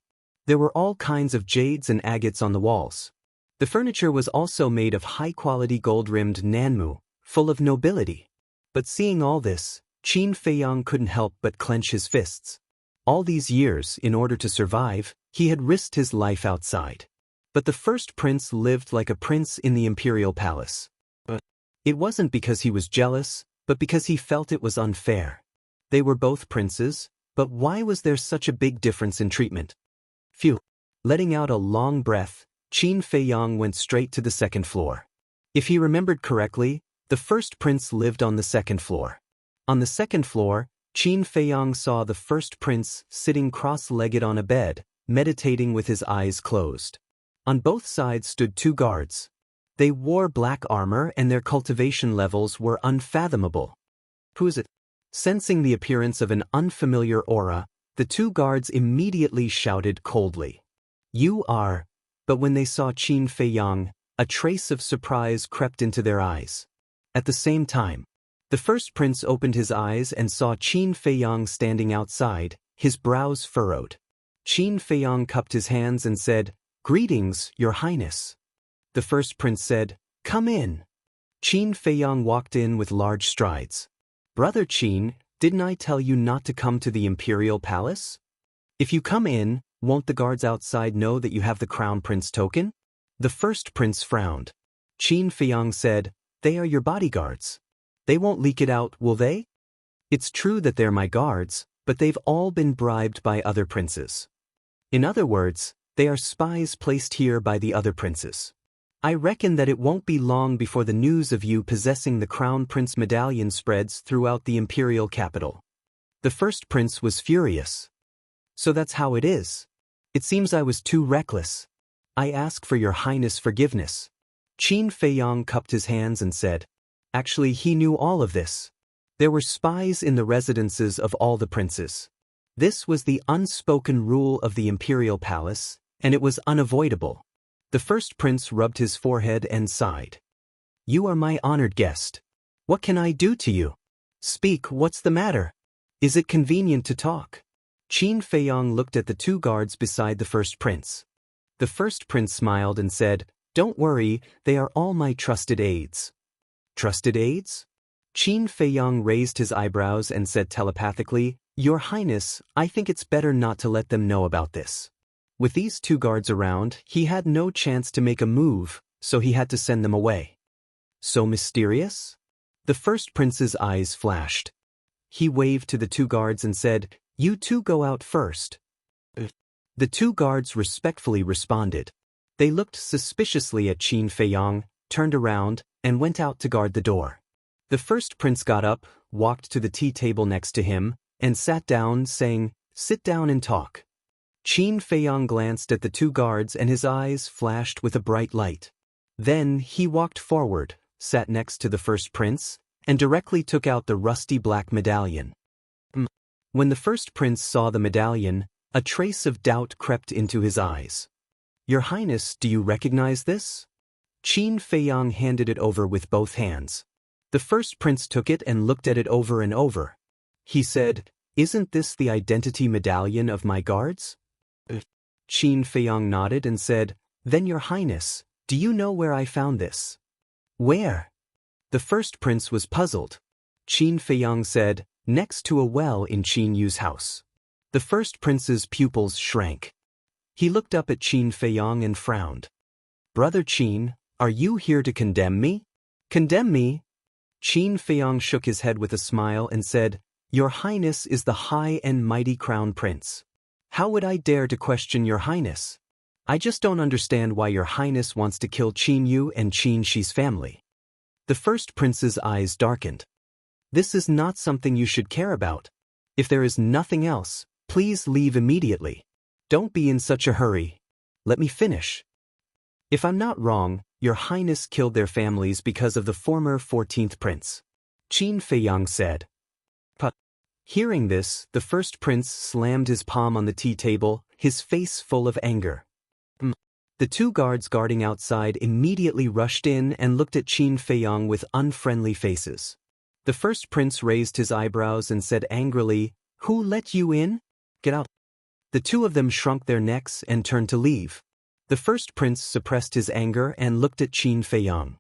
There were all kinds of jades and agates on the walls. The furniture was also made of high-quality gold-rimmed nanmu, full of nobility. But seeing all this, Qin Feiyang couldn't help but clench his fists. All these years, in order to survive, he had risked his life outside. But the first prince lived like a prince in the imperial palace. It wasn't because he was jealous, but because he felt it was unfair. They were both princes, but why was there such a big difference in treatment? Phew. Letting out a long breath, Qin Feiyang went straight to the second floor. If he remembered correctly, the first prince lived on the second floor. On the second floor, Qin Feiyang saw the first prince sitting cross-legged on a bed, meditating with his eyes closed. On both sides stood 2 guards. They wore black armor and their cultivation levels were unfathomable. Who is it? Sensing the appearance of an unfamiliar aura, the 2 guards immediately shouted coldly. You are. But when they saw Qin Feiyang, a trace of surprise crept into their eyes. At the same time, the first prince opened his eyes and saw Qin Feiyang standing outside, his brows furrowed. Qin Feiyang cupped his hands and said, Greetings, Your Highness. The first prince said, Come in. Qin Feiyang walked in with large strides. Brother Qin, didn't I tell you not to come to the imperial palace? If you come in, won't the guards outside know that you have the Crown Prince token? The first prince frowned. Qin Feiyang said, They are your bodyguards. They won't leak it out, will they? It's true that they're my guards, but they've all been bribed by other princes. In other words, they are spies placed here by the other princes. I reckon that it won't be long before the news of you possessing the Crown Prince medallion spreads throughout the imperial capital. The first prince was furious. So that's how it is. It seems I was too reckless. I ask for Your Highness' forgiveness. Qin Feiyang cupped his hands and said, Actually, he knew all of this. There were spies in the residences of all the princes. This was the unspoken rule of the imperial palace, and it was unavoidable. The first prince rubbed his forehead and sighed. You are my honored guest. What can I do to you? Speak, what's the matter? Is it convenient to talk? Qin Feiyang looked at the two guards beside the first prince. The first prince smiled and said, "Don't worry, they are all my trusted aides." Trusted aides? Qin Feiyang raised his eyebrows and said telepathically, "Your Highness, I think it's better not to let them know about this." With these two guards around, he had no chance to make a move, so he had to send them away. So mysterious? The first prince's eyes flashed. He waved to the two guards and said, "You two go out first." The two guards respectfully responded. They looked suspiciously at Qin Feiyang, turned around, and went out to guard the door. The first prince got up, walked to the tea table next to him, and sat down, saying, "Sit down and talk." Qin Feiyang glanced at the two guards and his eyes flashed with a bright light. Then he walked forward, sat next to the first prince, and directly took out the rusty black medallion. When the first prince saw the medallion, a trace of doubt crept into his eyes. "Your Highness, do you recognize this?" Qin Feiyang handed it over with both hands. The first prince took it and looked at it over and over. He said, "Isn't this the identity medallion of my guards?" Qin Feiyang nodded and said, "Then Your Highness, do you know where I found this?" "Where?" The first prince was puzzled. Qin Feiyang said, "Next to a well in Qin Yu's house." The first prince's pupils shrank. He looked up at Qin Feiyang and frowned. "Brother Qin, are you here to condemn me?" "Condemn me?" Qin Feiyang shook his head with a smile and said, "Your Highness is the high and mighty crown prince. How would I dare to question Your Highness? I just don't understand why Your Highness wants to kill Qin Yu and Qin Shi's family." The first prince's eyes darkened. "This is not something you should care about. If there is nothing else, please leave immediately. Don't be in such a hurry. Let me finish. If I'm not wrong, Your Highness killed their families because of the former 14th prince," Qin Feiyang said. Hearing this, the first prince slammed his palm on the tea table, his face full of anger. The two guards guarding outside immediately rushed in and looked at Qin Feiyang with unfriendly faces. The first prince raised his eyebrows and said angrily, "Who let you in? Get out." The two of them shrunk their necks and turned to leave. The first prince suppressed his anger and looked at Qin Feiyang.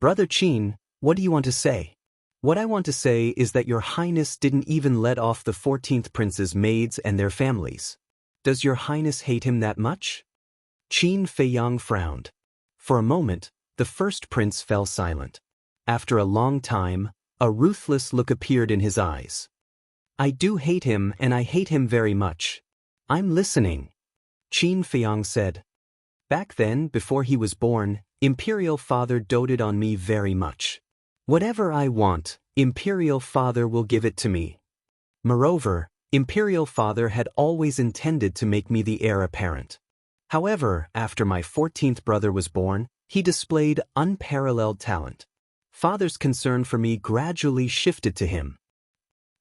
"Brother Qin, what do you want to say?" "What I want to say is that Your Highness didn't even let off the 14th prince's maids and their families. Does Your Highness hate him that much?" Qin Feiyang frowned. For a moment, the first prince fell silent. After a long time, a ruthless look appeared in his eyes. "I do hate him, and I hate him very much. I'm listening," Qin Feiyang said. "Back then, before he was born, Imperial Father doted on me very much. Whatever I want, Imperial Father will give it to me. Moreover, Imperial Father had always intended to make me the heir apparent. However, after my 14th brother was born, he displayed unparalleled talent. Father's concern for me gradually shifted to him.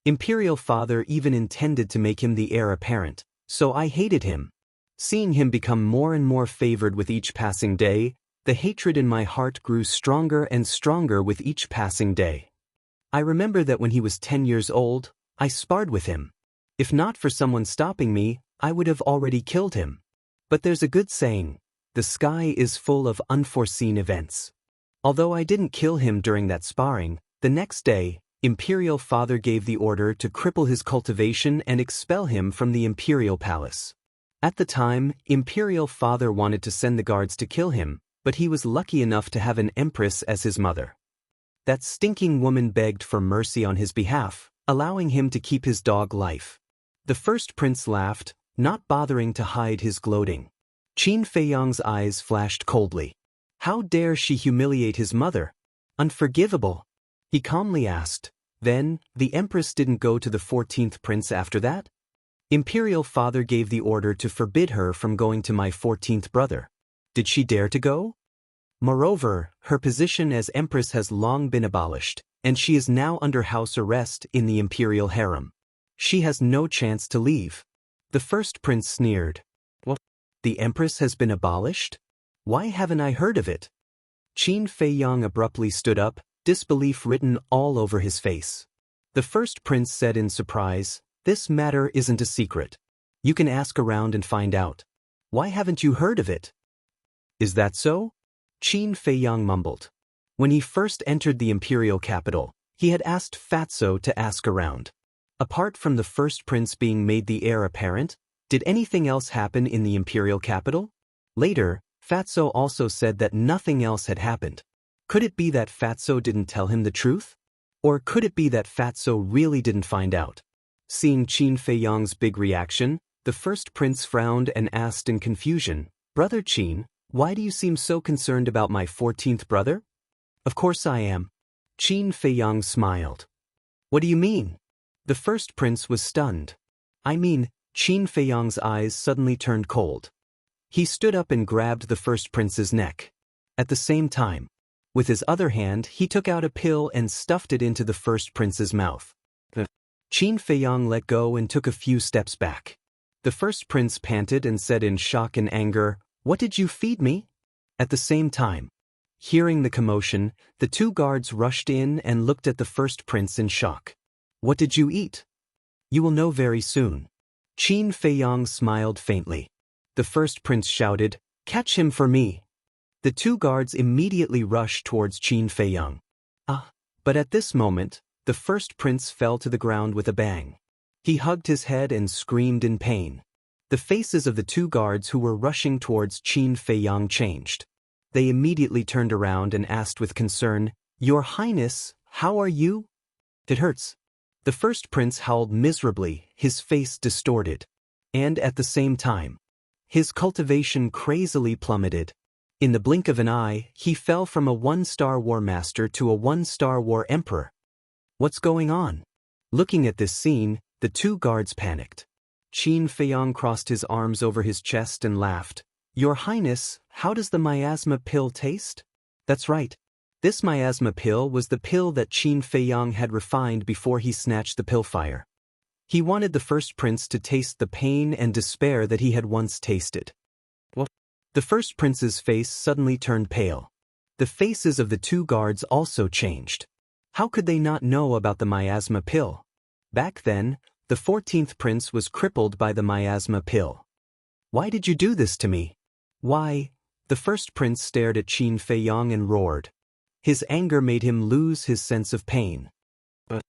Imperial Father even intended to make him the heir apparent, so I hated him. Seeing him become more and more favored with each passing day, the hatred in my heart grew stronger and stronger with each passing day. I remember that when he was 10 years old, I sparred with him. If not for someone stopping me, I would have already killed him. But there's a good saying, the sky is full of unforeseen events. Although I didn't kill him during that sparring, the next day, Imperial Father gave the order to cripple his cultivation and expel him from the Imperial Palace. At the time, Imperial Father wanted to send the guards to kill him, but he was lucky enough to have an empress as his mother. That stinking woman begged for mercy on his behalf, allowing him to keep his dog life. The first prince laughed, not bothering to hide his gloating. Qin Feiyang's eyes flashed coldly. How dare she humiliate his mother? Unforgivable. He calmly asked, "Then, the empress didn't go to the 14th prince after that?" Imperial Father gave the order to forbid her from going to my 14th brother. Did she dare to go? Moreover, her position as empress has long been abolished, and she is now under house arrest in the imperial harem. She has no chance to leave. The first prince sneered. "What? The empress has been abolished? Why haven't I heard of it?" Qin Feiyang abruptly stood up, disbelief written all over his face. The first prince said in surprise, This matter isn't a secret. You can ask around and find out. Why haven't you heard of it? Is that so? Qin Feiyang mumbled. When he first entered the imperial capital, he had asked Fatso to ask around. Apart from the first prince being made the heir apparent, did anything else happen in the imperial capital? Later, Fatso also said that nothing else had happened. Could it be that Fatso didn't tell him the truth? Or could it be that Fatso really didn't find out? Seeing Qin Feiyang's big reaction, the first prince frowned and asked in confusion, "Brother Qin, why do you seem so concerned about my 14th brother?" "Of course I am." Qin Feiyang smiled. "What do you mean?" The first prince was stunned. "I mean," Qin Feiyang's eyes suddenly turned cold. He stood up and grabbed the first prince's neck. At the same time, with his other hand he took out a pill and stuffed it into the first prince's mouth. Qin Feiyang let go and took a few steps back. The first prince panted and said in shock and anger, "What did you feed me?" At the same time, hearing the commotion, the two guards rushed in and looked at the first prince in shock. "What did you eat?" "You will know very soon." Qin Feiyang smiled faintly. The first prince shouted, "Catch him for me." The two guards immediately rushed towards Qin Feiyang. But at this moment, the first prince fell to the ground with a bang. He hugged his head and screamed in pain. The faces of the two guards who were rushing towards Qin Feiyang changed. They immediately turned around and asked with concern, "Your Highness, how are you?" "It hurts." The first prince howled miserably, his face distorted. And at the same time, his cultivation crazily plummeted. In the blink of an eye, he fell from a 1-star war master to a 1-star war emperor. What's going on? Looking at this scene, the two guards panicked. Qin Feiyang crossed his arms over his chest and laughed. "Your Highness, how does the miasma pill taste?" "That's right. This miasma pill was the pill that Qin Feiyang had refined before he snatched the pill fire. He wanted the first prince to taste the pain and despair that he had once tasted." "What?" The first prince's face suddenly turned pale. The faces of the two guards also changed. How could they not know about the miasma pill? Back then, the 14th prince was crippled by the miasma pill. "Why did you do this to me?" "Why?" The first prince stared at Qin Feiyang and roared. His anger made him lose his sense of pain. But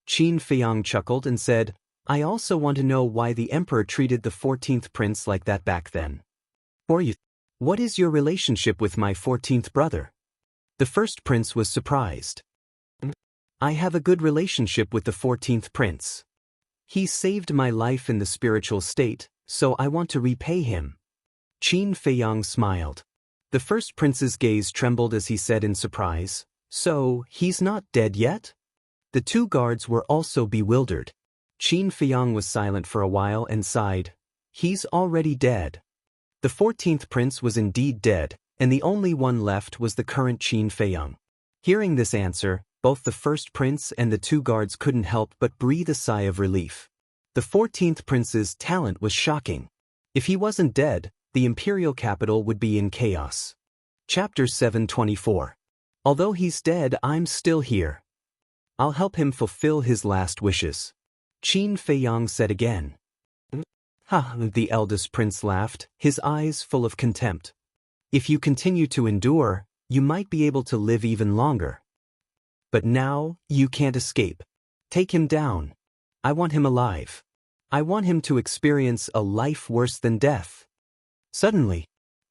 Qin Feiyang chuckled and said, "I also want to know why the emperor treated the 14th prince like that back then." "Or you? What is your relationship with my 14th brother?" The first prince was surprised. "I have a good relationship with the 14th prince. He saved my life in the spiritual state, so I want to repay him." Qin Feiyang smiled. The first prince's gaze trembled as he said in surprise, "So, he's not dead yet?" The two guards were also bewildered. Qin Feiyang was silent for a while and sighed, "He's already dead." The 14th prince was indeed dead, and the only one left was the current Qin Feiyang. Hearing this answer, both the first prince and the two guards couldn't help but breathe a sigh of relief. The 14th prince's talent was shocking. If he wasn't dead, the imperial capital would be in chaos. Chapter 724. Although he's dead, I'm still here. I'll help him fulfill his last wishes. Qin Feiyang said again. "Ha!" The eldest prince laughed, his eyes full of contempt. "If you continue to endure, you might be able to live even longer. But now, you can't escape. Take him down. I want him alive. I want him to experience a life worse than death." Suddenly,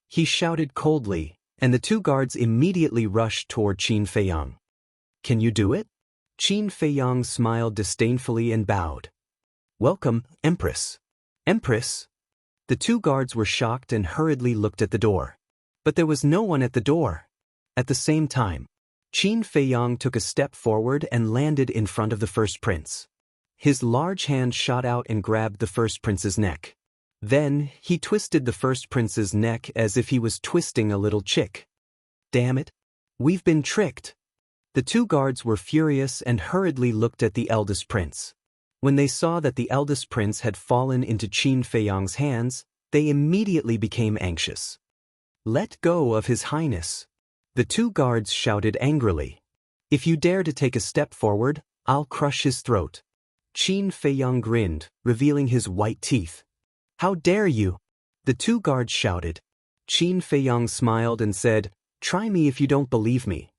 he shouted coldly, and the two guards immediately rushed toward Qin Feiyang. "Can you do it?" Qin Feiyang smiled disdainfully and bowed. "Welcome, Empress." "Empress?" The two guards were shocked and hurriedly looked at the door. But there was no one at the door. At the same time, Qin Feiyang took a step forward and landed in front of the first prince. His large hand shot out and grabbed the first prince's neck. Then, he twisted the first prince's neck as if he was twisting a little chick. "Damn it! We've been tricked." The two guards were furious and hurriedly looked at the eldest prince. When they saw that the eldest prince had fallen into Qin Feiyang's hands, they immediately became anxious. "Let go of His Highness." The two guards shouted angrily. "If you dare to take a step forward, I'll crush his throat." Qin Feiyang grinned, revealing his white teeth. How dare you? The two guards shouted. Qin Feiyang smiled and said, Try me if you don't believe me.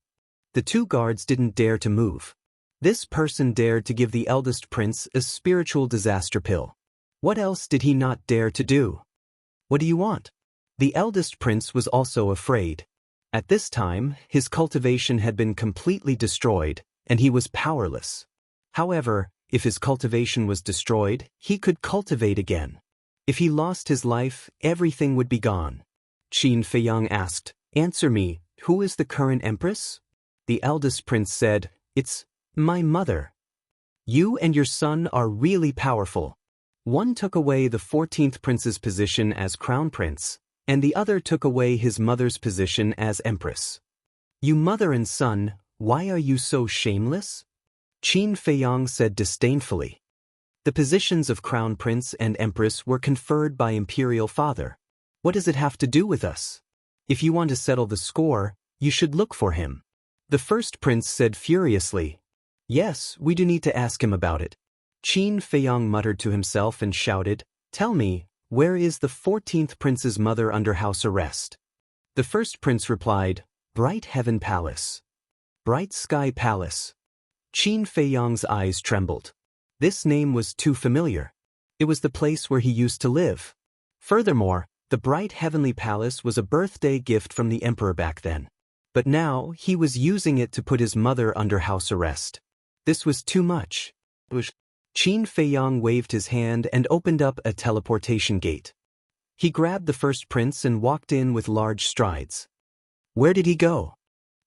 The two guards didn't dare to move. This person dared to give the eldest prince a spiritual disaster pill. What else did he not dare to do? What do you want? The eldest prince was also afraid. At this time, his cultivation had been completely destroyed, and he was powerless. However, if his cultivation was destroyed, he could cultivate again. If he lost his life, everything would be gone. Qin Feiyang asked, Answer me, who is the current empress? The eldest prince said, It's my mother. You and your son are really powerful. One took away the 14th prince's position as crown prince, and the other took away his mother's position as empress. You mother and son, why are you so shameless? Qin Feiyang said disdainfully. The positions of crown prince and empress were conferred by imperial father. What does it have to do with us? If you want to settle the score, you should look for him. The first prince said furiously. Yes, we do need to ask him about it. Qin Feiyang muttered to himself and shouted, Tell me, where is the 14th prince's mother under house arrest? The first prince replied, Bright Heaven Palace. Bright Sky Palace. Qin Feiyang's eyes trembled. This name was too familiar. It was the place where he used to live. Furthermore, the Bright Heavenly Palace was a birthday gift from the emperor back then. But now, he was using it to put his mother under house arrest. This was too much. Qin Feiyang waved his hand and opened up a teleportation gate. He grabbed the first prince and walked in with large strides. Where did he go?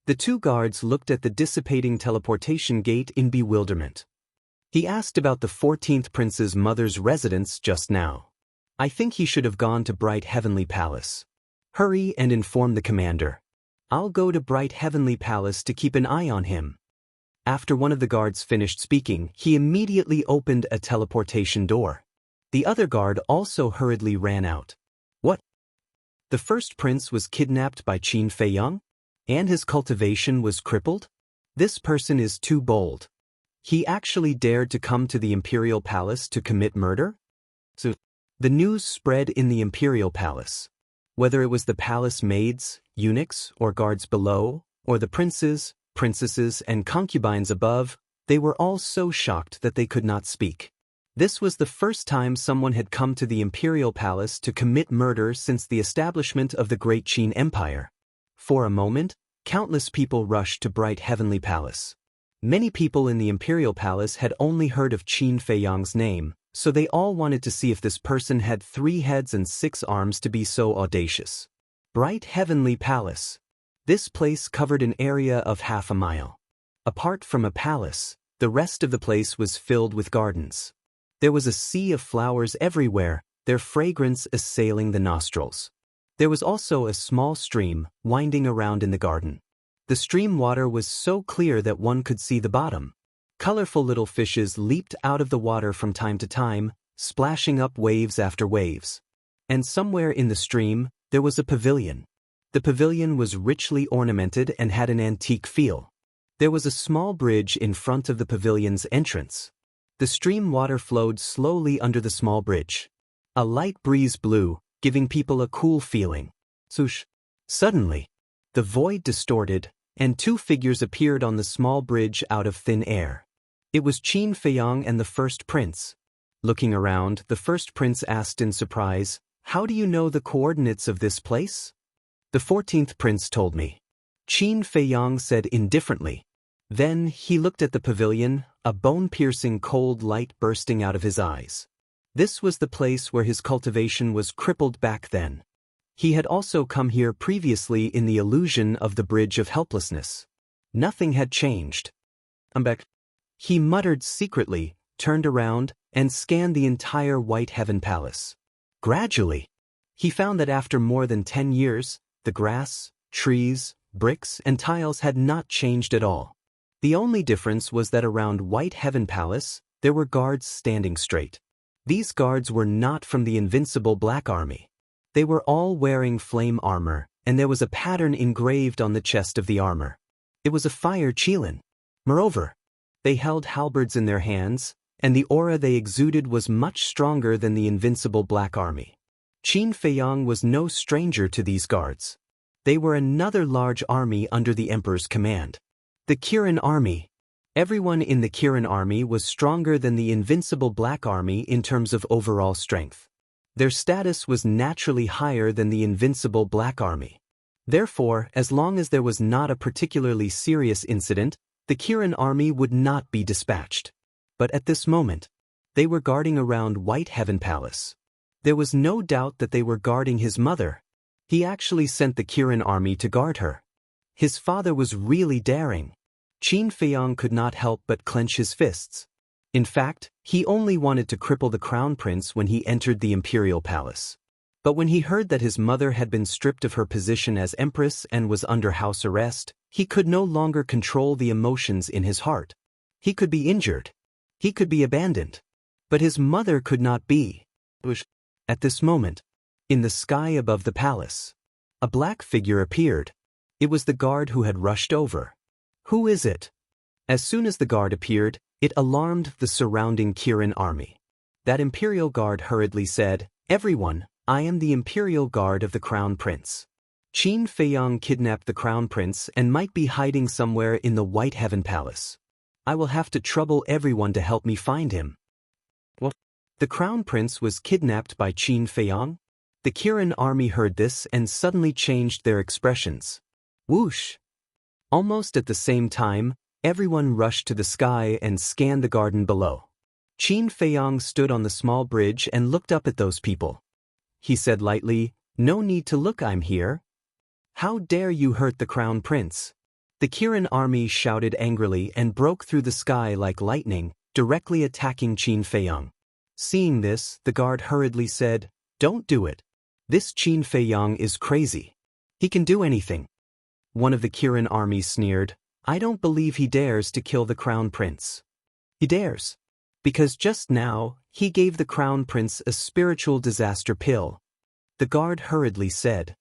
The two guards looked at the dissipating teleportation gate in bewilderment. He asked about the 14th prince's mother's residence just now. I think he should have gone to Bright Heavenly Palace. Hurry and inform the commander. I'll go to Bright Heavenly Palace to keep an eye on him. After one of the guards finished speaking, he immediately opened a teleportation door. The other guard also hurriedly ran out. What? The first prince was kidnapped by Qin Feiyang? And his cultivation was crippled? This person is too bold. He actually dared to come to the imperial palace to commit murder? So, the news spread in the imperial palace. Whether it was the palace maids, eunuchs, or guards below, or the princes, princesses, and concubines above, they were all so shocked that they could not speak. This was the first time someone had come to the imperial palace to commit murder since the establishment of the Great Qin Empire. For a moment, countless people rushed to Bright Heavenly Palace. Many people in the imperial palace had only heard of Qin Feiyang's name, so they all wanted to see if this person had 3 heads and 6 arms to be so audacious. Bright Heavenly Palace. This place covered an area of half a mile. Apart from a palace, the rest of the place was filled with gardens. There was a sea of flowers everywhere, their fragrance assailing the nostrils. There was also a small stream winding around in the garden. The stream water was so clear that one could see the bottom. Colorful little fishes leaped out of the water from time to time, splashing up waves after waves. And somewhere in the stream, there was a pavilion. The pavilion was richly ornamented and had an antique feel. There was a small bridge in front of the pavilion's entrance. The stream water flowed slowly under the small bridge. A light breeze blew, giving people a cool feeling. Swoosh! Suddenly, the void distorted, and 2 figures appeared on the small bridge out of thin air. It was Qin Feiyang and the first prince. Looking around, the first prince asked in surprise, How do you know the coordinates of this place? The 14th prince told me. Qin Feiyang said indifferently. Then he looked at the pavilion, a bone-piercing cold light bursting out of his eyes. This was the place where his cultivation was crippled back then. He had also come here previously in the illusion of the Bridge of Helplessness. Nothing had changed. I'm back. He muttered secretly, turned around, and scanned the entire White Heaven Palace. Gradually, he found that after more than 10 years, the grass, trees, bricks, and tiles had not changed at all. The only difference was that around White Heaven Palace, there were guards standing straight. These guards were not from the invincible Black Army. They were all wearing flame armor, and there was a pattern engraved on the chest of the armor. It was a fire qilin. Moreover, they held halberds in their hands, and the aura they exuded was much stronger than the invincible Black Army. Qin Feiyang was no stranger to these guards. They were another large army under the emperor's command. The Kirin Army. Everyone in the Kirin Army was stronger than the invincible Black Army in terms of overall strength. Their status was naturally higher than the invincible Black Army. Therefore, as long as there was not a particularly serious incident, the Kirin Army would not be dispatched. But at this moment, they were guarding around White Heaven Palace. There was no doubt that they were guarding his mother. He actually sent the Kirin Army to guard her. His father was really daring. Qin Feiyang could not help but clench his fists. In fact, he only wanted to cripple the crown prince when he entered the imperial palace. But when he heard that his mother had been stripped of her position as empress and was under house arrest, he could no longer control the emotions in his heart. He could be injured. He could be abandoned. But his mother could not be. At this moment, in the sky above the palace, a black figure appeared. It was the guard who had rushed over. Who is it? As soon as the guard appeared, it alarmed the surrounding Kirin army. That imperial guard hurriedly said, "Everyone, I am the imperial guard of the crown prince. Qin Feiyang kidnapped the crown prince and might be hiding somewhere in the White Heaven Palace. I will have to trouble everyone to help me find him." What? The crown prince was kidnapped by Qin Feiyang? The Kirin army heard this and suddenly changed their expressions. Whoosh! Almost at the same time, everyone rushed to the sky and scanned the garden below. Qin Feiyang stood on the small bridge and looked up at those people. He said lightly, "No need to look, I'm here." "How dare you hurt the crown prince?" The Kirin army shouted angrily and broke through the sky like lightning, directly attacking Qin Feiyang. Seeing this, the guard hurriedly said, "Don't do it. This Qin Feiyang is crazy. He can do anything." One of the Kirin army sneered, "I don't believe he dares to kill the crown prince." "He dares. Because just now, he gave the crown prince a spiritual disaster pill." The guard hurriedly said,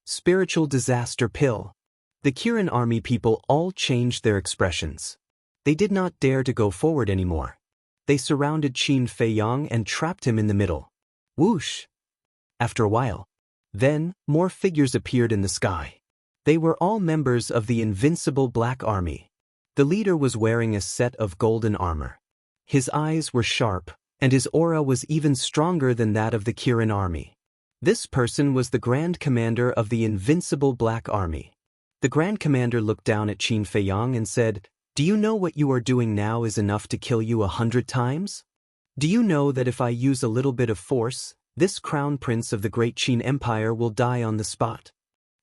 "Spiritual disaster pill." The Kirin army people all changed their expressions. They did not dare to go forward anymore. They surrounded Qin Feiyang and trapped him in the middle. Whoosh! After a while, then, more figures appeared in the sky. They were all members of the invincible Black Army. The leader was wearing a set of golden armor. His eyes were sharp, and his aura was even stronger than that of the Kirin army. This person was the Grand Commander of the invincible Black Army. The Grand Commander looked down at Qin Feiyang and said, "Do you know what you are doing now is enough to kill you 100 times? Do you know that if I use a little bit of force, this crown prince of the great Qin Empire will die on the spot?"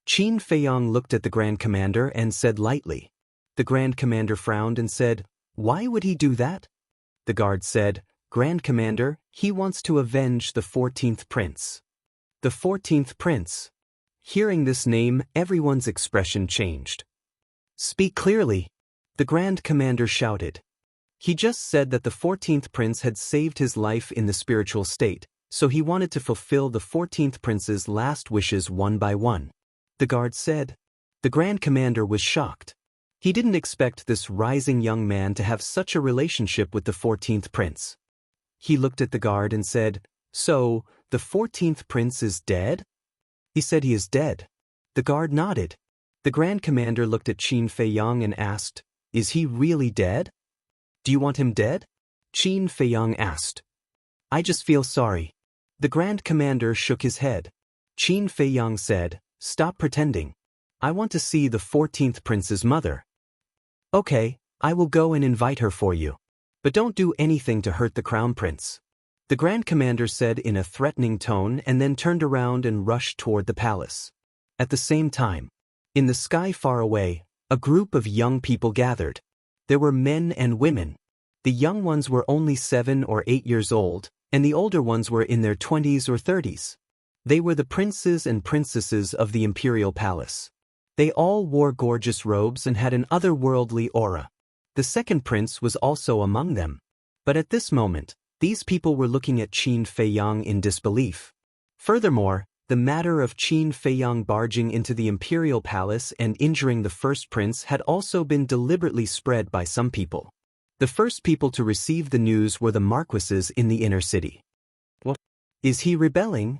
Qin Feiyang looked at the Grand Commander and said lightly. The Grand Commander frowned and said, "Why would he do that?" The guard said, "Grand Commander, he wants to avenge the 14th prince." The 14th prince. Hearing this name, everyone's expression changed. "Speak clearly," the Grand Commander shouted. He just said that the 14th prince had saved his life in the spiritual state, so he wanted to fulfill the 14th prince's last wishes one by one. The guard said. The Grand Commander was shocked. He didn't expect this rising young man to have such a relationship with the 14th prince. He looked at the guard and said, "So, the 14th prince is dead?" He said he is dead. The guard nodded. The Grand Commander looked at Qin Feiyang and asked, "Is he really dead? Do you want him dead?" Qin Feiyang asked. "I just feel sorry." The Grand Commander shook his head. Qin Feiyang said, "Stop pretending. I want to see the 14th prince's mother." "Okay, I will go and invite her for you. But don't do anything to hurt the crown prince," the Grand Commander said in a threatening tone and then turned around and rushed toward the palace. At the same time, in the sky far away, a group of young people gathered. There were men and women. The young ones were only 7 or 8 years old, and the older ones were in their 20s or 30s. They were the princes and princesses of the imperial palace. They all wore gorgeous robes and had an otherworldly aura. The second prince was also among them. But at this moment, these people were looking at Qin Feiyang in disbelief. Furthermore, the matter of Qin Feiyang barging into the imperial palace and injuring the first prince had also been deliberately spread by some people. The first people to receive the news were the marquises in the inner city. What? Is he rebelling?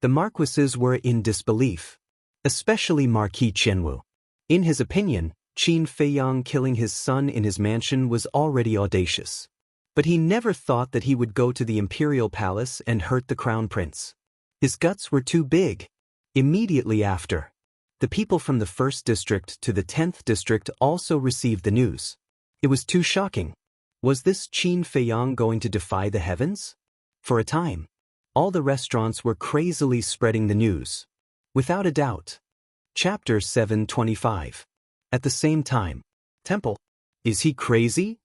The marquises were in disbelief, especially Marquis Jianghu. In his opinion, Qin Feiyang killing his son in his mansion was already audacious. But he never thought that he would go to the imperial palace and hurt the crown prince. His guts were too big. Immediately after, the people from the 1st district to the 10th district also received the news. It was too shocking. Was this Qin Feiyang going to defy the heavens? For a time, all the restaurants were crazily spreading the news. Without a doubt. Chapter 725. At the same time, Temple. Is he crazy?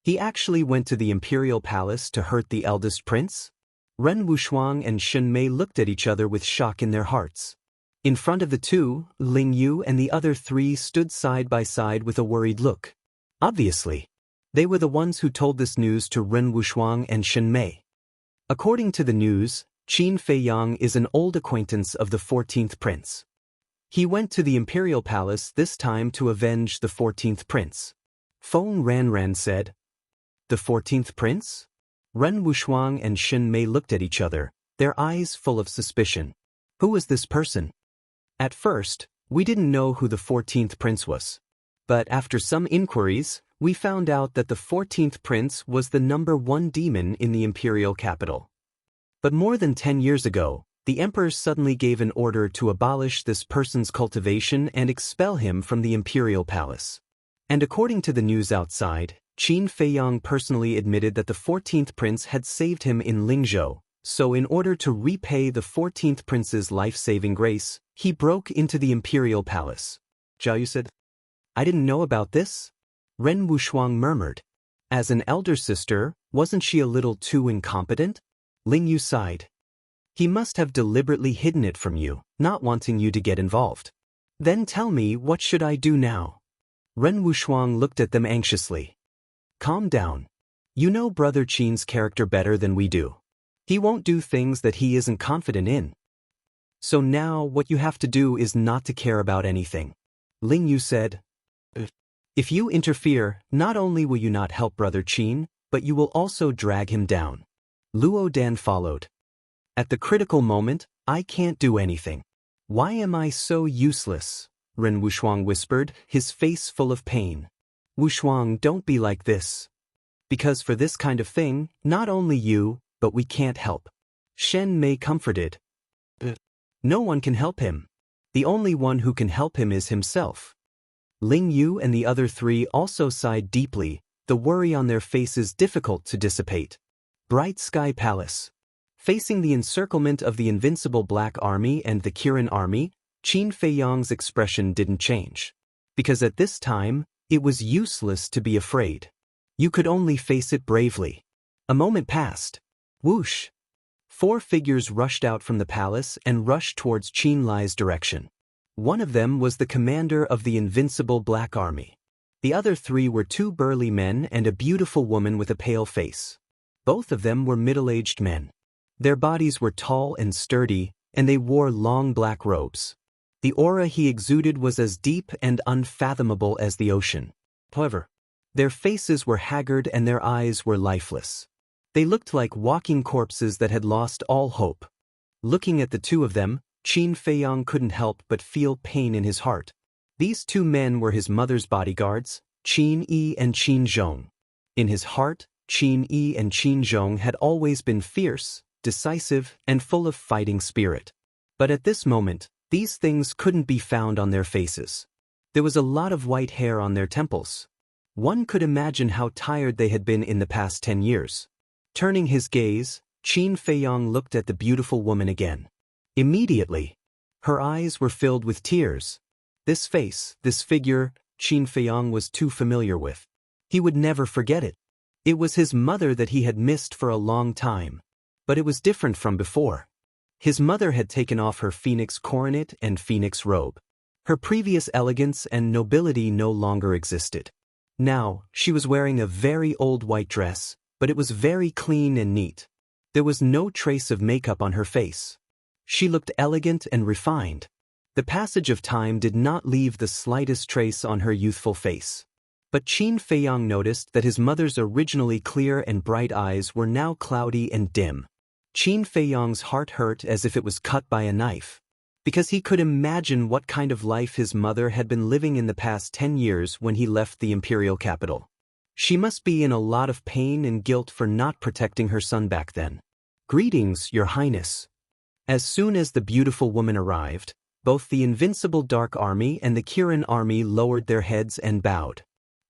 He actually went to the imperial palace to hurt the eldest prince? Ren Wuxia and Shen Mei looked at each other with shock in their hearts. In front of the two, Ling Yu and the other 3 stood side by side with a worried look. Obviously, they were the ones who told this news to Ren Wuxia and Shen Mei. According to the news, Qin Feiyang is an old acquaintance of the 14th prince. He went to the imperial palace this time to avenge the 14th prince. Feng Ranran said. The 14th prince? Ren Wuxia and Shen Mei looked at each other, their eyes full of suspicion. Who was this person? At first, we didn't know who the 14th prince was. But after some inquiries, we found out that the 14th prince was the number 1 demon in the imperial capital. But more than 10 years ago, the emperor suddenly gave an order to abolish this person's cultivation and expel him from the imperial palace. And according to the news outside, Qin Feiyang personally admitted that the 14th prince had saved him in Lingzhou, so in order to repay the 14th prince's life-saving grace, he broke into the imperial palace. Jianghu said, I didn't know about this? Ren Wuxia murmured. As an elder sister, wasn't she a little too incompetent? Ling Yu sighed. He must have deliberately hidden it from you, not wanting you to get involved. Then tell me, what should I do now? Ren Wuxia looked at them anxiously. Calm down. You know Brother Qin's character better than we do. He won't do things that he isn't confident in. So now what you have to do is not to care about anything. Ling Yu said. If you interfere, not only will you not help Brother Qin, but you will also drag him down. Luo Dan followed. At the critical moment, I can't do anything. Why am I so useless? Ren Wuxia whispered, his face full of pain. Wuxia, don't be like this. Because for this kind of thing, not only you, but we can't help. Shen Mei comforted. No one can help him. The only one who can help him is himself. Ling Yu and the other 3 also sighed deeply, the worry on their faces difficult to dissipate. Bright Sky Palace. Facing the encirclement of the invincible Black Army and the Kirin Army, Qin Feiyang's expression didn't change. Because at this time, it was useless to be afraid. You could only face it bravely. A moment passed. Whoosh! 4 figures rushed out from the palace and rushed towards Qin Lai's direction. One of them was the commander of the invincible Black Army. The other 3 were 2 burly men and a beautiful woman with a pale face. Both of them were middle-aged men. Their bodies were tall and sturdy, and they wore long black robes. The aura he exuded was as deep and unfathomable as the ocean. However, their faces were haggard and their eyes were lifeless. They looked like walking corpses that had lost all hope. Looking at the 2 of them, Qin Feiyang couldn't help but feel pain in his heart. These 2 men were his mother's bodyguards, Qin Yi and Qin Zhong. In his heart, Qin Yi and Qin Zhong had always been fierce, decisive, and full of fighting spirit. But at this moment, these things couldn't be found on their faces. There was a lot of white hair on their temples. One could imagine how tired they had been in the past 10 years. Turning his gaze, Qin Feiyang looked at the beautiful woman again. Immediately, her eyes were filled with tears. This face, this figure, Qin Feiyang was too familiar with. He would never forget it. It was his mother that he had missed for a long time. But it was different from before. His mother had taken off her phoenix coronet and phoenix robe. Her previous elegance and nobility no longer existed. Now, she was wearing a very old white dress, but it was very clean and neat. There was no trace of makeup on her face. She looked elegant and refined. The passage of time did not leave the slightest trace on her youthful face. But Qin Feiyang noticed that his mother's originally clear and bright eyes were now cloudy and dim. Qin Feiyang's heart hurt as if it was cut by a knife, because he could imagine what kind of life his mother had been living in the past 10 years when he left the imperial capital. She must be in a lot of pain and guilt for not protecting her son back then. "Greetings, Your Highness." As soon as the beautiful woman arrived, both the invincible Dark Army and the Kirin Army lowered their heads and bowed.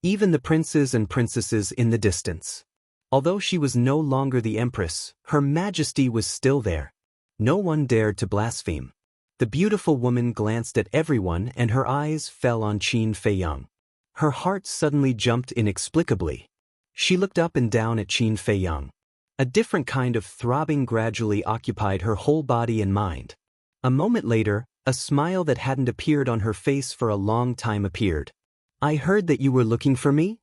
Even the princes and princesses in the distance. Although she was no longer the empress, her majesty was still there. No one dared to blaspheme. The beautiful woman glanced at everyone and her eyes fell on Qin Feiyang. Her heart suddenly jumped inexplicably. She looked up and down at Qin Feiyang. A different kind of throbbing gradually occupied her whole body and mind. A moment later, a smile that hadn't appeared on her face for a long time appeared. "I heard that you were looking for me?"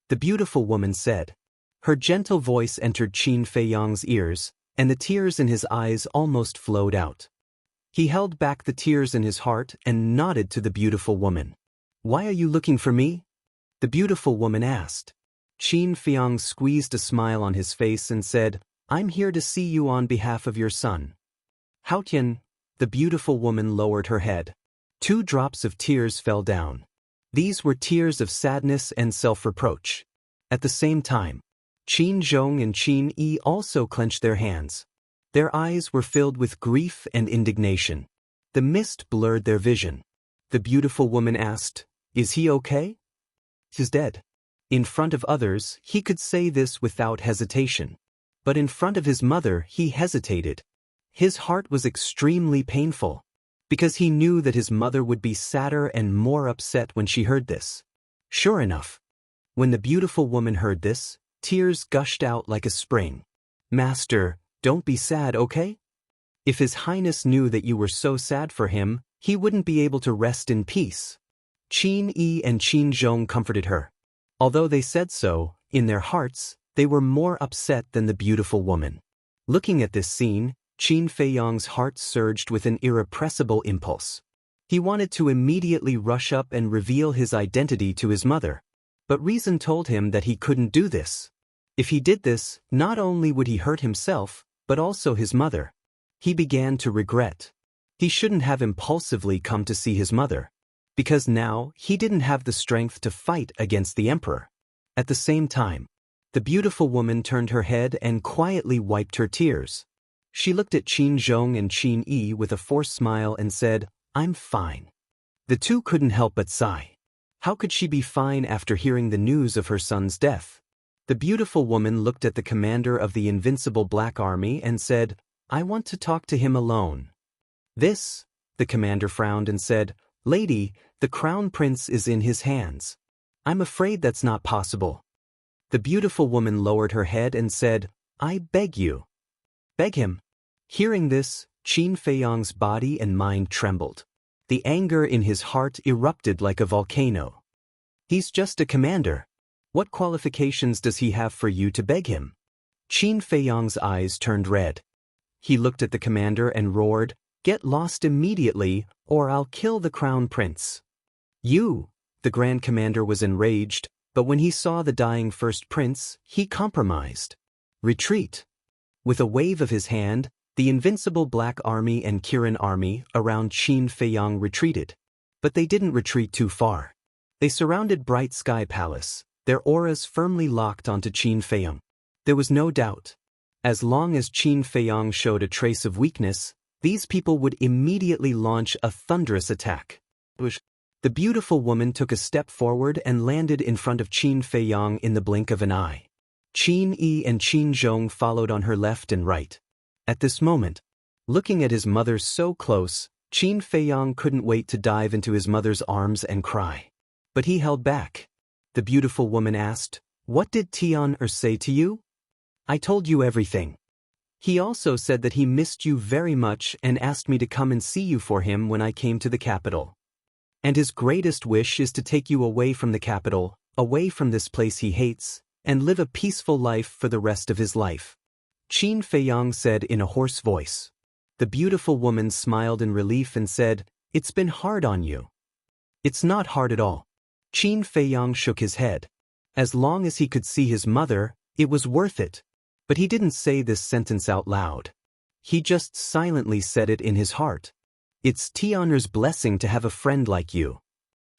the beautiful woman said. Her gentle voice entered Qin Feiyang's ears, and the tears in his eyes almost flowed out. He held back the tears in his heart and nodded to the beautiful woman. "Why are you looking for me?" the beautiful woman asked. Qin Feiyang squeezed a smile on his face and said, "I'm here to see you on behalf of your son." "Haotian," the beautiful woman lowered her head. 2 drops of tears fell down. These were tears of sadness and self-reproach. At the same time, Qin Zhong and Qin Yi also clenched their hands. Their eyes were filled with grief and indignation. The mist blurred their vision. The beautiful woman asked, "Is he okay?" "He's dead." In front of others, he could say this without hesitation. But in front of his mother, he hesitated. His heart was extremely painful, because he knew that his mother would be sadder and more upset when she heard this. Sure enough, when the beautiful woman heard this, tears gushed out like a spring. "Master, don't be sad, okay? If His Highness knew that you were so sad for him, he wouldn't be able to rest in peace." Qin Yi and Qin Zhong comforted her. Although they said so, in their hearts, they were more upset than the beautiful woman. Looking at this scene, Qin Feiyang's heart surged with an irrepressible impulse. He wanted to immediately rush up and reveal his identity to his mother. But reason told him that he couldn't do this. If he did this, not only would he hurt himself, but also his mother. He began to regret. He shouldn't have impulsively come to see his mother, because now he didn't have the strength to fight against the emperor. At the same time, the beautiful woman turned her head and quietly wiped her tears. She looked at Qin Zhong and Qin Yi with a forced smile and said, "I'm fine." The two couldn't help but sigh. How could she be fine after hearing the news of her son's death? The beautiful woman looked at the commander of the invincible Black Army and said, "I want to talk to him alone." "This," the commander frowned and said, "Lady, the crown prince is in his hands." "I'm afraid that's not possible." The beautiful woman lowered her head and said, "I beg you." "Beg him?" Hearing this, Qin Feiyang's body and mind trembled. The anger in his heart erupted like a volcano. "He's just a commander. What qualifications does he have for you to beg him?" Qin Feiyang's eyes turned red. He looked at the commander and roared, "Get lost immediately, or I'll kill the crown prince." "You!" The grand commander was enraged, but when he saw the dying first prince, he compromised. "Retreat." With a wave of his hand, the invincible Black Army and Kirin Army around Qin Feiyang retreated. But they didn't retreat too far. They surrounded Bright Sky Palace, their auras firmly locked onto Qin Feiyang. There was no doubt. As long as Qin Feiyang showed a trace of weakness, these people would immediately launch a thunderous attack. The beautiful woman took a step forward and landed in front of Qin Feiyang in the blink of an eye. Qin Yi and Qin Zhong followed on her left and right. At this moment, looking at his mother so close, Qin Feiyang couldn't wait to dive into his mother's arms and cry. But he held back. The beautiful woman asked, "What did Tian say to you?" "I told you everything. He also said that he missed you very much and asked me to come and see you for him when I came to the capital. And his greatest wish is to take you away from the capital, away from this place he hates, and live a peaceful life for the rest of his life," Qin Feiyang said in a hoarse voice. The beautiful woman smiled in relief and said, "It's been hard on you." "It's not hard at all. Qin Feiyang shook his head. As long as he could see his mother, it was worth it. But he didn't say this sentence out loud. He just silently said it in his heart. It's Tianer's blessing to have a friend like you.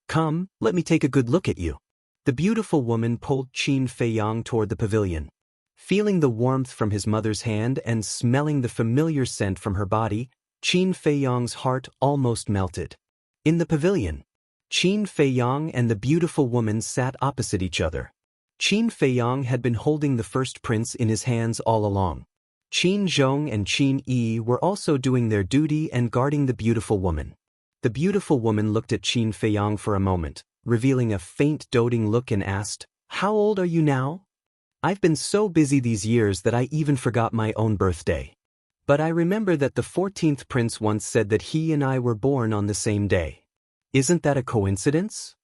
Come, let me take a good look at you. The beautiful woman pulled Qin Feiyang toward the pavilion. Feeling the warmth from his mother's hand and smelling the familiar scent from her body, Qin Feiyang's heart almost melted. In the pavilion, Qin Feiyang and the beautiful woman sat opposite each other. Qin Feiyang had been holding the first prince in his hands all along. Qin Zhong and Qin Yi were also doing their duty and guarding the beautiful woman. The beautiful woman looked at Qin Feiyang for a moment, revealing a faint doting look and asked, "How old are you now?" "I've been so busy these years that I even forgot my own birthday. But I remember that the 14th prince once said that he and I were born on the same day. Isn't that a coincidence?"